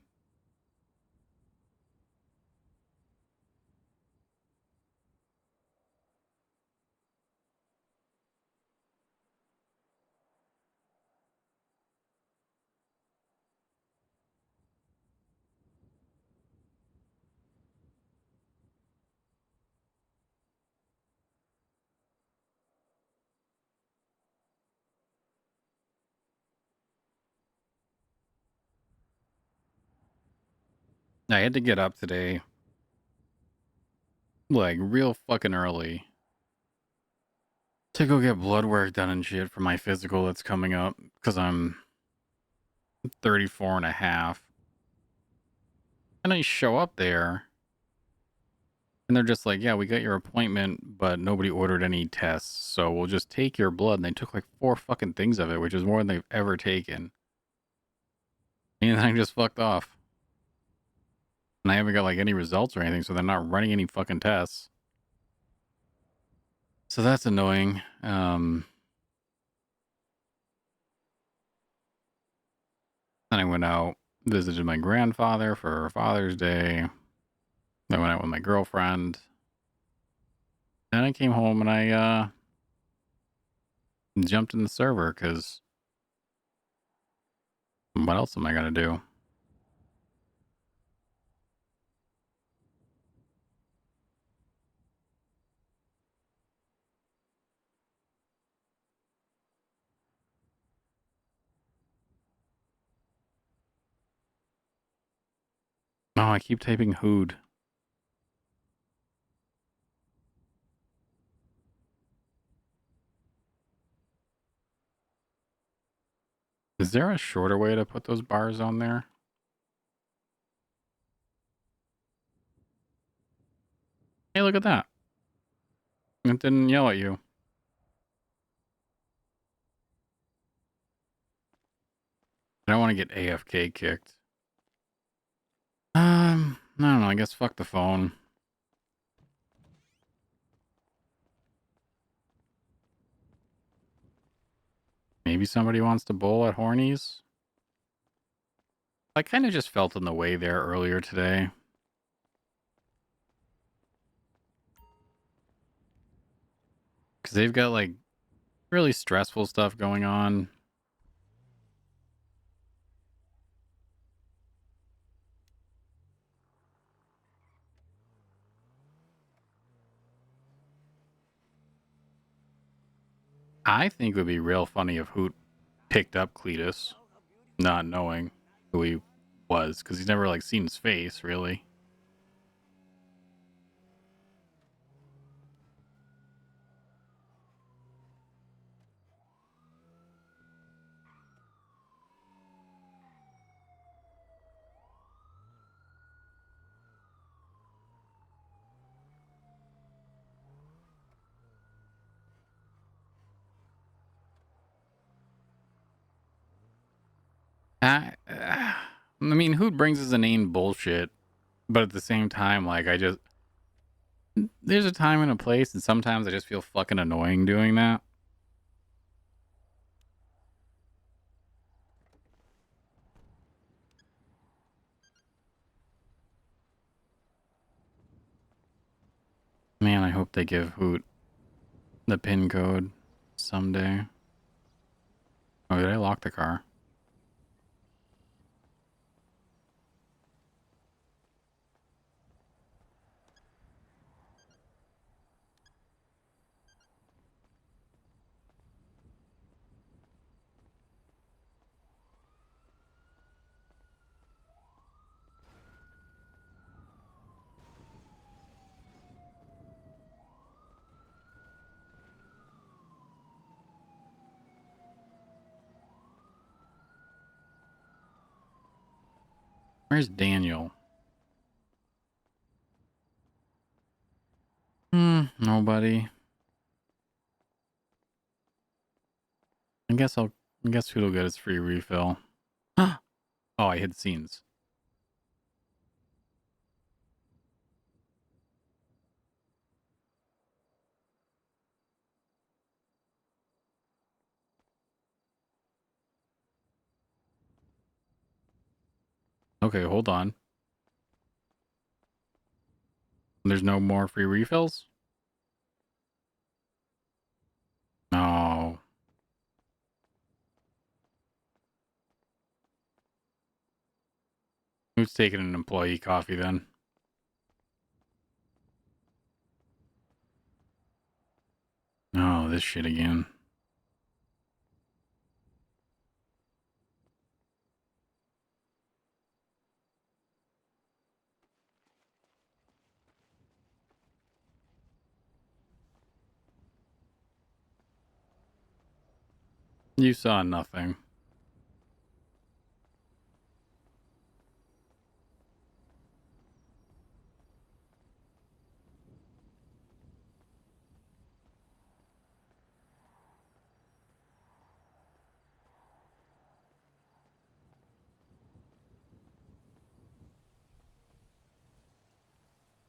I had to get up today, like real fucking early, to go get blood work done and shit for my physical that's coming up because I'm 34 and a half. And I show up there and they're just like, yeah, we got your appointment, but nobody ordered any tests. So we'll just take your blood. And they took like 4 fucking things of it, which is more than they've ever taken. And then I just fucked off. And I haven't got like any results or anything. So they're not running any fucking tests. So that's annoying. Then I went out, visited my grandfather for Father's Day. I went out with my girlfriend. Then I came home and I jumped in the server because what else am I gonna do? Oh, I keep typing Hoot. Is there a shorter way to put those bars on there? Hey, look at that. It didn't yell at you. I don't want to get AFK kicked. I don't know. I guess fuck the phone. Maybe somebody wants to bowl at Hornies? I kind of just felt in the way there earlier today. Because they've got like really stressful stuff going on. I think it would be real funny if Hoot picked up Cletus, not knowing who he was, because he's never like seen his face, really. I mean, Hoot brings his inane bullshit, but at the same time, like, there's a time and a place, and sometimes I just feel fucking annoying doing that. Man, I hope they give Hoot the pin code someday. Oh, did I lock the car? Where's Daniel? Nobody. I guess Hoot'll get his free refill. Oh, I hid scenes. Okay, hold on. There's no more free refills? No. Who's taking an employee coffee then? Oh, this shit again. You saw nothing.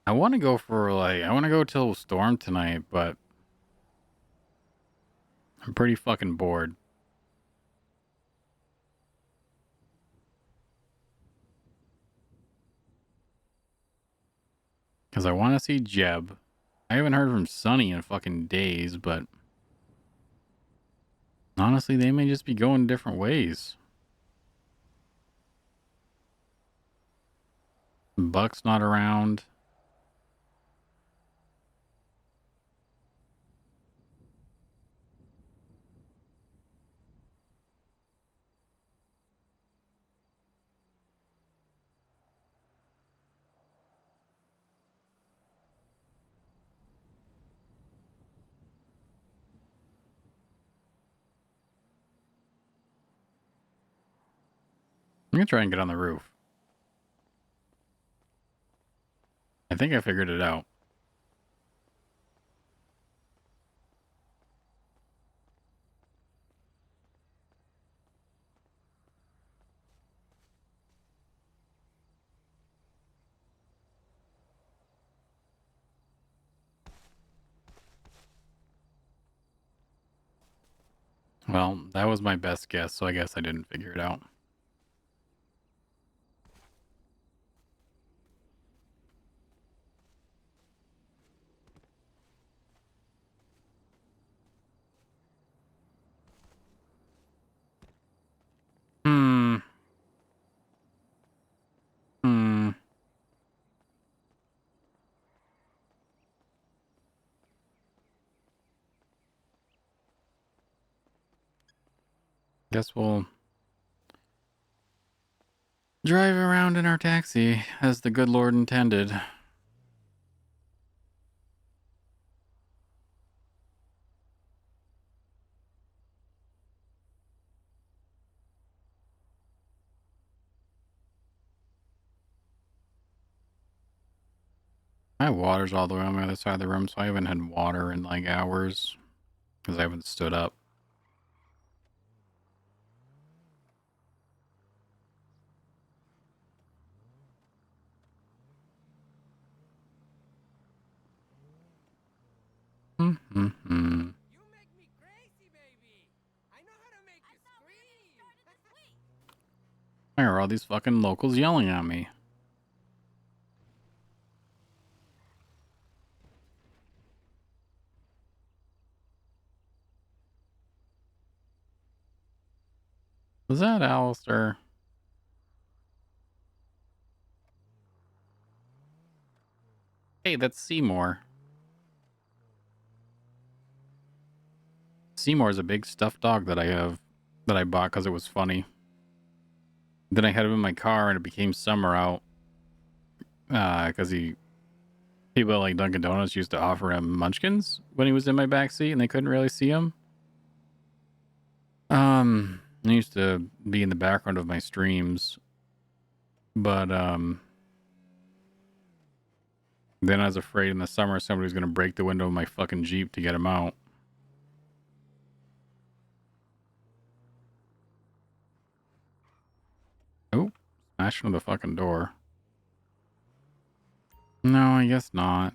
I want to go till Storm tonight, but I'm pretty fucking bored. Because I want to see Jeb. I haven't heard from Sonny in fucking days, but honestly, they may just be going different ways. Buck's not around. I'm going to try and get on the roof. I think I figured it out. Well, that was my best guess, so I guess I didn't figure it out. Guess we'll drive around in our taxi as the good Lord intended. My water's all the way on the other side of the room, so I haven't had water in like hours because I haven't stood up. Why are all these fucking locals yelling at me? Was that Alistair? Hey, that's Seymour. Seymour's a big stuffed dog that I bought because it was funny. Then I had him in my car and it became summer out. Because people like Dunkin' Donuts used to offer him munchkins when he was in my back seat and they couldn't really see him. He used to be in the background of my streams. But then I was afraid in the summer somebody was gonna break the window of my fucking Jeep to get him out. Oh, smashed into the fucking door. No, I guess not.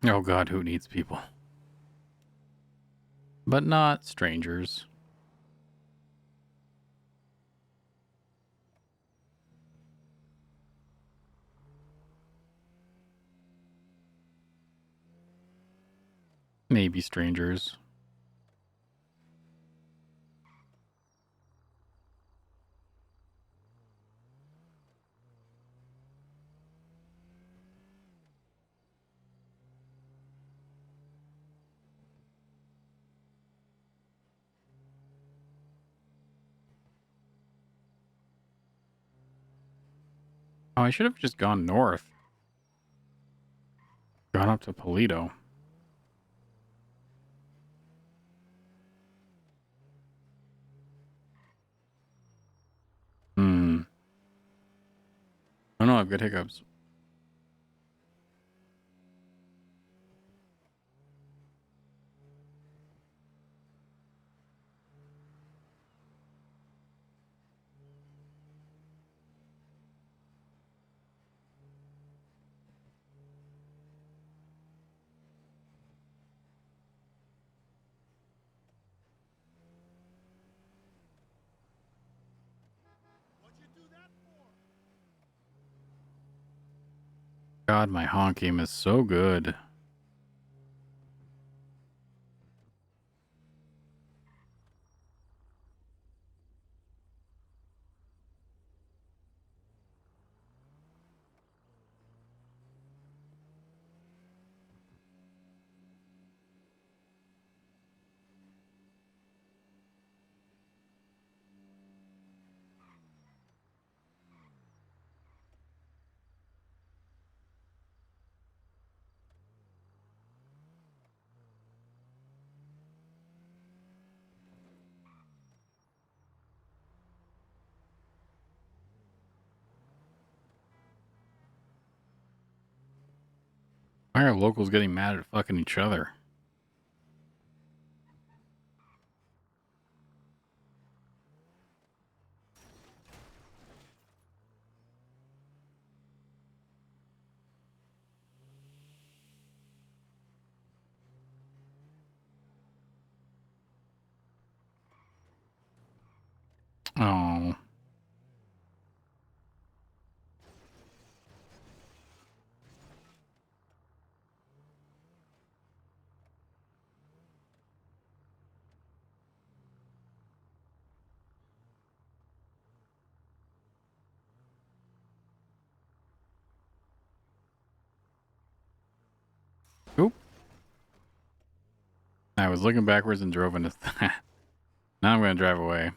Oh god, who needs people? But not strangers. Maybe strangers. Oh, I should have just gone north. Gone up to Polito. Oh no, I've got hiccups. God, my honk game is so good. Why are locals getting mad at fucking each other? Oh. Oop. I was looking backwards and drove into that. Now I'm going to drive away.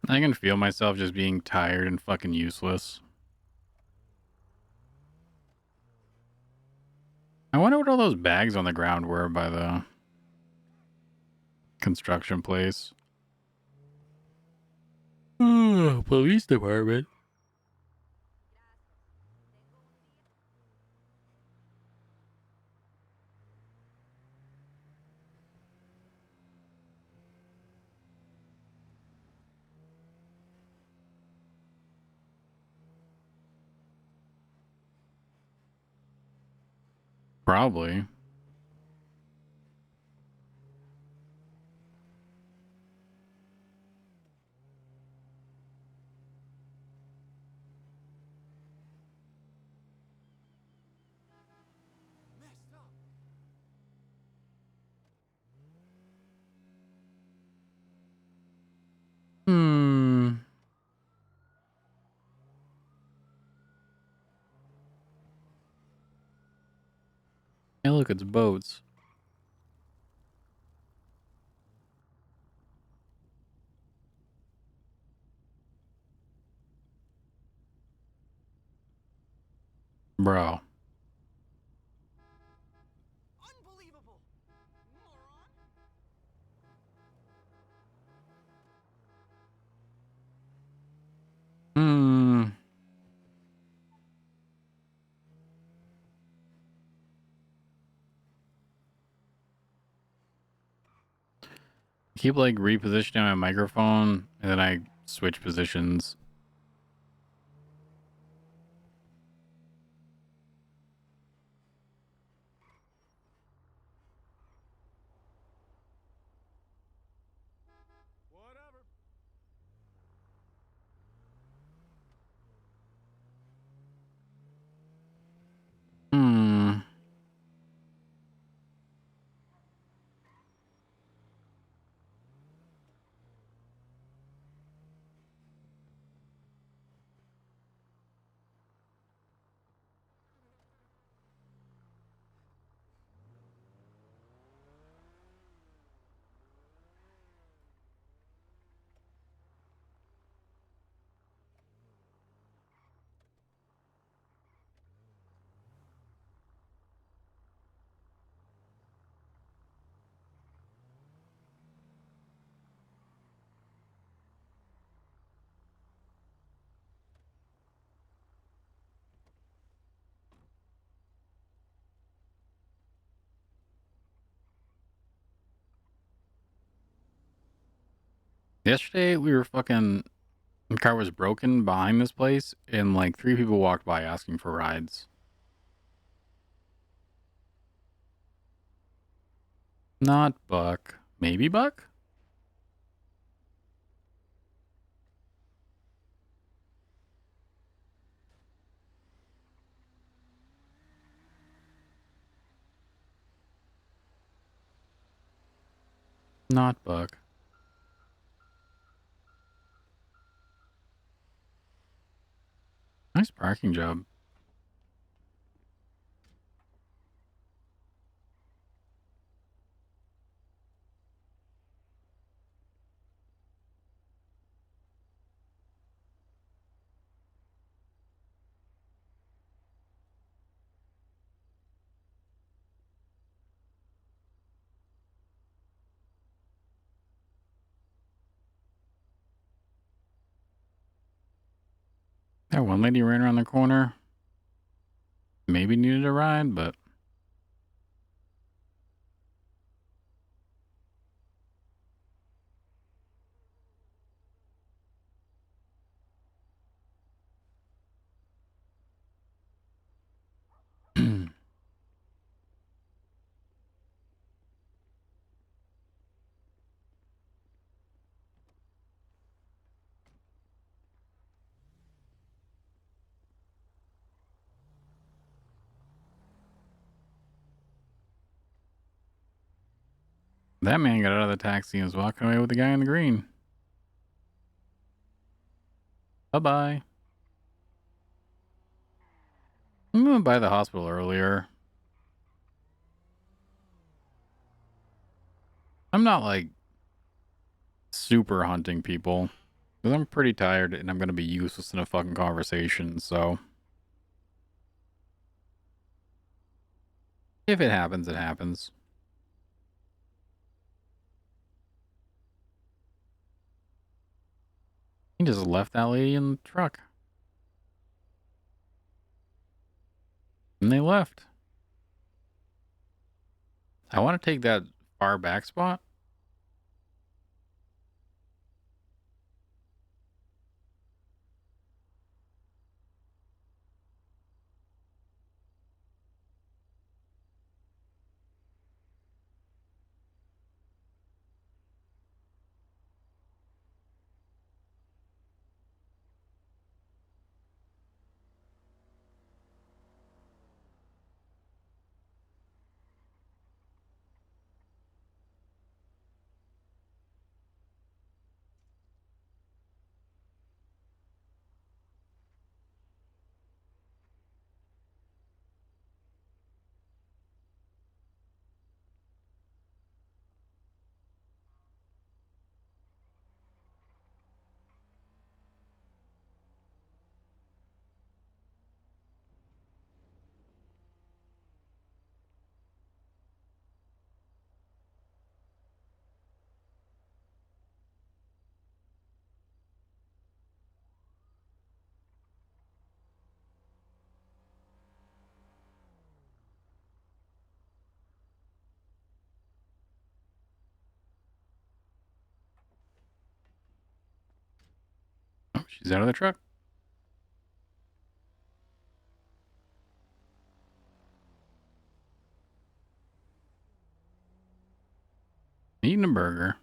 I can feel myself just being tired and fucking useless. I wonder what all those bags on the ground were by the construction place. Police department. Probably. Hmm. Hey, look, it's boats. Bro. Hmm. Keep like repositioning my microphone and then I switch positions. Hmm. Yesterday we were fucking the car was broken behind this place and like 3 people walked by asking for rides. Not Buck. Maybe Buck? Not Buck. Nice parking job. That one lady ran around the corner. Maybe needed a ride, but that man got out of the taxi and was walking away with the guy in the green. Bye-bye. I went by the hospital earlier. I'm not like super hunting people because I'm pretty tired and I'm going to be useless in a fucking conversation. So if it happens, it happens. He just left that lady in the truck. And they left. I want to take that far back spot. Oh, she's out of the truck. Eating a burger.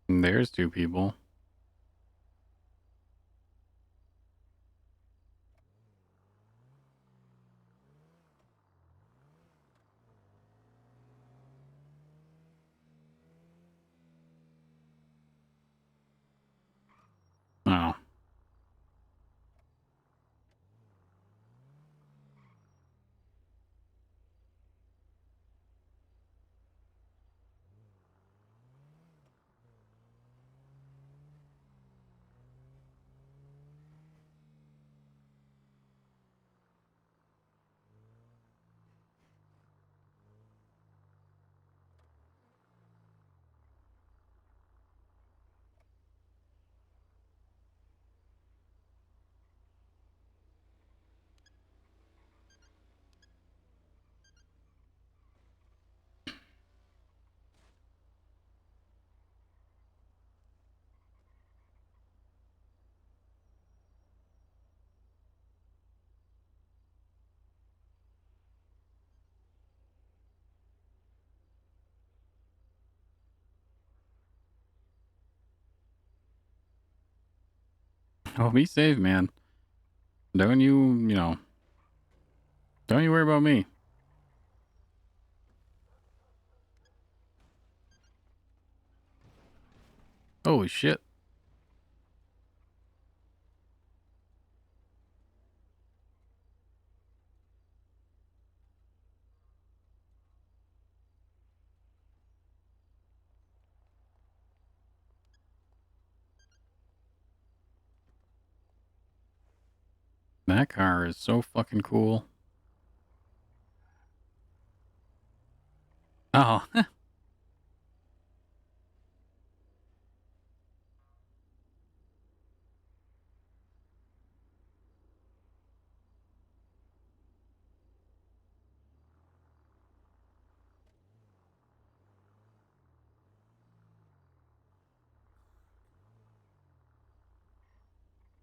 And there's two people. Oh. Oh, be safe, man. Don't you don't you worry about me. Holy shit. That car is so fucking cool. Oh.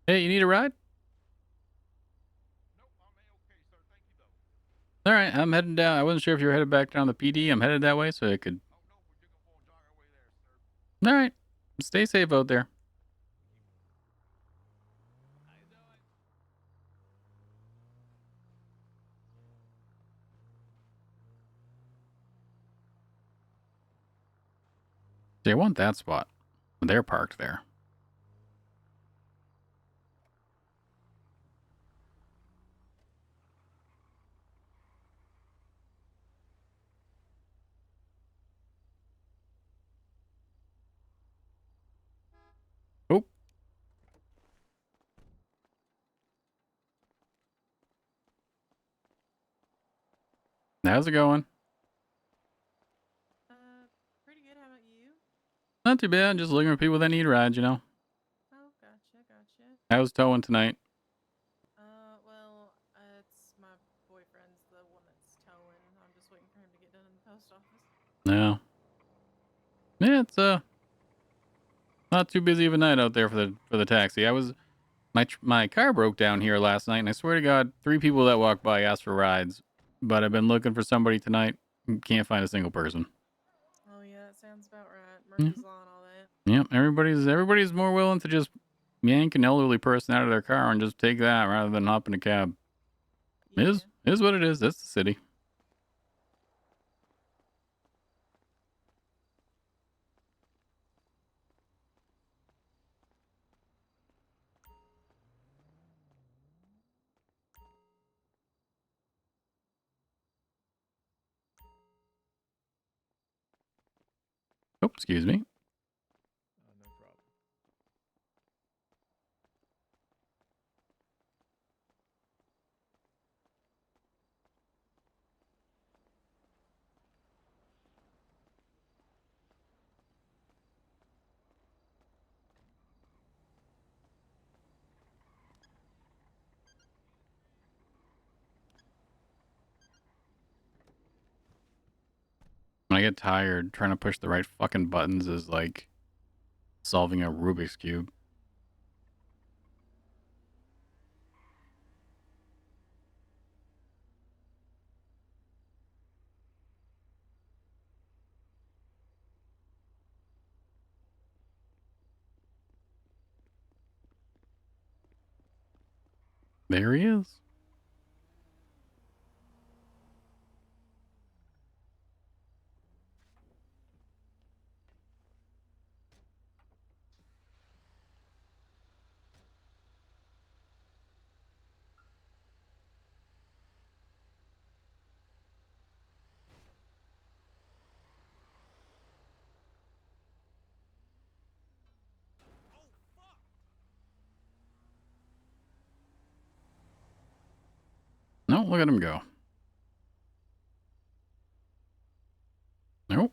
Hey, you need a ride? All right, I'm heading down. I wasn't sure if you were headed back down the PD. I'm headed that way so I could. All right. Stay safe out there. See, I want that spot. They're parked there. Oh. How's it going? Pretty good. How about you? Not too bad. Just looking for people that need rides, you know. Oh, gotcha. How's towing tonight? Well, it's my boyfriend's the one that's towing. I'm just waiting for him to get done in the post office. No. Yeah, it's not too busy of a night out there for the taxi. I was my car broke down here last night, and I swear to God, 3 people that walked by asked for rides. But I've been looking for somebody tonight. Can't find a single person. Oh yeah, that sounds about right. Yeah. Murphy's Law and all that. Yep, everybody's more willing to just yank an elderly person out of their car and just take that rather than hop in a cab. Is what it is. That's the city. Oh, excuse me. No problem. When I get tired, trying to push the right fucking buttons is like solving a Rubik's Cube. There he is. No, look at him go. Nope.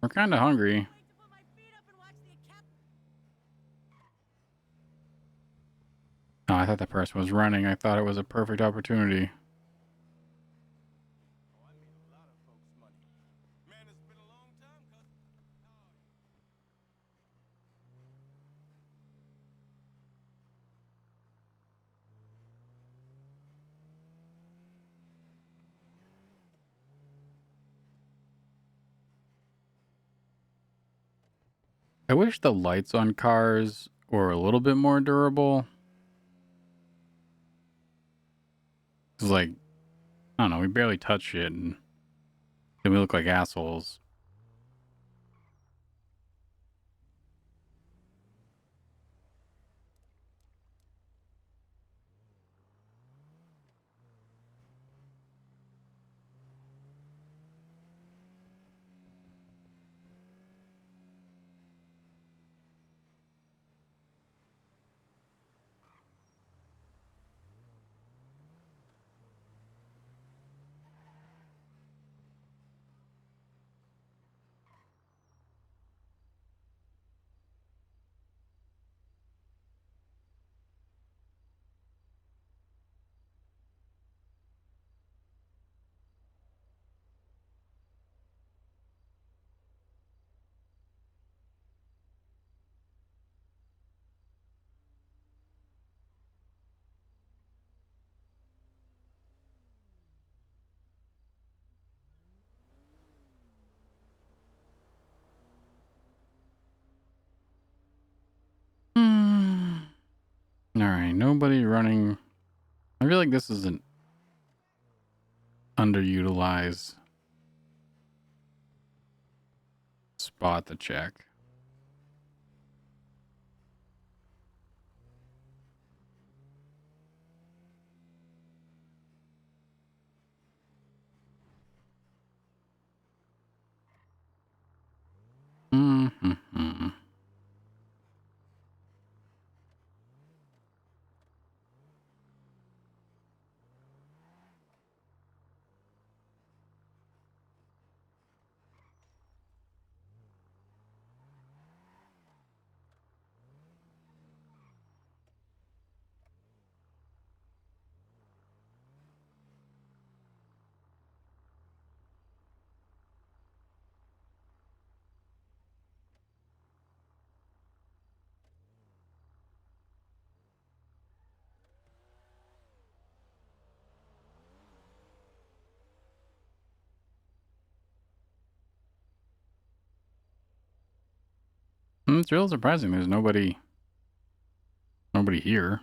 We're kind of hungry. Oh, I thought that person was running. I thought it was a perfect opportunity. I wish the lights on cars were a little bit more durable. It's like, I don't know, we barely touch it and then we look like assholes. Alright, nobody running. I feel like this is an underutilized spot to check. Mm-hmm. It's real surprising there's nobody here.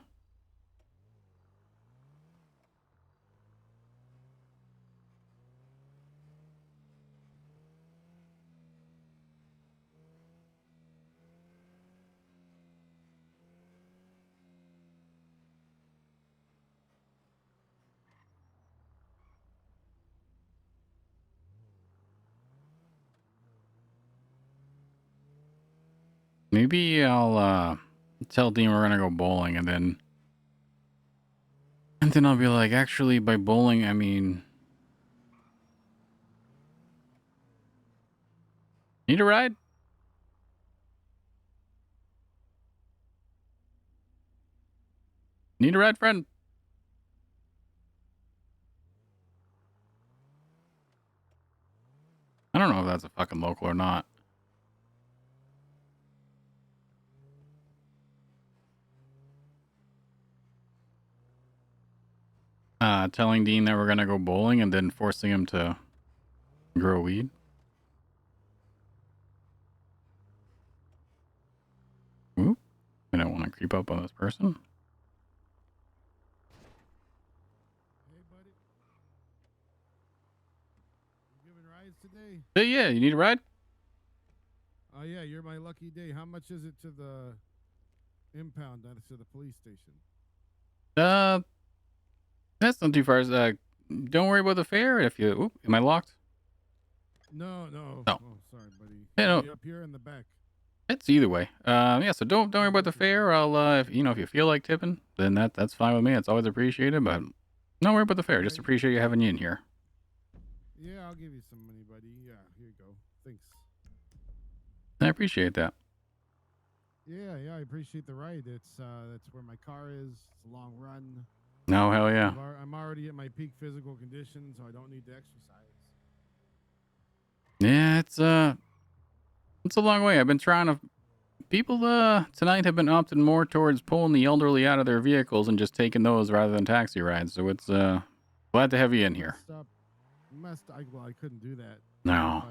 Maybe I'll tell Dean we're gonna go bowling and then I'll be like, actually by bowling I mean, need a ride? Need a ride, friend? I don't know if that's a fucking local or not. Telling Dean that we're gonna go bowling and then forcing him to grow weed. Oop. I don't want to creep up on this person. Hey, buddy. You giving rides today? Hey, yeah, you need a ride? Oh, yeah, you're my lucky day. How much is it to the impound to the police station? That's not too far. Don't worry about the fare. If you, oop, am I locked? No, no. Oh. Oh, sorry, buddy. Hey, no. Be up here in the back. It's either way. Yeah. So don't worry about the fare. I'll, if you feel like tipping, then that's fine with me. It's always appreciated. But don't worry about the fare. Just appreciate you having you in here. Yeah, I'll give you some money, buddy. Yeah, here you go. Thanks. I appreciate that. Yeah, I appreciate the ride. That's where my car is. It's a long run. No, hell yeah. I'm already at my peak physical condition, so I don't need to exercise. Yeah, it's a long way. I've been trying to. People tonight have been opting more towards pulling the elderly out of their vehicles and just taking those rather than taxi rides. So it's glad to have you in here. Well, I couldn't do that. No.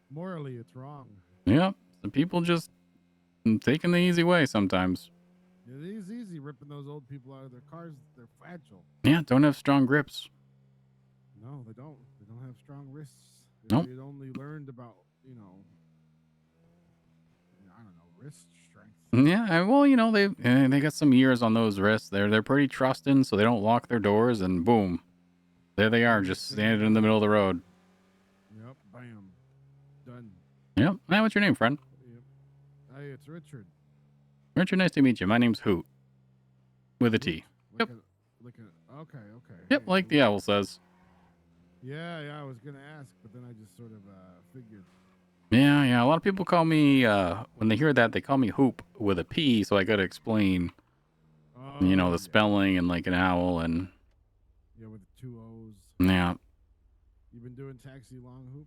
Morally, it's wrong. Yep. The people just taking the easy way sometimes. It is easy ripping those old people out of their cars. They're fragile. Yeah, don't have strong grips. No, they don't. They don't have strong wrists. Nope. They had only learned about, I don't know, wrist strength. Yeah, well, they got some years on those wrists. They're pretty trusting, so they don't lock their doors, and boom, there they are, just standing in the middle of the road. Yep, bam, done. Yep. Hey, what's your name, friend? Yep. Hey, it's Richard. Richard, nice to meet you. My name's Hoot, with a T. Yep. Okay. Yep, like the owl says. Yeah, I was gonna ask, but then I just sort of figured. Yeah. A lot of people call me when they hear that they call me Hoop with a P, so I got to explain, the spelling and like an owl and. Yeah, with 2 O's. Yeah. You been doing taxi long, Hoop?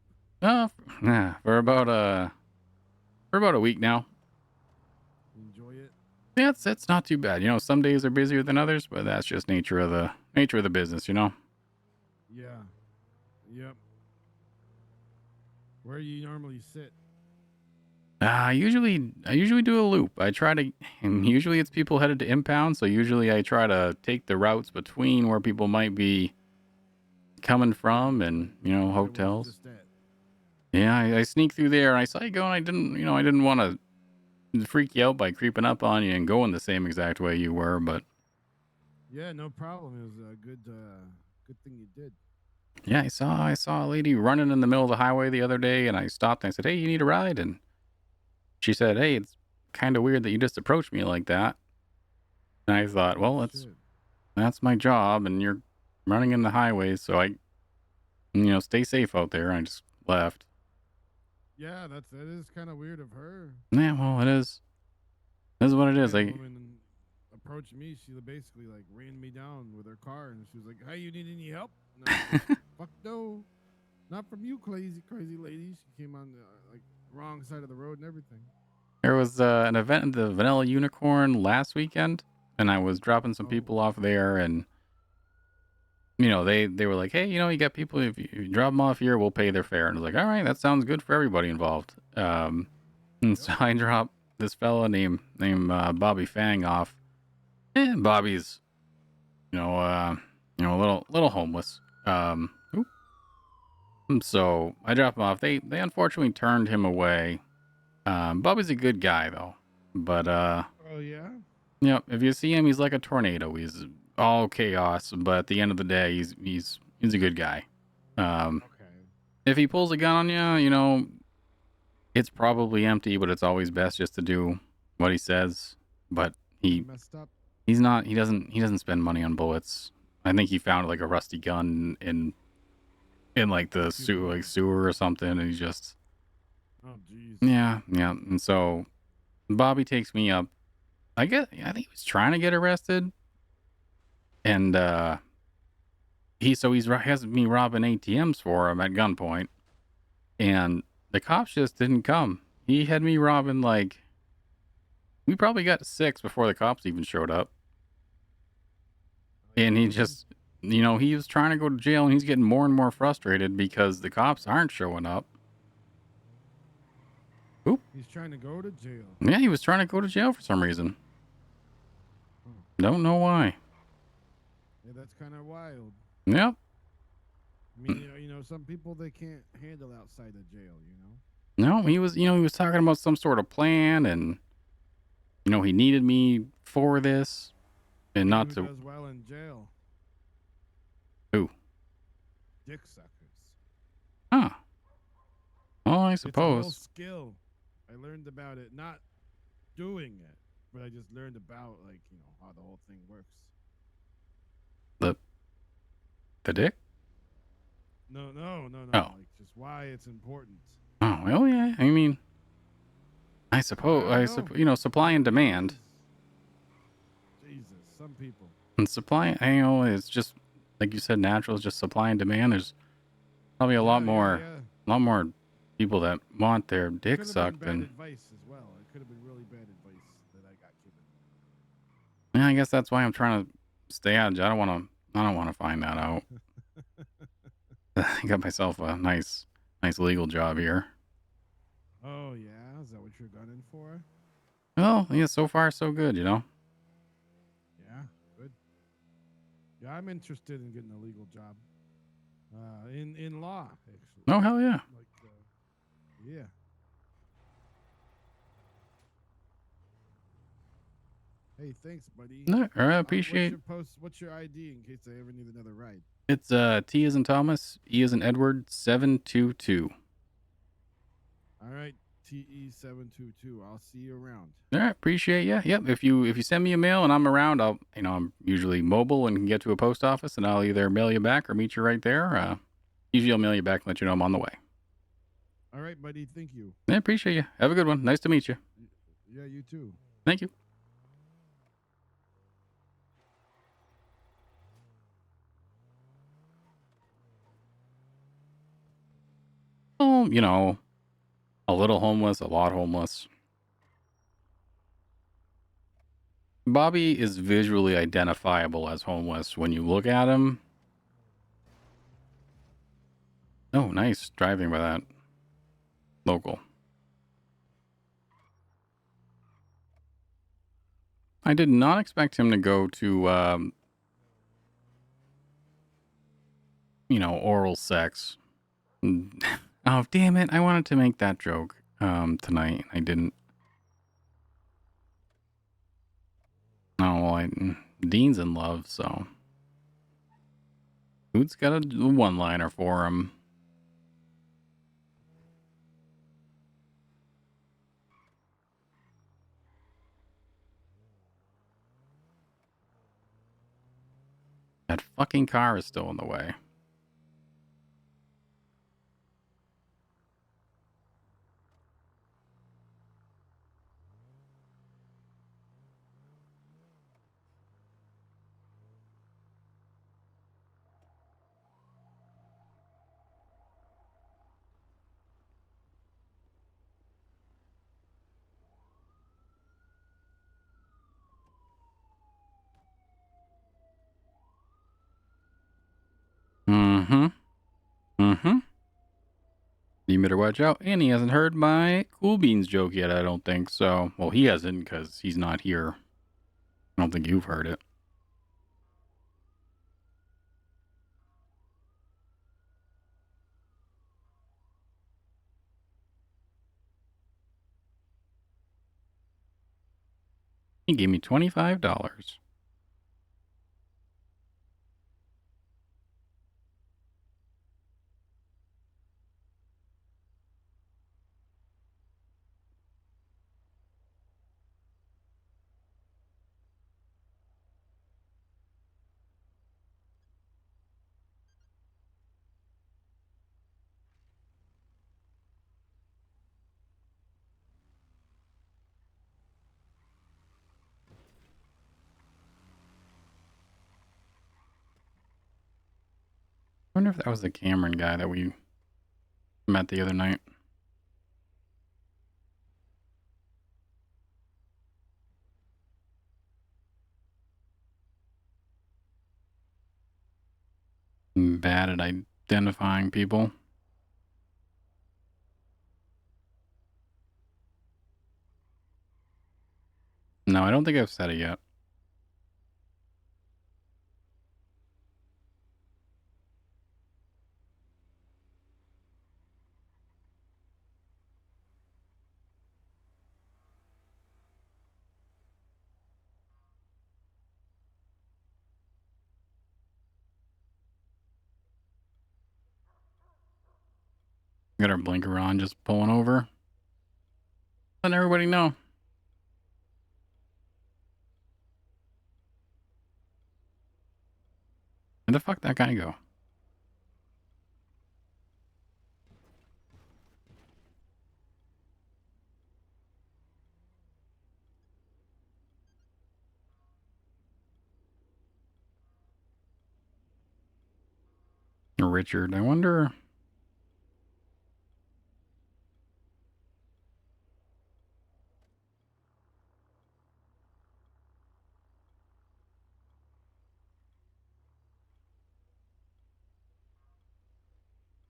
For about a week now. Enjoy it. Yeah, it's not too bad. Some days are busier than others, but that's just nature of the business, Yeah. Yep. Where you normally sit? I usually do a loop. And usually it's people headed to impound, so usually I try to take the routes between where people might be coming from and, hotels. Yeah, I sneak through there and I saw you going. I didn't want to freak you out by creeping up on you and going the same exact way you were, but Yeah, no problem. It was a good thing you did. yeah, I saw a lady running in the middle of the highway the other day, and I stopped and I said, "Hey, you need a ride?" And she said, "Hey, it's kind of weird that you just approached me like that." And I thought, well, that's my job, and you're running in the highway, so stay safe out there. I just left. Yeah, that is kind of weird of her. Yeah, well, it is. This is what it is. The woman approached me. She basically ran me down with her car, and she was like, "Hey, you need any help?" And I was like, "Fuck no, not from you, crazy lady." She came on the wrong side of the road and everything. There was an event at the Vanilla Unicorn last weekend, and I was dropping some people off there, and they were like, "Hey, you got people. If you drop them off here, we'll pay their fare." And I was like, "All right, that sounds good for everybody involved." And so I dropped this fella named Bobby Fang off. Bobby's, a little homeless. So I dropped him off. They unfortunately turned him away. Bobby's a good guy though, but Oh yeah. Yep. If you see him, he's like a tornado. He's all chaos, but at the end of the day, he's a good guy. Okay. If he pulls a gun on you, it's probably empty, but it's always best just to do what he says. But he messed up. He doesn't spend money on bullets. I think he found like a rusty gun in like the sewer or something, and he just. Oh jeez. Yeah. And so Bobby takes me up. I think he was trying to get arrested, and he has me robbing ATMs for him at gunpoint, and the cops just didn't come. He had me robbing we probably got 6 before the cops even showed up, and he just, he was trying to go to jail, and he's getting more and more frustrated because the cops aren't showing up. Oop. He's trying to go to jail. Yeah, he was trying to go to jail for some reason. Don't know why. Yeah, that's kind of wild. Yep. I mean, some people they can't handle outside of jail. No, he was talking about some sort of plan, and he needed me for this, and not to. Who does well in jail? Who? Dick suckers. Huh. Well, I suppose. It's a whole skill. I learned about it, not doing it, but I just learned about how the whole thing works. The dick? No. Oh. Like just why it's important. Oh well, yeah. I mean, I suppose, know. you know, supply and demand. Jesus, some people. And supply, you know, it's just like you said, natural is just supply and demand. There's probably a lot more, a lot more people that want their dick Could have been sucked bad than. advice as well. It could have been really bad advice that I got given. Yeah, I guess that's why I'm trying to stay out. I don't want to. I don't want to find that out. I got myself a nice legal job here. Oh yeah, is that what you're gunning for? Well, yeah, so far so good, you know. Yeah, good. Yeah, I'm interested in getting a legal job. In law, actually. Oh hell yeah. Like, yeah. Hey, thanks, buddy. No, I appreciate. What's your ID in case I ever need another ride? It's T as in Thomas, E as in Edward, 722. All right, TE722. I'll see you around. All right, appreciate you. Yep. If you send me a mail and I'm around, I'm usually mobile and can get to a post office, and I'll either mail you back or meet you right there. Usually I'll mail you back and let you know I'm on the way. All right, buddy. Thank you. I appreciate you. Have a good one. Nice to meet you. Yeah, you too. Thank you. Oh, you know, a little homeless, a lot homeless. Bobby is visually identifiable as homeless when you look at him. Oh, nice driving by that local. I did not expect him to go to, oral sex. Oh, damn it. I wanted to make that joke tonight. I didn't. Oh, Dean's in love, so. Hoot's got a one-liner for him. That fucking car is still in the way. Mm-hmm. Mm-hmm. You better watch out. And he hasn't heard my Cool Beans joke yet, I don't think. So, well, he hasn't because he's not here. I don't think you've heard it. He gave me $25. I wonder if that was the Cameron guy that we met the other night. I'm bad at identifying people. No, I don't think I've said it yet. Got our blinker on, just pulling over. Letting everybody know. Where the fuck that guy go? Richard, I wonder.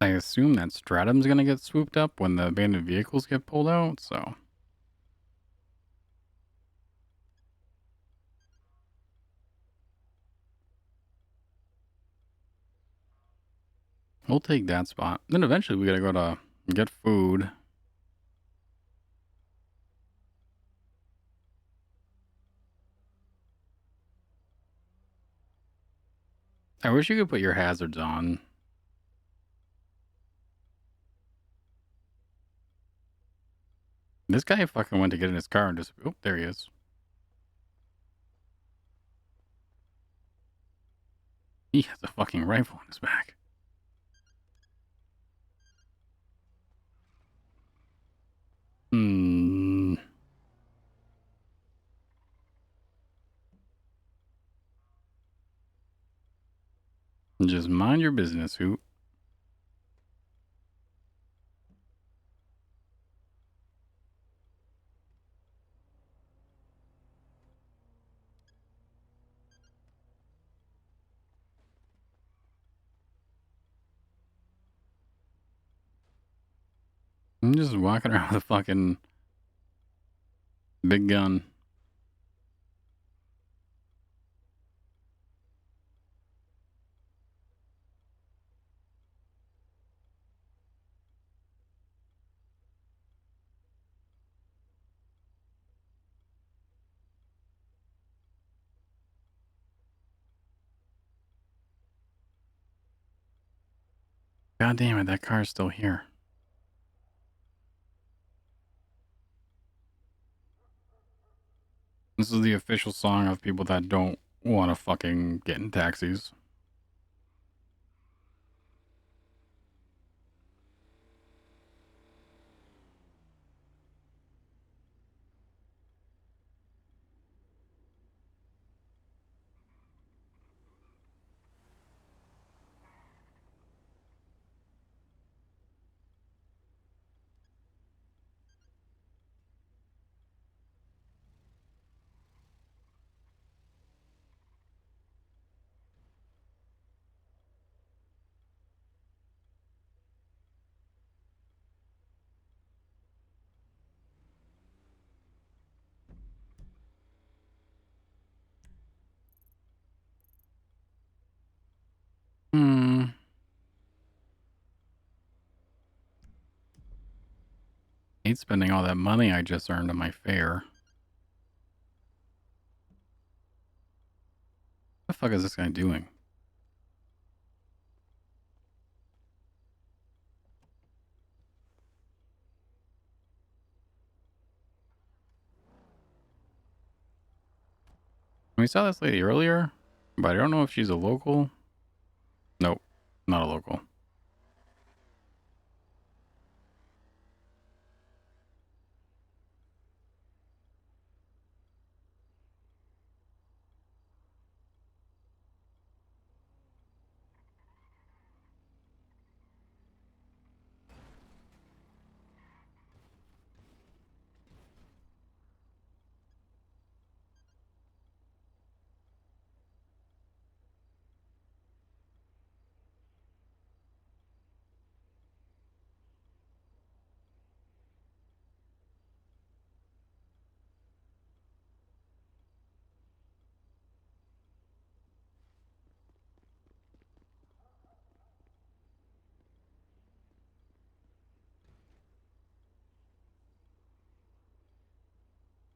I assume that Stratum's gonna get swooped up when the abandoned vehicles get pulled out, so. We'll take that spot. Then eventually we gotta go to get food. I wish you could put your hazards on. This guy fucking went to get in his car and just, oh, there he is. He has a fucking rifle on his back. Hmm. Just mind your business, Hoot. I'm just walking around with a fucking big gun. God damn it, that car's still here. This is the official song of people that don't want to fucking get in taxis. Hmm. Hate spending all that money I just earned on my fare. What the fuck is this guy doing? We saw this lady earlier, but I don't know if she's a local. Nope, not a local.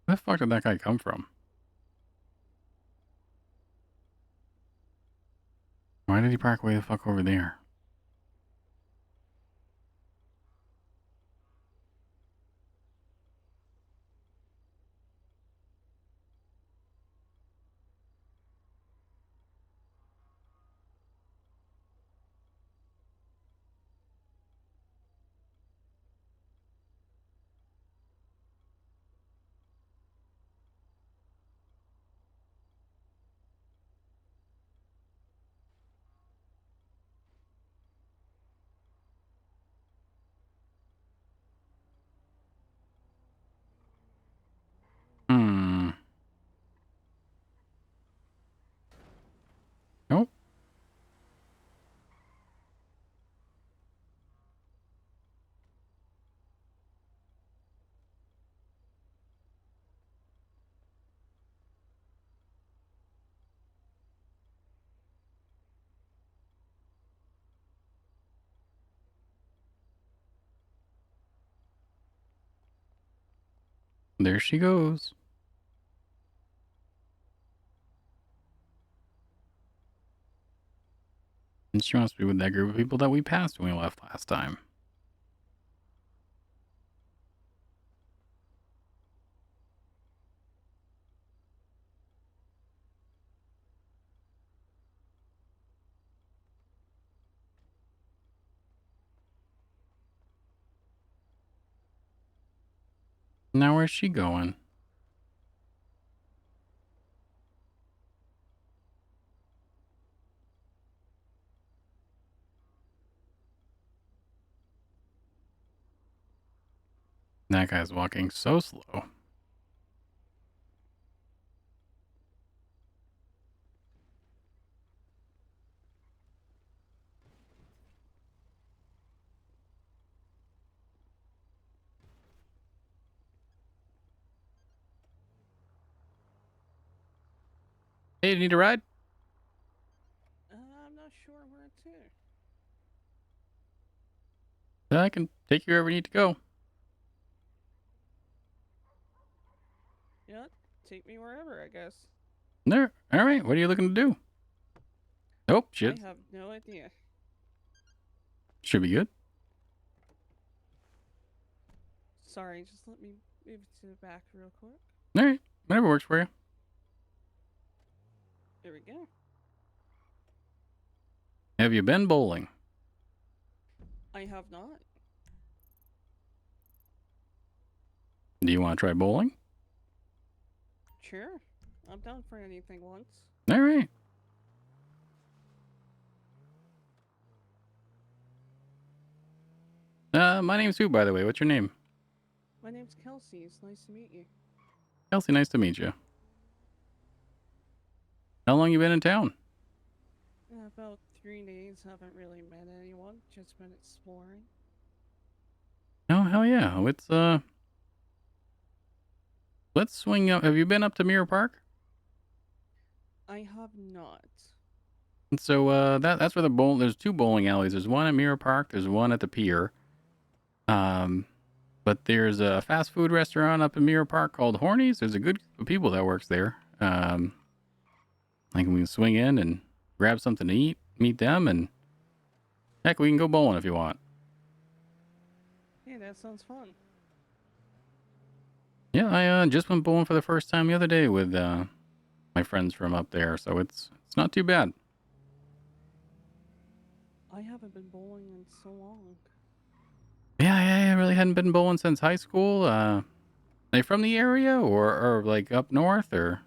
Where the fuck did that guy come from? Why did he park way the fuck over there? Hmm. Nope. There she goes. And she must be with that group of people that we passed when we left last time. Now where's she going? That guy's walking so slow. Hey, you need a ride? I'm not sure where to. I can take you wherever you need to go. Yeah, take me wherever, I guess. There. All right. What are you looking to do? Oh, I shit. have no idea. Should be good. Sorry, just let me move to the back real quick. All right. Whatever works for you. There we go. Have you been bowling? I have not. Do you want to try bowling? Sure. I'm down for anything once. All right. My name's Hoot, by the way. What's your name? My name's Kelsey. It's nice to meet you. Kelsey, nice to meet you. How long you been in town? About 3 days. Haven't really met anyone. Just been exploring. Oh, hell yeah. Let's swing up. Have you been up to Mirror Park? I have not. And so that's where there's 2 bowling alleys. There's one at Mirror Park. There's one at the pier. But there's a fast food restaurant up in Mirror Park called Hornies. There's a good group of people that works there. Like we can swing in and grab something to eat, meet them, and heck, we can go bowling if you want. Hey, that sounds fun. Yeah, I just went bowling for the first time the other day with my friends from up there, so it's not too bad. I haven't been bowling in so long. Yeah, I really hadn't been bowling since high school. They from the area or like up north or?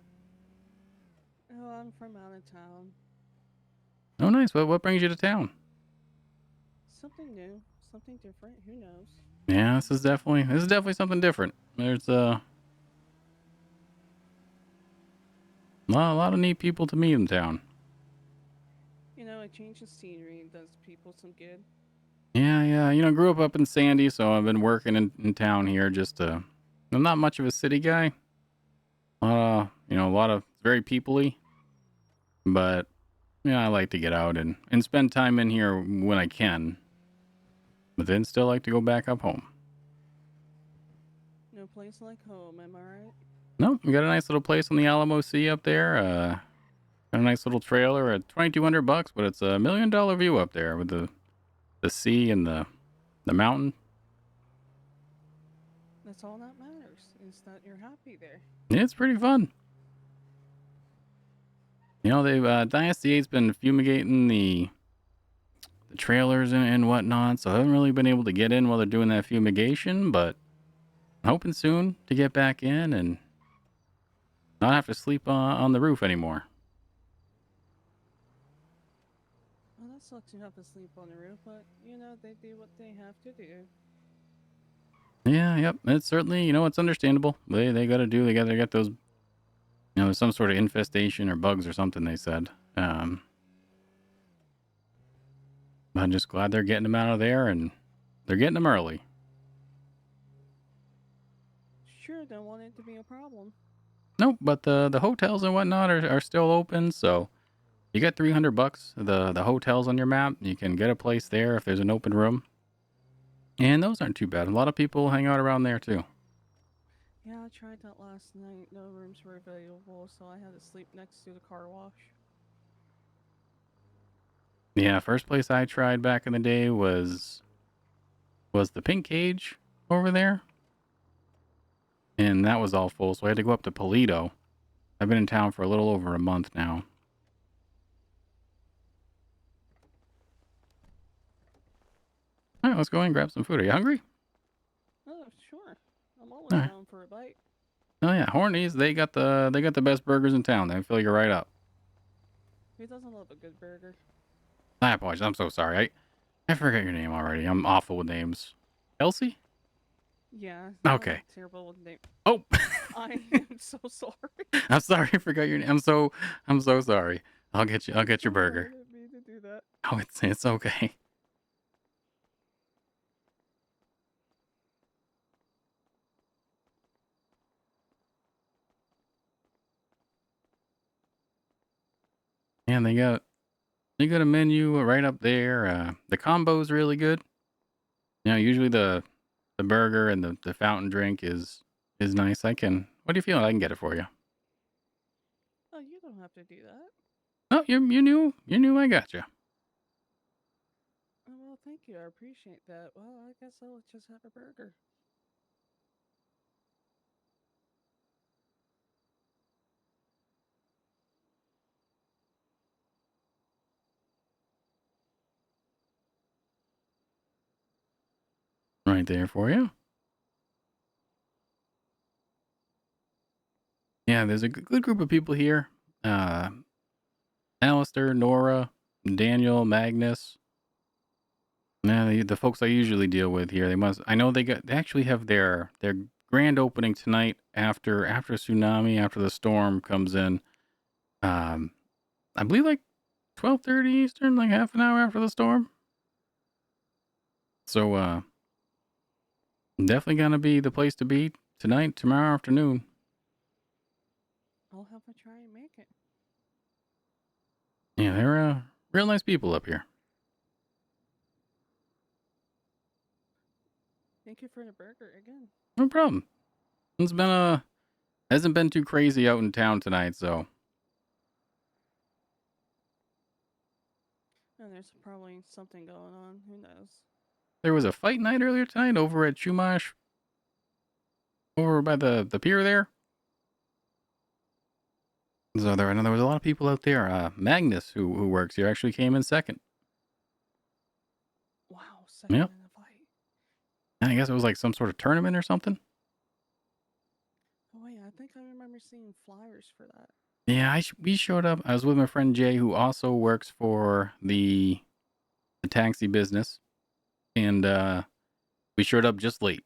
Oh, I'm from out of town. Oh, nice. What brings you to town? Something new, something different. Who knows? Yeah, this is definitely something different. There's a lot of neat people to meet in town. You know, a change of scenery does people some good. Yeah. Grew up in Sandy, so I've been working in town here. I'm not much of a city guy. A lot of very people-y. But yeah, I like to get out and spend time in here when I can. But then still like to go back up home. No place like home, am I right? Nope, we got a nice little place on the Alamo Sea up there. Got a nice little trailer at $2,200, but it's $1 million view up there with the sea and the mountain. That's all that matters, is that you're happy there. Yeah, it's pretty fun. They've Dynasty 8's been fumigating the trailers and whatnot, so I haven't really been able to get in while they're doing that fumigation, but I'm hoping soon to get back in and not have to sleep on the roof anymore. Well, that sucks you have to sleep on the roof, but, you know, they do what they have to do. Yeah, yep. It's certainly, it's understandable. They got to do. They got to get those. Some sort of infestation or bugs or something. They said. I'm just glad they're getting them out of there, and they're getting them early. Sure, don't want it to be a problem. Nope, but the hotels and whatnot are still open, so you get $300. The hotels on your map, you can get a place there if there's an open room, and those aren't too bad. A lot of people hang out around there too. Yeah, I tried that last night. No rooms were available, so I had to sleep next to the car wash. Yeah, first place I tried back in the day was the Pink Cage over there, and that was all full, so I had to go up to Polito. I've been in town for a little over a month now. All right, let's go and grab some food. Are you hungry? Oh, sure. I'm always All right. down for a bite. Oh yeah, Hornies. They got the best burgers in town. They fill you right up. Who doesn't love a good burger? I apologize. I'm so sorry. I forgot your name already. I'm awful with names. Elsie? Yeah. Okay. I'm terrible with names. Oh. I am so sorry. I'm sorry. I forgot your name. I'm so sorry. I'll get your burger. I didn't mean to do that. Oh, it's okay. And they got a menu right up there. The combo's really good. Usually the burger and the fountain drink is nice. What do you feel? I can get it for you. Oh, you don't have to do that. Oh, you knew I got you. Oh, well, thank you. I appreciate that. Well, I guess I'll just have a burger. Right there for you. Yeah, there's a good group of people here. Alistair, Nora, Daniel, Magnus. Yeah, the folks I usually deal with here. I know they actually have their grand opening tonight after tsunami, after the storm comes in. I believe like 12:30 Eastern, like half an hour after the storm. So definitely gonna be the place to be tonight, tomorrow afternoon. I'll have a try and make it. Yeah, they're real nice people up here. Thank you for the burger again. No problem. It's been hasn't been too crazy out in town tonight, so And there's probably something going on. Who knows? there was a fight night earlier tonight over at Chumash, over by the pier there. So there was a lot of people out there. Magnus, who works here, actually came in second. Wow, second Yep. in a fight. And I guess it was like some sort of tournament or something. Oh wait, I think I remember seeing flyers for that. Yeah, we showed up. I was with my friend Jay, who also works for the taxi business, and we showed up just late.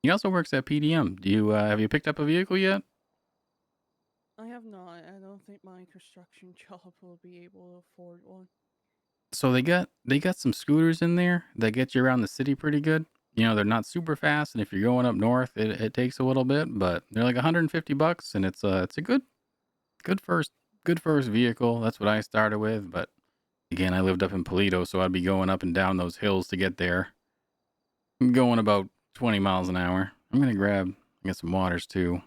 He also works at PDM. Do you have you picked up a vehicle yet? I have not. I don't think my construction job will be able to afford one. So they got some scooters in there that get you around the city pretty good. They're not super fast, and if you're going up north, it takes a little bit, but they're like $150, and it's a good first vehicle. That's what I started with, but again, I lived up in Polito, so I'd be going up and down those hills to get there. I'm going about 20 miles an hour. I'm gonna get some waters too.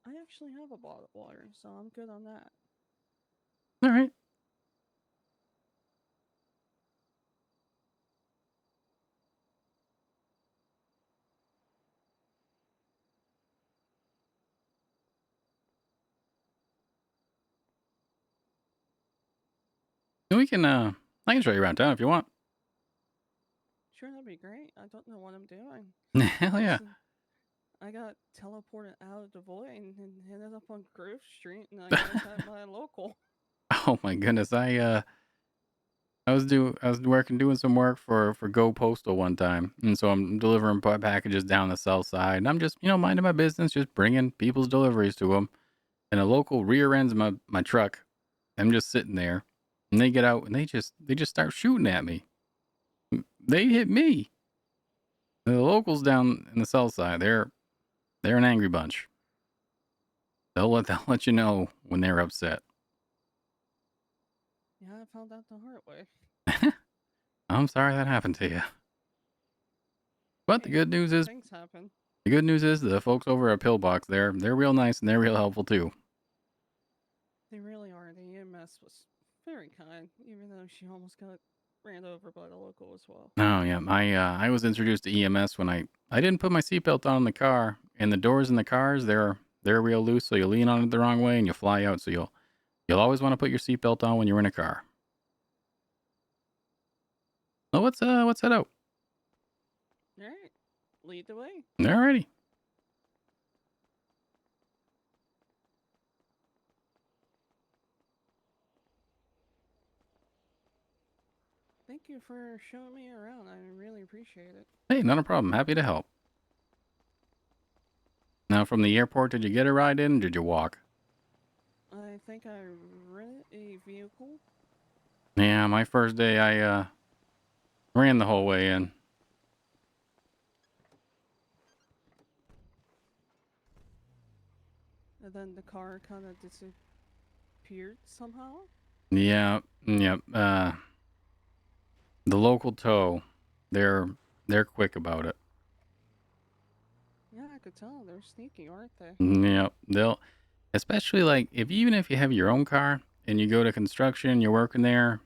I actually have a bottle of water, so I'm good on that. All right. We can I can show you around town if you want. Sure, that'd be great. I don't know what I'm doing. Hell yeah. I got teleported out of the void and ended up on Grove Street, and I got at my local. Oh my goodness. I I was doing some work for Go Postal one time, and so I'm delivering packages down the south side, and I'm just minding my business, just bringing people's deliveries to them. And a local rear ends my truck. I'm just sitting there, and they get out and they just start shooting at me. They hit me. The locals down in the south side, they're an angry bunch. They'll let you know when they're upset. Yeah, I found out the hard way. I'm sorry that happened to you. But the good news is Things happen. the folks over at Pillbox, they're real nice and they're real helpful too. They really are. The EMS was very kind, even though she almost got ran over by the local as well. Oh yeah, I was introduced to EMS when I didn't put my seatbelt on in the car, and the doors in the cars they're real loose, so you lean on it the wrong way and you fly out. So you'll always want to put your seatbelt on when you're in a car. Oh, let's head out. All right, lead the way. Alrighty. Thank you for showing me around. I really appreciate it. Hey, not a problem. Happy to help. Now, from the airport, did you get a ride in? Or did you walk? I think I rented a vehicle. Yeah, my first day, I ran the whole way in. And then the car kind of disappeared somehow. Yeah, yep. The local tow, they're quick about it. Yeah, I could tell. They're sneaky, aren't they? Yep, they'll, especially like even if you have your own car and you go to construction, you're working there,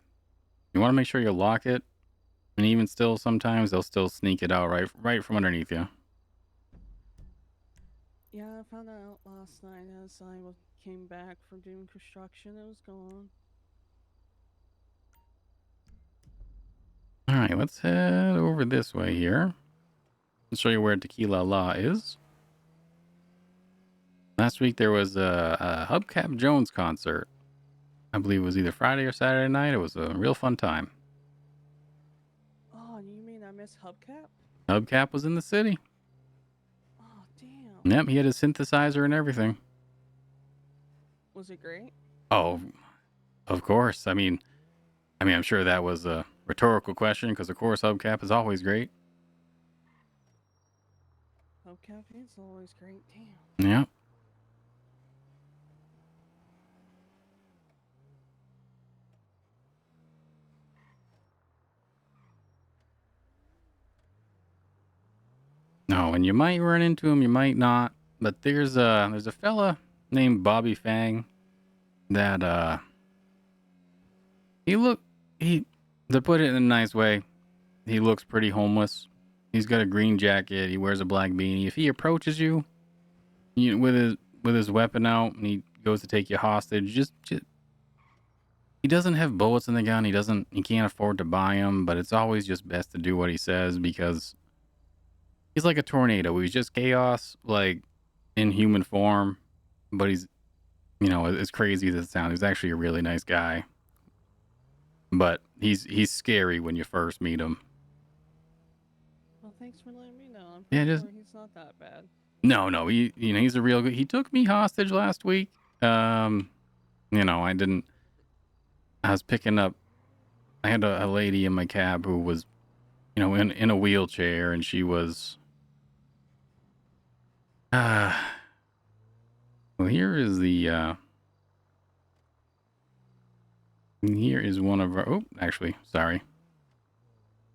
you want to make sure you lock it, and even still, sometimes they'll still sneak it out right from underneath you. Yeah, I found that out last night as I came back from doing construction. It was gone. All right, let's head over this way here. I'll show you where Tequila La is. Last week there was a Hubcap Jones concert. I believe it was either Friday or Saturday night. It was a real fun time. Oh, you mean I missed Hubcap? Hubcap was in the city. Oh, damn. Yep, he had a synthesizer and everything. Was it great? Oh, of course. I mean, I'm sure that was a rhetorical question because, of course, Hubcap is always great. Hubcap is always great. Damn. Yeah. No, and you might run into him, you might not. But there's a fella named Bobby Fang that he to put it in a nice way, he looks pretty homeless. He's got a green jacket. He wears a black beanie. If he approaches you, with his weapon out and he goes to take you hostage, just he doesn't have bullets in the gun. He can't afford to buy them, but it's always just best to do what he says because he's like a tornado. He's just chaos, like in human form, but he's as crazy as it sounds, he's actually a really nice guy. But he's scary when you first meet him. Well, thanks for letting me know. I'm Yeah, pretty just sure he's not that bad. no, he's a real good. He took me hostage last week. I was picking up. I had a lady in my cab who was, in a wheelchair, and she was. Well, here is the. Here is one of our. Oh, actually, sorry.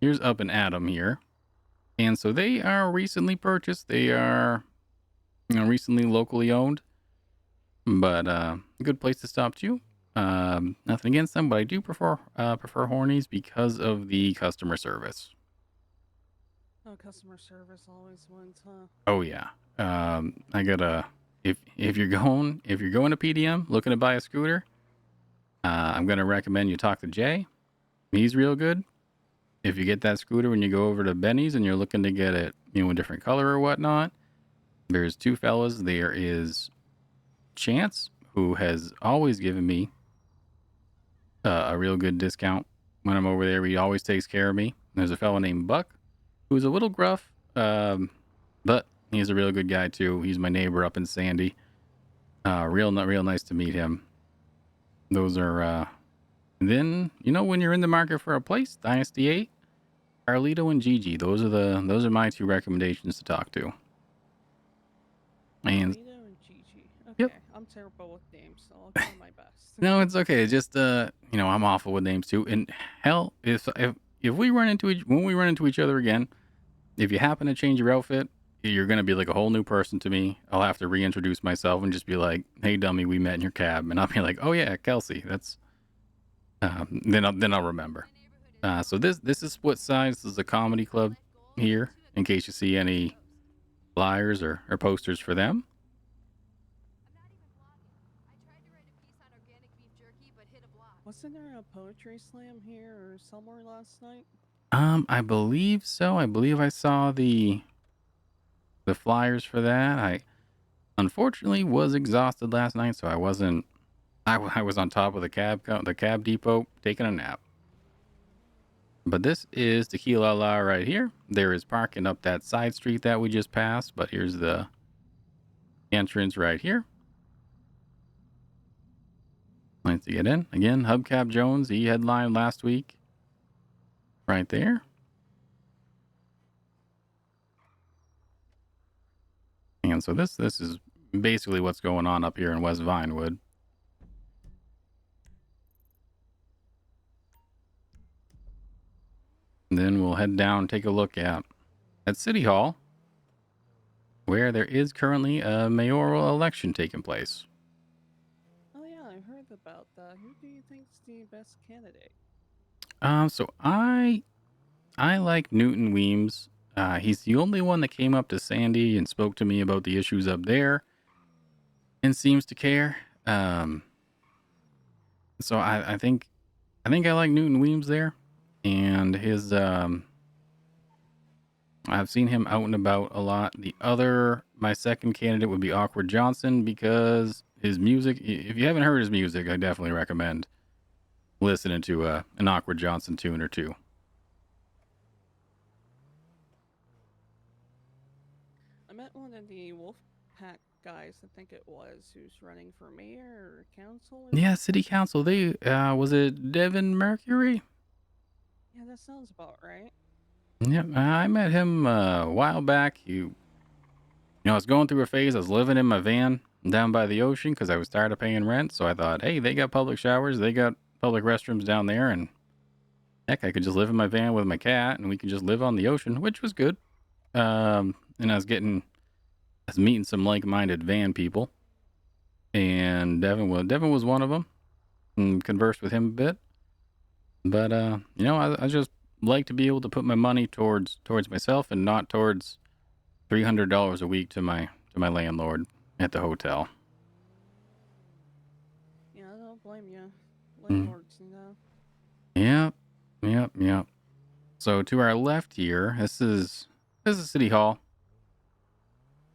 Here's Up and Adam here, and so they are recently purchased. They are, recently locally owned, but a good place to stop too. Nothing against them, but I do prefer Hornies because of the customer service. Oh, customer service always wins, huh? Oh yeah. I gotta if you're going to PDM looking to buy a scooter, I'm gonna recommend you talk to Jay. He's real good. If you get that scooter when you go over to Benny's and you're looking to get it, a different color or whatnot, there's two fellas. There is Chance, who has always given me a real good discount when I'm over there. He always takes care of me. There's a fellow named Buck who's a little gruff, but he's a real good guy too. He's my neighbor up in Sandy. Real nice to meet him. Those are then, when you're in the market for a place, Dynasty 8, Carlito and Gigi. Those are my two recommendations to talk to. And Carlito and Gigi. Okay, Yep. I'm terrible with names, so I'll try my best. no, it's okay. It's just I'm awful with names too. And hell, if we run into when we run into each other again, if you happen to change your outfit, you're gonna be like a whole new person to me. I'll have to reintroduce myself and just be like, "Hey, dummy, we met in your cab," and I'll be like, "Oh yeah, Kelsey." That's then I'll remember. So this is Split Side. This is a comedy club here. In case you see any flyers or posters for them. Wasn't there a poetry slam here or somewhere last night? I believe so. I believe I saw the flyers for that. I unfortunately was exhausted last night, so I wasn't. I was on top of the cab depot taking a nap. But this is Tequila La right here. There is parking up that side street that we just passed, but here's the entrance right here. Nice to get in. Again, Hubcap Jones, he headlined last week. Right there. And so this is basically what's going on up here in West Vinewood. And then we'll head down and take a look at City Hall, where there is currently a mayoral election taking place. Oh yeah, I heard about that. Who do you think's the best candidate? So I like Newton Weems. He's the only one that came up to Sandy and spoke to me about the issues up there and seems to care. So I think I like Newton Weems there, and his I've seen him out and about a lot. My second candidate would be Awkward Johnson, because his music, if you haven't heard his music, I definitely recommend listening to an Awkward Johnson tune or two. I met one of the Wolfpack guys, I think it was, who's running for mayor or council. Yeah, city council. They was it Devin Mercury? Yeah, that sounds about right. Yep, I met him a while back. I was going through a phase. I was living in my van down by the ocean because I was tired of paying rent. So I thought, hey, they got public showers, they got public restrooms down there, and heck, I could just live in my van with my cat, and we could just live on the ocean, which was good. And I was meeting some like-minded van people, and Devin was one of them, and conversed with him a bit. But I just like to be able to put my money towards myself and not towards $300 a week to my landlord at the hotel. Yeah, I don't blame you. Landlords, Yep. So to our left here, this is City Hall.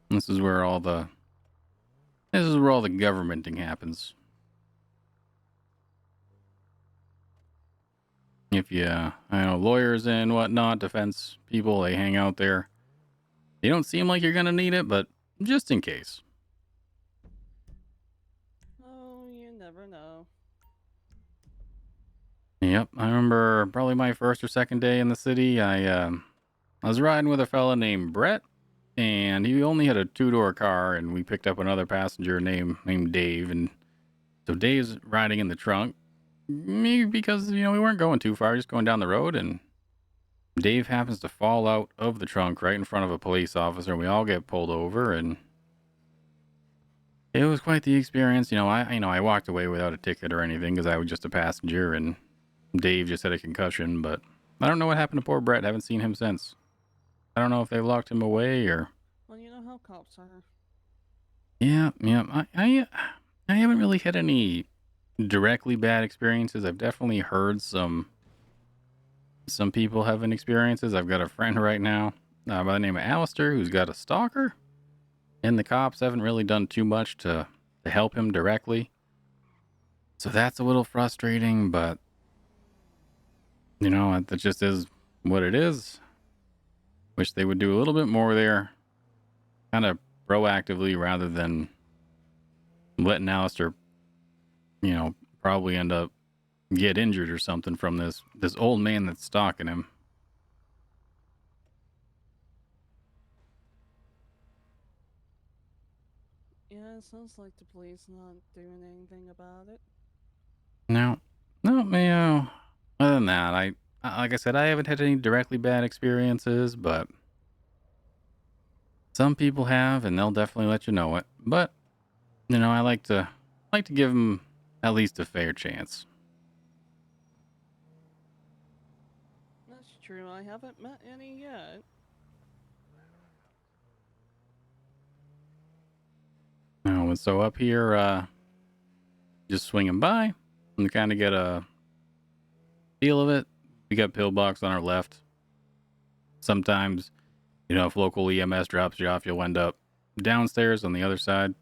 This is where all the governmenting happens. If lawyers and whatnot, defense people, they hang out there. You don't seem like you're gonna need it, but just in case. Oh, you never know. Yep, I remember probably my first or second day in the city. I was riding with a fella named Brett, and he only had a 2-door car, and we picked up another passenger named Dave, and so Dave's riding in the trunk. Maybe because we weren't going too far, just going down the road, and Dave happens to fall out of the trunk right in front of a police officer, and we all get pulled over, and it was quite the experience. I walked away without a ticket or anything because I was just a passenger, and Dave just had a concussion, but I don't know what happened to poor Brett. I haven't seen him since. I don't know if they locked him away or... Well, you know how cops are. Yeah. I haven't really had any directly bad experiences. I've definitely heard some people having experiences. I've got a friend right now by the name of Alistair who's got a stalker, and the cops haven't really done too much to help him directly. So that's a little frustrating, but you know, that just is what it is. Wish they would do a little bit more there, kind of proactively rather than letting Alistair, you know, probably end up get injured or something from this old man that's stalking him. Yeah, it sounds like the police not doing anything about it. No, no, other than that, like I said, I haven't had any directly bad experiences, but some people have, and they'll definitely let you know it. But you know, I like to give them at least a fair chance. That's true. I haven't met any yet. And so up here, just swinging by and kind of get a feel of it. We got pillbox on our left. Sometimes, you know, if local EMS drops you off, you'll end up downstairs on the other side.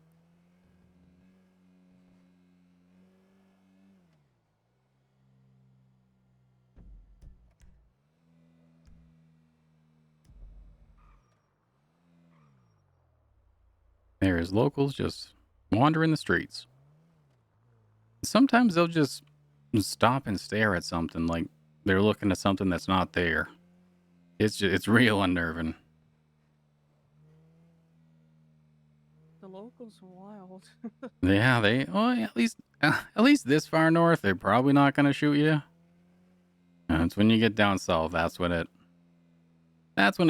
There is locals just wandering the streets. Sometimes they'll just stop and stare at something like they're looking at something that's not there. It's real unnerving. The locals are wild. Yeah, at least this far north, they're probably not going to shoot you. And it's when you get down south, that's when it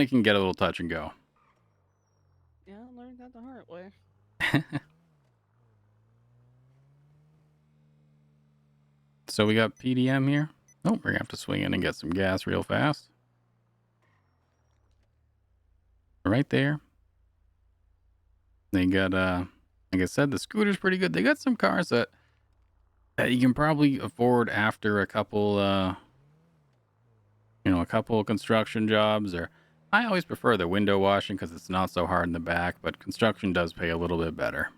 can get a little touch and go. Yeah, I learned that the hard way. So we got PDM here. Oh, we're gonna have to swing in and get some gas real fast. Right there. They got like I said, the scooter's pretty good. They got some cars that you can probably afford after a couple a couple of construction jobs. Or I always prefer the window washing because it's not so hard in the back, but construction does pay a little bit better.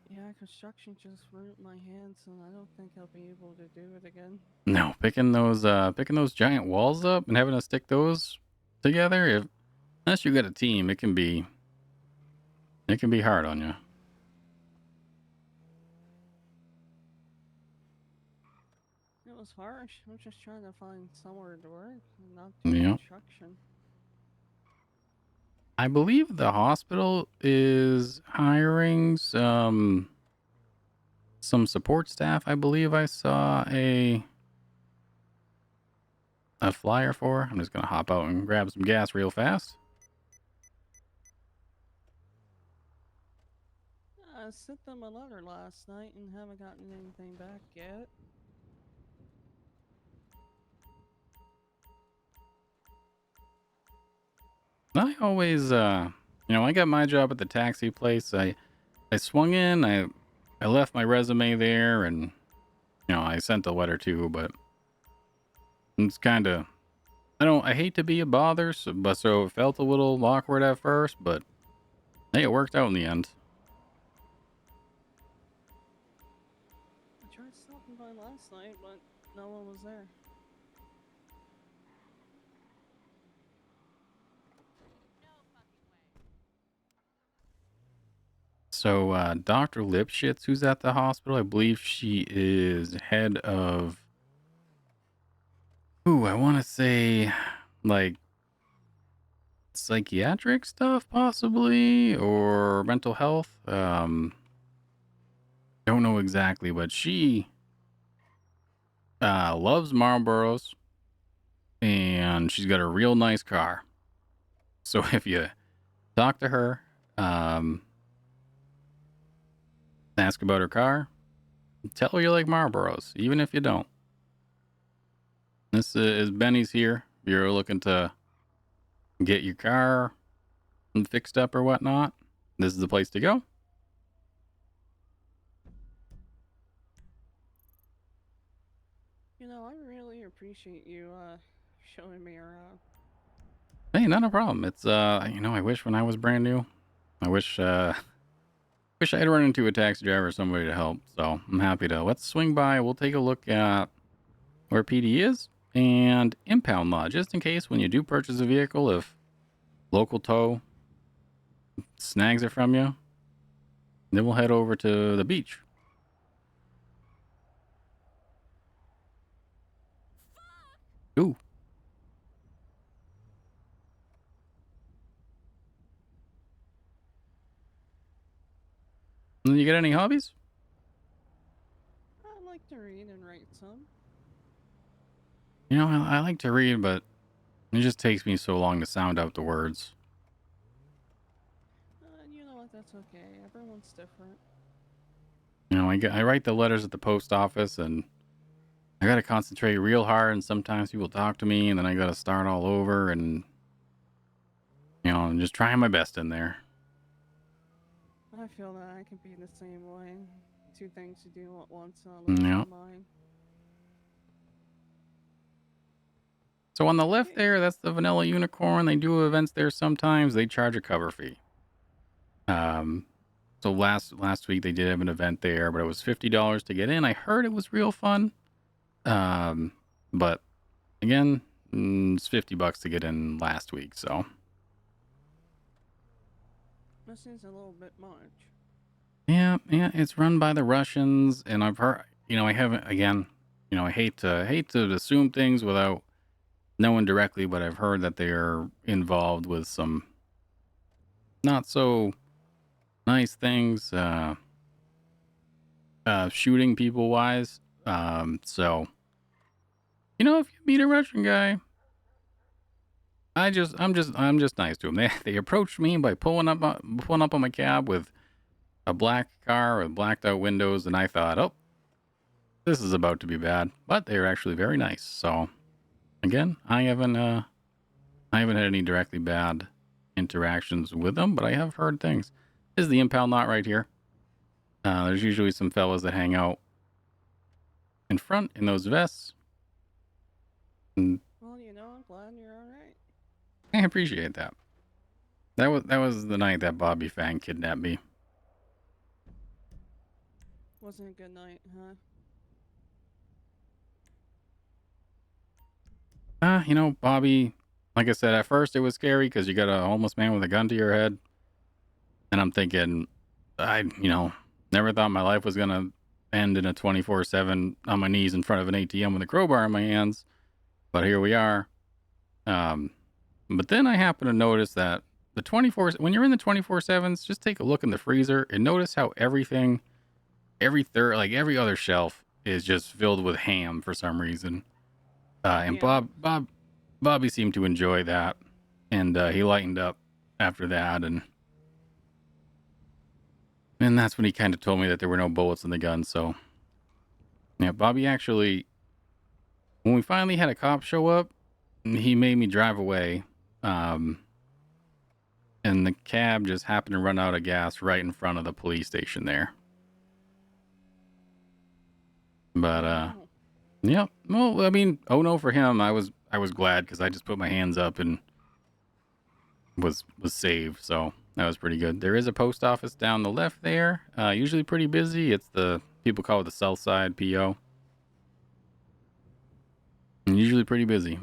Yeah, construction just ruined my hands, and I don't think I'll be able to do it again. No, picking those giant walls up and having to stick those together, unless you got a team, it can be hard on you. It was harsh. I'm just trying to find somewhere to work and not do Yeah. construction. I believe the hospital is hiring some support staff. I believe I saw a flyer for. I'm just gonna hop out and grab some gas real fast. I sent them a letter last night and haven't gotten anything back yet. I always, I got my job at the taxi place. I swung in. I left my resume there, and I sent a letter too. But it's kind of, I hate to be a bother, so it felt a little awkward at first, but hey, it worked out in the end. I tried stopping by last night, but no one was there. So, Dr. Lipschitz, who's at the hospital, I believe she is head of, I want to say, like, psychiatric stuff, possibly, or mental health. Don't know exactly, but she loves Marlboros, and she's got a real nice car. So if you talk to her, ask about her car, tell her you like Marlboros, even if you don't. This is Benny's here. If you're looking to get your car fixed up or whatnot, this is the place to go. You know, I really appreciate you showing me around. Hey, not a problem. It's I wish when I was brand new, I wish I had run into a taxi driver or somebody to help. So I'm happy to. Let's swing by. We'll take a look at where PD is, and impound law, just in case when you do purchase a vehicle, if local tow snags it from you, then we'll head over to the beach. Ooh. You got any hobbies? I like to read and write some. You know, I like to read, but it just takes me so long to sound out the words. You know what? That's okay. Everyone's different. You know, I write the letters at the post office, and I got to concentrate real hard, and sometimes people talk to me, and then I got to start all over, and, you know, I'm just trying my best in there. I feel that I can be the same way. Two things to do at once, and I'll lose Yeah. my mind. So on the left there, that's the Vanilla Unicorn. They do events there sometimes. They charge a cover fee. So last week they did have an event there, but it was $50 to get in. I heard it was real fun. But again, it's $50 to get in last week. So That seems a little bit much. yeah, it's run by the Russians, and I've heard, you know, I haven't, again, you know, I hate to assume things without knowing directly, but I've heard that they are involved with some not so nice things, shooting people wise. So, you know, if you meet a Russian guy, I'm just nice to him. They approached me by pulling up on my cab with a black car with blacked out windows, and I thought, oh, this is about to be bad. But they were actually very nice. So, again, I haven't had any directly bad interactions with them, but I have heard things. This is the impound lot right here. There's usually some fellas that hang out in front in those vests. And Well, you know, I'm glad you're all right. I appreciate that. That was the night that Bobby Fang kidnapped me. Wasn't a good night, huh? You know, Bobby, like I said, at first it was scary because you got a homeless man with a gun to your head. And I'm thinking, you know, never thought my life was going to end in a 24/7 on my knees in front of an ATM with a crowbar in my hands. But here we are. But then I happen to notice that when you're in the 24/7s, just take a look in the freezer and notice how everything, every other shelf is just filled with ham for some reason. And Bobby seemed to enjoy that, and he lightened up after that, and that's when he kind of told me that there were no bullets in the gun. So yeah, Bobby actually, when we finally had a cop show up, he made me drive away. And the cab just happened to run out of gas right in front of the police station there. But yeah, well, I mean, oh no for him. I was glad because I just put my hands up and was saved. So that was pretty good. There is a post office down the left there. Usually pretty busy. It's the people call it the South Side PO. And usually pretty busy.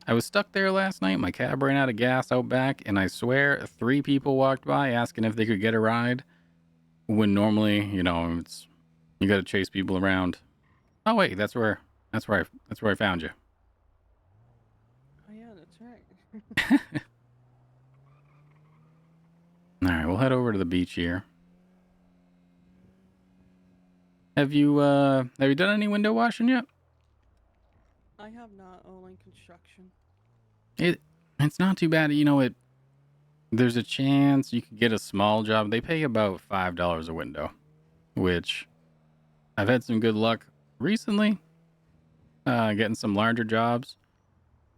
I was stuck there last night. My cab ran out of gas out back, and I swear 3 people walked by asking if they could get a ride. When normally, you know, you got to chase people around. Oh wait, that's where I found you. Oh yeah, that's right. All right, we'll head over to the beach here. Have you done any window washing yet? I have not, only construction. It's not too bad. You know, there's a chance you could get a small job. They pay about $5 a window, which I've had some good luck recently getting some larger jobs.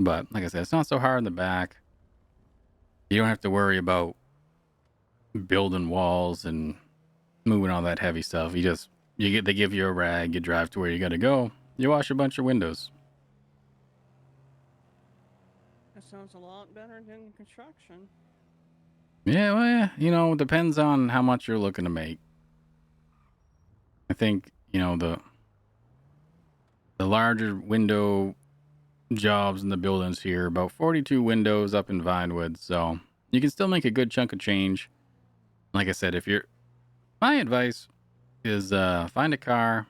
But like I said, it's not so hard in the back. You don't have to worry about building walls and moving all that heavy stuff. They give you a rag, you drive to where you got to go, you wash a bunch of windows. That sounds a lot better than construction. Yeah, well, yeah, you know, it depends on how much you're looking to make. I think, you know, the larger window jobs in the buildings here. About 42 windows up in Vinewood, so you can still make a good chunk of change. Like I said, if you're, my advice is find a car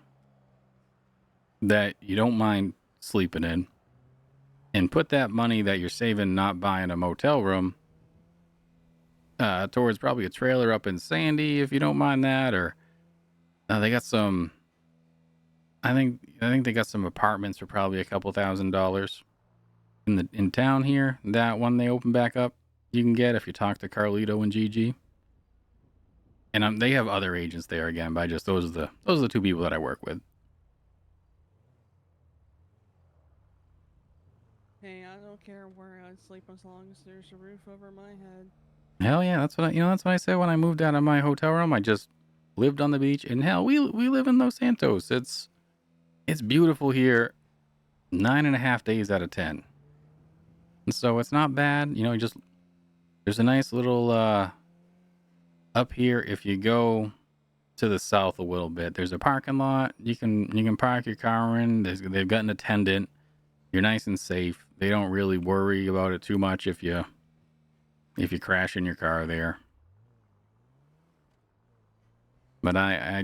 that you don't mind sleeping in, and put that money that you're saving not buying a motel room towards probably a trailer up in Sandy, if you don't mind that. Or they got some. I think they got some apartments for probably a couple $1,000s in town here. That one they open back up, you can get if you talk to Carlito and Gigi. And they have other agents there again, but those are the two people that I work with. Hey, I don't care where I sleep as long as there's a roof over my head. Hell yeah, that's what I said when I moved out of my hotel room. I just lived on the beach, and hell, we live in Los Santos. It's beautiful here, 9.5 days out of 10, and so it's not bad. Just there's a nice little up here. If you go to the south a little bit, there's a parking lot. You can park your car in. They've got an attendant. You're nice and safe. They don't really worry about it too much if you crash in your car there. But I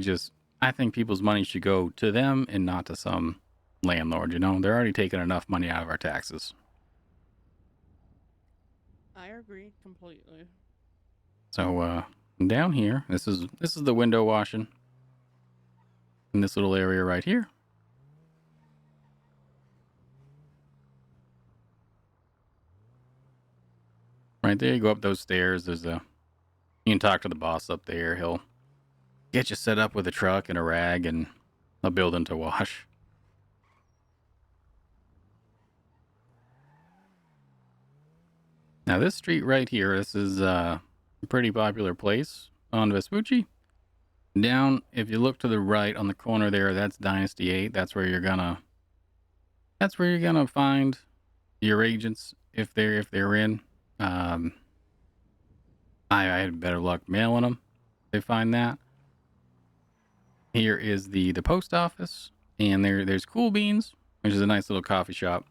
think people's money should go to them and not to some landlord. They're already taking enough money out of our taxes. I agree completely. So down here, this is the window washing in this little area right here. Right there, you go up those stairs. You can talk to the boss up there. He'll get you set up with a truck and a rag and a building to wash. Now this street right here, this is a pretty popular place on Vespucci. Down, if you look to the right on the corner there, that's Dynasty 8. That's where you're gonna find your agents if they're in. I had better luck mailing them. They find that. Here is the post office, and there's Cool Beans, which is a nice little coffee shop.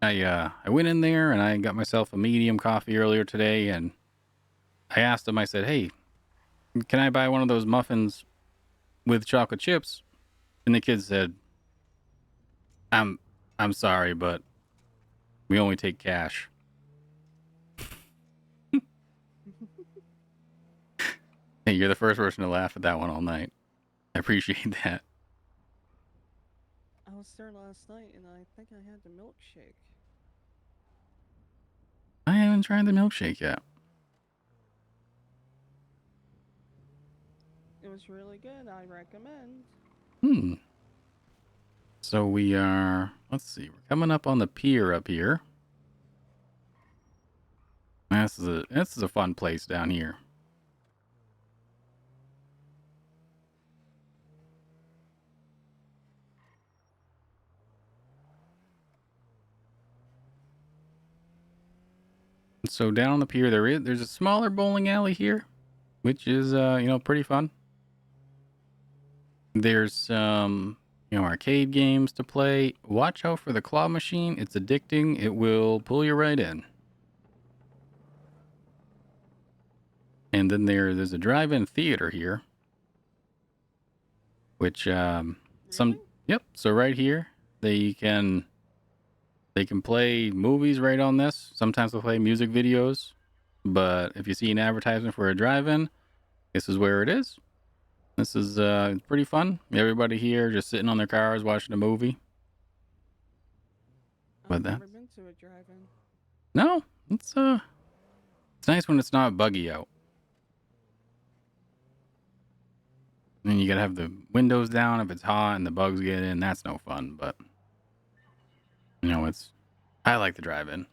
I went in there and I got myself a medium coffee earlier today, and I asked them. I said, "Hey, can I buy one of those muffins with chocolate chips?" And the kid said, I'm sorry, but we only take cash." Hey, you're the first person to laugh at that one all night. I appreciate that. I was there last night and I think I had the milkshake. I haven't tried the milkshake yet. It was really good. I recommend. So we are, let's see, we're coming up on the pier up here. This is a fun place down here. So down on the pier there's a smaller bowling alley here, which is pretty fun. There's some arcade games to play. Watch out for the claw machine. It's addicting. It will pull you right in. And then there's a drive-in theater here, which yep. So right here they can play movies right on this. Sometimes they'll play music videos, but if you see an advertisement for a drive-in, this is where it is. This is pretty fun. Everybody here just sitting on their cars watching a movie. I've never been to a drive-in. No, it's nice when it's not buggy out. And you gotta have the windows down if it's hot and the bugs get in. That's no fun, but I like the drive-in. It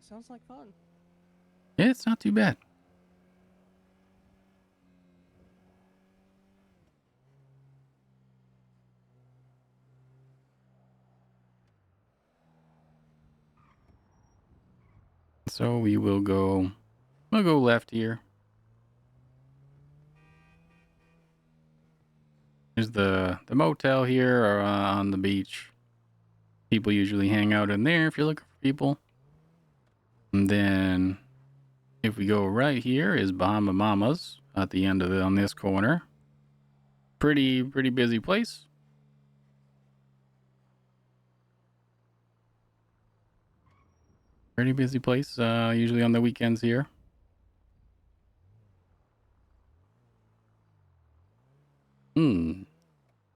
sounds like fun. Yeah, it's not too bad. So we'll go left here. There's the motel here or on the beach. People usually hang out in there if you're looking for people. And then if we go right here is Bahama Mama's at the end of on this corner. Pretty busy place. Pretty busy place. Usually on the weekends here.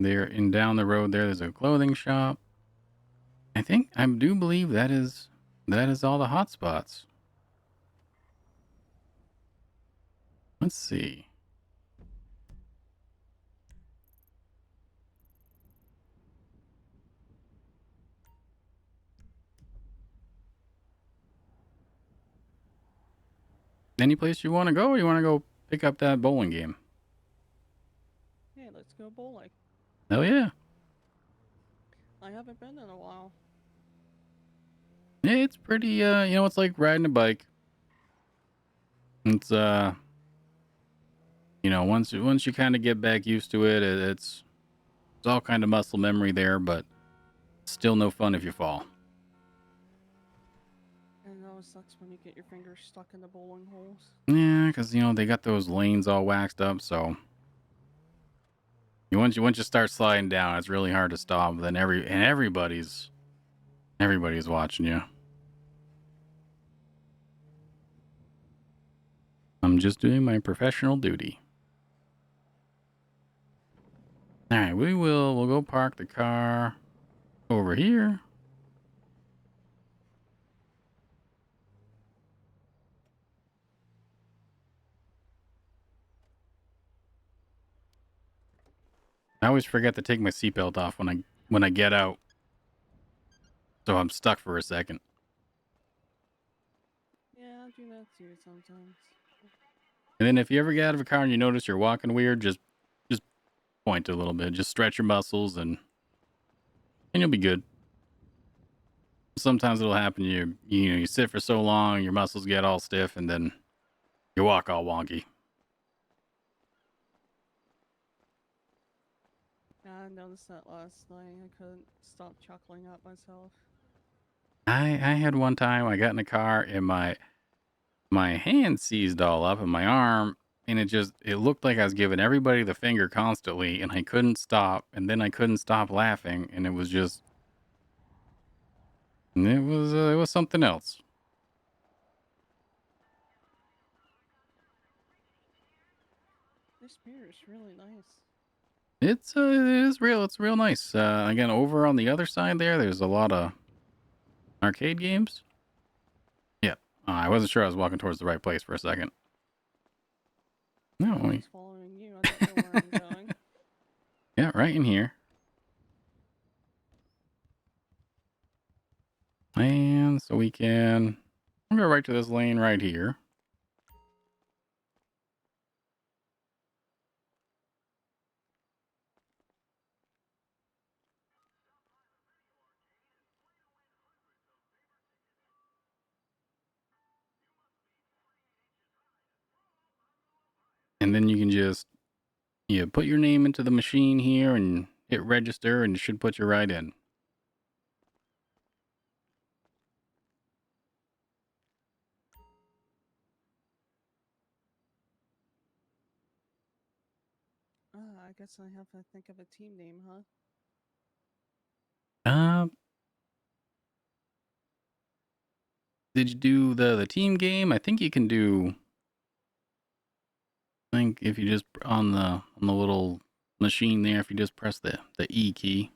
There and down the road there's a clothing shop. I do believe that is all the hot spots. Let's see. Any place you want to go, or you want to go pick up that bowling game? Hey, let's go bowling. Hell yeah. I haven't been in a while. Yeah, it's pretty, it's like riding a bike. It's, once you kind of get back used to it, it's all kind of muscle memory there, but still no fun if you fall. And it always sucks when you get your fingers stuck in the bowling holes. Yeah, because, they got those lanes all waxed up, so once you start sliding down, it's really hard to stop. Then everybody's watching you. I'm just doing my professional duty. All right, we'll go park the car over here. I always forget to take my seatbelt off when I get out. So I'm stuck for a second. Yeah, I do that too sometimes. And then if you ever get out of a car and you notice you're walking weird, just point a little bit. Just stretch your muscles and you'll be good. Sometimes it'll happen. You sit for so long, your muscles get all stiff, and then you walk all wonky. Yeah, I noticed that last night. I couldn't stop chuckling at myself. I had one time I got in a car and my hand seized all up in my arm, and it looked like I was giving everybody the finger constantly, and I couldn't stop, and then I couldn't stop laughing, and it was something else. This beer is really nice. It is real. It's real nice. Again, over on the other side there's a lot of arcade games. Yeah, I wasn't sure I was walking towards the right place for a second. No, I was following you. I didn't know where I'm going. Yeah, right in here. And so we'll go right to this lane right here. And then you can just put your name into the machine here and hit register, and it should put you right in. I guess I have to think of a team name, huh? Did you do the team game? I think you can do. I think if you just on the little machine there, if you just press the E key.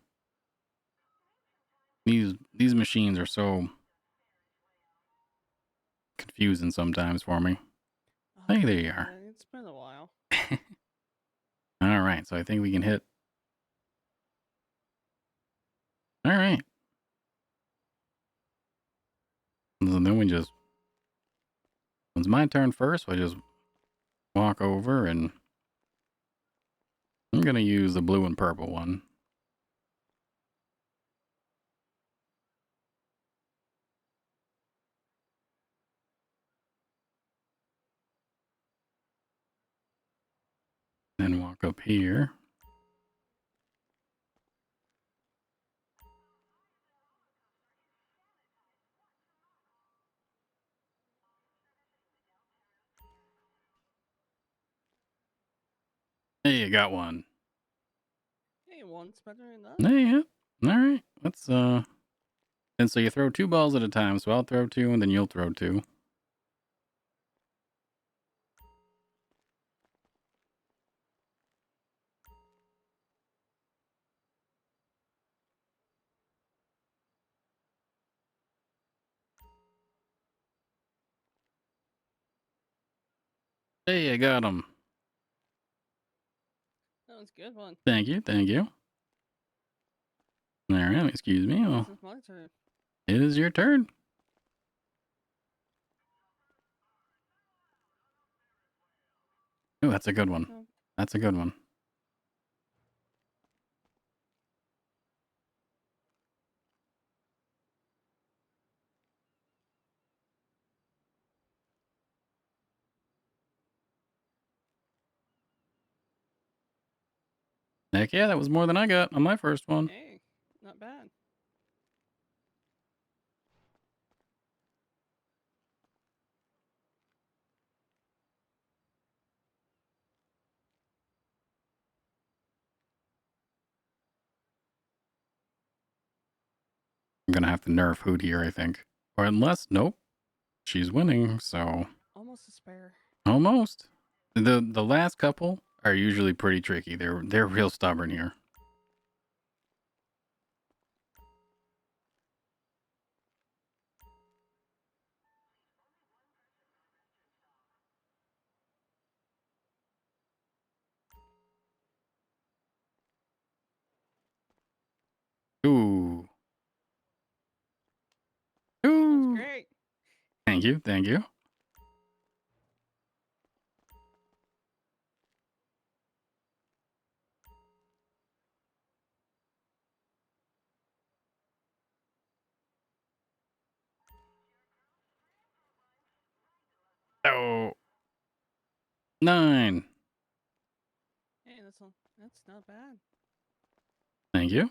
These machines are so confusing sometimes for me. Hey, there you are. It's been a while. All right, so I think we can hit. All right. So then when it's my turn first, I just walk over and I'm going to use the blue and purple one. Then walk up here. Hey, you got one. Hey, one's better than none. Hey, yeah. All right. Let's And so you throw 2 balls at a time. So I'll throw 2, and then you'll throw 2. Hey, I got him. That was a good one. Thank you. Thank you. All right. Excuse me. This Oh, is my turn. it is your turn. Oh, that's a good one. Oh. That's a good one. Heck yeah, that was more than I got on my first one. Hey, not bad. I'm gonna have to nerf Hoot here, I think. Or unless, nope, she's winning, so Almost a spare. almost. The last couple are usually pretty tricky. They're real stubborn here. Ooh. That's Ooh. great. Thank you. Thank you. Oh. 9. Hey, that's not bad. Thank you.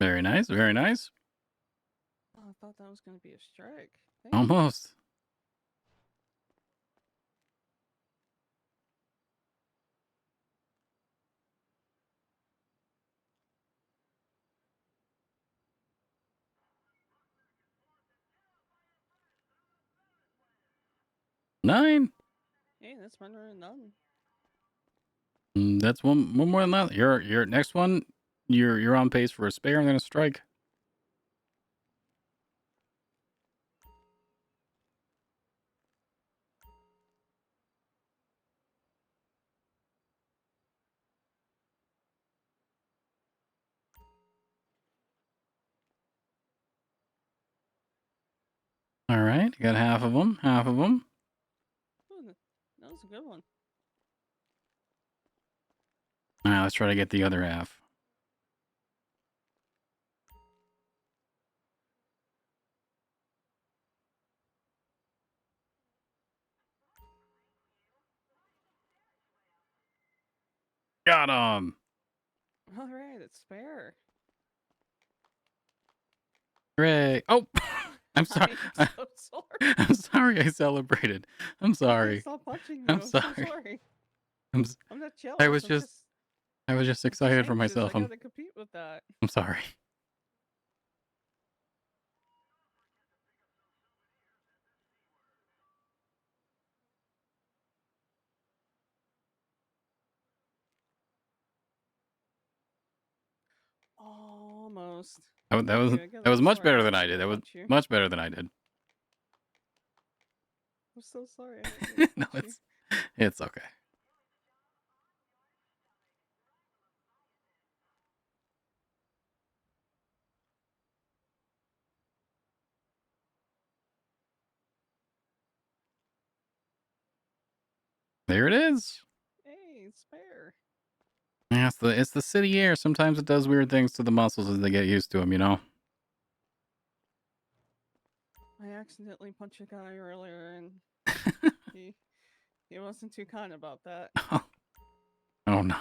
Very nice. Very nice. Oh, I thought that was going to be a strike. Thank Almost. You. 9. Hey, that's better than none. That's one more than that. Your next one, you're on pace for a spare and then a strike. All right, got half of them. Half of them. Ooh, that was a good one. All right, let's try to get the other half. Got him. All right, it's spare. Hooray. Oh, I'm sorry. I'm so sorry. I'm sorry I celebrated. I'm I sorry. can't stop punching you. I'm I'm so sorry. sorry. I'm not jealous. I was just I'm just excited for anxious. myself. I gotta compete with that. I'm sorry. Almost. That Thank was you. I get a that was little much sore better every than I time did. That was punch you. much better than I did. I'm so sorry. I didn't mean to No, punch you. it's okay. There it is. Hey, spare. Yeah, it's the city air. Sometimes it does weird things to the muscles as they get used to them, you know? I accidentally punched a guy earlier, and he wasn't too kind about that. Oh no.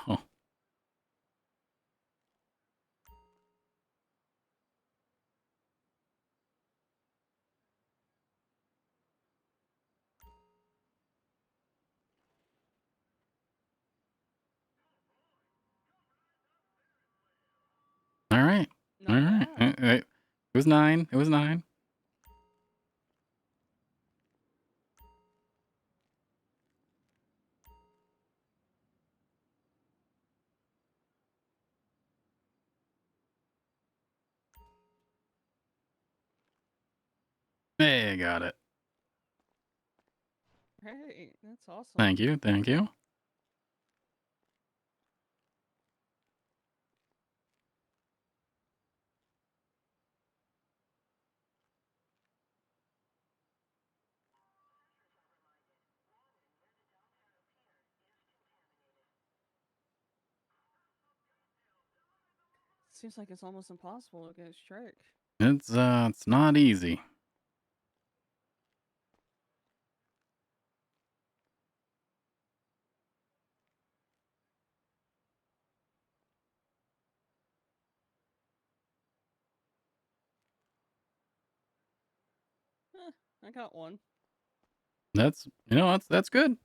All right. Not All right. bad. It was 9. It was 9. Hey, got it. Hey, that's awesome. Thank you. Thank you. Seems like it's almost impossible to get a strike. It's not easy. I got one. That's that's good.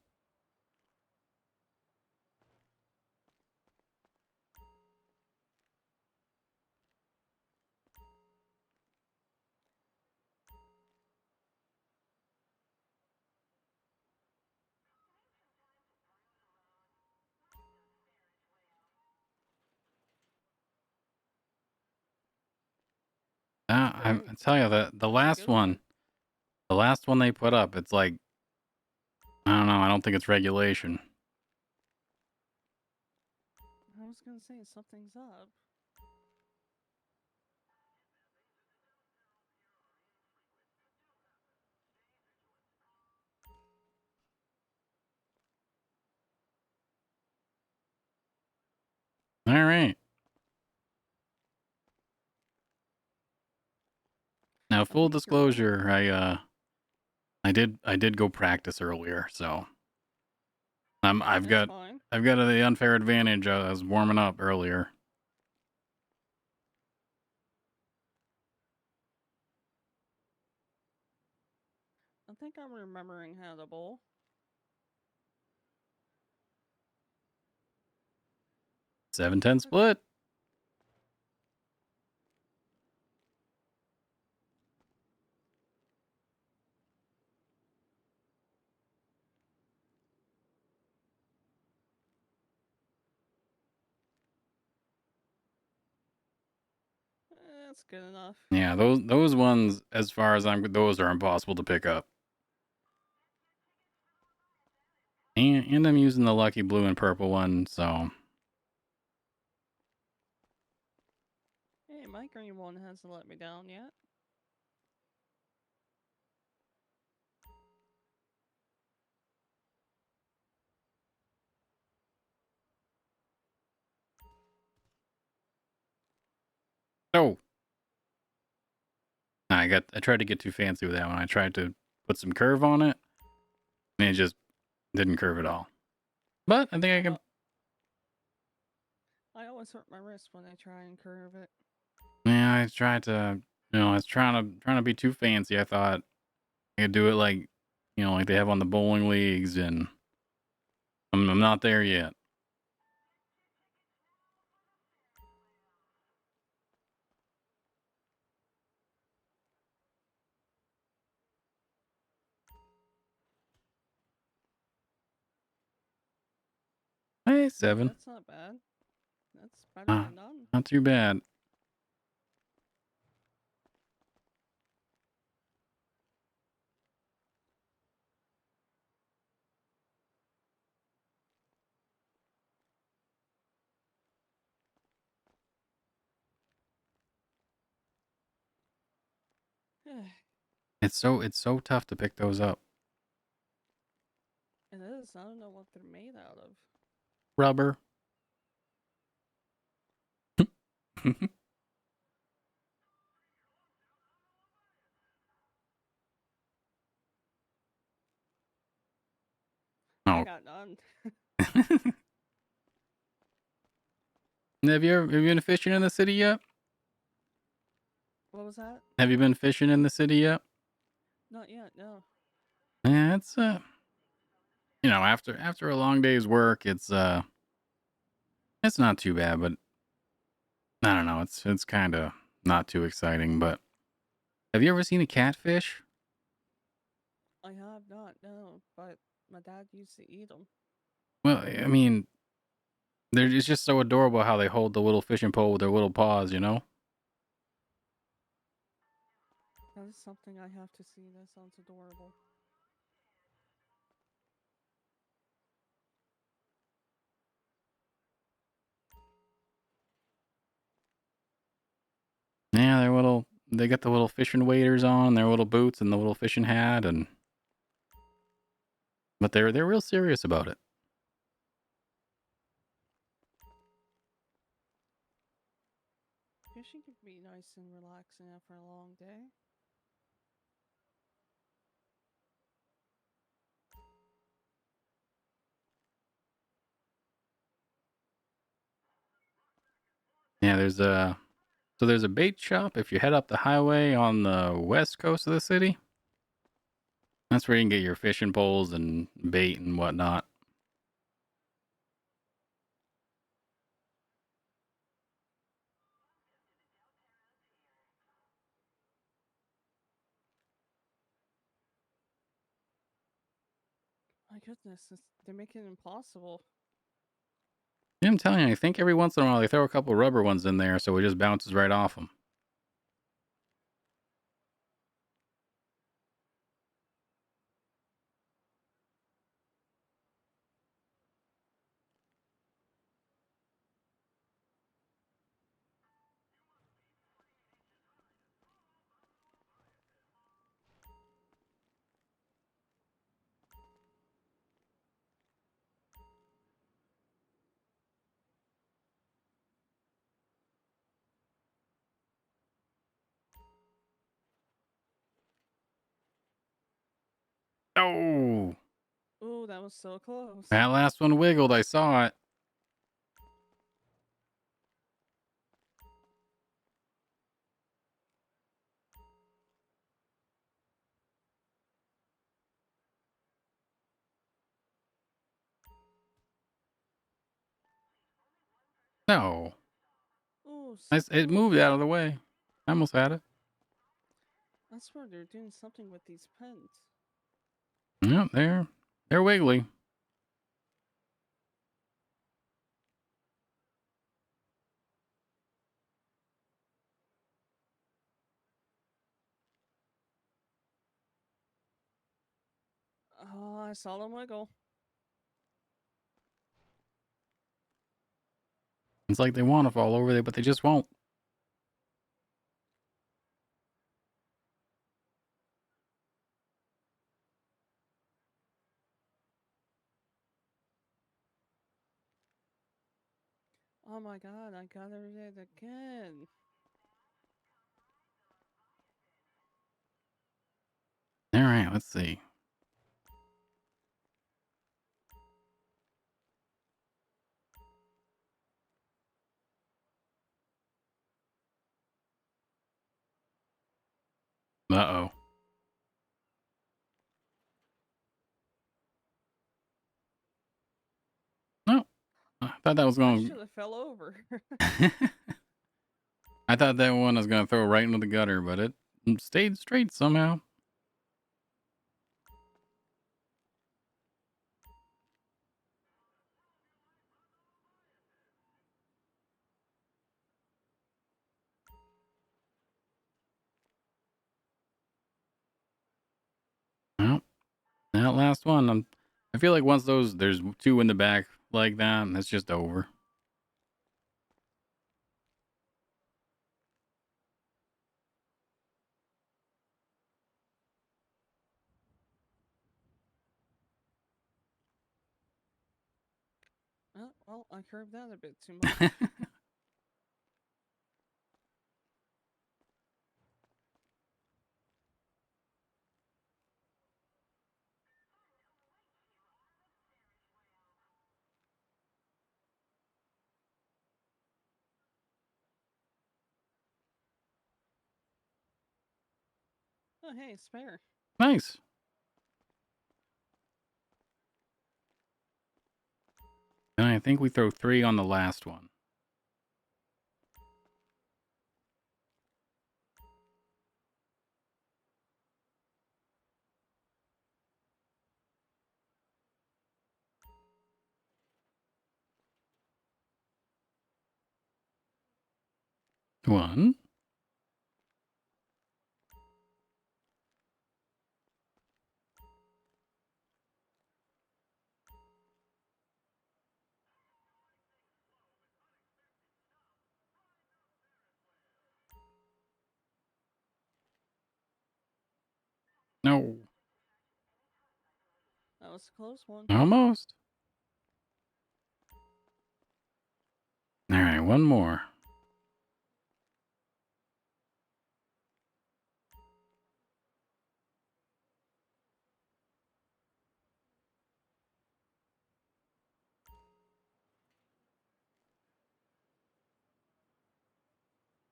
I tell you that the last one they put up, it's like I don't know. I don't think it's regulation. I was gonna say something's up. All right. Now, full think you're right. disclosure, I did go practice earlier, so I've That's got fine. the unfair advantage. I was warming up earlier. I think I'm remembering how to bowl. 7-10 split. That's good enough. Yeah, those ones, as far as those are impossible to pick up. And I'm using the lucky blue and purple one, so Hey, my green one hasn't let me down yet. oh. I tried to get too fancy with that one. I tried to put some curve on it, and it just didn't curve at all. But I think I can. I always hurt my wrist when I try and curve it. Yeah, I tried to. I was trying to be too fancy. I thought I could do it like, like they have on the bowling leagues, and I'm not there yet. Hey, 7. That's not bad. That's better than none. Not too bad. It's so tough to pick those up. It is. I don't know what they're made out of. Rubber. I Oh. got none. Have you been fishing in the city yet? What was that? Have you been fishing in the city yet? Not yet, no. Yeah, it's after a long day's work, it's not too bad, but I don't know, it's kind of not too exciting. But have you ever seen a catfish? I have not, no, but my dad used to eat them. Well, I mean, it's just so adorable how they hold the little fishing pole with their little paws, you know? That is something I have to see. That sounds adorable. Yeah, they got the little fishing waders on, their little boots and the little fishing hat, but they're real serious about it. Fishing can be nice and relaxing after a long day. Yeah, there's a bait shop if you head up the highway on the west coast of the city. That's where you can get your fishing poles and bait and whatnot. My goodness, they're making it impossible. Yeah, I'm telling you, I think every once in a while they throw a couple rubber ones in there so it just bounces right off them. Oh, Ooh, that was so close. that last one wiggled. I saw it. No. Ooh, so It moved close. out of the way. I almost had it. I swear they're doing something with these pens. Yeah, they're wiggly. Oh, I saw them wiggle. It's like they want to fall over there, but they just won't. Oh my god, I got it again. All right, let's see. Uh-oh. No, I thought that was I going. should have fell over. I thought that one was going to throw right into the gutter, but it stayed straight somehow. Well, that last one, I feel like once there's two in the back like that, it's just over. Oh, well, I curved that a bit too much. Oh, hey, spare. Nice. And I think we throw 3 on the last one. One. No. That was a close one. Almost. All right, one more.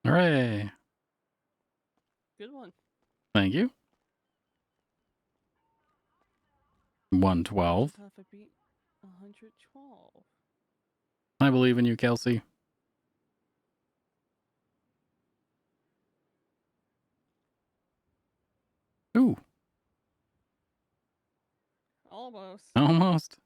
Hooray. Good one. Thank you. 112. Just have to beat 112. I believe in you, Kelsey. Ooh. Almost. Almost.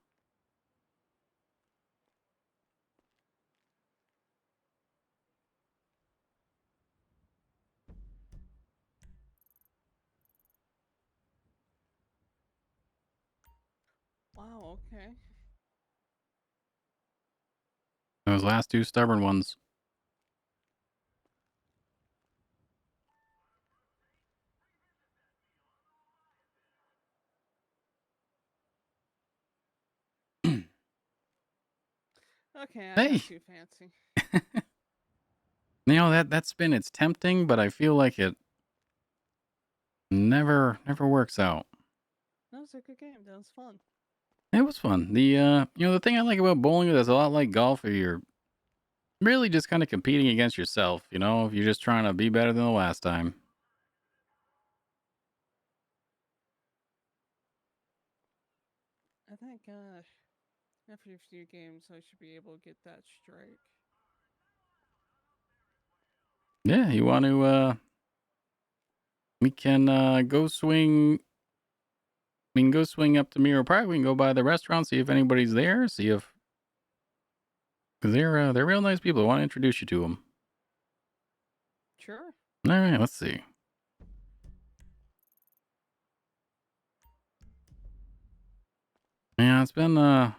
Wow, okay. Those last 2 stubborn ones. Okay, I Hey. got too fancy. You know, that spin, it's tempting, but I feel like it never works out. That was a good game. That was fun. It was fun. The thing I like about bowling is it's a lot like golf, where you're really just kind of competing against yourself, if you're just trying to be better than the last time. I think after a few games, I should be able to get that strike. Yeah, you want to, we can go swing. We can go swing up to Mirror Park. We can go by the restaurant, see if anybody's there, see if. Because they're real nice people. I want to introduce you to them. Sure. All right, let's see. Yeah, it's been a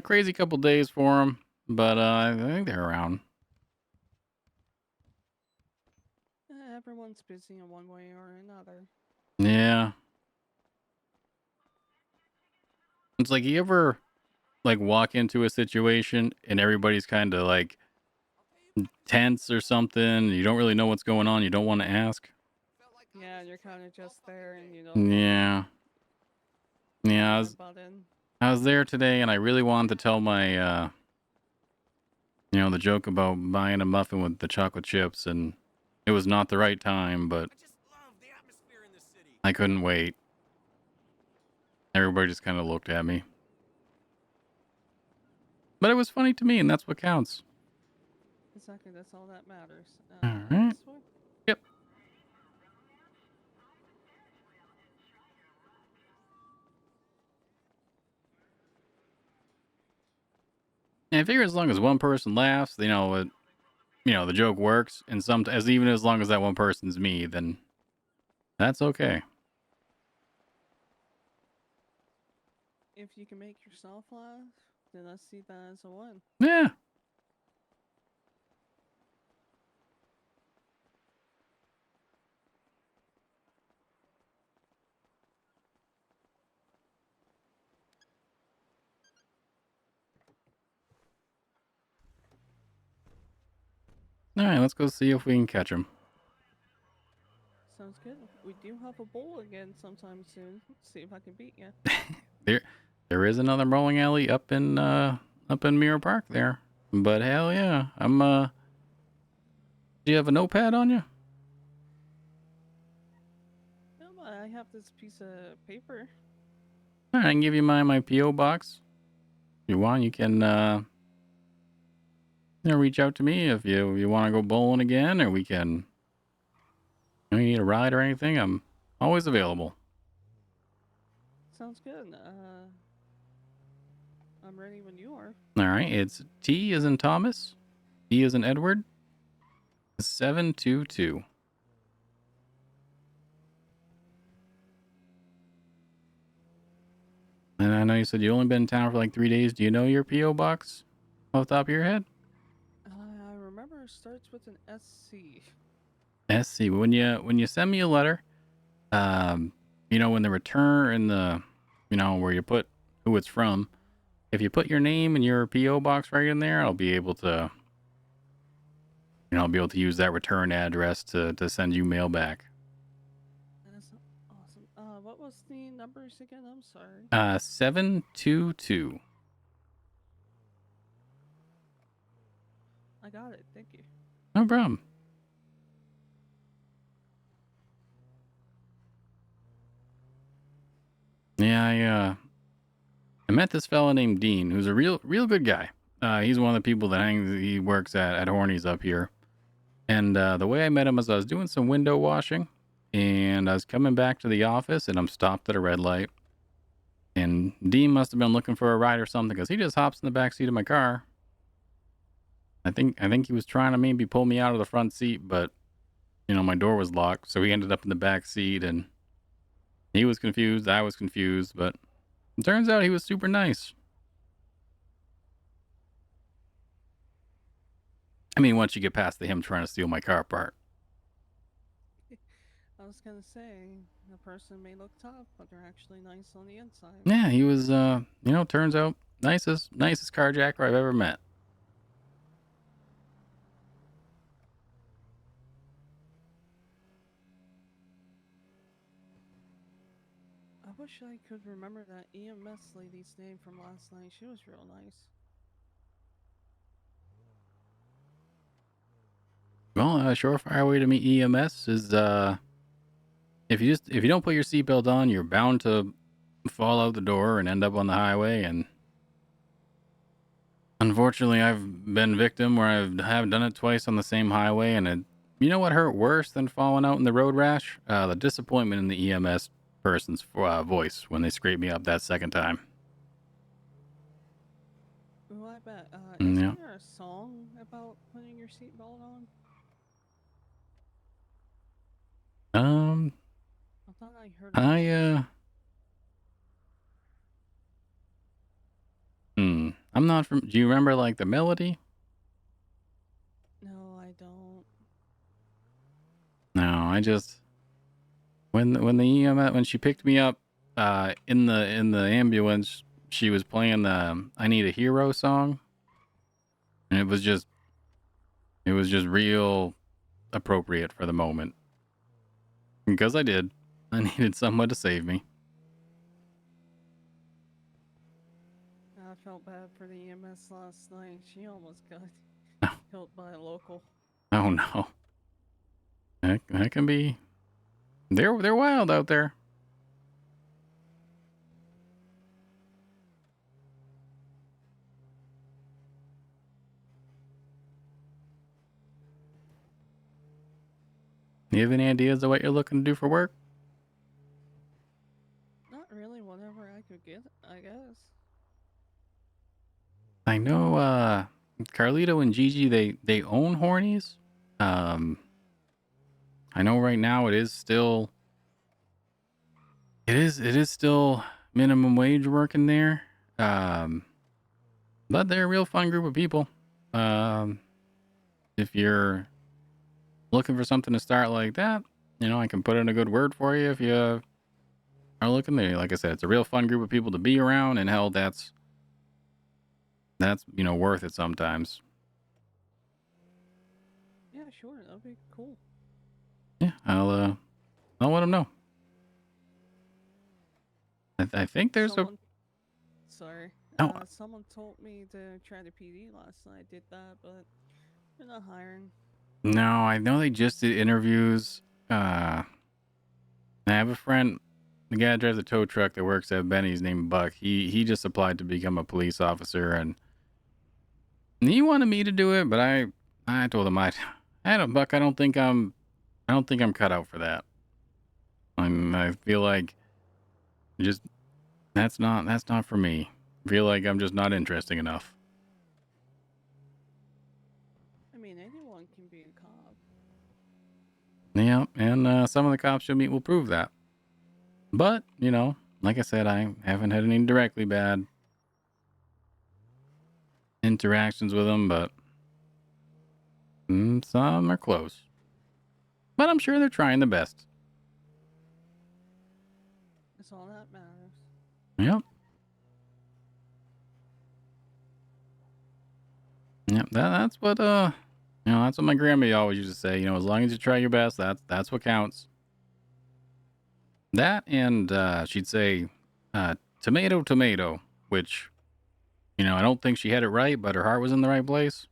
crazy couple days for them, but I think they're around. Everyone's busy in one way or another. Yeah. It's like, you ever like walk into a situation and everybody's kind of like tense or something. You don't really know what's going on. You don't want to ask. Yeah, you're kind of just there and you don't Yeah. Yeah, I was there today and I really wanted to tell my, the joke about buying a muffin with the chocolate chips, and it was not the right time, but I couldn't wait. Everybody just kind of looked at me. But it was funny to me, and that's what counts. Exactly, that's all that matters. All right. This way? Yep. And I figure as long as one person laughs, the joke works, and even as long as that one person's me, then that's okay. If you can make yourself laugh, then I see that as a win. Yeah. All right, let's go see if we can catch him. Sounds good. We do have a bowl again sometime soon. Let's see if I can beat you. There is another bowling alley up in Mirror Park there. But hell yeah, do you have a notepad on you? I have this piece of paper. All right, I can give you my PO box. If you want, you can reach out to me if you want to go bowling again, or we can. You need a ride or anything? I'm always available. Sounds good. I'm ready when you are. All right, it's T as in Thomas, E as in Edward, 722. And I know you said you only been in town for like 3 days. Do you know your PO box off the top of your head? I remember it starts with an SC. SC. When you send me a letter, when the return and the, where you put who it's from, if you put your name and your PO box right in there, I'll be able to use that return address to send you mail back. That's awesome. What was the numbers again? I'm sorry. 722. I got it. Thank you. No problem. Yeah, I met this fella named Dean, who's a real good guy. He's one of the people that he works at Horny's up here. And the way I met him is I was doing some window washing, and I was coming back to the office, and I'm stopped at a red light. And Dean must have been looking for a ride or something, because he just hops in the back seat of my car. I think he was trying to maybe pull me out of the front seat, but my door was locked, so he ended up in the back seat, and he was confused. I was confused, but it turns out he was super nice. I mean, once you get past him trying to steal my car apart. I was gonna say the person may look tough, but they're actually nice on the inside. Yeah, he was. Turns out nicest carjacker I've ever met. I wish I could remember that EMS lady's name from last night. She was real nice. Well, a surefire way to meet EMS is if you don't put your seatbelt on, you're bound to fall out the door and end up on the highway. And unfortunately, I've been victim where have done it twice on the same highway, and you know what hurt worse than falling out in the road rash? The disappointment in the EMS person's voice when they scraped me up that second time. Ooh, I bet. Yeah. Isn't there a song about putting your seatbelt on? I thought I heard it. I'm not from. Do you remember like the melody? No, I don't. No, I just when the EMS when she picked me up in the ambulance, she was playing the "I Need a Hero" song, and it was just real appropriate for the moment because I needed someone to save me. I felt bad for the EMS last night. She almost got killed by a local. Oh no, that can be. They're wild out there. You have any ideas of what you're looking to do for work? Not really. Whatever I could get, I guess. I know Carlito and Gigi they own Hornies. I know right now it is still minimum wage working there. But they're a real fun group of people. If you're looking for something to start like that, I can put in a good word for you if you are looking there. Like I said, it's a real fun group of people to be around, and hell, that's worth it sometimes. Yeah, sure. That'd be cool. Yeah, I'll let them know. I think there's Sorry. Someone told me to try the PD last night. I did that, but they're not hiring. No, I know they just did interviews. I have a friend, the guy that drives a tow truck that works at Benny's named Buck. He just applied to become a police officer, and he wanted me to do it, but I told him I don't, Buck. I don't think I'm cut out for that. I feel like just that's not for me. I feel like I'm just not interesting enough. I mean, anyone can be a cop. Yeah, and some of the cops you'll meet will prove that. But, you know, like I said, I haven't had any directly bad interactions with them, but some are close. But I'm sure they're trying the best. That's all that matters. Yep. Yep, that's what that's what my grandma always used to say, as long as you try your best, that's what counts. That and she'd say tomato tomato, which I don't think she had it right, but her heart was in the right place.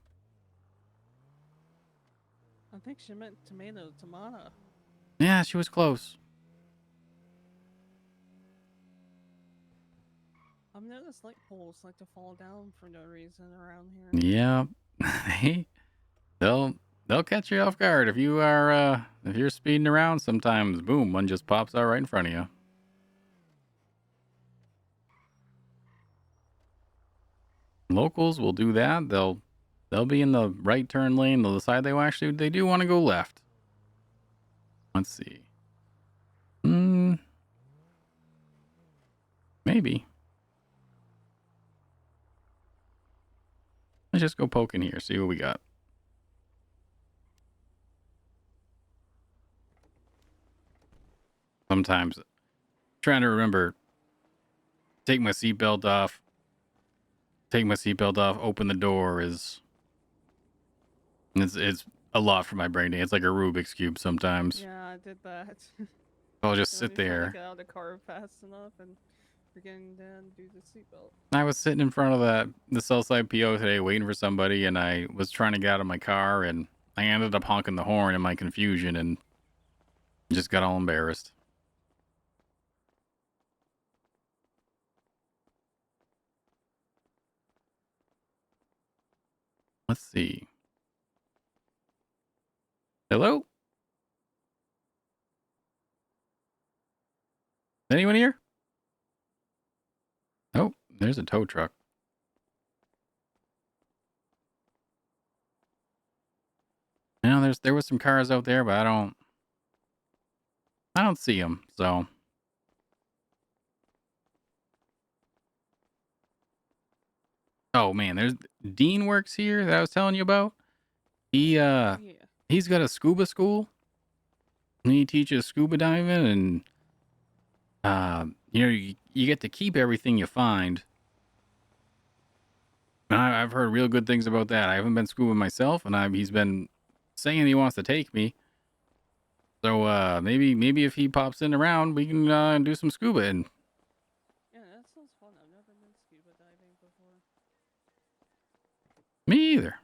I think she meant tomato. Yeah, she was close. I've noticed light poles like to fall down for no reason around here. Yeah. They'll catch you off guard if you're speeding around sometimes, boom, one just pops out right in front of you. Locals will do that. They'll be in the right turn lane. They'll decide they do want to go left. Let's see. Maybe. Let's just go poke in here, see what we got. Sometimes trying to remember, take my seatbelt off, open the door it's a lot for my brain. It's like a Rubik's Cube sometimes. Yeah, I did that. I'll just Trying sit to there. get out of the car fast enough and forgetting to do the seatbelt. I was sitting in front of the Southside PO today waiting for somebody, and I was trying to get out of my car, and I ended up honking the horn in my confusion and just got all embarrassed. Let's see. Hello? Anyone here? Oh, there's a tow truck. There was some cars out there, but I don't see them. So, oh man, there's Dean works here that I was telling you about. He's got a scuba school. And he teaches scuba diving, and you get to keep everything you find. And I've heard real good things about that. I haven't been scuba myself, and he's been saying he wants to take me. So maybe if he pops in around, we can do some scuba. And Yeah, that sounds fun. I've never been scuba diving before. me either.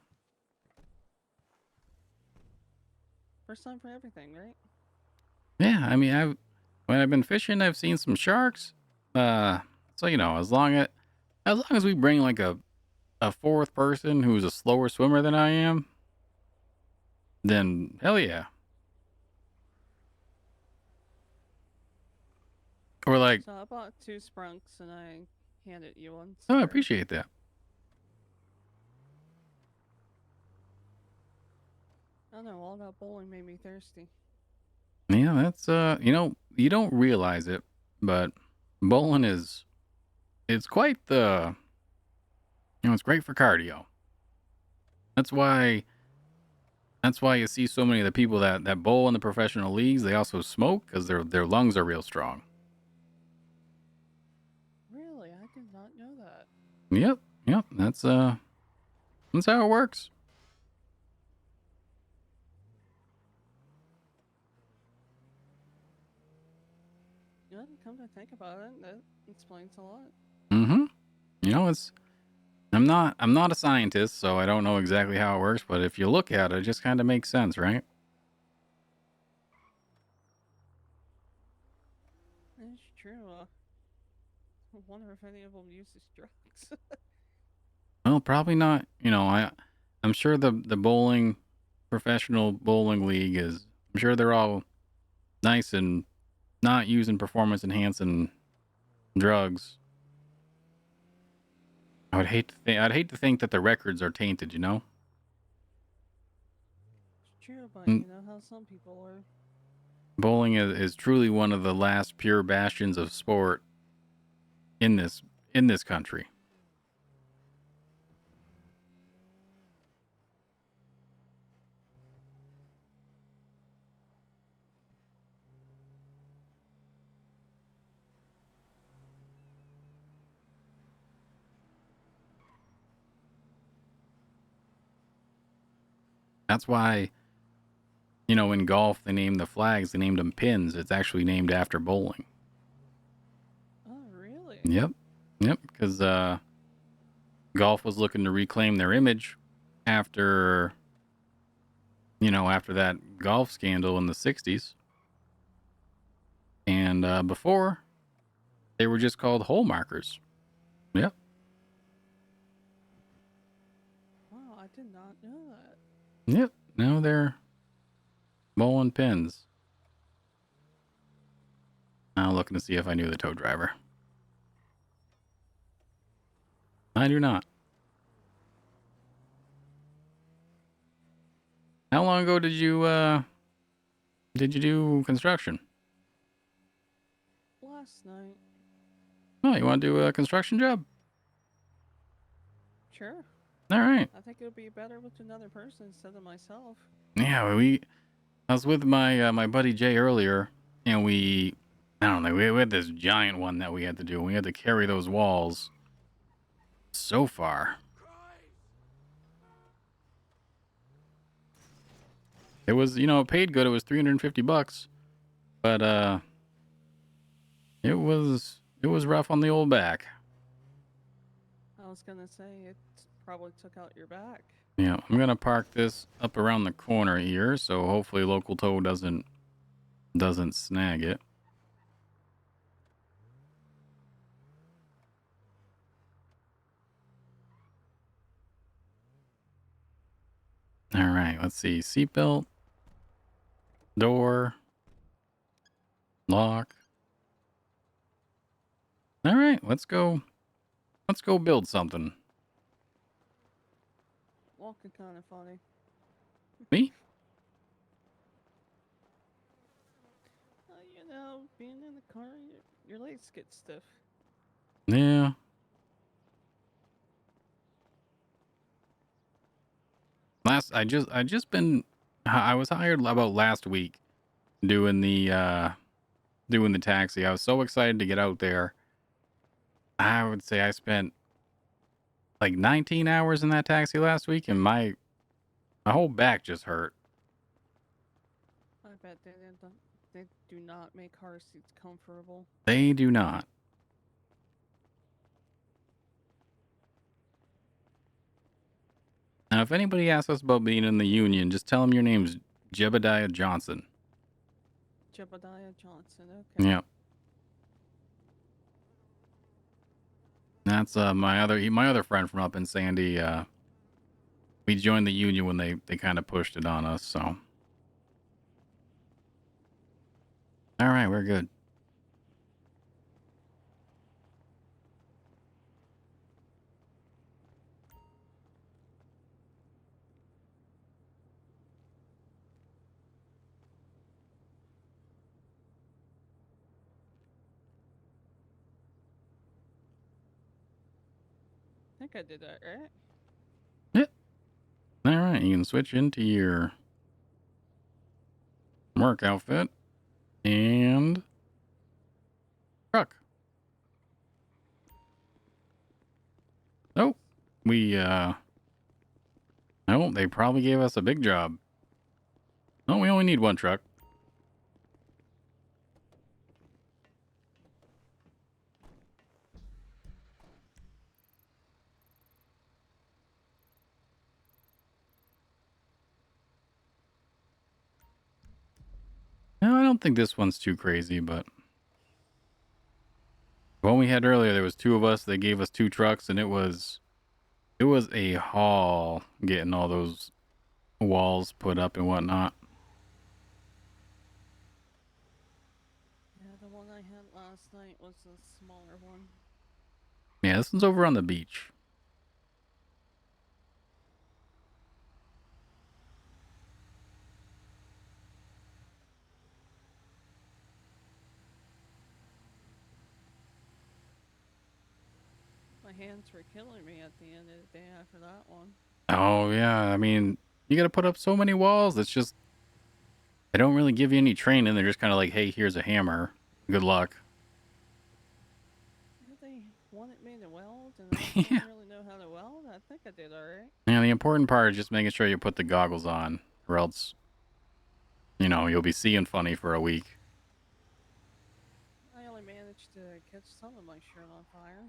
First time for everything, right? Yeah, I mean, when I've been fishing, I've seen some sharks. So as long as we bring like a fourth person who's a slower swimmer than I am, then hell yeah. Or like, So I bought 2 sprunks and I handed you one. oh, I appreciate that. I don't know, all that bowling made me thirsty. Yeah, that's you don't realize it, but bowling it's quite the it's great for cardio. That's why you see so many of the people that bowl in the professional leagues, they also smoke because their lungs are real strong. Really? I did not know that. Yep, that's how it works. Yeah, come to think about it, that explains a lot. Mm-hmm. I'm not a scientist, so I don't know exactly how it works, but if you look at it, it just kind of makes sense, right? wonder if any of them uses drugs. Well, probably not. You know, I'm sure the bowling professional bowling league is. I'm sure they're all nice and not using performance enhancing drugs. I'd hate to think that the records are tainted. You know. It's true, but Mm. you know how some people are. Bowling is truly one of the last pure bastions of sport in this country. That's why, you know, in golf they named the flags, they named them pins. It's actually named after bowling. Oh, really? Yep. Yep. Because golf was looking to reclaim their image after, you know, after that golf scandal in the 60s. And before, they were just called hole markers. Yep. Wow, I did not know that. Yep. Now they're bowling pins. Now looking to see if I knew the tow driver. I do not. How long ago did you do construction? Last night. Oh, you want to do a construction job? Sure. All right. I think it would be better with another person instead of myself. Yeah, I was with my my buddy Jay earlier, and I don't know, we had this giant one that we had to do. We had to carry those walls so far. It was, you know, it paid good. It was $350, but it was rough on the old back. I was gonna say it probably took out your back. Yeah, I'm gonna park this up around the corner here, so hopefully local tow doesn't snag it. All right, let's see. Seatbelt, door, lock. All right, let's go. Let's go build something. Walking kind of funny. Me? You know, being in the car, your legs get stiff. Yeah. I was hired about last week doing the taxi. I was so excited to get out there. I would say I spent like 19 hours in that taxi last week, and my whole back just hurt. I bet they do not make car seats comfortable. They do not. Now, if anybody asks us about being in the union, just tell them your name's Jebediah Johnson. Jebediah Johnson, okay. Yep. That's my other friend from up in Sandy. We joined the union when they kind of pushed it on us, so. All right, we're good. I think I did that right. Yep. All right, you can switch into your work outfit and truck. Oh, no, they probably gave us a big job. Oh, we only need one truck. No, I don't think this one's too crazy, but One we had earlier, there was 2 of us. They gave us 2 trucks, and it was a haul getting all those walls put up and whatnot. Yeah, the one I had last night was a smaller one. Yeah, this one's over on the beach. My hands were killing me at the end of the day after that one. Oh, yeah. I mean, you got to put up so many walls. It's just, they don't really give you any training. They're just kind of like, hey, here's a hammer. Good luck. Yeah, they wanted me to weld, and I didn't really know how to weld. I think I did alright. And the important part is just making sure you put the goggles on, or else, you know, you'll be seeing funny for a week. I only managed to catch some of my shirt on fire.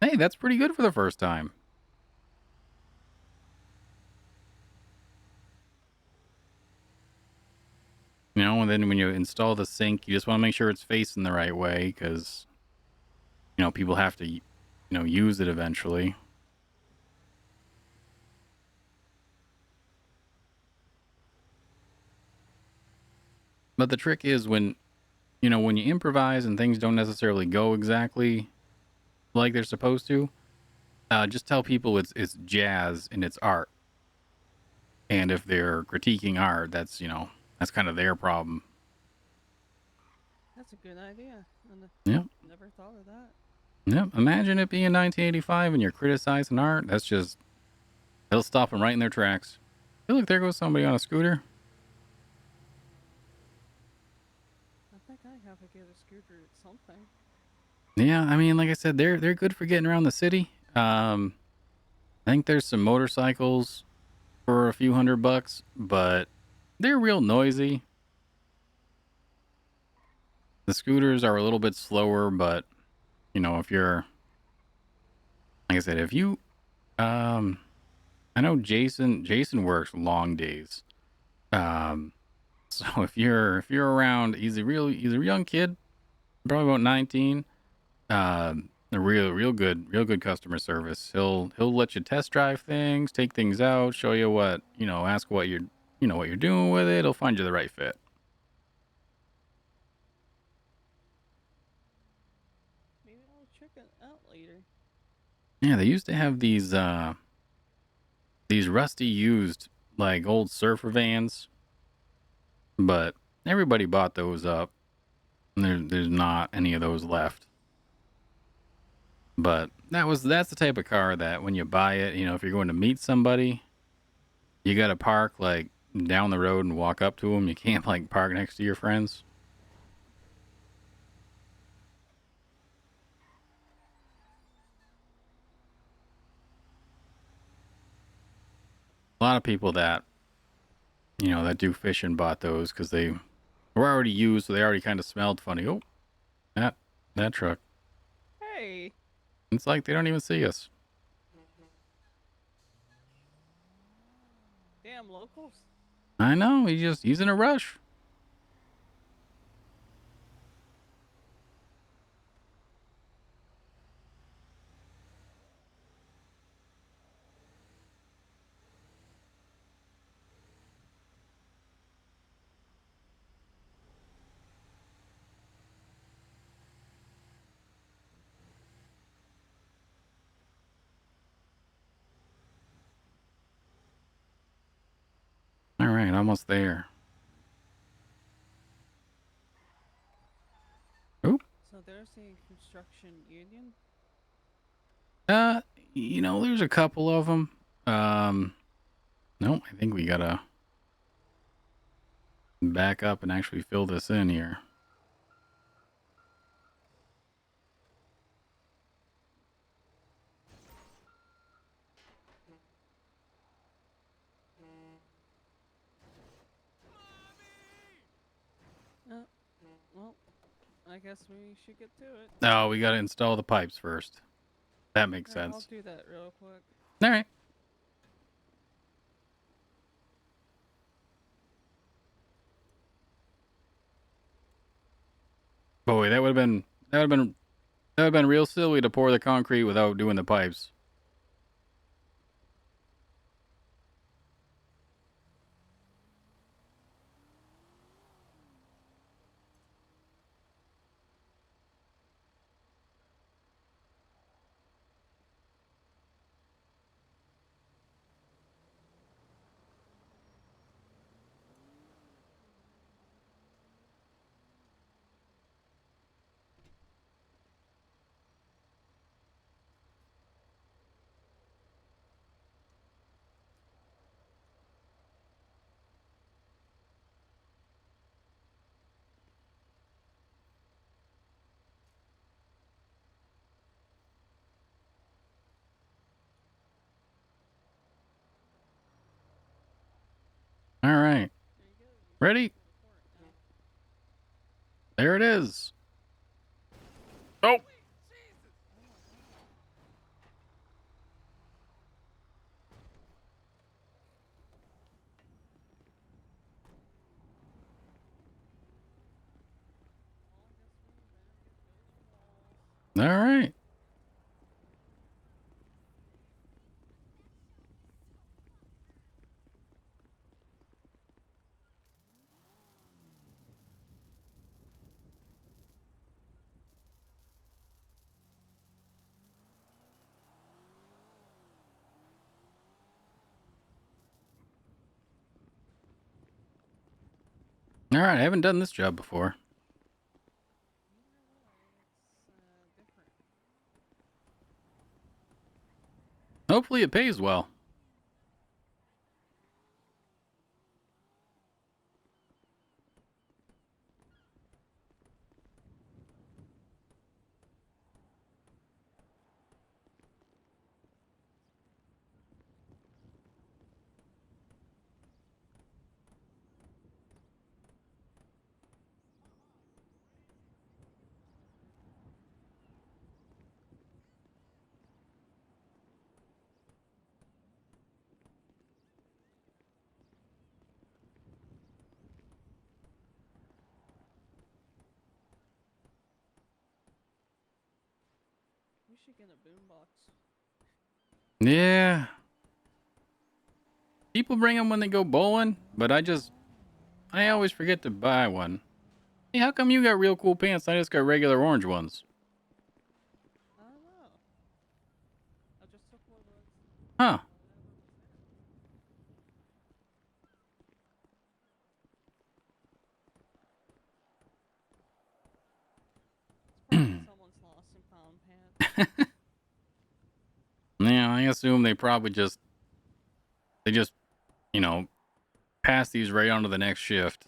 Hey, that's pretty good for the first time. You know, and then when you install the sink, you just want to make sure it's facing the right way because, you know, people have to, you know, use it eventually. But the trick is when, you know, when you improvise and things don't necessarily go exactly like they're supposed to, just tell people it's jazz and it's art. And if they're critiquing art, that's, you know, that's kind of their problem. That's a good idea. Yep. Never thought of that. Yep. Imagine it being 1985 and you're criticizing art. That's just, it'll stop them right in their tracks. Hey, look, there goes somebody on a scooter. I think I have to get a scooter at something. Yeah, I mean, like I said, they're good for getting around the city. I think there's some motorcycles for a few $100, but they're real noisy. The scooters are a little bit slower, but you know, if you're, like I said, if you, I know Jason works long days. So if you're around, he's a young kid, probably about 19. A real good customer service. He'll let you test drive things, take things out, show you what, you know, ask what you're, you know, what you're doing with it. He'll find you the right fit. Maybe I'll check it out later. Yeah, they used to have these rusty used like old surfer vans, but everybody bought those up. And there's not any of those left. But that's the type of car that when you buy it, you know, if you're going to meet somebody, you got to park like down the road and walk up to them. You can't like park next to your friends. A lot of people that, you know, that do fishing bought those because they were already used, so they already kind of smelled funny. Oh, that truck. Hey. It's like they don't even see us. Damn locals. I know. He's in a rush. All right, almost there. Oop. So there's a construction union. You know, there's a couple of them. No, I think we gotta back up and actually fill this in here. Well, I guess we should get to it. Oh, we gotta install the pipes first. That makes Alright, sense. I'll do that real quick. All right. Boy, that would have been That would have been real silly to pour the concrete without doing the pipes. All right. Ready? There it is. Oh! All right. All right. I haven't done this job before. Hopefully it pays well. We should get a boombox. Yeah. People bring them when they go bowling, but I always forget to buy one. Hey, how come you got real cool pants? I just got regular orange ones. I don't know. I just took one of those. Huh. Probably someone's lost and found pants. Yeah, I assume they probably they just, you know, pass these right on to the next shift.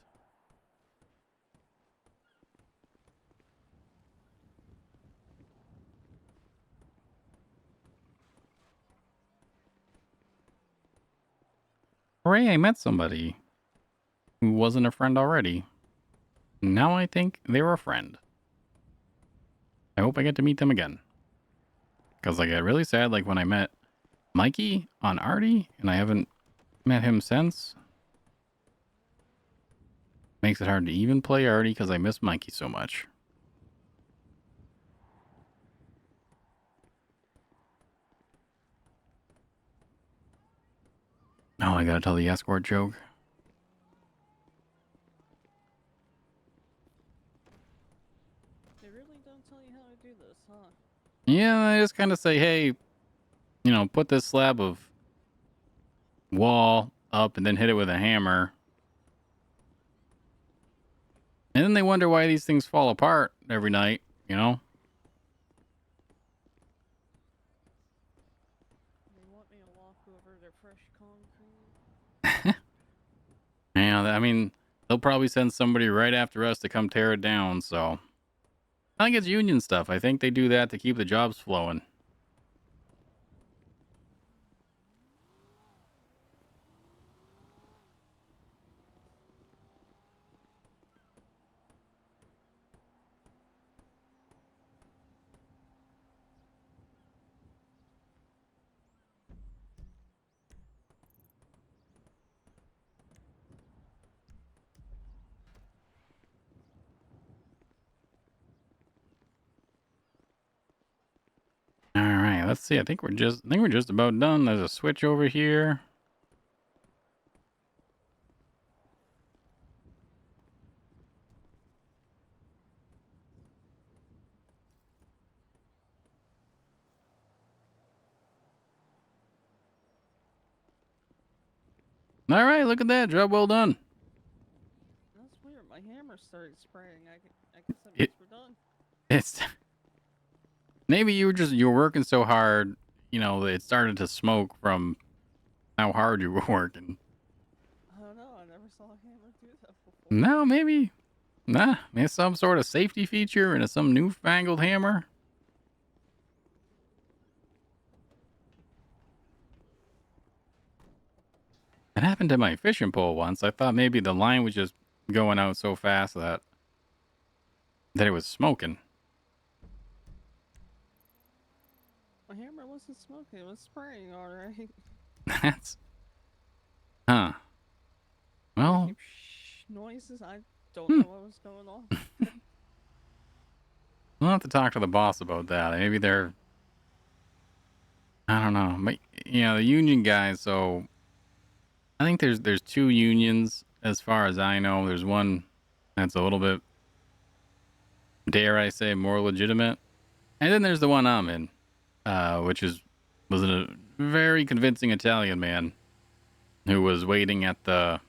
Hooray, I met somebody who wasn't a friend already. Now I think they're a friend. I hope I get to meet them again. Because I got really sad like when I met Mikey on Artie, and I haven't met him since. Makes it hard to even play Artie because I miss Mikey so much. Oh, I gotta tell the escort joke. They really don't tell you how to do this, huh? Yeah, I just kind of say, hey, put this slab of wall up and then hit it with a hammer. And then they wonder why these things fall apart every night, They want me to walk over their fresh concrete. Yeah, I mean, they'll probably send somebody right after us to come tear it down, so. I think it's union stuff. I think they do that to keep the jobs flowing. let's see. I think we're just about done. There's a switch over here. All right, look at that. Job well done. That's weird. My hammer started spraying. I guess that means we're done. It's maybe you were working so hard, it started to smoke from how hard you were working. I don't know. I never saw a hammer do that before. No, maybe. Nah, it's some sort of safety feature and it's some newfangled hammer. It happened to my fishing pole once. I thought maybe the line was just going out so fast that it was smoking. My hammer wasn't smoking. It was spraying all right. That's... Huh. Well... Making noises. I don't know what was going on. We'll have to talk to the boss about that. Maybe they're... I don't know. But, the union guys, so... I think there's 2 unions as far as I know. There's one that's a little bit, dare I say, more legitimate. And then there's the one I'm in, which was a very convincing Italian man who was waiting at the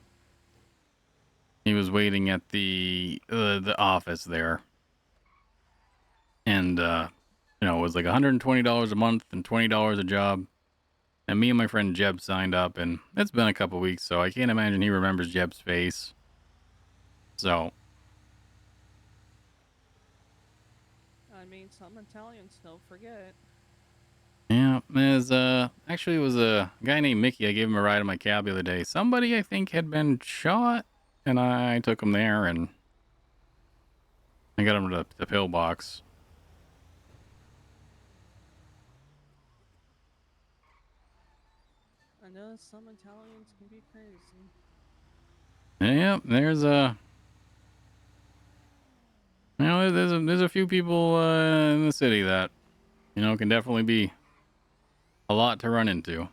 office there. And, it was like $120 a month and $20 a job. And me and my friend Jeb signed up, and it's been a couple weeks, so I can't imagine he remembers Jeb's face. So. I mean, some Italians don't forget. Yeah, actually it was a guy named Mickey. I gave him a ride in my cab the other day. Somebody I think had been shot, and I took him there, and I got him to the pillbox. I know some Italians can be crazy. Yeah, there's there's a few people in the city that can definitely be a lot to run into.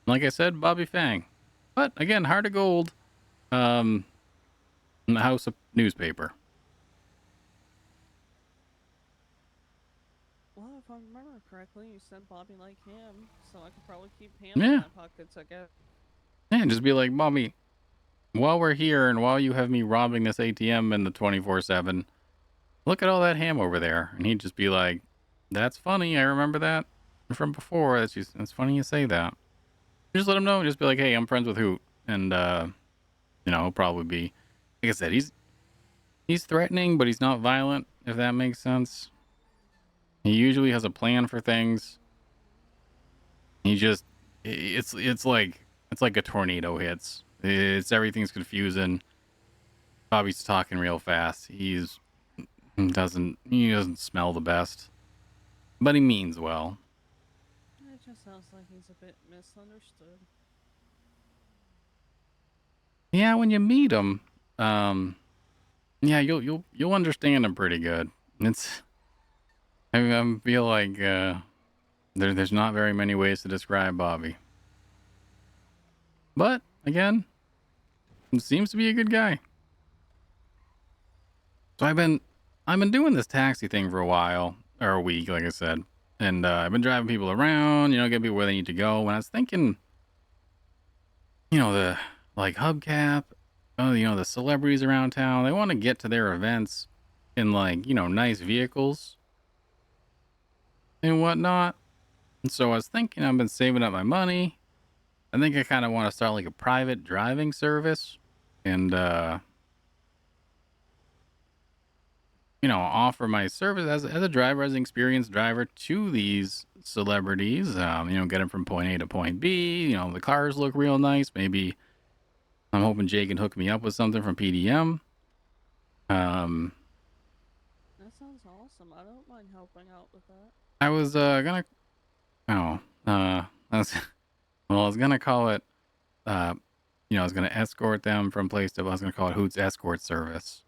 Like I said, Bobby Fang, but again, heart of gold. In the House of Newspaper. Well, if I remember correctly, you said Bobby like ham, so I could probably keep ham Yeah. in my pockets, I guess. Yeah, just be like, Bobby, while we're here and while you have me robbing this ATM in the 24/7, look at all that ham over there. And he'd just be like, that's funny. I remember that from before. That's funny you say that. Just let him know. Just be like, hey, I'm friends with Hoot. And, he'll probably be, like I said, he's threatening, but he's not violent, if that makes sense. He usually has a plan for things. He just, it's like a tornado hits. Everything's confusing. Bobby's talking real fast. He doesn't smell the best, but he means well. It just sounds like he's a bit misunderstood. Yeah, when you meet him, yeah, you'll understand him pretty good. I feel like there's not very many ways to describe Bobby, but again, he seems to be a good guy. So I've been doing this taxi thing for a while, or a week, like I said, and I've been driving people around, get people where they need to go. And I was thinking, the hubcap, the celebrities around town, they want to get to their events in nice vehicles and whatnot. And so I was thinking, I've been saving up my money. I think I kind of want to start like a private driving service and, offer my service as a driver, as an experienced driver to these celebrities, get them from point A to point B. The cars look real nice. Maybe I'm hoping Jay can hook me up with something from PDM. That sounds awesome. I don't mind helping out with that. I was gonna I was gonna call it I was gonna escort them from place to, I was gonna call it Hoot's Escort Service.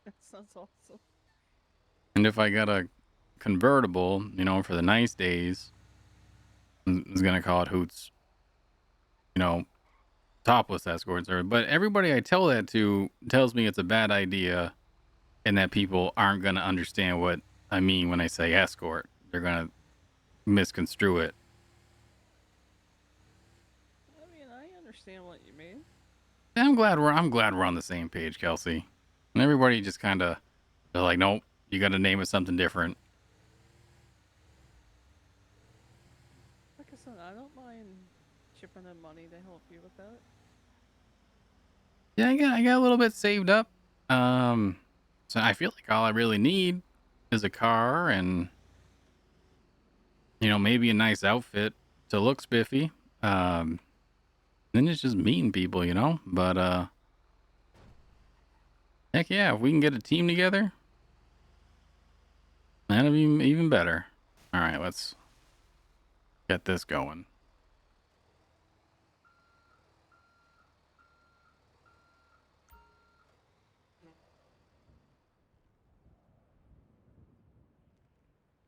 That sounds awesome. And if I got a convertible, you know, for the nice days, I was gonna call it Hoot's, you know, topless escort service. But everybody I tell that to tells me it's a bad idea and that people aren't gonna understand what I mean when I say escort. They're gonna misconstrue it. I mean, I understand what you mean. I'm glad we're on the same page, Kelsey. And everybody just kind of they're like, nope, you got to name it something different. Like I said, I don't mind chipping in money to help you with that. Yeah, I got a little bit saved up. So I feel like all I really need is a car and you know maybe a nice outfit to look spiffy. Then it's just meeting people, you know. But heck yeah, if we can get a team together, that'll be even better. All right, let's get this going.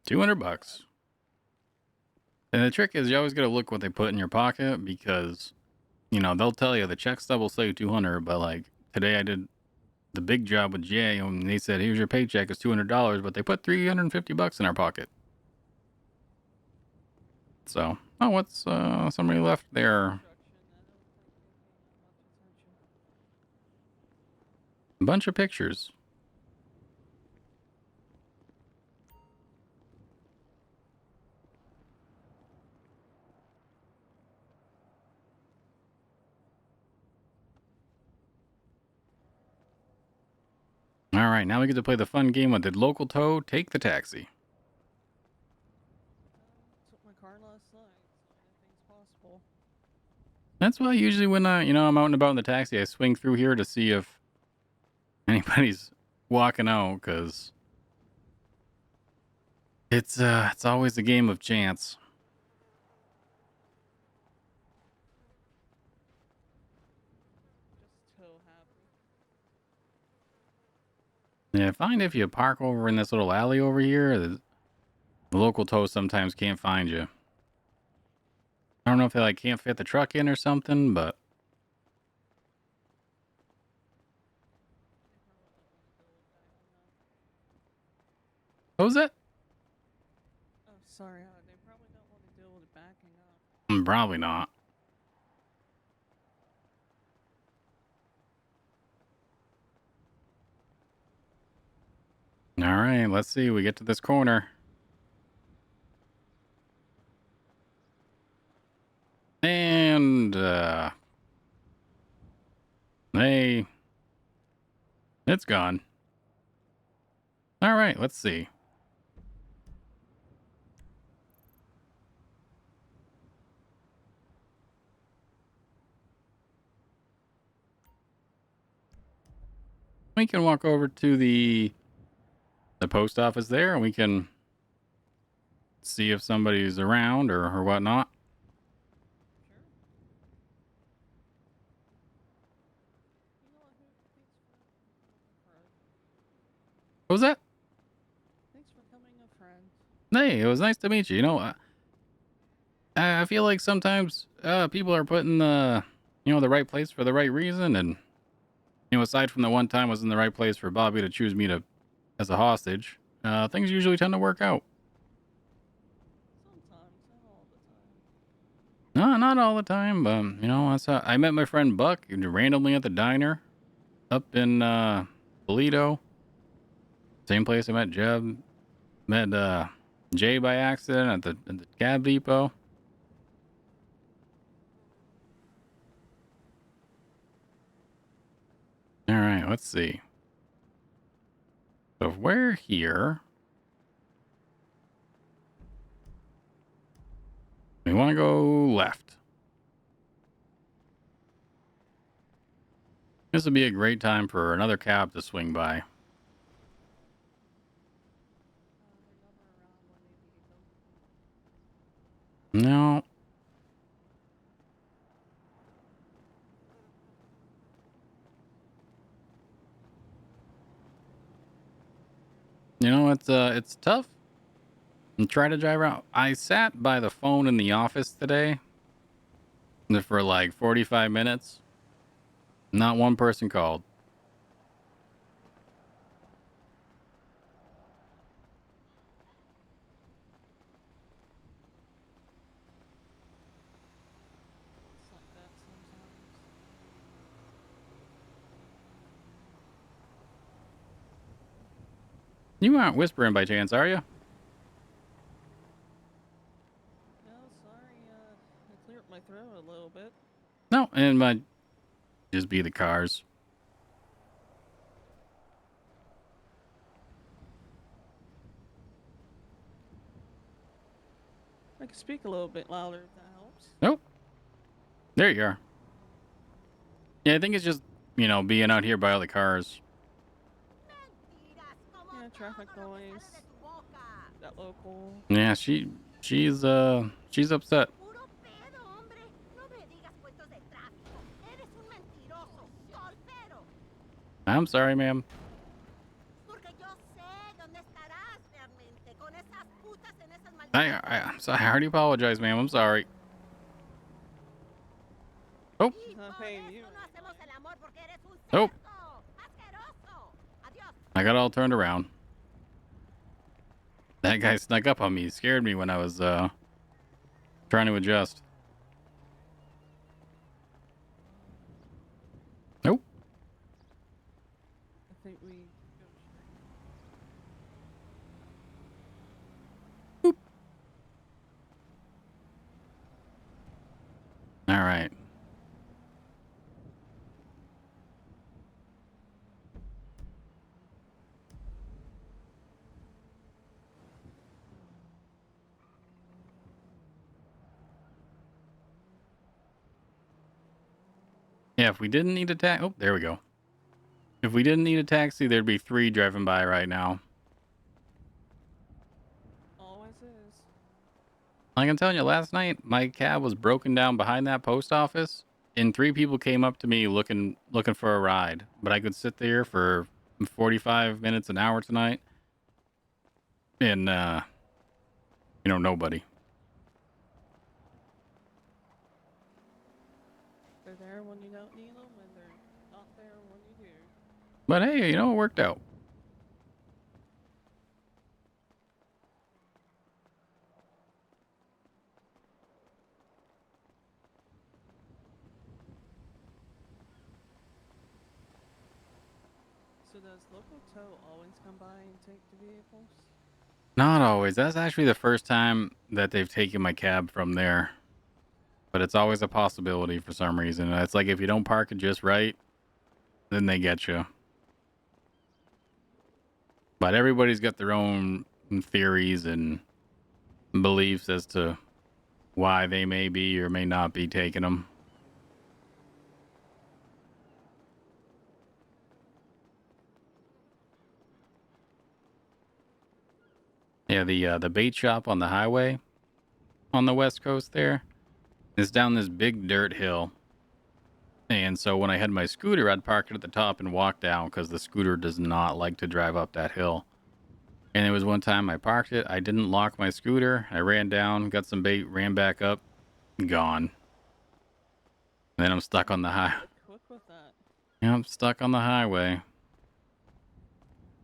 $200. And the trick is you always got to look what they put in your pocket because, you know, they'll tell you the check stub will say 200, but like today I did the big job with Jay and they said, here's your paycheck, it's $200, but they put $350 in our pocket. So, oh, what's, somebody left there. A bunch of pictures. All right, now we get to play the fun game of did local tow take the taxi? Took my car last night, so anything's possible. That's why usually when you know, I'm out and about in the taxi, I swing through here to see if anybody's walking out, because it's always a game of chance. Just so happy. Yeah, I find if you park over in this little alley over here, the local tow sometimes can't find you. I don't know if they like can't fit the truck in or something, but what was that? Oh, sorry, they probably don't want to deal with it backing up. Probably not. All right, let's see. We get to this corner. And, hey, it's gone. All right, let's see. We can walk over to the post office there and we can see if somebody's around or whatnot. What was that? Thanks for coming, a friend. Hey, it was nice to meet you. You know, I feel like sometimes people are put in the, you know, the right place for the right reason. And, you know, aside from the one time I was in the right place for Bobby to choose me to as a hostage, things usually tend to work out. Sometimes, not all the time. No, not all the time, but, you know, that's how I met my friend Buck randomly at the diner up in Toledo. Same place I met Jeb. Met Jay by accident at the cab depot. All right, let's see. So if we're here, we want to go left. This would be a great time for another cab to swing by. No. You know, know, it's tough. And try to drive around. I sat by the phone in the office today for like 45 minutes. Not one person called. It's like that sometimes. You aren't whispering by chance, are you? No, sorry. I cleared my throat a little bit. No, and might just be the cars. I can speak a little bit louder if that helps. Nope. There you are. Yeah, I think it's just, you know, being out here by all the cars. Yeah, traffic noise. That local. Yeah, she's upset. I'm sorry, ma'am. I'm sorry. I already apologize, ma'am. I'm sorry. Oh. She's not paying you. Oh. I got all turned around. That guy snuck up on me. He scared me when I was trying to adjust. Nope. I think we go straight. All right. Yeah, if we didn't need a taxi... Oh, there we go. If we didn't need a taxi, there'd be 3 driving by right now. Always is. Like I'm telling you, last night, my cab was broken down behind that post office, and 3 people came up to me looking for a ride. But I could sit there for 45 minutes, an hour tonight, and, you know, nobody. They're there when you don't need them, and they're not there when you do. But hey, you know, it worked out. So does local tow always come by and take the vehicles? Not always. That's actually the first time that they've taken my cab from there. But it's always a possibility for some reason. It's like if you don't park it just right, then they get you. But everybody's got their own theories and beliefs as to why they may be or may not be taking them. Yeah, the bait shop on the highway on the west coast there is down this big dirt hill. And so when I had my scooter, I'd park it at the top and walk down because the scooter does not like to drive up that hill. And there was one time I parked it. I didn't lock my scooter. I ran down, got some bait, ran back up, gone. And then I'm stuck on the highway. Quick with that. Yeah, I'm stuck on the highway.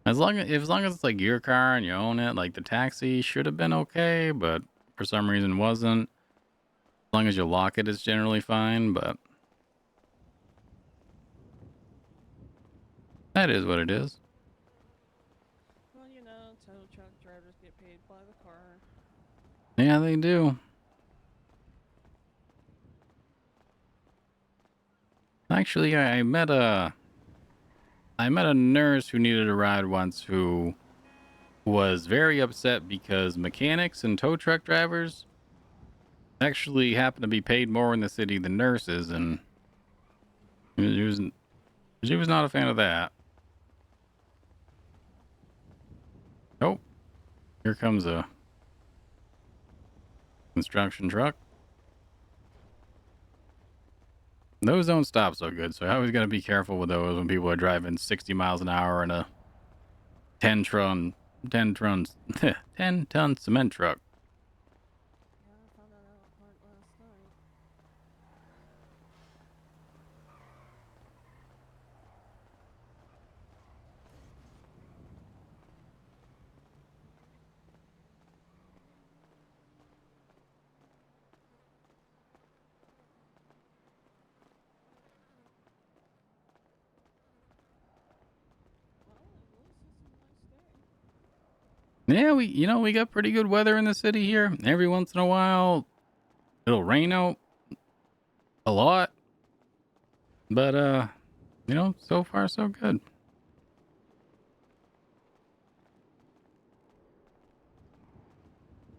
As long as it's like your car and you own it, like the taxi should have been okay, but for some reason wasn't. As long as you lock it, it's generally fine, but that is what it is. Well, you know, tow truck drivers get paid by the car. Yeah, they do. Actually, I met a nurse who needed a ride once who was very upset because mechanics and tow truck drivers actually happen to be paid more in the city than nurses, and she was not a fan of that. Oh, here comes a construction truck. Those don't stop so good, so I always got to be careful with those when people are driving 60 miles an hour in a 10-ton 10 tons, 10-ton cement truck. Yeah, I found that out part last night. Well, at least it's a nice day. Yeah, we got pretty good weather in the city here. Every once in a while, it'll rain out a lot. But, so far so good.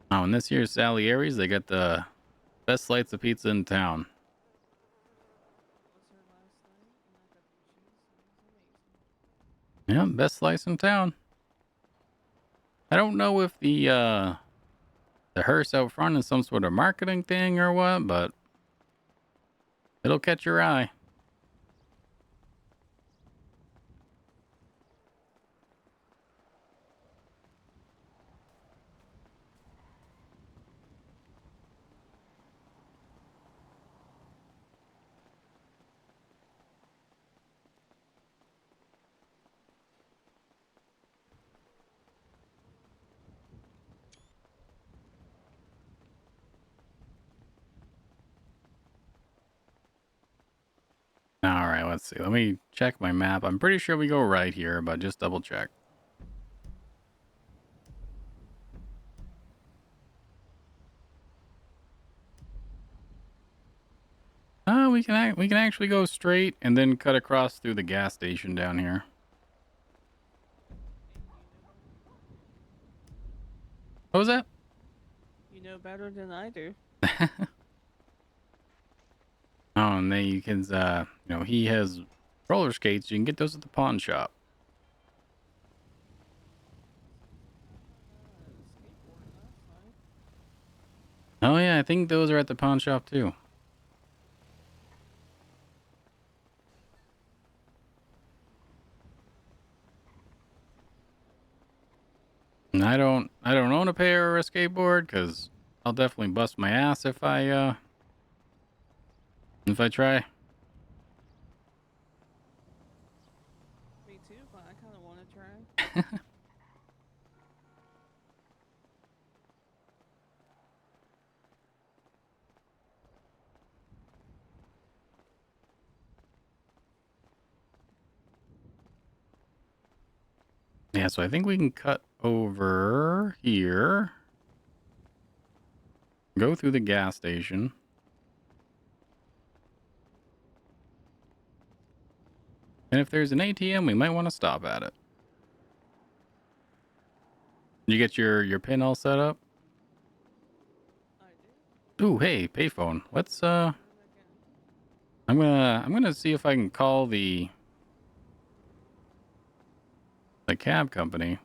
Oh, and this year's Salieri's, they got the best slice of pizza in town. Was here last night, and I got the cheese, and it was amazing. Yeah, best slice in town. I don't know if the hearse out front is some sort of marketing thing or what, but it'll catch your eye. All right, let's see. Let me check my map. I'm pretty sure we go right here, but just double check. We can actually go straight and then cut across through the gas station down here. What was that? You know better than I do. Oh, and then you can, he has roller skates. You can get those at the pawn shop. Oh yeah, I think those are at the pawn shop too. And I don't own a pair or a skateboard because I'll definitely bust my ass if I try. Me too, but I kind of want to try. Yeah, so I think we can cut over here, go through the gas station. And if there's an ATM, we might want to stop at it. You get your pin all set up? Ooh, hey, payphone. Let's I'm gonna see if I can call the cab company.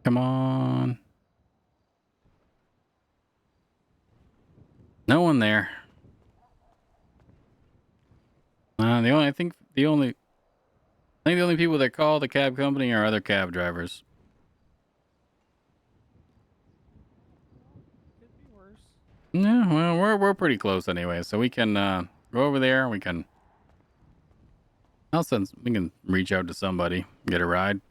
Come on. No one there. I think the only people that call the cab company are other cab drivers. Could be worse. Yeah, well, we're pretty close anyway, so we can go over there. We can reach out to somebody, get a ride.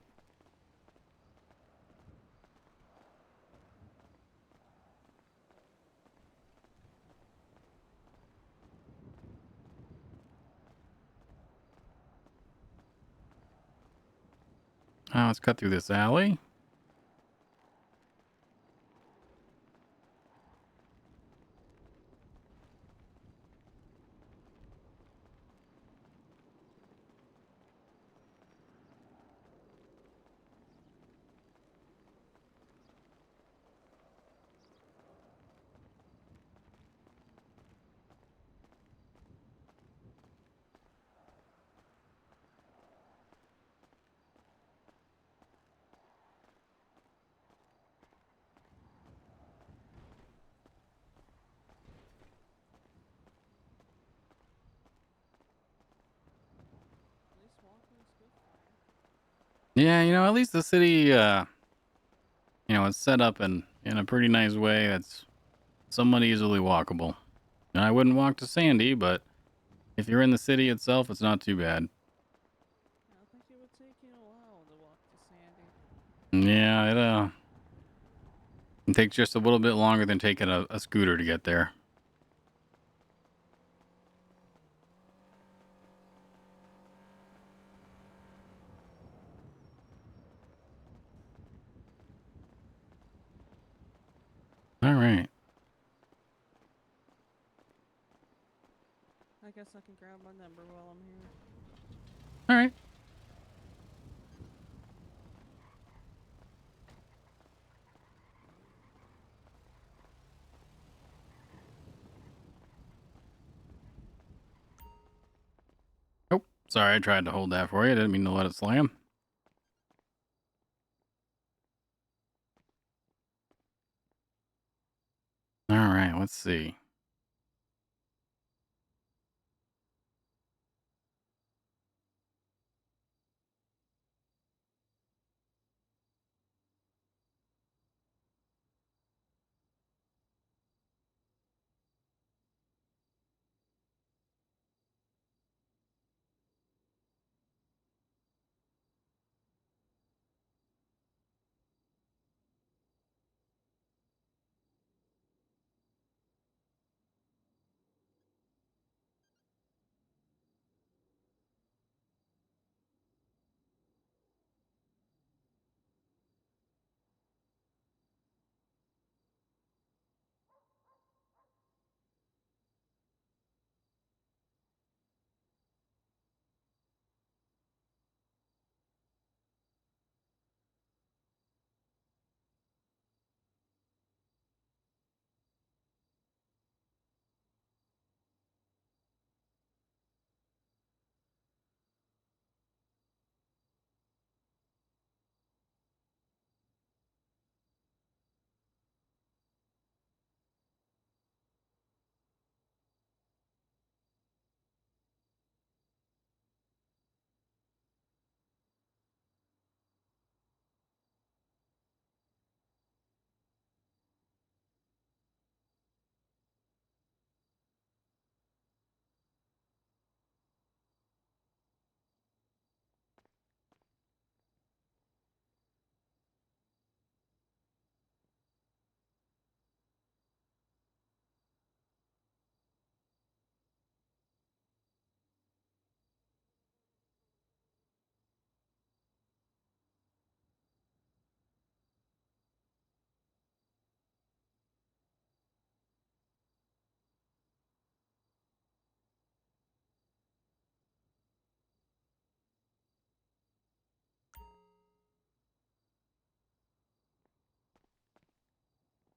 Let's cut through this alley. At least walking's good for you. Yeah, at least the city, it's set up in a pretty nice way that's somewhat easily walkable. And I wouldn't walk to Sandy, but if you're in the city itself, it's not too bad. I think it would take you a while to walk to Sandy. Yeah, it takes just a little bit longer than taking a scooter to get there. All right. I guess I can grab my number while I'm here. All right. Oh, sorry, I tried to hold that for you. I didn't mean to let it slam. All right, let's see.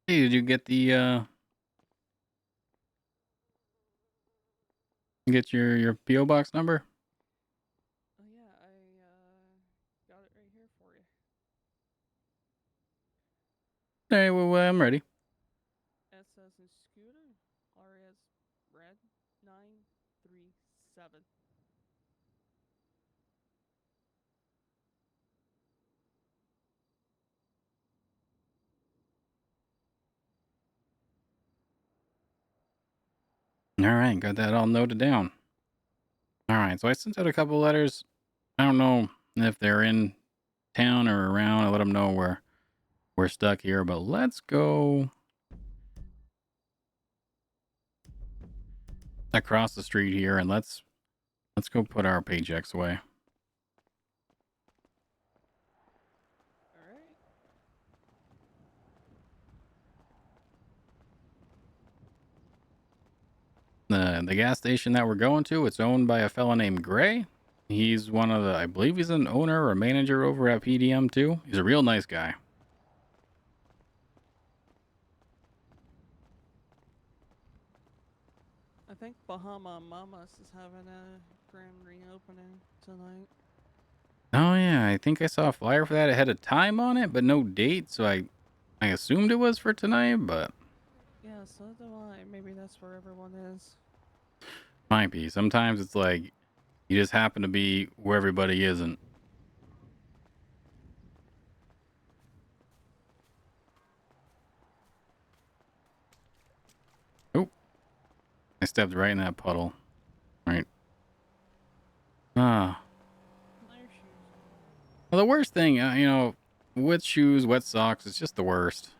Hey, did you get your PO box number? Oh yeah, I got it right here for you. All right, well, I'm ready. S as in scooter, R as red, 937. All right, got that all noted down. All right, so I sent out a couple letters. I don't know if they're in town or around. I let them know we're stuck here, but let's go across the street here and let's go put our paychecks away. the gas station that we're going to, it's owned by a fella named Gray. He's one of the, I believe he's an owner or manager over at PDM too. He's a real nice guy. I think Bahama Mamas is having a grand reopening tonight. Oh yeah, I think I saw a flyer for that. It had a time on it, but no date, so I assumed it was for tonight, but Yeah, so do I. Maybe that's where everyone is. might be. Sometimes it's like you just happen to be where everybody isn't. Oh, I stepped right in that puddle. Right. Ah. Well, the worst thing, you know, wet shoes, wet socks, it's just the worst.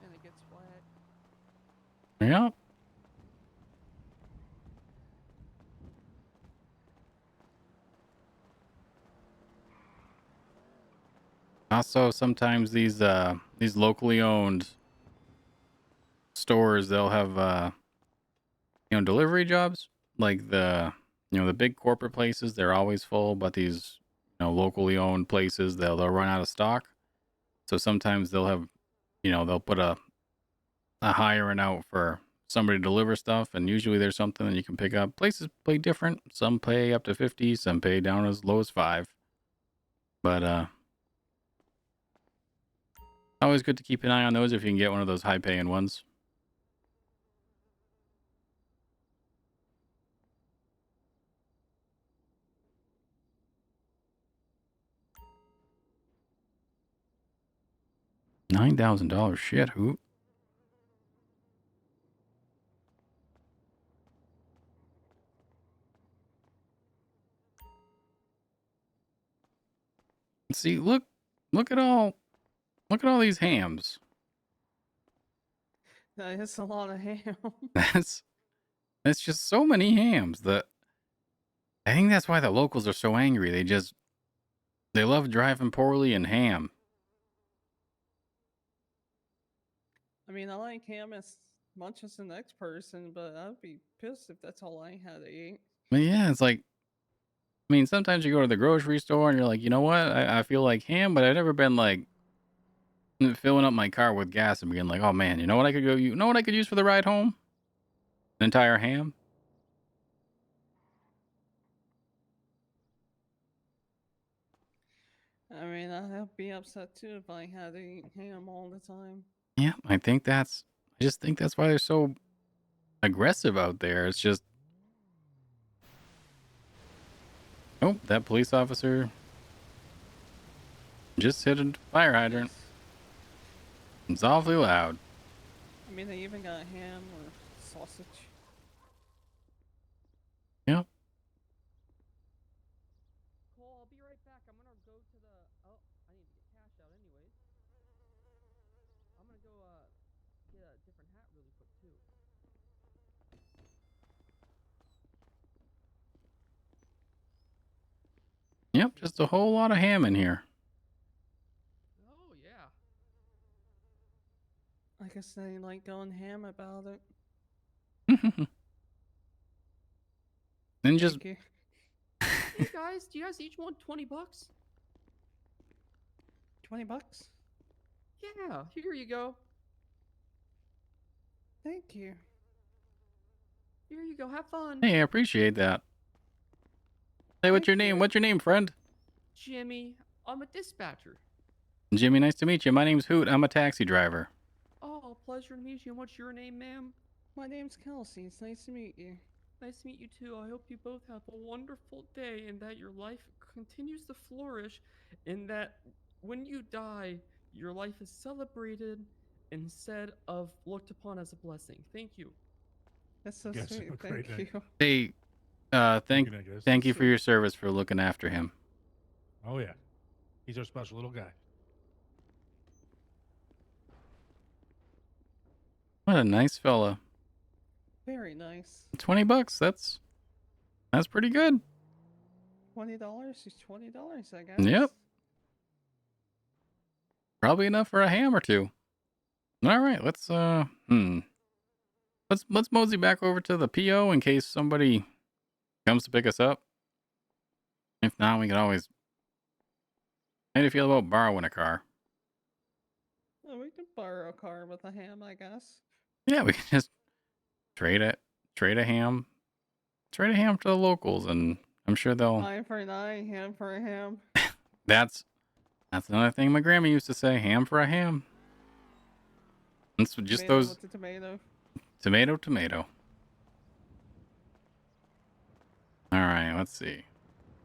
And it gets wet. Yep. Also, sometimes these locally owned stores, they'll have you know, delivery jobs. Like the big corporate places, they're always full, but these, you know, locally owned places, they'll run out of stock. So sometimes they'll have, you know, they'll put a hiring out for somebody to deliver stuff, and usually there's something that you can pick up. Places pay different. Some pay up to 50, some pay down as low as 5. But always good to keep an eye on those if you can get one of those high paying ones. $9,000 shit, Hoot. See, look at all these hams. That is a lot of ham. That's just so many hams that I think that's why the locals are so angry. They love driving poorly and ham. I mean, I like ham as much as the next person, but I'd be pissed if that's all I had to eat. But yeah, it's like, I mean, sometimes you go to the grocery store and you're like, you know what? I feel like ham, but I've never been like filling up my car with gas and being like, oh man, you know what I could go, you know what I could use for the ride home? An entire ham. I mean, I'd be upset too if I had to eat ham all the time. Yeah, I just think that's why they're so aggressive out there. It's just, oh, that police officer just hit a fire hydrant. It's awfully loud. I mean, they even got ham or sausage. Yep. Cole, I'll be right back. I'm gonna go to the. Oh, I need to get cash out anyways. I'm gonna go get a different hat really quick too. Yep, just a whole lot of ham in here. Oh yeah. I guess they like going ham about it. And just Hey guys, do you guys each want $20? $20? Yeah, here you go. Thank you. Here you go. Have fun. hey, I appreciate that. Hey, what's your name? What's your name, friend? Jimmy, I'm a dispatcher. Jimmy, nice to meet you. My name's Hoot. I'm a taxi driver. Oh, pleasure to meet you. And what's your name, ma'am? My name's Kelsey. It's nice to meet you. Nice to meet you too. I hope you both have a wonderful day and that your life continues to flourish and that when you die, your life is celebrated instead of looked upon as a blessing. Thank you. That's so Yes, sweet. great Thank day. you. Hey, thank you for your service for looking after him. Oh yeah, he's our special little guy. What a nice fella. Very nice. $20. That's pretty good. $20 is $20, I guess. Yep. Probably enough for a ham or two. All right, let's let's mosey back over to the PO in case somebody comes to pick us up. If not, we can always. How do you feel about borrowing a car? Oh, we can borrow a car with a ham, I guess. Yeah, we can just trade a ham to the locals, and I'm sure they'll. 9 for 9, ham for a ham. That's another thing my grandma used to say: ham for a ham. It's just Tomato those with the tomato. tomato. All right, let's see.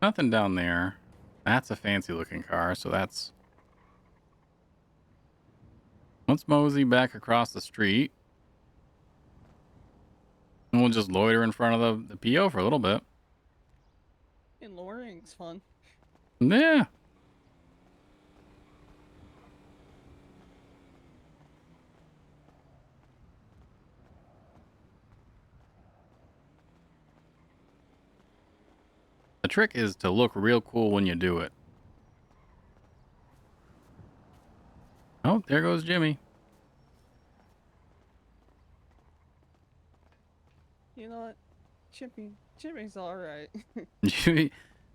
Nothing down there. That's a fancy looking car, so that's. Let's mosey back across the street. And we'll just loiter in front of the PO for a little bit. And loitering's fun. Yeah. The trick is to look real cool when you do it. Oh, there goes Jimmy. You know what? Jimmy's alright. Jimmy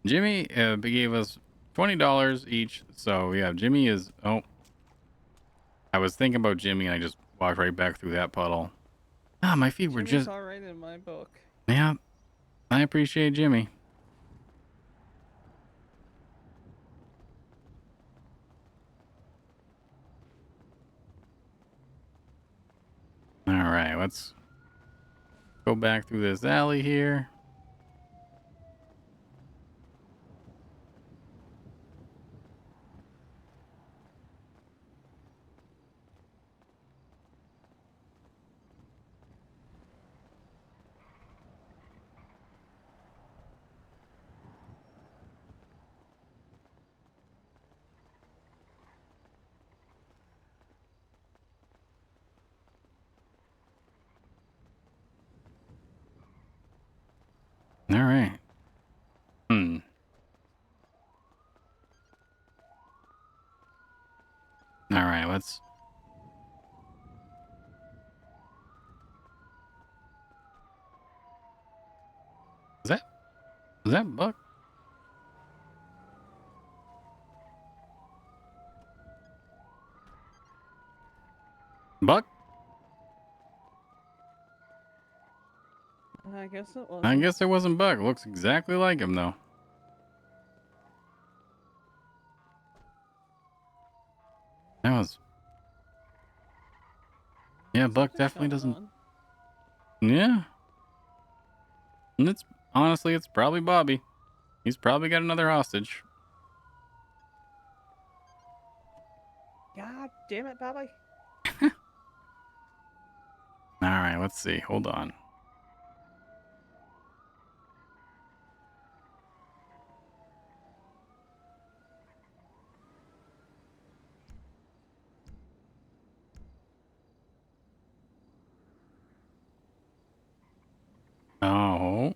gave us $20 each. So yeah, Jimmy is. Oh, I was thinking about Jimmy and I just walked right back through that puddle. Ah, my feet were Jimmy's just. alright in my book. Yeah, I appreciate Jimmy. All right, let's go back through this alley here. All right. All right, let's. Is that Buck? Buck? I guess it was. I guess it wasn't Buck. Looks exactly like him though. That was. Yeah, Buck definitely doesn't. Yeah. And it's honestly, it's probably Bobby. He's probably got another hostage. God damn it, Bobby. All right, let's see. Hold on. Oh.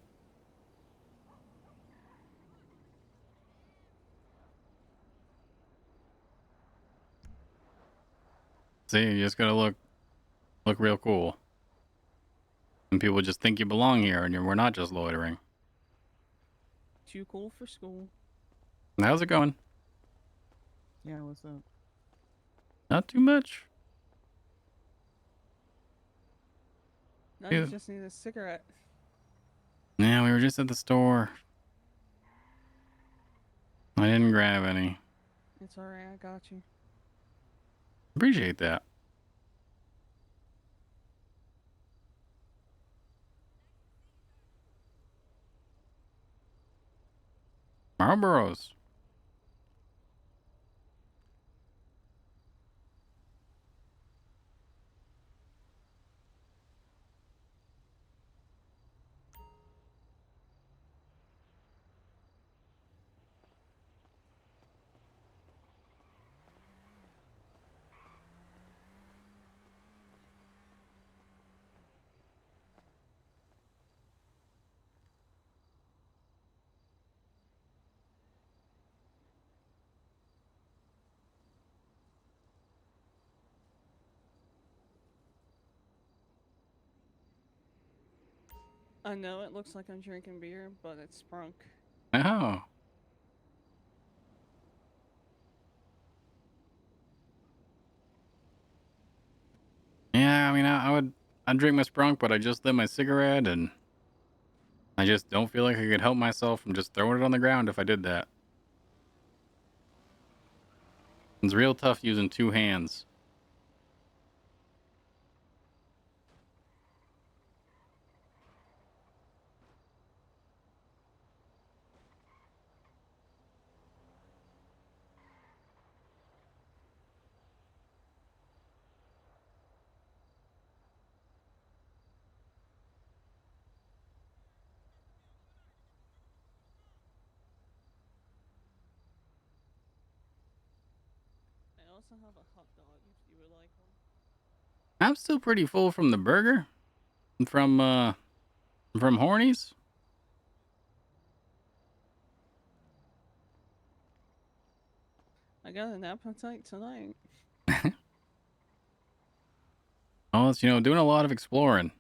See, you just gotta look real cool. And people just think you belong here and we're not just loitering. Too cool for school. How's it going? Yeah, what's up? Not too much. Now Yeah. you just need a cigarette. Yeah, we were just at the store. I didn't grab any. It's alright, I got you. Appreciate that. Marlboros. I know it looks like I'm drinking beer, but it's sprunk. Oh. Yeah, I mean, I'd drink my sprunk, but I just lit my cigarette, and I just don't feel like I could help myself from just throwing it on the ground if I did that. It's real tough using two hands. I also have a hot dog if you would like one. I'm still pretty full from the burger, from Horny's. I got an appetite tonight. Oh, it's doing a lot of exploring.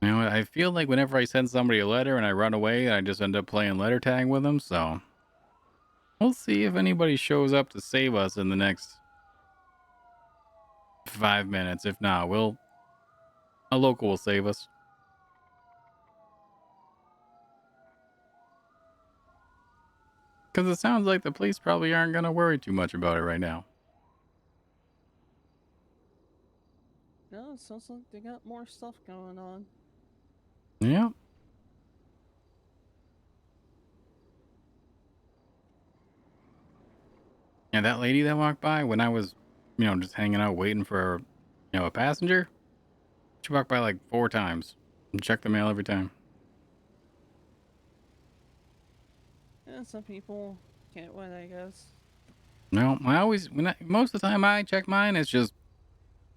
I feel like whenever I send somebody a letter and I run away, I just end up playing letter tag with them. So we'll see if anybody shows up to save us in the next 5 minutes. If not, a local will save us. Because it sounds like the police probably aren't going to worry too much about it right now. No, it sounds like they got more stuff going on. Yeah. Yeah, that lady that walked by when I was, just hanging out waiting for, a passenger, she walked by like 4 times and checked the mail every time. Yeah, some people can't win, I guess. No, most of the time I check mine, it's just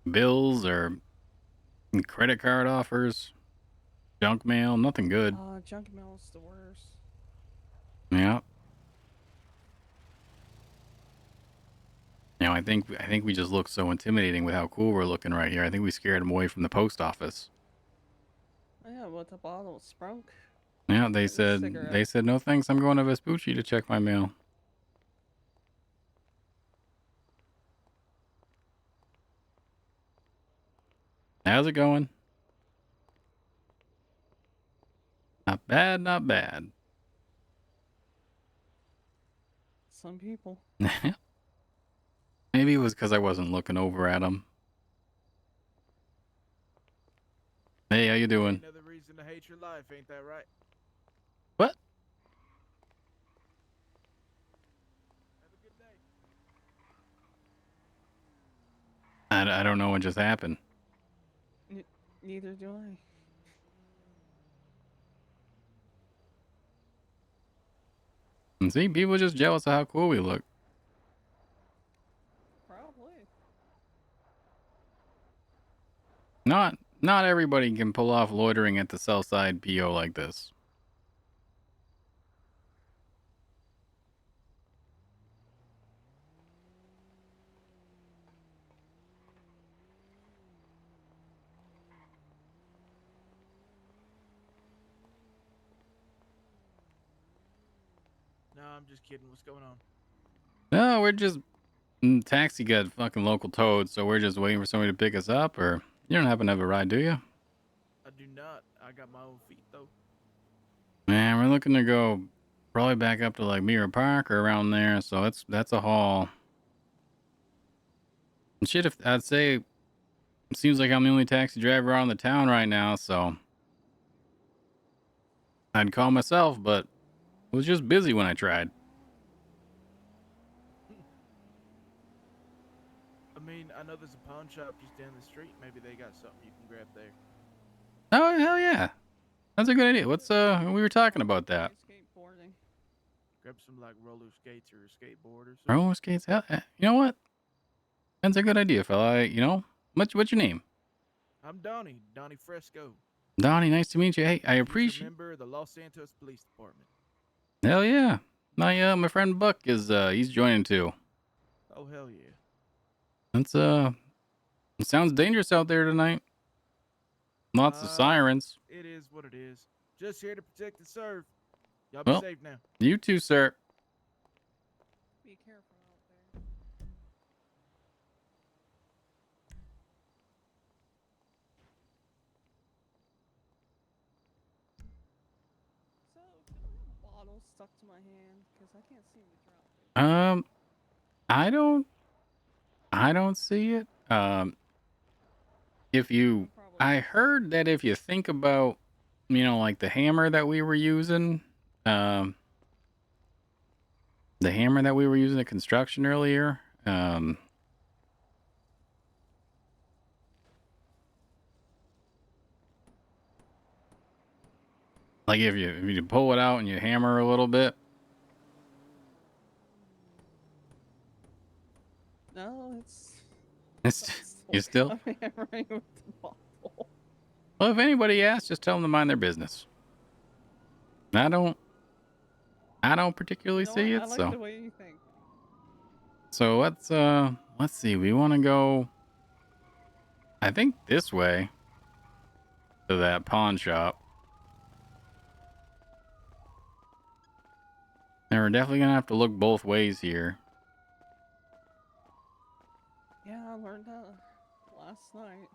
bills or credit card offers, junk mail, nothing good. Junk mail's the worst. Yeah. I think we just look so intimidating with how cool we're looking right here. I think we scared them away from the post office. Yeah, with a bottle of sprunk. Yeah, And they a said cigarette. no thanks. I'm going to Vespucci to check my mail. How's it going? Not bad, not bad. Some people. Maybe it was because I wasn't looking over at them. Hey, how you doing? Another reason to hate your life, ain't that right? What? Have a good day. I don't know what just happened. Neither do I. And see, people are just jealous of how cool we look. Probably. Not everybody can pull off loitering at the Southside PO like this. No, I'm just kidding. What's going on? No, we're just taxi got fucking local towed, so we're just waiting for somebody to pick us up. Or you don't happen to have a ride, do you? I do not. I got my own feet though. Man, we're looking to go probably back up to like Mirror Park or around there. So that's a haul. And shit, if I'd say it seems like I'm the only taxi driver around the town right now, so I'd call myself, but it was just busy when I tried. I mean, I know there's a pawn shop just down the street. Maybe they got something you can grab there. Oh hell yeah, that's a good idea. What's we were talking about that. Skateboarding. Grab some like roller skates or a skateboard or something. Roller skates. Hell, you know what? That's a good idea, fella. What's your name? I'm Donnie Fresco. Donnie, nice to meet you. Hey, I Future appreciate. member of the Los Santos Police Department. Hell yeah. My friend Buck is he's joining too. Oh hell yeah. It's it sounds dangerous out there tonight. Lots of sirens. It is what it is. Just here to protect and serve. Y'all be Well, safe now. you too, sir. Be careful out there. So, do I have a bottle stuck to my hand? Because I can't seem to drop it. I don't see it. If you, I heard that if you think about, like the hammer that we were using, the hammer that we were using at construction earlier, like if you pull it out and you hammer a little bit. No, it's. You still. I'm hammering with the bottle. Well, if anybody asks, just tell them to mind their business. I don't particularly see it, I like so. the way you think. So let's see. We want to go, I think, this way to that pawn shop. And we're definitely gonna have to look both ways here. Yeah, I learned that last night.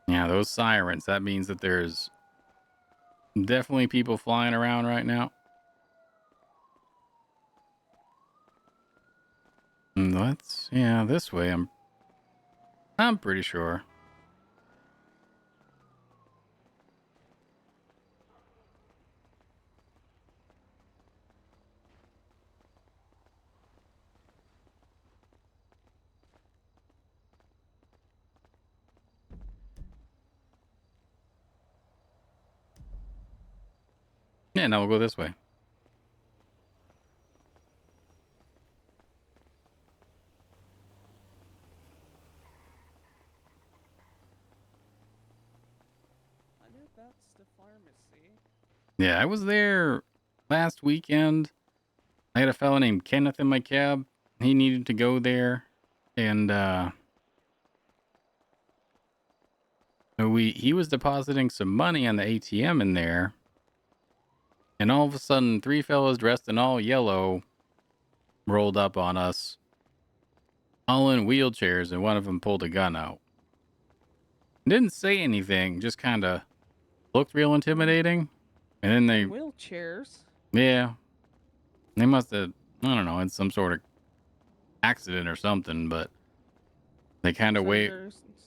Yeah, those sirens. That means that there's definitely people flying around right now. And this way. I'm pretty sure. Yeah, no, we'll go this way. I knew that's the pharmacy. Yeah, I was there last weekend. I had a fella named Kenneth in my cab. He needed to go there, and he was depositing some money on the ATM in there, and all of a sudden, three fellas dressed in all yellow rolled up on us, all in wheelchairs, and one of them pulled a gun out. Didn't say anything, just kind of looked real intimidating, and then they wheelchairs. Yeah, they must have, I don't know, in some sort of accident or something, but they kind of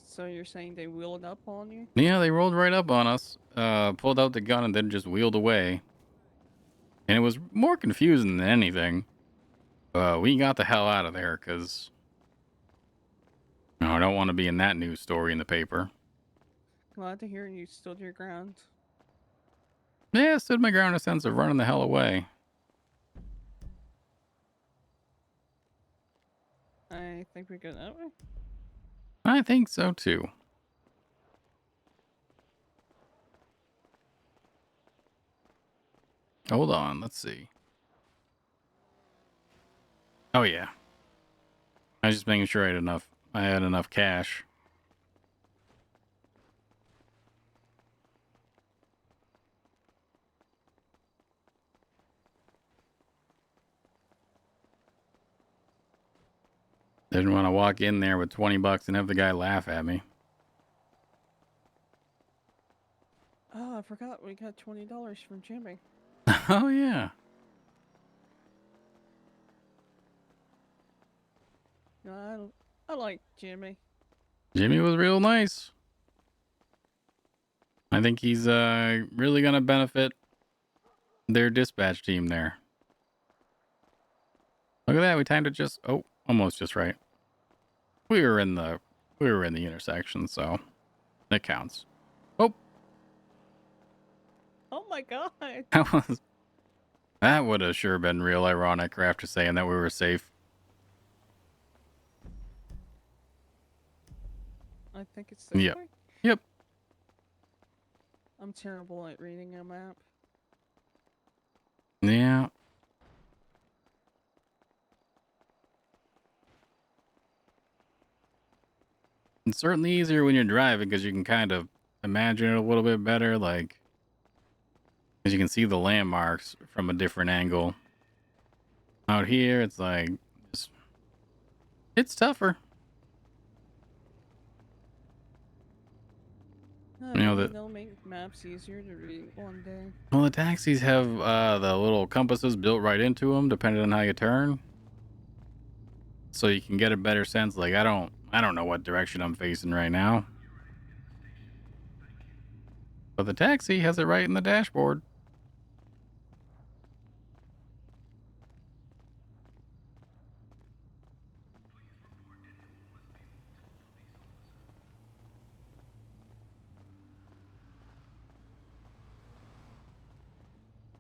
So you're saying they wheeled up on you? Yeah, they rolled right up on us, pulled out the gun, and then just wheeled away. And it was more confusing than anything. We got the hell out of there because I don't want to be in that news story in the paper. Glad to hear you stood your ground. Yeah, stood my ground in a sense of running the hell away. I think we go that way. I think so too. Hold on, let's see. Oh yeah. I was just making sure I had enough cash. Didn't want to walk in there with 20 bucks and have the guy laugh at me. Oh, I forgot we got $20 from Jimmy. Oh yeah. I like Jimmy. Jimmy was real nice. I think he's really gonna benefit their dispatch team there. Look at that, we timed it almost just right. We were in the intersection, so it counts. Oh. Oh my god. That would have sure been real ironic after saying that we were safe. I think it's this Yep. way. Yep. I'm terrible at reading a map. Yeah. It's certainly easier when you're driving because you can kind of imagine it a little bit better, like, because you can see the landmarks from a different angle. Out here, it's like, just, it's tougher. No, You know, maybe that they'll make maps easier to read one day. well, the taxis have the little compasses built right into them, depending on how you turn, so you can get a better sense. Like, I don't know what direction I'm facing right now, but the taxi has it right in the dashboard.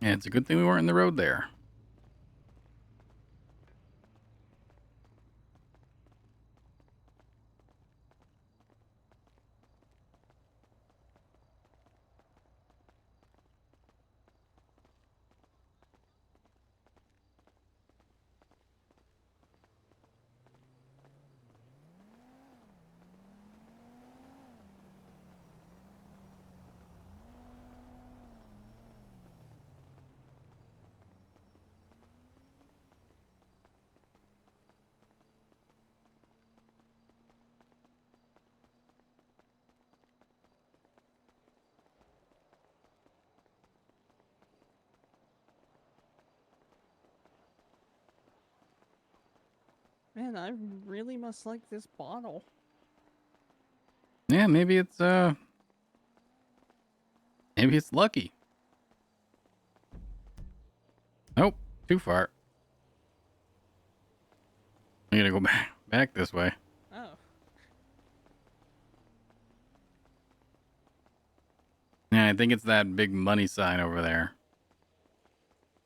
Yeah, it's a good thing we weren't in the road there. Man, I really must like this bottle. Yeah, maybe it's lucky. Nope, too far. I gotta go back this way. Oh. Yeah, I think it's that big money sign over there.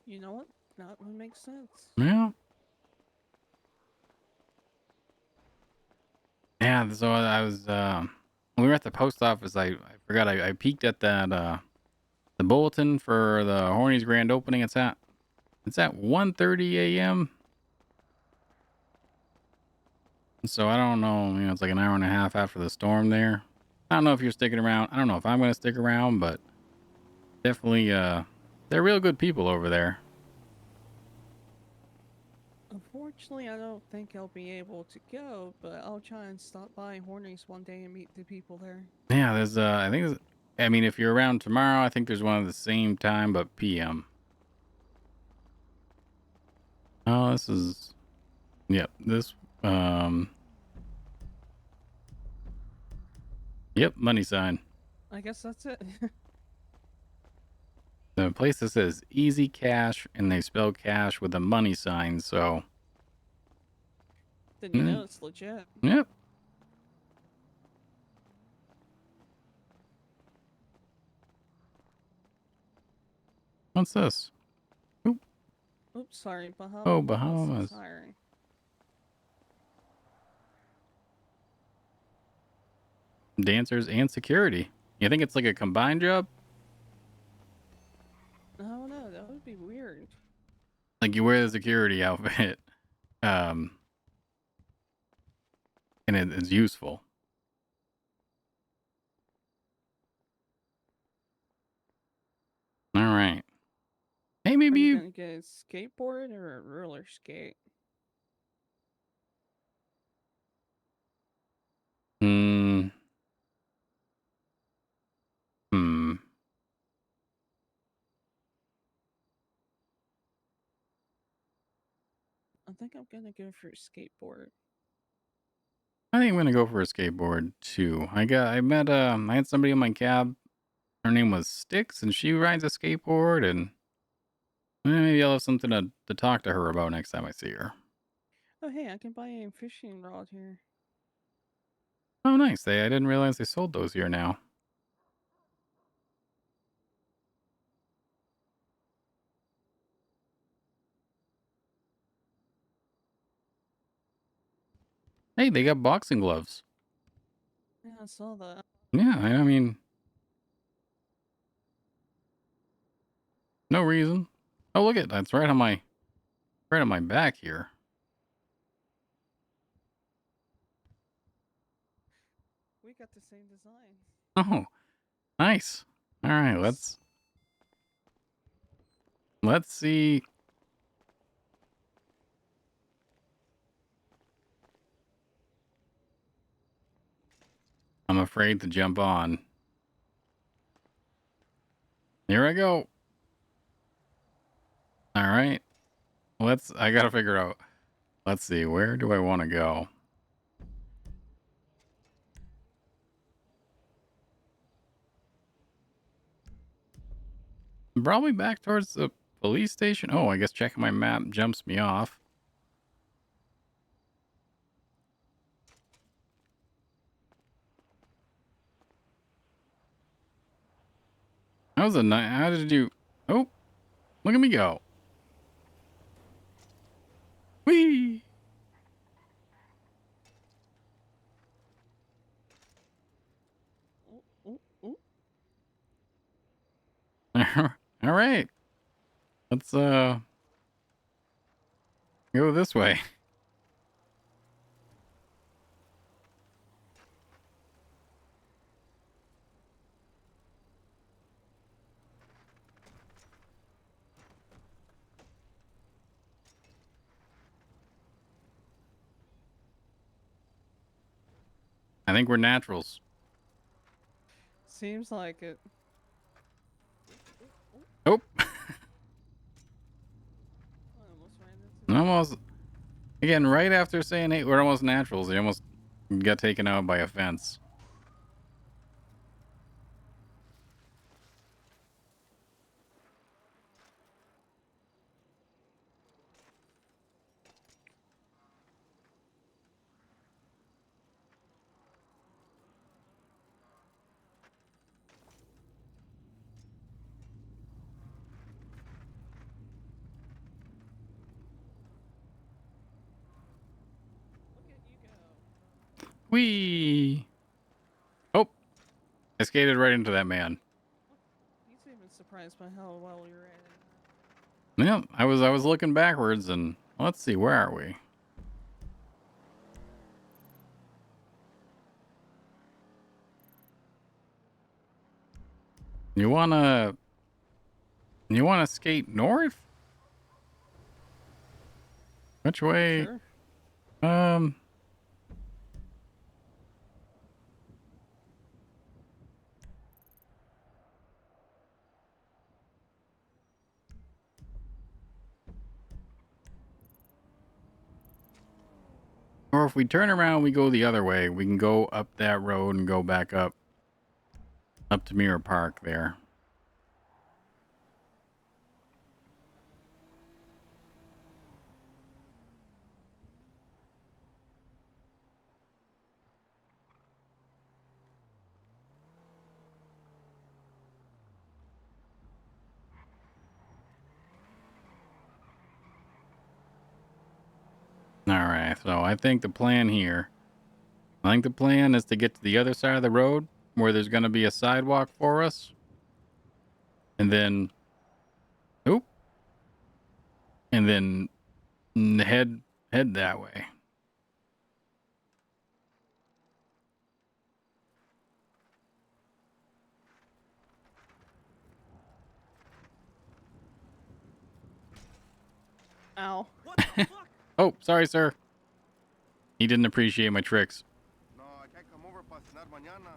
You know what? That would make sense. Yeah. Yeah, so I was when we were at the post office, I forgot I peeked at that the bulletin for the Horny's grand opening. It's at 1:30 a.m. So I don't know, you know, it's like an hour and a half after the storm there. I don't know if you're sticking around. I don't know if I'm gonna stick around, but definitely they're real good people over there. Unfortunately, I don't think I'll be able to go, but I'll try and stop by Horny's one day and meet the people there. Yeah, there's I think there's, I mean, if you're around tomorrow, I think there's one at the same time but PM. Oh, this is, yep, this, yep, money sign. I guess that's it. The place that says easy cash and they spell cash with a money sign, so. Then you know it's legit. Yep. What's this? Oop. Oops, sorry, Bahamas. Oh, Bahamas. Hiring. Dancers and security. You think it's like a combined job? I don't know. That would be weird. Like you wear the security outfit, and it's useful. All right. Hey, maybe Are you you gonna get a skateboard or a roller skate? Hmm. I think I'm gonna go for a skateboard. I think I'm gonna go for a skateboard too. I had somebody in my cab. Her name was Sticks, and she rides a skateboard, and maybe I'll have something to talk to her about next time I see her. Oh, hey, I can buy a fishing rod here. Oh, nice. I didn't realize they sold those here now. Hey, they got boxing gloves. Yeah, I saw that. Yeah, I mean, no reason. Oh, look at that's right on my back here. got the same design. Oh, nice. All right, let's see. I'm afraid to jump on. Here I go. All right. I gotta figure out. Let's see, where do I want to go? Probably back towards the police station. Oh, I guess checking my map jumps me off. That was a nice. How did you? Oh, look at me go. Whee! All right. Let's go this way. I think we're naturals. Seems like it. Oh. I almost ran into Almost. Again, right after saying, hey, we're almost naturals, they almost got taken out by a fence. Whee! Oh, I skated right into that man. He's even surprised by how well you're at it. Yeah, I was looking backwards and let's see, where are we? You wanna skate north? Which way? Sure. Or if we turn around, we go the other way. We can go up that road and go back up to Mirror Park there. All right, so I think the plan is to get to the other side of the road where there's going to be a sidewalk for us. And then, and then head that way. Ow. Oh, sorry, sir. He didn't appreciate my tricks. No, I can't come over para cenar mañana.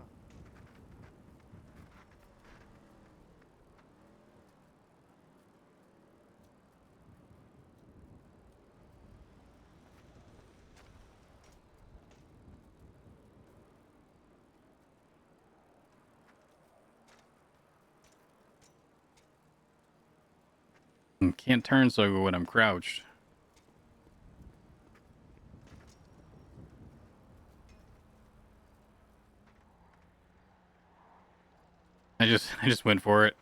Can't turn so good when I'm crouched. I just went for it.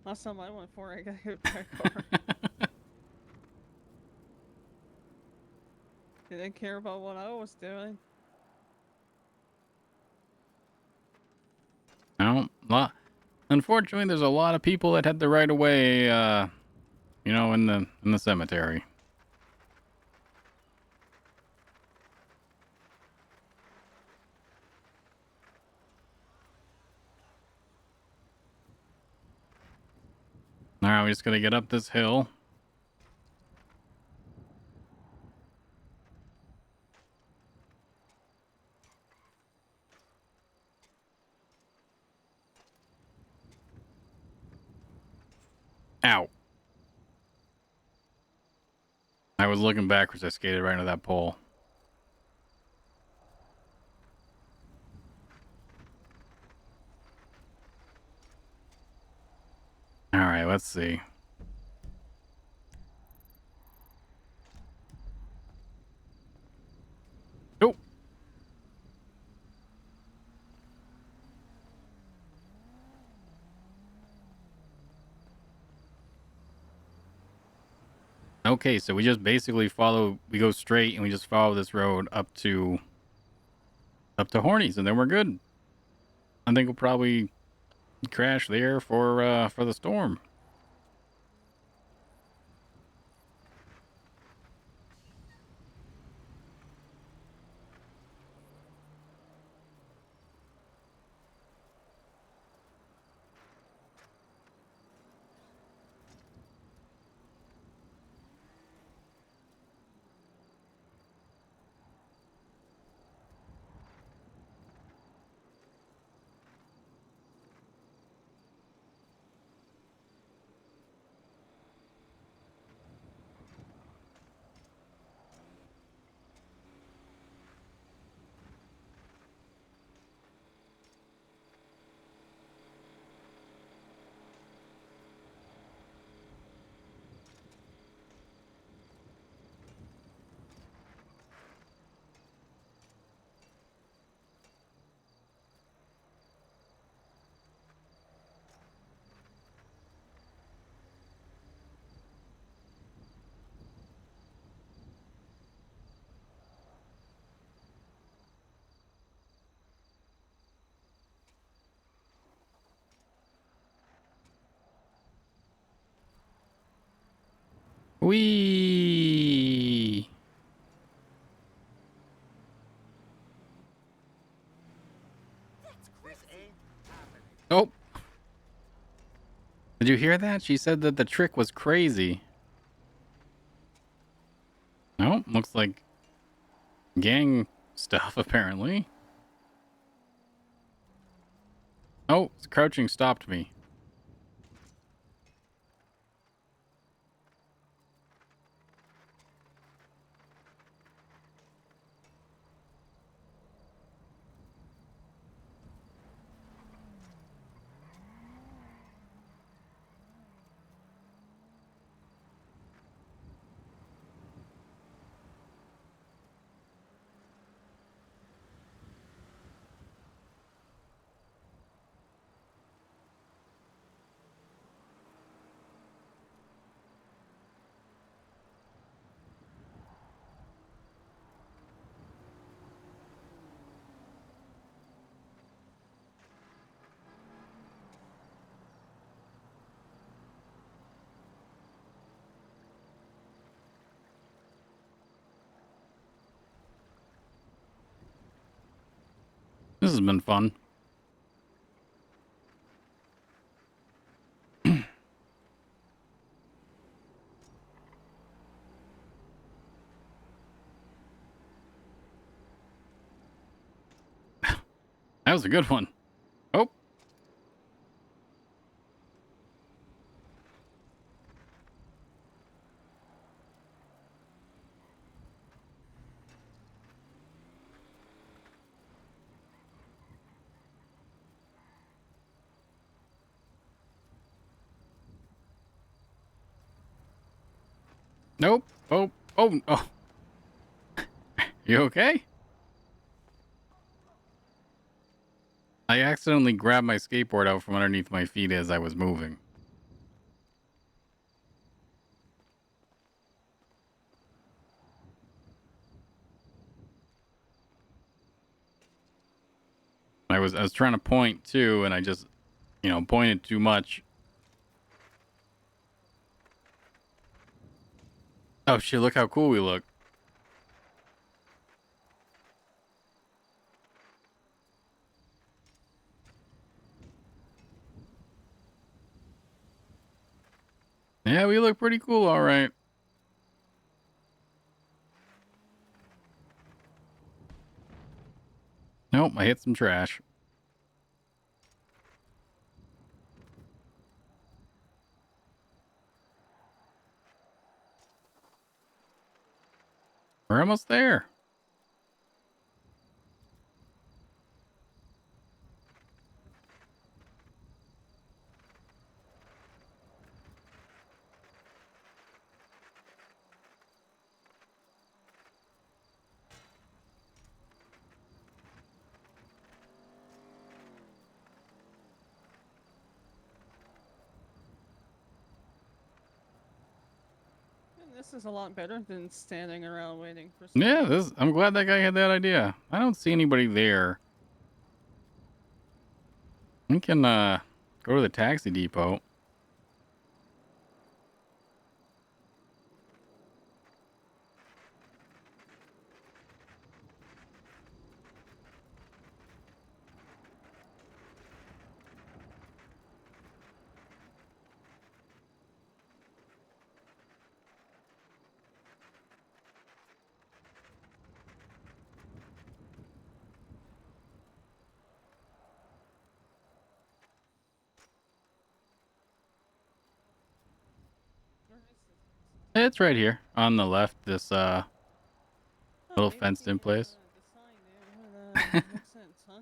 Last time I went for it, I got hit by a car. They didn't care about what I was doing. No, unfortunately, there's a lot of people that had the right of way, you know, in the cemetery. All right, we're just gonna get up this hill. Ow. I was looking backwards. I skated right into that pole. All right, let's see. Oh. Okay, so we just basically we go straight and we just follow this road up to Hornies, and then we're good. I think we'll probably crash there for the storm. Whee! Oh. Did you hear that? She said that the trick was crazy. Oh, looks like gang stuff, apparently. Oh, crouching stopped me. This has been fun. That was a good one. Oh. Nope. Oh. Oh. Oh. You okay? I accidentally grabbed my skateboard out from underneath my feet as I was moving. I was trying to point too, and I just, pointed too much. Oh shit! Look how cool we look. Yeah, we look pretty cool, all right. Nope, I hit some trash. We're almost there. And this is a lot better than standing around waiting for Yeah, someone. I'm glad that guy had that idea. I don't see anybody there. We can go to the taxi depot. It's right here on the left. This little fenced in place. Makes sense, huh?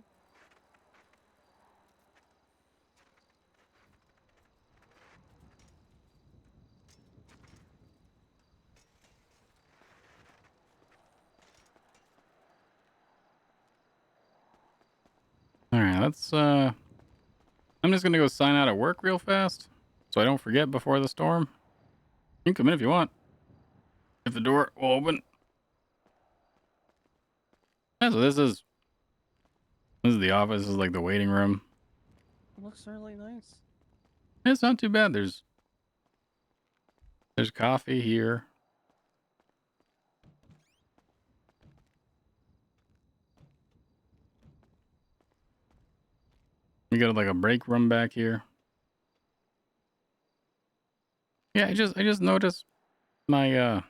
All right, let's. I'm just gonna go sign out at work real fast, so I don't forget before the storm. You can come in if you want. If the door will open. Yeah, so this is the office. This is like the waiting room. Looks really nice. It's not too bad. There's coffee here. We got like a break room back here. Yeah, I just noticed my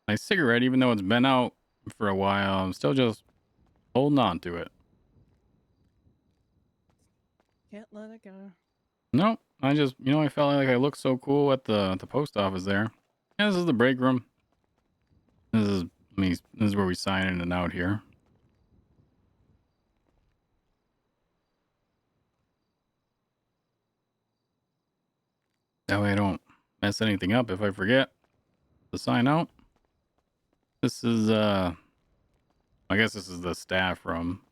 my cigarette, even though it's been out for a while, I'm still just holding on to it. Can't let it go. No, I just I felt like I looked so cool at the post office there. Yeah, this is the break room. This is This is where we sign in and out here. That way I don't mess anything up if I forget to sign out. This is I guess this is the staff room.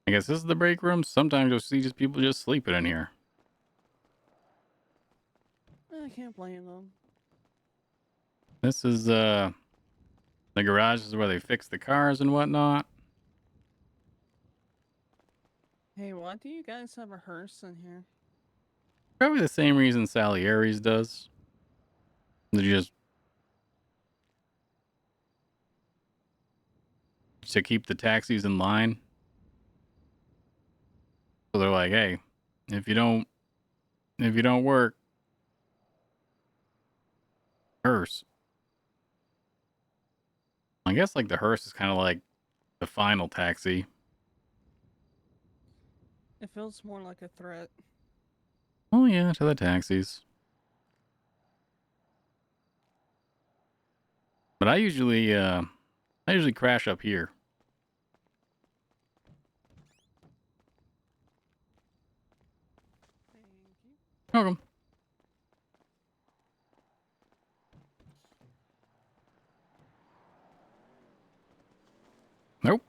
I guess this is the break room. Sometimes you'll see just people just sleeping in here. I can't blame them. This is the garage is where they fix the cars and whatnot. Hey, why do you guys have a hearse in here? Probably the same reason Salieri's does. They just to keep the taxis in line. So they're like, hey, if you don't work, hearse. I guess like the hearse is kind of like the final taxi. It feels more like a threat. Oh yeah, to the taxis. But I usually crash up here. Welcome. Nope.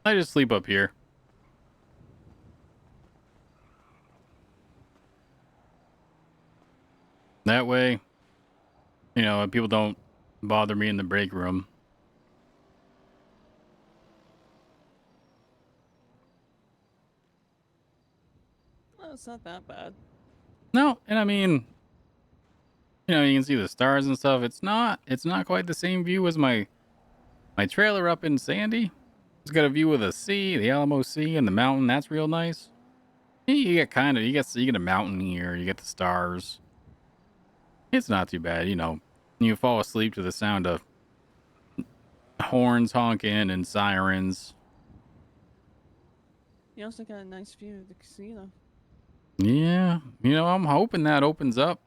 I just sleep up here. That way, people don't bother me in the break room. Well, it's not that bad. No, and I mean, you know, you can see the stars and stuff. It's not quite the same view as my trailer up in Sandy. It's got a view of the sea, the Alamo Sea, and the mountain. That's real nice. You get a mountain here. You get the stars. It's not too bad, you know. You fall asleep to the sound of horns honking and sirens. You also got a nice view of the casino. Yeah, you know, I'm hoping that opens up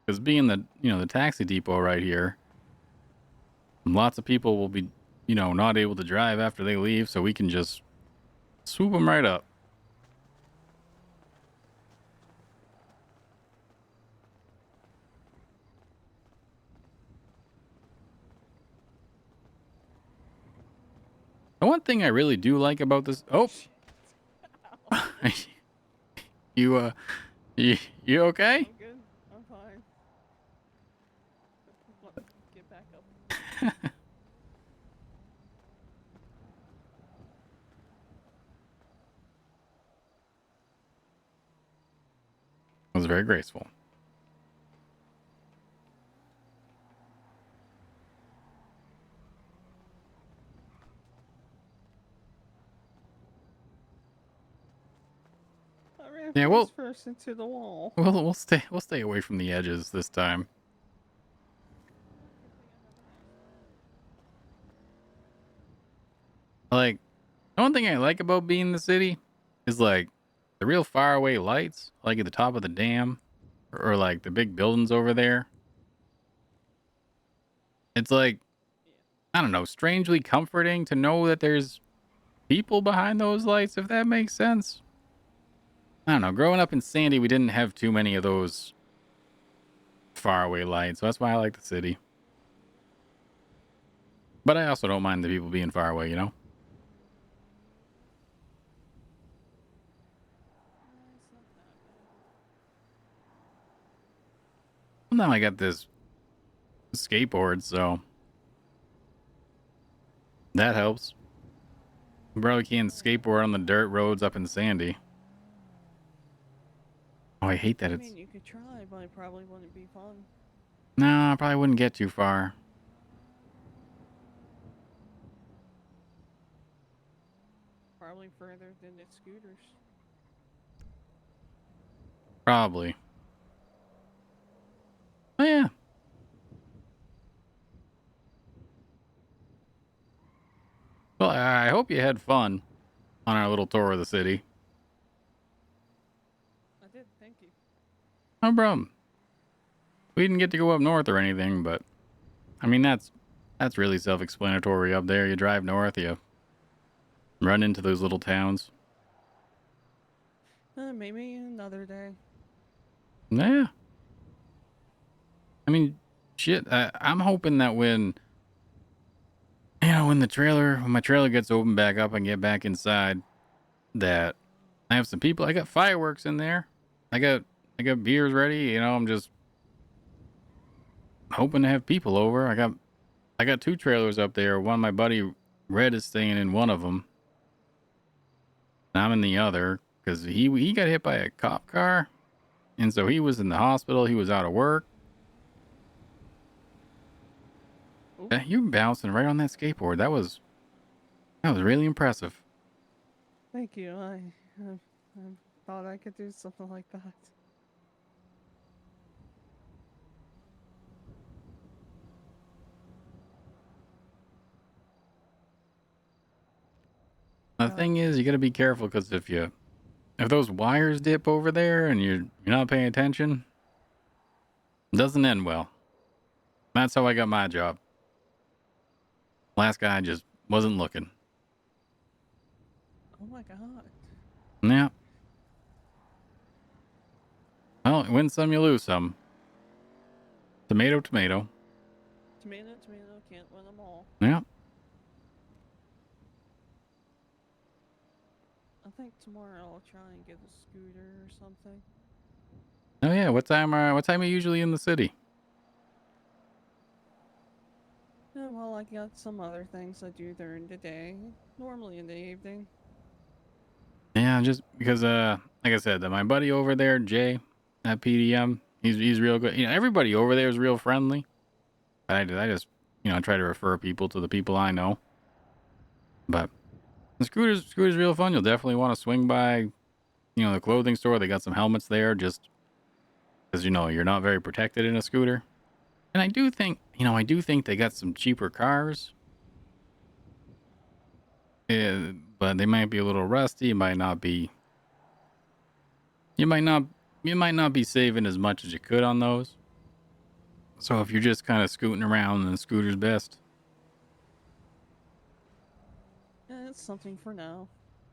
because being the taxi depot right here, lots of people will be, not able to drive after they leave, so we can just swoop them right up. The one thing I really do like about this, you you okay? I'm good. I'm fine. Get back up. It was very graceful. I ran Yeah, well, first into the wall. we'll stay away from the edges this time. Like, the one thing I like about being in the city is like the real far away lights, like at the top of the dam or like the big buildings over there. It's like, I don't know, strangely comforting to know that there's people behind those lights, if that makes sense. I don't know. Growing up in Sandy, we didn't have too many of those faraway lights, so that's why I like the city. But I also don't mind the people being far away, you know? Now I got this skateboard, so that helps. Probably can't skateboard on the dirt roads up in Sandy. Oh, I hate that I it's... mean, you could try, but it probably wouldn't be fun. No, I probably wouldn't get too far. Probably further than the scooters. Probably. Oh, yeah. Well, I hope you had fun on our little tour of the city. I did, thank you. No problem. We didn't get to go up north or anything, but I mean, that's really self-explanatory up there. You drive north, you run into those little towns. Maybe another day. Yeah. I mean, shit, I'm hoping that when my trailer gets opened back up and get back inside, that I have some people. I got fireworks in there. I got beers ready. I'm just hoping to have people over. I got 2 trailers up there. One, my buddy Red is staying in one of them. And I'm in the other because he got hit by a cop car, and so he was in the hospital. He was out of work. You were bouncing right on that skateboard. That was really impressive. Thank you. I thought I could do something like that. The thing is, you got to be careful because if those wires dip over there and you're not paying attention, it doesn't end well. That's how I got my job. Last guy just wasn't looking. Oh my god. Yeah. Well, you win some, you lose some. Tomato, tomato. Tomato, tomato, can't win them all. Yeah. I think tomorrow I'll try and get a scooter or something. Oh yeah. What time are you usually in the city? Yeah, well, I got some other things I do during the day. Normally in the evening. Yeah, just because like I said, my buddy over there, Jay, at PDM, He's real good. You know, everybody over there is real friendly. I just, you know, try to refer people to the people I know. But the scooter's real fun. You'll definitely want to swing by, you know, the clothing store. They got some helmets there just because, you know, you're not very protected in a scooter. And I do think they got some cheaper cars. Yeah, but they might be a little rusty. You might not be saving as much as you could on those. So if you're just kind of scooting around, then the scooter's best. Yeah, it's something for now.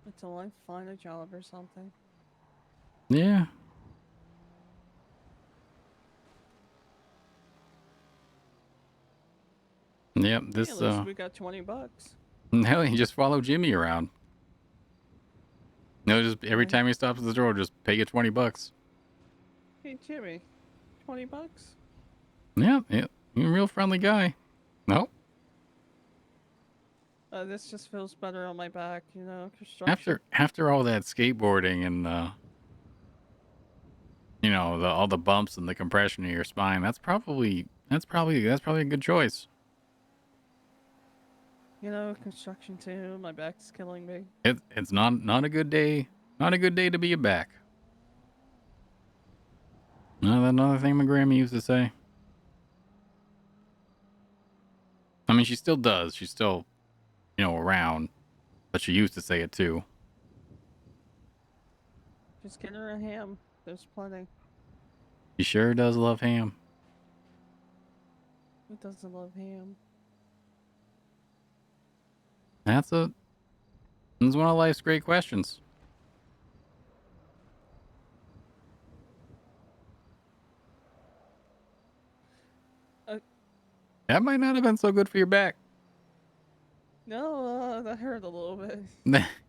Until I find a job or something. Yeah. Yep, Hey, this at least we got $20. hell, you just follow Jimmy around. No, just every time he stops at the door, just pay you $20. Hey Jimmy, $20? Yeah, you're a real friendly guy. No, This just feels better on my back, you know, construction. after all that skateboarding and you know, all the bumps and the compression of your spine, that's probably a good choice. You know, construction too, my back's killing me. It's not a good day. Not a good day to be a back. Another thing my grandma used to say. I mean, she still does. She's still, you know, around, but she used to say it too. Just get her a ham. There's plenty. She sure does love ham. Who doesn't love ham? That's one of life's great questions. That might not have been so good for your back. No, that hurt a little bit.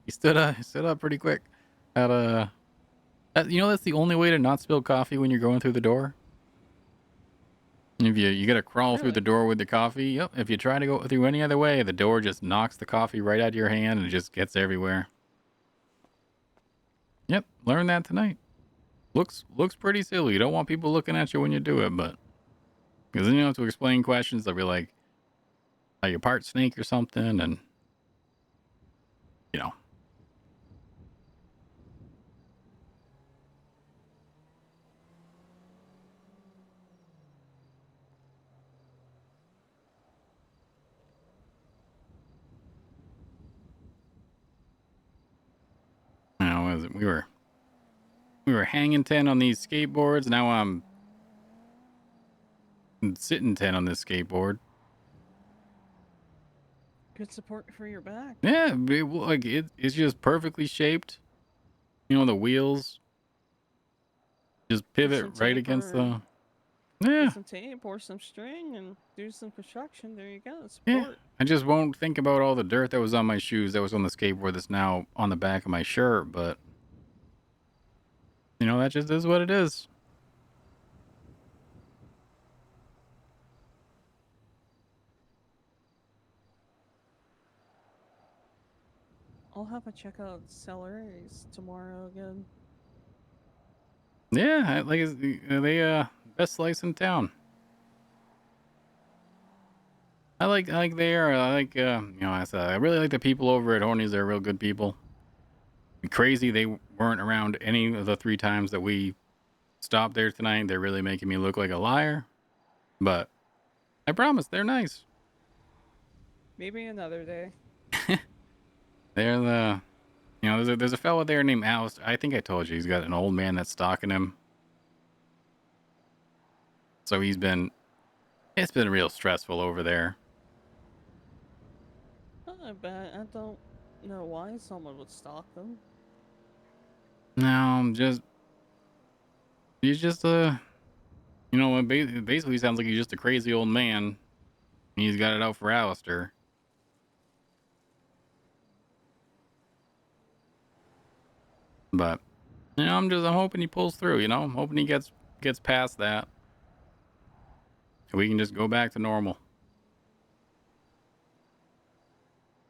You stood up pretty quick. You know, that's the only way to not spill coffee when you're going through the door. If you gotta crawl through the door with the coffee. Yep. If you try to go through any other way, the door just knocks the coffee right out of your hand and it just gets everywhere. Yep. Learn that tonight. Looks pretty silly. You don't want people looking at you when you do it, but because then you have to explain questions. They'll be like, "Are you part snake or something?" And you know. We were hanging 10 on these skateboards. Now I'm sitting 10 on this skateboard. Good support for your back. Yeah, it's just perfectly shaped. You know, the wheels just pivot right against the. Yeah. Get some tape or some string and do some construction. There you go. Support. Yeah. I just won't think about all the dirt that was on my shoes that was on the skateboard that's now on the back of my shirt, but you know, that just is what it is. I'll have a check out Celery's tomorrow again. Yeah, they best slice in town. I like there. I like you know, I really like the people over at Horny's. They're real good people. Crazy they weren't around any of the 3 times that we stopped there tonight. They're really making me look like a liar, but I promise they're nice. Maybe another day. They're you know, there's a fellow there named Alice. I think I told you he's got an old man that's stalking him. So it's been real stressful over there. I bet. I don't know why someone would stalk them. No, he's just you know, basically he sounds like he's just a crazy old man. He's got it out for Alistair. But you know, I'm hoping he pulls through, you know? I'm hoping he gets past that. We can just go back to normal.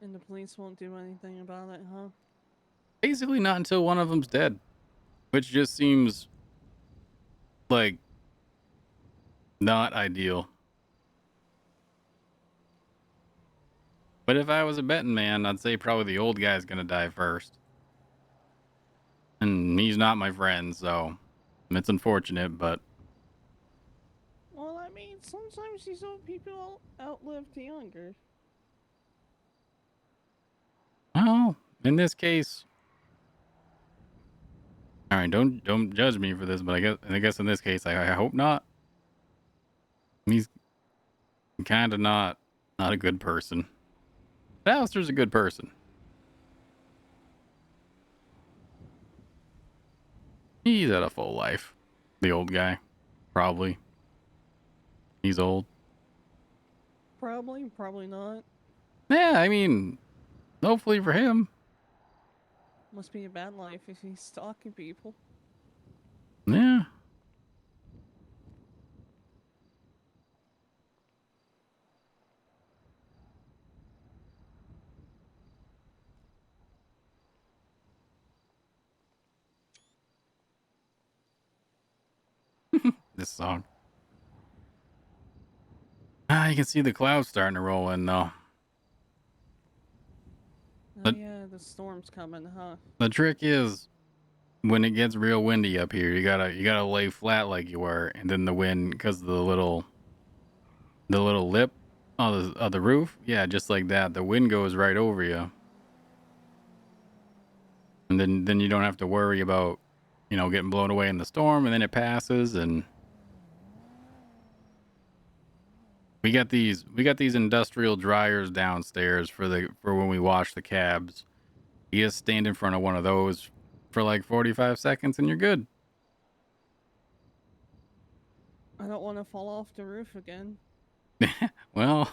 And the police won't do anything about it, huh? Basically not until one of them's dead. Which just seems like Not ideal. But if I was a betting man, I'd say probably the old guy's gonna die first. And he's not my friend, so it's unfortunate, but Well, I mean, sometimes these old people outlive the younger. well, in this case, all right, don't judge me for this, but I guess in this case, I hope not. He's kind of not a good person. Alistair's a good person. He's had a full life. The old guy, probably. He's old. Probably, probably not. Yeah, I mean, hopefully for him. Must be a bad life if he's stalking people. Yeah. This song. Ah, you can see the clouds starting to roll in though. Oh yeah, the storm's coming, huh? The trick is when it gets real windy up here, you gotta lay flat like you were, and then the wind, because the little lip of the roof, yeah, just like that, the wind goes right over you, and then you don't have to worry about getting blown away in the storm, and then it passes. And we got these industrial dryers downstairs for when we wash the cabs. You just stand in front of one of those for like 45 seconds and you're good. I don't want to fall off the roof again. Well,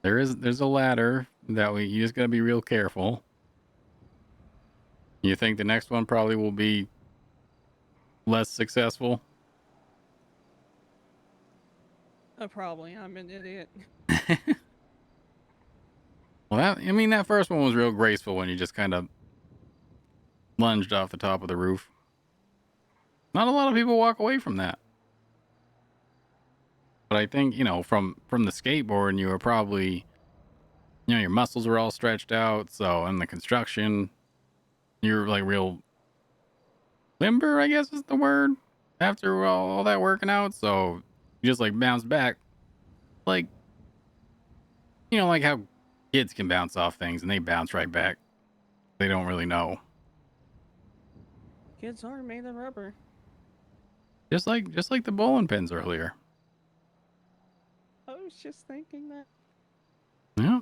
there's a ladder that you just gotta be real careful. You think the next one probably will be less successful? Probably. I'm an idiot. Well, that first one was real graceful when you just kind of lunged off the top of the roof. Not a lot of people walk away from that. But I think, from the skateboard, you were probably, your muscles were all stretched out. So in the construction, you're like real limber, I guess is the word, after all that working out. So you just like bounce back. Like, like how kids can bounce off things and they bounce right back. They don't really know. Kids are made of rubber. Just like the bowling pins earlier. I was just thinking that. Yeah.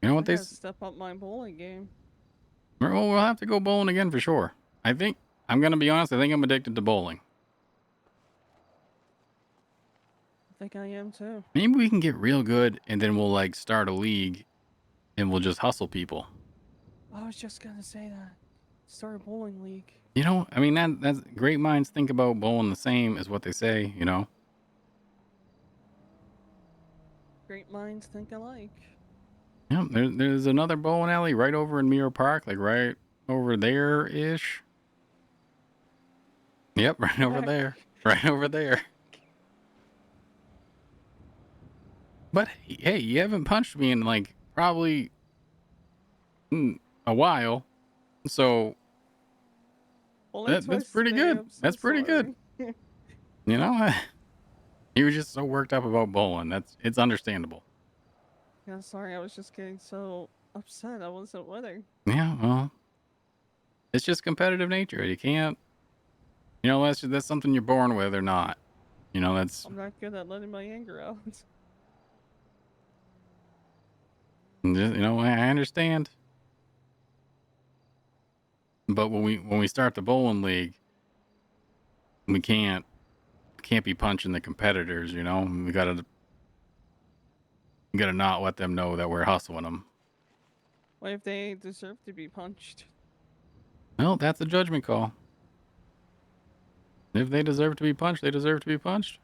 You know what I they gotta step up my bowling game. Well, we'll have to go bowling again for sure. I think, I'm going to be honest, I think I'm addicted to bowling. I think I am too. Maybe we can get real good and then we'll like start a league and we'll just hustle people. I was just gonna say that. Start a bowling league. I mean, that's great minds think about bowling the same as what they say, Great minds think alike. Yeah, there's another bowling alley right over in Mirror Park, like right over there-ish. Yep, right over there. Right over there. But hey, you haven't punched me in like probably a while. So that's pretty good. That's pretty good. You were just so worked up about bowling. It's understandable. Yeah, sorry, I was just getting so upset I wasn't winning. Yeah, well, it's just competitive nature. You can't, that's something you're born with or not. That's. I'm not good at letting my anger out. I understand. But when we start the bowling league, we can't be punching the competitors. We gotta not let them know that we're hustling them. What if they deserve to be punched? Well, that's a judgment call. If they deserve to be punched, they deserve to be punched.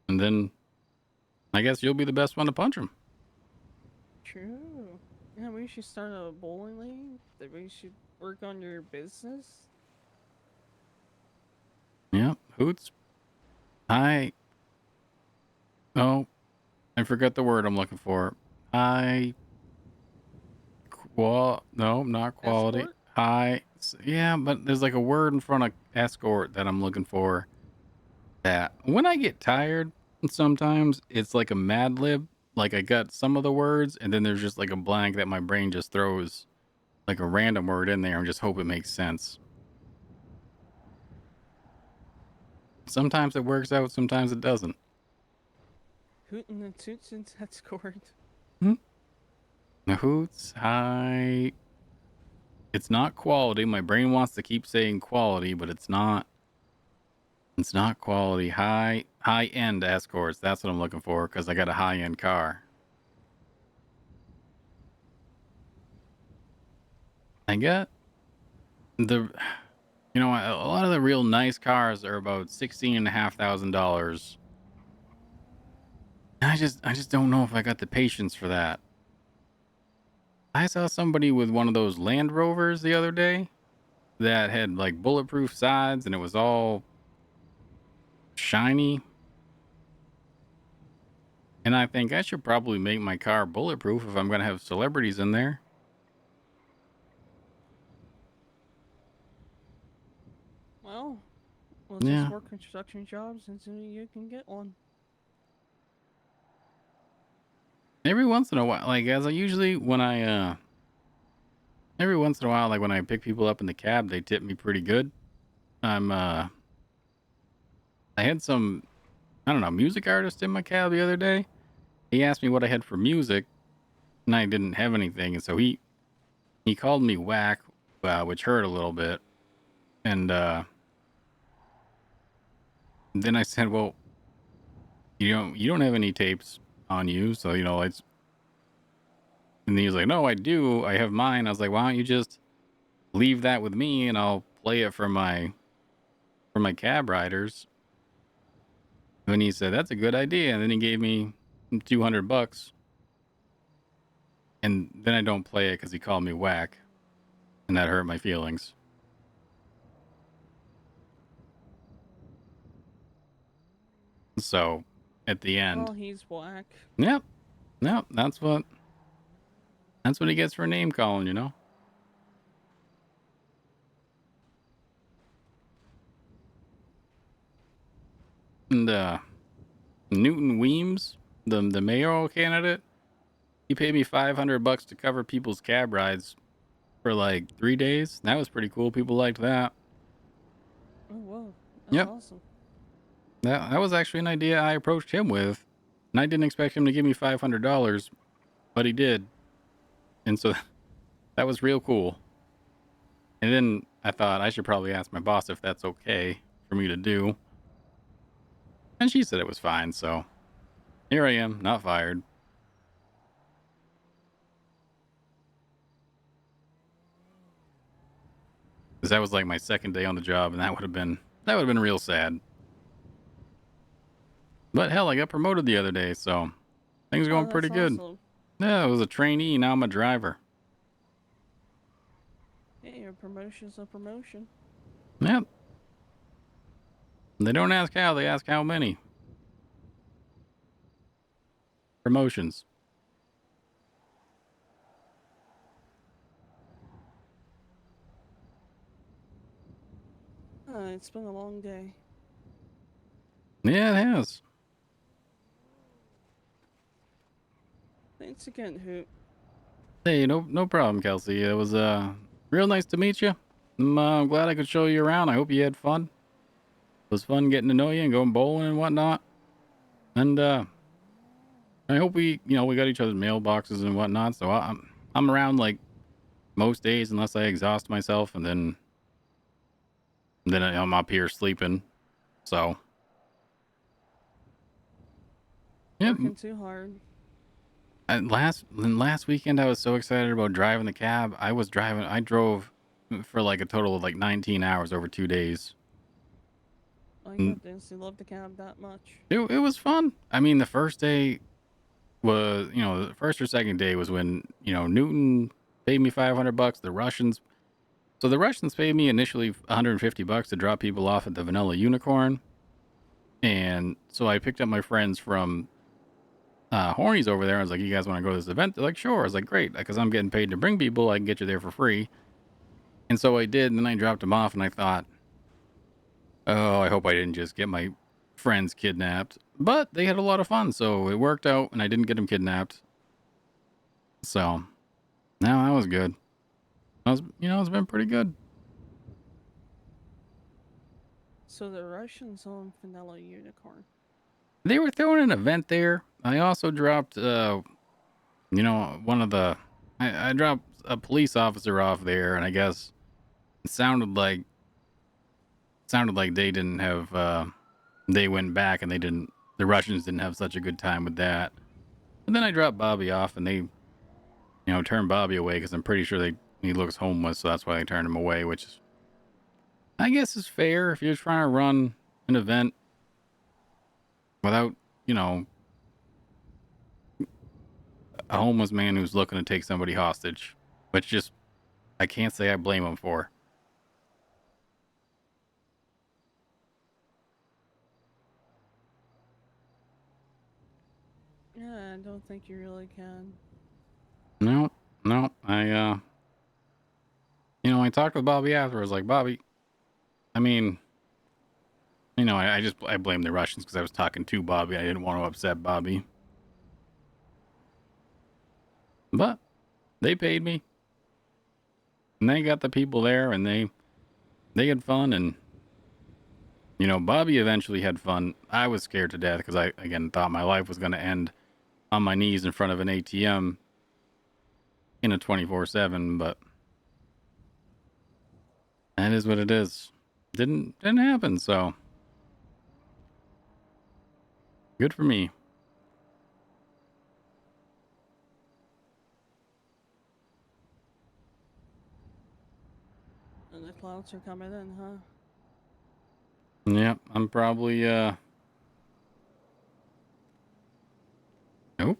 And then I guess you'll be the best one to punch them. True. Yeah, we should start a bowling league. That we should work on your business. Yep. Hoots. I forgot the word I'm looking for. No, not quality. Escort? Yeah, but there's like a word in front of escort that I'm looking for. That when I get tired, sometimes it's like a Mad Lib. Like I got some of the words, and then there's just like a blank that my brain just throws like a random word in there and just hope it makes sense. Sometimes it works out, sometimes it doesn't. Hootin' and Tootin' escort. The Hoots, it's not quality. My brain wants to keep saying quality, but it's not. It's not quality. High end escorts. That's what I'm looking for because I got a high end car. I got a lot of the real nice cars are about $16,500. I just don't know if I got the patience for that. I saw somebody with one of those Land Rovers the other day that had like bulletproof sides and it was all shiny. And I think I should probably make my car bulletproof if I'm going to have celebrities in there. Well, we'll Yeah. just work construction jobs until you can get one. Every once in a while, like as I usually when I every once in a while, like when I pick people up in the cab, they tip me pretty good. I had some, I don't know, music artist in my cab the other day. He asked me what I had for music, and I didn't have anything, and so he called me whack, which hurt a little bit. And then I said, "Well, you don't have any tapes on you, so it's." And he was like, "No, I do. I have mine." I was like, "Why don't you just leave that with me, and I'll play it for my cab riders?" And he said, "That's a good idea." And then he gave me $200, and then I don't play it because he called me whack, and that hurt my feelings. So, at the end, Well, he's whack. yep, that's what he gets for name calling, And Newton Weems, the mayoral candidate, he paid me $500 to cover people's cab rides for like 3 days. That was pretty cool. People liked that. Oh, whoa. That's Yep. awesome. That was actually an idea I approached him with, and I didn't expect him to give me $500, but he did. And so that was real cool. And then I thought I should probably ask my boss if that's okay for me to do. And she said it was fine, so here I am, not fired. Because that was like my second day on the job, and that would have been real sad. But hell, I got promoted the other day, so things are going pretty good. Awesome. Yeah, I was a trainee, now I'm a driver. Hey, your promotion's a promotion. Yep. They don't ask how, they ask how many. Promotions. It's been a long day. Yeah, it has. Thanks again, Hoot. Hey, no problem, Kelsey. It was real nice to meet you. I'm glad I could show you around. I hope you had fun. It was fun getting to know you and going bowling and whatnot. And I hope we got each other's mailboxes and whatnot. So I'm around like most days unless I exhaust myself, and then I'm up here sleeping. So yeah. Working too hard. And last weekend, I was so excited about driving the cab. I drove for like a total of like 19 hours over 2 days. My goodness, you love the cab that much. It was fun. I mean, the first day was, the first or second day was when, Newton paid me $500. The Russians So the Russians paid me initially $150 to drop people off at the Vanilla Unicorn. And so I picked up my friends from Horny's over there. I was like, you guys want to go to this event? They're like, sure. I was like, great. Because I'm getting paid to bring people, I can get you there for free. And so I did. And then I dropped them off and I thought, oh, I hope I didn't just get my friends kidnapped. But they had a lot of fun. So it worked out and I didn't get them kidnapped. So now that was good. It's been pretty good. So the Russians own Vanilla Unicorn. They were throwing an event there. I also dropped, one of the, I dropped a police officer off there, and I guess it sounded like they didn't have, they went back and the Russians didn't have such a good time with that. But then I dropped Bobby off, and they, turned Bobby away because I'm pretty sure he looks homeless, so that's why they turned him away, which is, I guess, is fair if you're trying to run an event without, a homeless man who's looking to take somebody hostage, which just, I can't say I blame him for. Yeah, I don't think you really can. No, I I talked with Bobby afterwards, like, Bobby, I mean, I blame the Russians because I was talking to Bobby. I didn't want to upset Bobby. But they paid me. And they got the people there and they had fun, and Bobby eventually had fun. I was scared to death because I again thought my life was going to end on my knees in front of an ATM in a 24/7, but that is what it is. Didn't happen, so good for me. And the clouds are coming in, huh? Yep, I'm probably nope.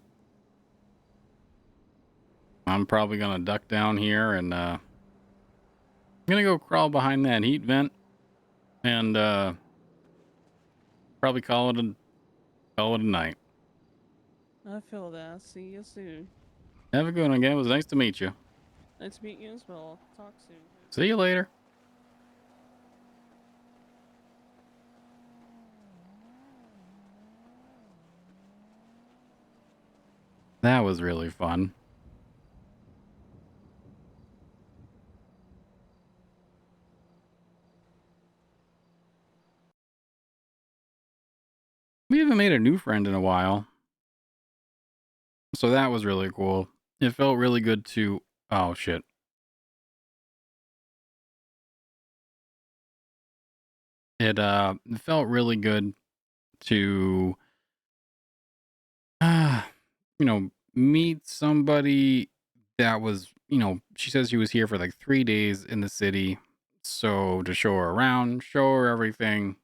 I'm probably gonna duck down here and I'm gonna go crawl behind that heat vent and probably call it a night. I feel that. See you soon. Have a good one again. It was nice to meet you. Nice to meet you as well. Talk soon. See you later. That was really fun. We haven't made a new friend in a while. So that was really cool. It felt really good to... Oh, shit. It felt really good to... meet somebody that was... she says she was here for like 3 days in the city. So to show her around, show her everything.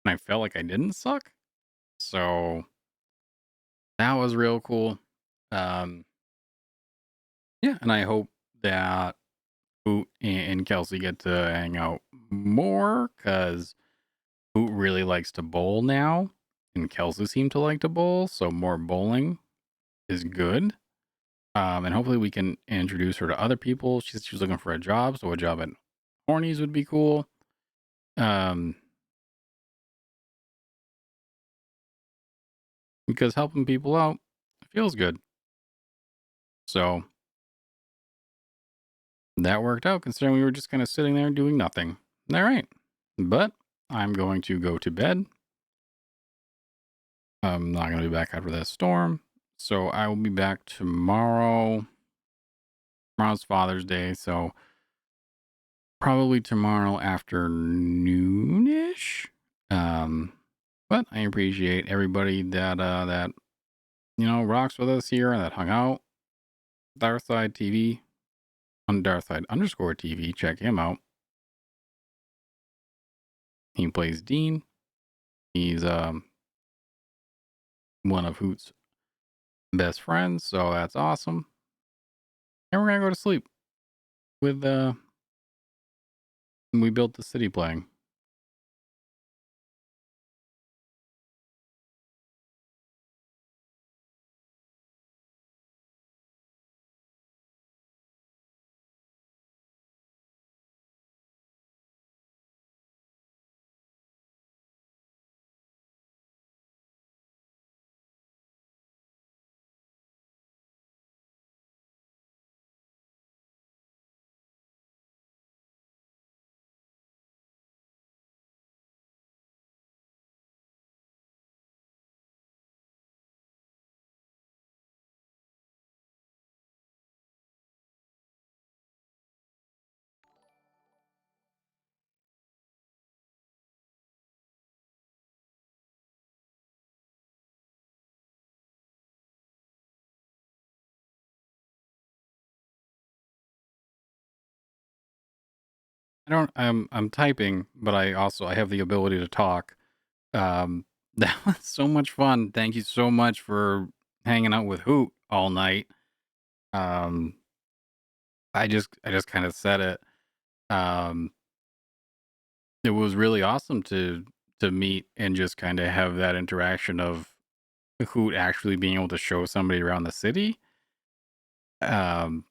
And I felt like I didn't suck. So that was real cool. Yeah, and I hope that Hoot and Kelsey get to hang out more because Hoot really likes to bowl now, and Kelsey seemed to like to bowl, so more bowling is good. And hopefully we can introduce her to other people. She said she was looking for a job, so a job at Horny's would be cool. Because helping people out feels good. So that worked out considering we were just kind of sitting there doing nothing. All right. But I'm going to go to bed. I'm not going to be back after that storm. So I will be back tomorrow. Tomorrow's Father's Day. So probably tomorrow afternoonish. But I appreciate everybody that rocks with us here and that hung out. Darthside TV on Darthside_TV. Check him out. He plays Dean. He's one of Hoot's best friends, so that's awesome. And we're gonna go to sleep. with we built the city playing. I'm typing, but I have the ability to talk. That was so much fun. Thank you so much for hanging out with Hoot all night. Um, I just kind of said it. Um, it was really awesome to meet and just kind of have that interaction of Hoot actually being able to show somebody around the city. Um,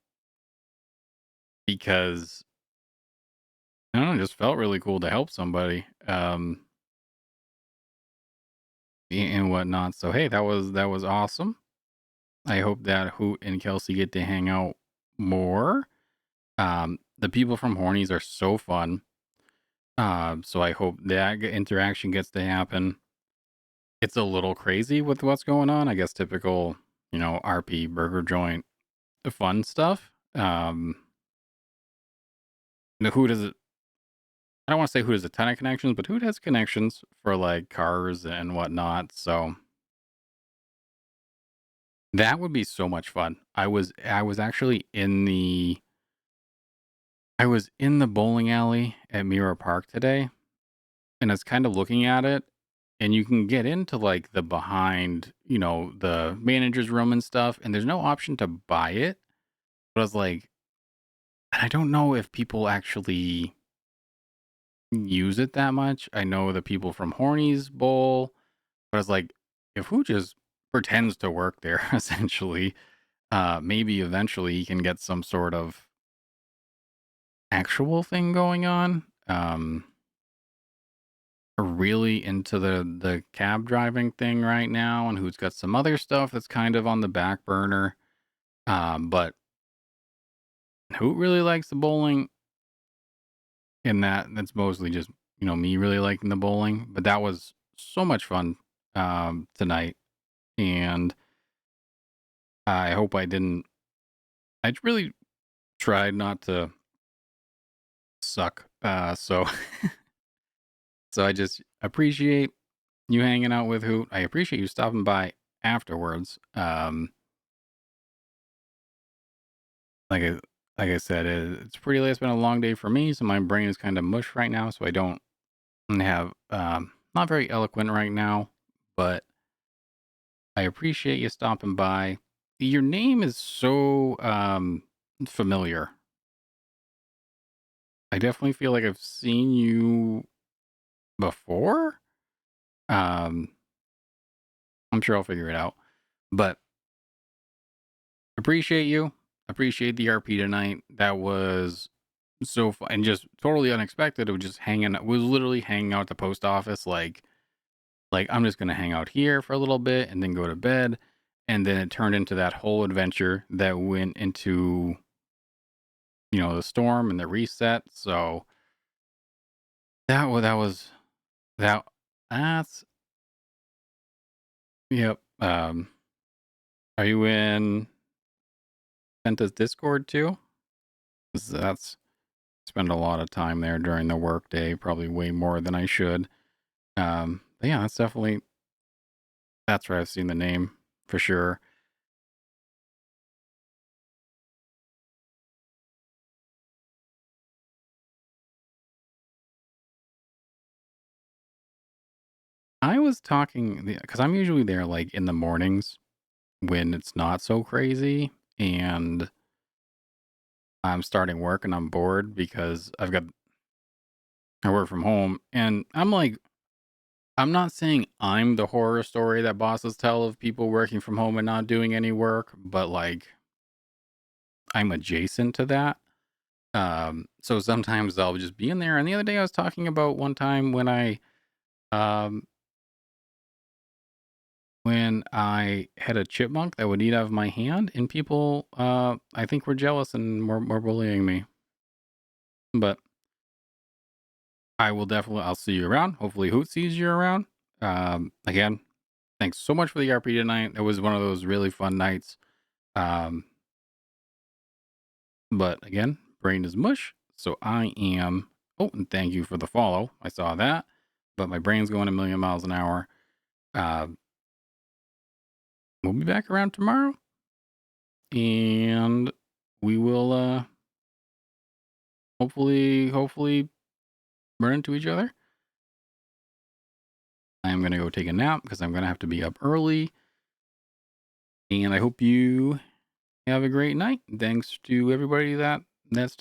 because I don't know, it just felt really cool to help somebody. And whatnot. So hey, that was awesome. I hope that Hoot and Kelsey get to hang out more. The people from Hornies are so fun. So I hope that interaction gets to happen. It's a little crazy with what's going on. I guess typical, RP burger joint fun stuff. Hoot has, I don't want to say Hoot has a ton of connections, but Hoot has connections for like cars and whatnot. So that would be so much fun. I was actually I was in the bowling alley at Mirror Park today, and I was kind of looking at it, and you can get into like the behind, the manager's room and stuff, and there's no option to buy it. But I was like, I don't know if people actually use it that much. I know the people from Horny's Bowl, but I was like, if who just pretends to work there, essentially, maybe eventually he can get some sort of actual thing going on. Really into the cab driving thing right now, and who's got some other stuff that's kind of on the back burner. But who really likes the bowling? And that's mostly just me really liking the bowling. But that was so much fun tonight, and I hope I didn't. I really tried not to suck. So so I just appreciate you hanging out with Hoot. I appreciate you stopping by afterwards. Like I like I said, it's pretty late. It's been a long day for me, so my brain is kind of mush right now. So I don't have not very eloquent right now, but I appreciate you stopping by. Your name is so familiar. I definitely feel like I've seen you before. Um, I'm sure I'll figure it out, but appreciate you. Appreciate the RP tonight. That was so fun and just totally unexpected. It was just hanging. Was literally hanging out at the post office. Like I'm just gonna hang out here for a little bit and then go to bed. And then it turned into that whole adventure that went into the storm and the reset. So that was that. That's yep. Are you in Penta's Discord too? 'Cause that's spend a lot of time there during the workday, probably way more than I should. But yeah, that's where I've seen the name for sure. I was talking because I'm usually there like in the mornings when it's not so crazy, and I'm starting work and I'm bored because I work from home, and I'm like, I'm not saying I'm the horror story that bosses tell of people working from home and not doing any work, but like I'm adjacent to that. So sometimes I'll just be in there. And the other day I was talking about one time um, when I had a chipmunk that would eat out of my hand, and people, I think were jealous and were bullying me. But I'll see you around. Hopefully Hoot sees you around. Again, thanks so much for the RP tonight. It was one of those really fun nights. But again, brain is mush. So I am, oh, and thank you for the follow. I saw that, but my brain's going a million miles an hour. We'll be back around tomorrow, and we will, hopefully run into each other. I'm going to go take a nap because I'm going to have to be up early. And I hope you have a great night. Thanks to everybody that stuff.